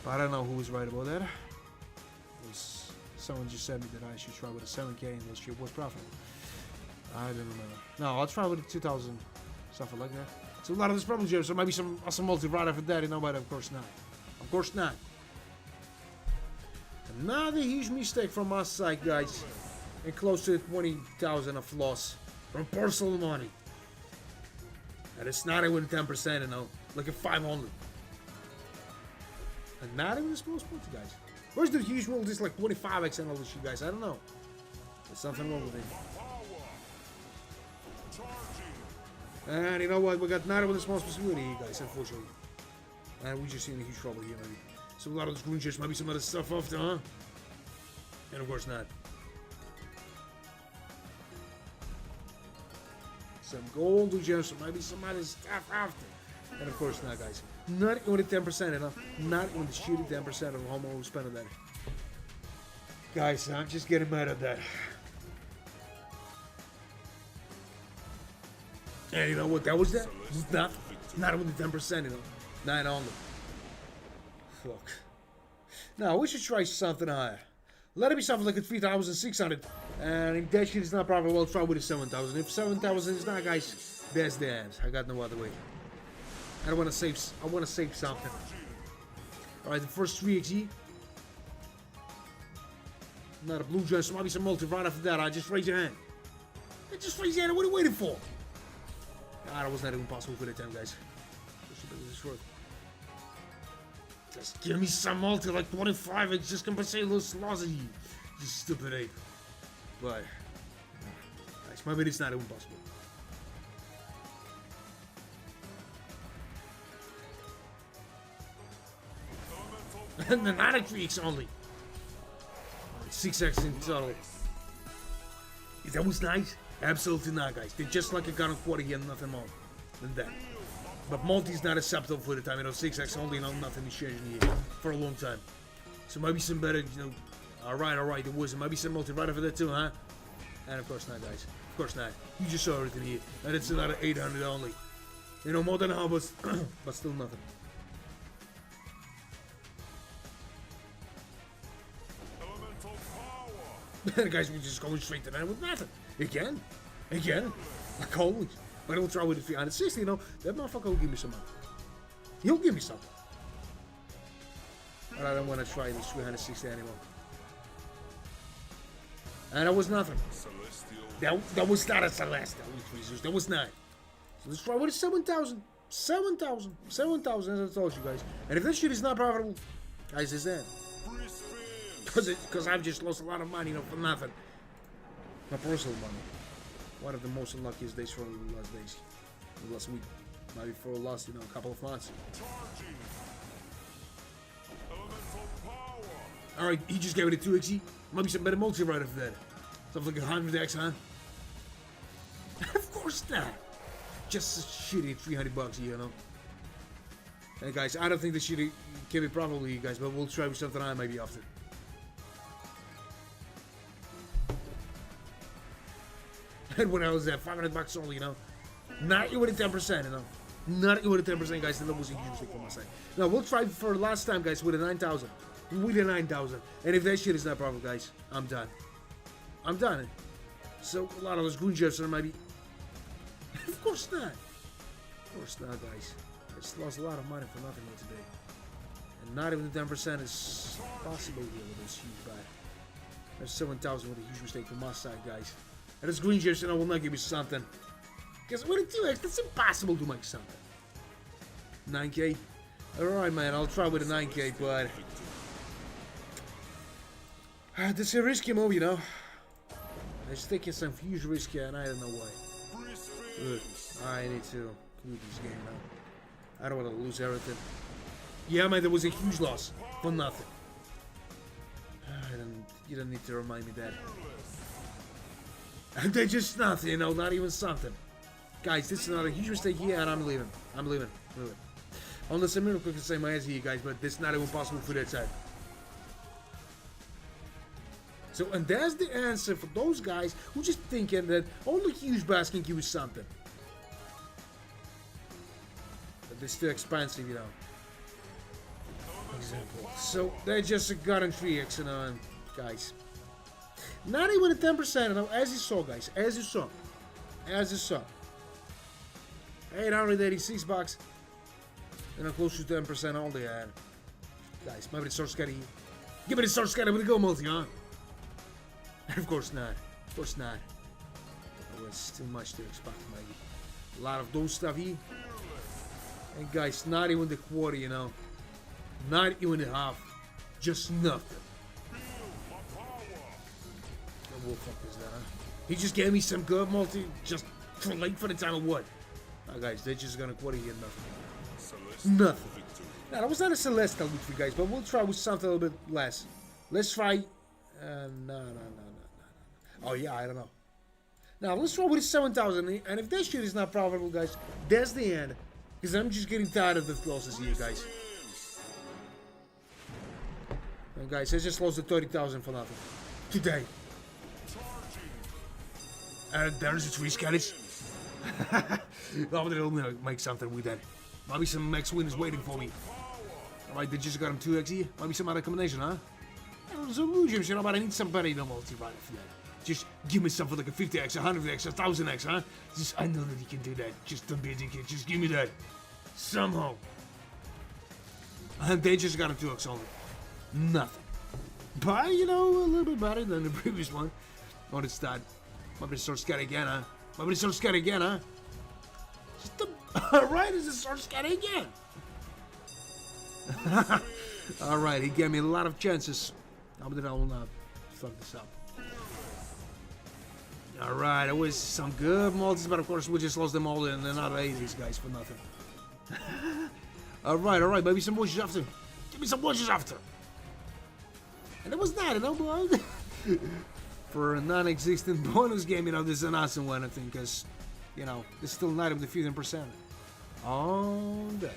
But I don't know who was right about that. Someone just said me that I should try with a 7K and this shit was profitable. I don't know. No, I'll try with a 2,000, something like that. So a lot of this problem gems, so maybe some awesome multi right after that, but of course not. Of course not. Another huge mistake from our side, guys. And close to 20,000 of loss from personal money. And it's not even 10%, like a 500. And not even a small spot, guys. Where's the usual, this like 25x and all this shit, guys? I don't know. There's something wrong with it. And you know what? We got not even a small possibility here, guys, unfortunately. And we just in a huge trouble here, maybe. So a lot of those green gems, maybe some other stuff after, huh? And of course not. Some gold gems, so maybe some other stuff after. And of course not, guys. Not even the 10%, Not even the shitty 10% of homo who spent on that. Guys, I'm just getting mad at that. And you know what that was? Not even the 10%, Not only. Fuck. Now, we should try something higher. Let it be something like a 3,600. And if that shit is not proper, we'll try with a 7,000. If 7,000 is not, guys, that's the end. I got no other way. I want to save something. Alright, the first 3 XE. Not a blue gem, so maybe some multi right after that. Just raise your hand. Just raise your hand. What are you waiting for? Ah, that was not even possible for that time, guys. Just give me some multi, like 25. It's just compensate those losses. Just stupid ape. But, guys, maybe it's not even possible. And then not a 3x only. 6x in total. That was nice? Absolutely not, guys. They're just like a gun and quarter here, nothing more than that. But multi is not acceptable for the time. 6x only, nothing is changing here for a long time. So maybe some better, alright, there was. Maybe some multi right over there too, huh? And of course not, guys. Of course not. You just saw everything here. And it's another 800 only. More than how, but still nothing. Guys, we're just going straight to that with nothing. Again. Like always. But I will try with the 360, that motherfucker will give me some money. He'll give me something. But I don't want to try this 360 anymore. And that was nothing. That was not a Celestial, that was not. So let's try with a 7,000. 7,000, as I told you guys. And if this shit is not profitable, guys, it's that. Because I've just lost a lot of money, for nothing. My personal money. One of the most unluckiest days for the last days. The last week. Maybe for the last, couple of months. Alright, he just gave it a 2xe. Might be some better multi right after that. Something like 100x, huh? Of course not. Just a shitty 300 bucks, you know. Hey guys, I don't think this shit can be profitable, you guys, but we'll try with something I maybe after. And what else is that? 500 bucks only, you know. Not even with a 10%, you know. Not even with a 10%, guys. That was a huge mistake from my side. Now we'll try for last time, guys, with a 9,000. With a 9,000. And if that shit is not profitable, guys, I'm done. I'm done. So a lot of those green jets are maybe. Of course not. Of course not, guys. I just lost a lot of money for nothing here today. And not even the 10% is possible here with this huge buy. There's 7,000 with a huge mistake from my side, guys. And this green jersey will not give me something. Because with a 2x, that's impossible to make something. 9k? Alright, man, I'll try with a 9k, but. This is a risky move, you know. I'm just taking some huge risk here, and I don't know why. I need to conclude this game now. I don't want to lose everything. Yeah, man, there was a huge loss for nothing. You don't need to remind me that. And they're just nothing, you know, not even something. Guys, this is not a huge mistake here, and I'm leaving. I'm leaving. Unless a miracle can save my ass here, guys, but this is not even possible for that side. So, and that's the answer for those guys who just thinking that only huge bass can give you something. But they're still expensive, you know. Example. So, they're just a gun and 3x, you know, and guys. Not even a 10%, you know, as you saw, guys. As you saw. 886 bucks. And I'm close to 10% all day, and guys, maybe the source scatty. Give me the source scatty with a go multi, huh? Of course not. Of course not. It was too much to expect, maybe. A lot of those stuff here. And guys, not even the quarter, you know. Not even the half. Just nothing. And what the fuck is that, huh? He just gave me some good multi just for late for the time of what? Oh, guys, they're just gonna quarter here nothing. Nothing. Now, that was not a celestial victory, guys, but we'll try with something a little bit less. Let's try. No. Oh, yeah, I don't know. Now, let's try with a 7,000. And if that shit is not profitable, guys, that's the end. Because I'm just getting tired of the losses here, guys. And, guys, I just lost the 30,000 for nothing. Today. And there's the 3 scatties. Oh, they'll make something with that. Maybe some max win is waiting for me. Alright, they just got him 2x here. Maybe some other combination, huh? So illusions, you know, but I need somebody to multi-ride for that. Just give me something like a 50x, a 100x, a 1000x, huh? Just, I know that you can do that. Just don't be a dickhead. Just give me that. Somehow. And they just got him 2x only. Nothing. But, you know, a little bit better than the previous one. What is that? Maybe the source scat again, huh? Maybe the source scat again, huh? Just the... Alright, it's the source scat again. Alright, he gave me a lot of chances. I will not fuck this up. Alright, it was some good multis, but of course we just lost them all in another 80s, guys, for nothing. Alright, maybe some bushes after. Give me some bushes after. And it was not, you know, but for a non-existent bonus game, you know, this is an awesome one, I think, because, you know, it's still not even the 15%. All day.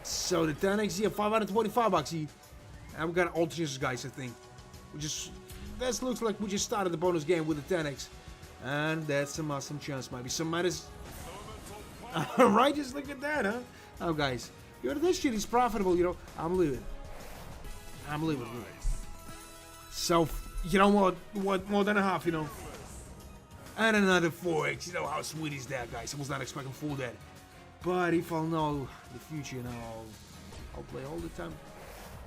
So the 10x here, 525 bucks here. And we got all chances, guys, I think. This looks like we just started the bonus game with the 10x. And that's some awesome chance. Maybe some minus. Alright, just look at that, huh? Oh, guys. You know, this shit is profitable, you know. I'm leaving. So, you know what? More than a half, you know. And another 4x. You know, how sweet is that, guys? I was not expecting full that. But if I'll know the future, you know, I'll play all the time.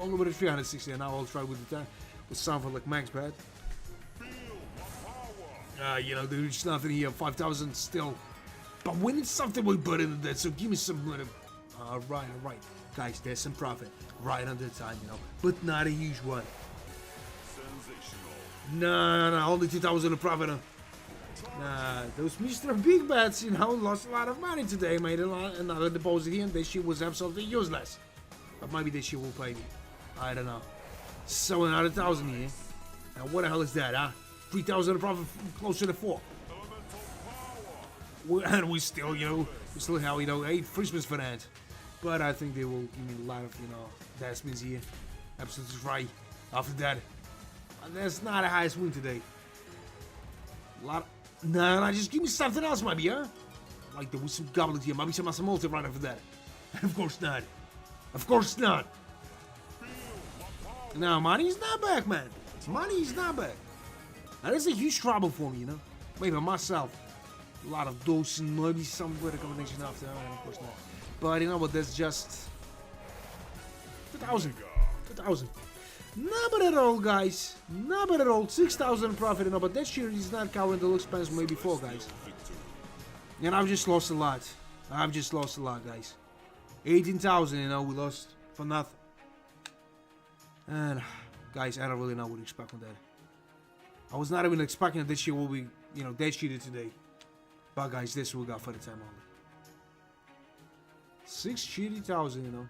Only with a 360, and now I'll try with the time with something like max bet. You know, there's nothing here. 5,000 still, but we need something way better than that. So give me some money. Alright, guys. There's some profit right under the time, you know, but not a huge one. No, only 2,000 of profit. Nah, those Mr. Big Bets, you know, lost a lot of money today. Made another deposit here, and this shit was absolutely useless. But maybe this shit will pay me. I don't know. So another 1,000 here. Now what the hell is that, huh? 3,000 profit closer to 4. And we still, we still have, 8 free spins for that. But I think they will give me a lot of, that spins here. Absolutely right. After that, that's not a high swing today. A lot of, no, just give me something else, maybe, huh? Like there was some goblet here, maybe some multi right after that. Of course not. Of course not. No, money's not back, man. Money's not back. Now, that's a huge trouble for me, Maybe myself. A lot of those and maybe some with a combination after, of course not. But but that's just 2,000. 2,000. Not bad at all, guys. Not bad at all. 6,000 profit, but that shit is not covering the expense maybe 4, guys. And I've just lost a lot. I've just lost a lot, guys. 18,000, we lost for nothing. And, guys, I don't really know what to expect on that. I was not even expecting that this shit will be, dead sheeted today. But, guys, this we got for the time only. 60,000,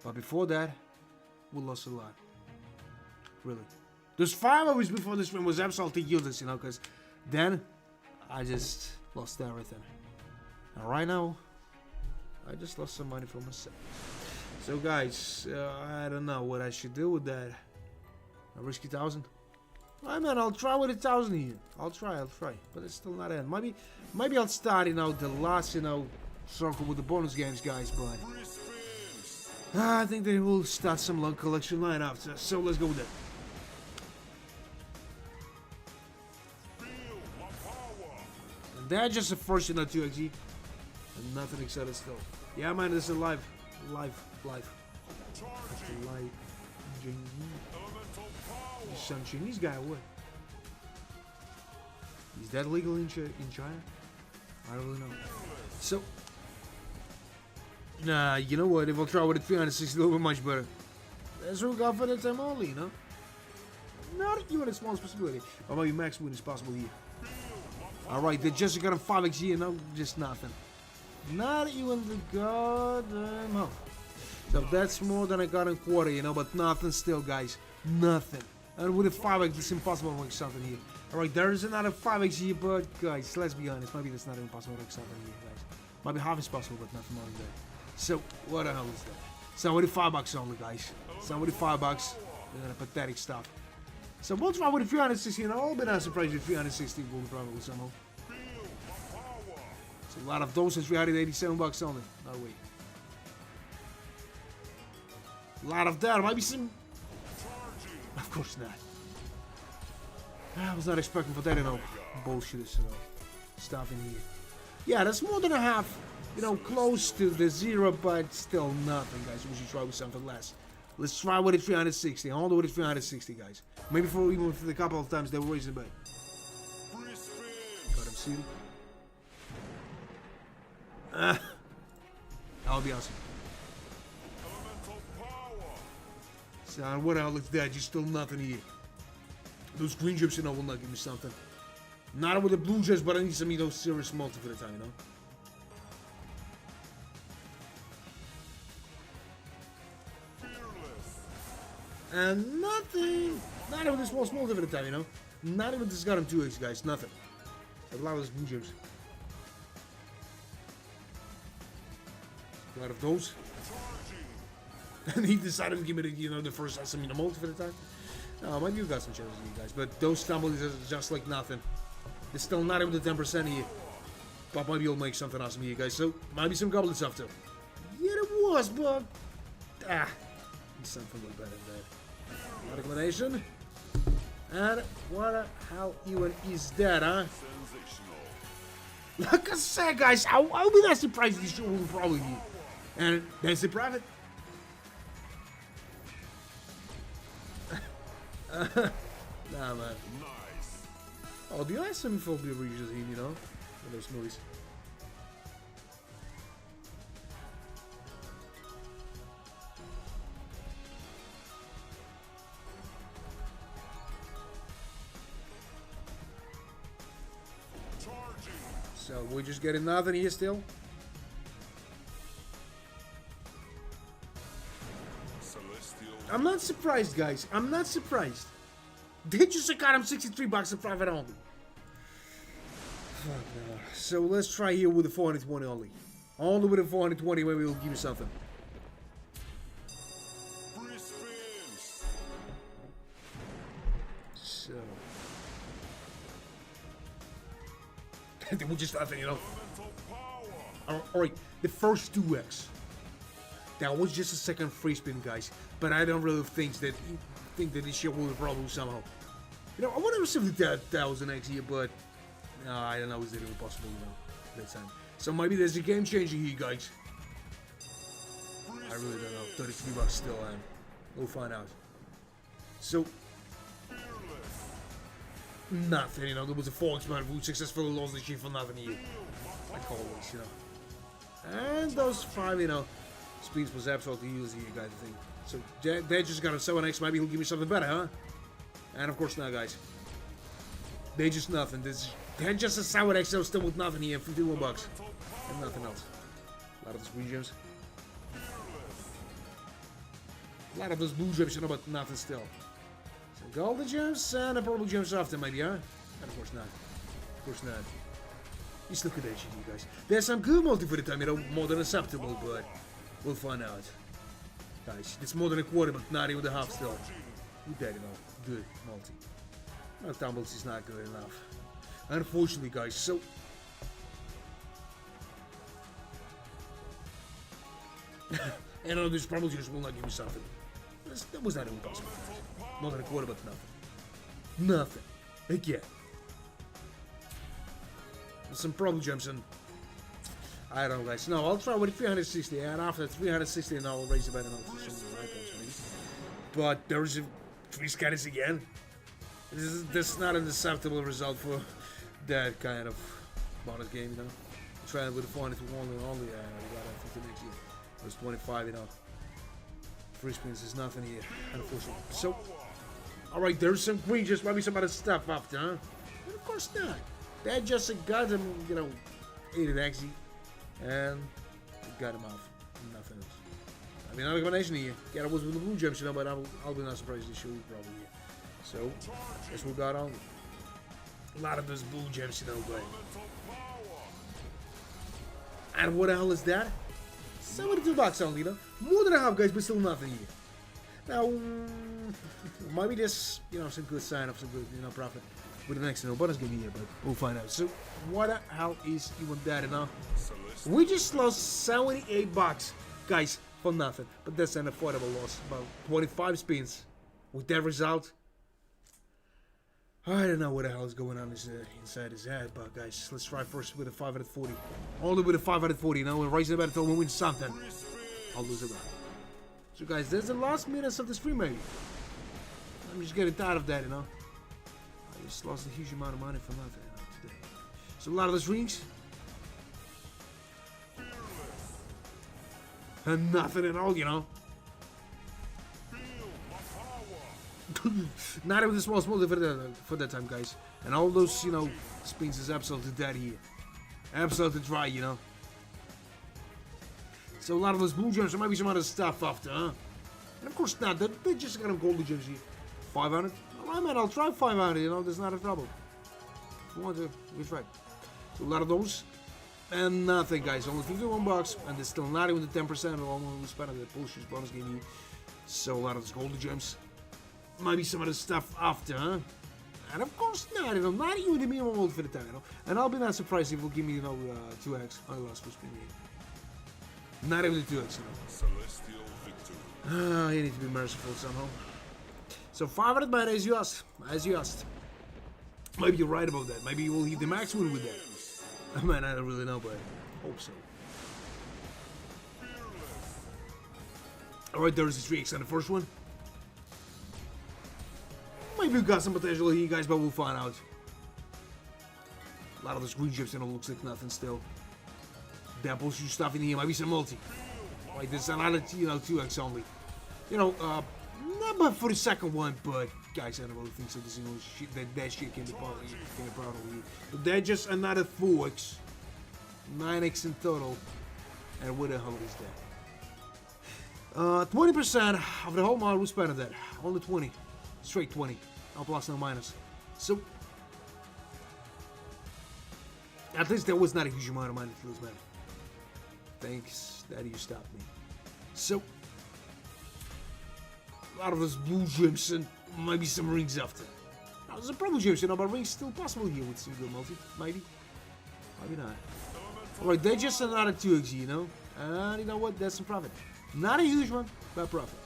But before that, we lost a lot. Really. Those 5 hours before this stream was absolutely useless, because then I just lost everything. And right now, I just lost some money for myself. So, guys, I don't know what I should do with that. A risky 1,000. I mean, I'll try with 1,000 here. I'll try. But it's still not end. Maybe I'll start, the last, circle with the bonus games, guys. But I think they will start some long collection line after. So let's go with that. And that's just the first, 2 XG. And nothing excited still. Yeah, man, this is live. Live. Some Chinese guy, what? Is that legal in China? I don't really know. So, nah, you know what? If I'll try with a 360, a little bit much better. That's what we got for the time only, Not even a small possibility. Or maybe max win is possible here. Alright, they just got a 5x, just nothing. Not even the goddamn hope. So that's more than I got in quarter, but nothing still, guys. Nothing. And with a 5x, it's impossible to make something here. Alright, there is another 5x here, but guys, let's be honest. Maybe that's not impossible to make something here, guys. Maybe half is possible, but nothing more than that. So, what the hell is that? $75 only, guys. $75. Pathetic stuff. So, we'll try with a 360, I'll be not surprised if 360 will probably somehow. It's a lot of those at $387 only. No way. A lot of that. Might be some. Of course not. I was not expecting for that, bullshit stuff in here. Yeah, that's more than a half, close to the 0, but still nothing, guys. We should try with something less. Let's try with a 360. I want to do with a 360, guys. Maybe even for the couple of times they were raising the bet. Got him seated. That'll be awesome. So, what the hell is that? Just still nothing here. Those green chips, will not give me something. Not with the blue chips, but I need some, serious multi for the time, And nothing. Not even this small multi for the time, Not even this got him 2x, guys. Nothing. A lot of those blue chips. A lot of those. And he decided to give me the, the first multi for the time. Maybe you got some chances, you guys. But those stumbles are just like nothing. It's still not even the 10% here. But maybe you'll make something awesome here, guys. So, maybe some goblin stuff too. Yeah, it was, but... something a little better than that. Reclamation. And what the hell even is that, huh? Like I said, guys, I'll be not surprised if this show will probably be. And that's the profit. Nah, man. Oh, do you have some phobia regions in, in those movies? So we're just getting nothing here still. I'm not not surprised, guys. I'm not surprised. They just got him 63 bucks in private only. Fuck no. So let's try here with the 420 only. Only with the 420, maybe we'll give you something. So. They were just nothing, you know. Alright, the first 2x. That was just a second free spin, guys. But I don't really think that this shit will be a problem somehow. You know, I would have received the 1000x here, but no, I don't know, is it even possible, you know, that time. So maybe there's a game changer here, guys. I really don't know. 33 bucks still, we'll find out. So, nothing, you know, there was a 4x man who successfully lost the shit for nothing here. Like always, you know. And those 5, you know, speeds was absolutely useless here, guys, I think. So, they just got a 7x, maybe he'll give me something better, huh? And of course not, guys. They just nothing. They're just a 7x, so still with nothing here, 51 bucks. And nothing else. A lot of those green gems. A lot of those blue gems, you know, but nothing still. So golden gems and a purple gems after, maybe, huh? And of course not. Of course not. Just look at that shit, you guys. There's some good multi for the time, you know, more than acceptable, but we'll find out. Guys, it's more than a quarter, but not even the half still. You dead, you know. Good multi. No tumbles is not good enough. Unfortunately, guys, so... and all these purple gems will not give me something. That was not even possible. More than a quarter, but nothing. Nothing. Again. Some purple gems and... I don't know, guys. No, I'll try with 360, and after 360, and I'll raise it by another maybe. But there's a 3 scatters again. This is not an acceptable result for that kind of bonus game, you know. Trying with the 400 to only, we got it for the next year. It was 25, you know. Free spins is nothing here, unfortunately. So, alright, there's some green, just maybe some other stuff after, huh? And of course not. They just got him, you know, 8 actually. And got him off. Nothing else. I mean, another combination here. Yeah, it was with the blue gems, you know, but I'll be not surprised to show you probably here. So, guess we got on. A lot of those blue gems, you know, but. And what the hell is that? 72 bucks only, you know? More than a half, guys, but still nothing here. Now, maybe this, you know, some good sign of some good, you know, profit with the next, you know, bonus game here, but we'll find out. So, what the hell is even that, you know? We just lost 78 bucks, guys, for nothing. But that's an affordable loss. About 25 spins. With that result, I don't know what the hell is going on inside his head. But guys, let's try first with a 540. Only with a 540, you know, we're raising about until we win something. I'll lose it back. So guys, there's the last minutes of the stream, maybe. I'm just getting tired of that, you know. I just lost a huge amount of money for nothing, you know, today. So a lot of those rings. And nothing at all, you know. Not even the small for that time, guys. And all those, you know, spins is absolutely dead here. Absolutely dry, you know. So a lot of those blue gems, there might be some other stuff after, huh? And of course not, they just got them golden gems here. 500? Alright, man, I'll try 500, you know, there's not a trouble. If you want to, we try. So a lot of those. And nothing, guys. Only 51 bucks, and there's still not even the 10% of all we spent on the bullshit bonus game here. So a lot of those golden gems. Maybe some of the stuff after, huh? And of course not, you know, not even the minimum hold for the time, you know. And I'll be not surprised if it'll give me, you know, 2x on the last full spin here. Not even the 2x, you know. Celestial victory. You need to be merciful somehow. So 500 man as you asked. Maybe you're right about that. Maybe you will hit the max win with that. Man, I don't really know, but I hope so. Alright, there's the 3x on the first one. Maybe we got some potential here, guys, but we'll find out. A lot of those green chips, and it looks like nothing still. That bullshit stuff in here, maybe some multi. Right, there's another, you know, 2x only. You know, not but for the second one, but guys, I don't really think so. This is shit, that shit can be part of here. But they're just another 4x, 9x in total. And what the hell is that? 20% of the whole amount we spent on that. Only 20. Straight 20. No plus, no minus. So, at least there was not a huge amount of money to lose, man. Thanks that you stopped me. So, a lot of those blue gems and maybe some rings after. Now, there's a purple gems, you know, but rings still possible here with some good multi. Maybe. Maybe not. Alright, they're just another 2x, you know. And you know what? That's some profit. Not a huge one, but profit.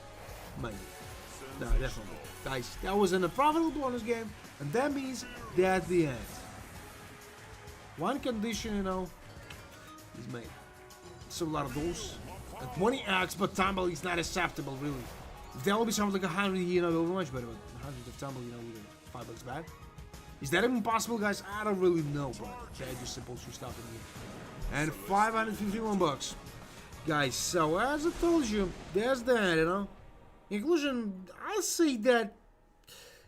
Maybe. No, definitely. Guys, that was a profitable bonus game, and that means that's the end. One condition, you know, is made. So a lot of those. And 20x, but tumble is not acceptable, really. If there will be something like 100, you know, it will be much better. But 100 of tumble, you know, with $5 back. Is that even possible, guys? I don't really know, but they're just supposed to stop in here. And 551 bucks. Guys, so as I told you, there's that, you know. In conclusion, I'll say that,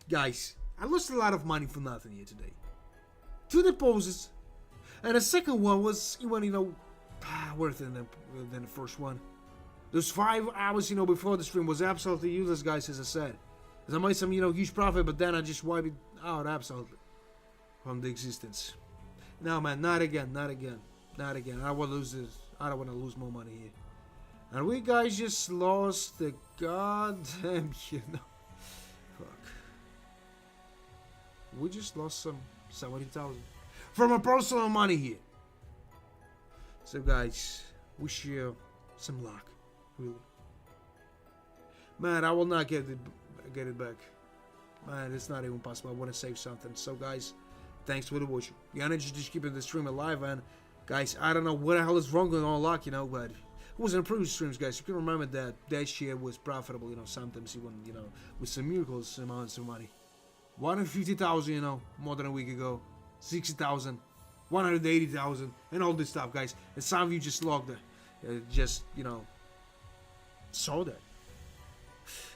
guys, I lost a lot of money for nothing here today. 2 deposits, and the second one was even, you know, worth it than the first one. Those 5 hours, you know, before the stream was absolutely useless, guys, as I said. As I made some, you know, huge profit, but then I just wiped it out absolutely from the existence. No, man, not again, not again, not again. I don't want to lose this. I don't want to lose more money here. And we guys just lost the goddamn, you know. Fuck. We just lost some 70,000 from our personal money here. So guys, wish you some luck, really. Man, I will not get it back. Man, it's not even possible. I want to save something. So guys, thanks for the watching. The energy just keeping the stream alive, and guys, I don't know what the hell is wrong with Unlock, you know, but it was in previous streams, guys. You can remember that share was profitable, you know, sometimes even, you know, with some miracles amounts of money. 150,000, you know, more than a week ago. 60,000, 180,000, and all this stuff, guys. And some of you just logged it, just, you know, saw that.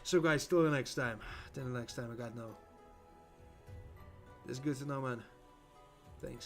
So, guys, till the next time. Till the next time, I got no. It's good to know, man. Thanks.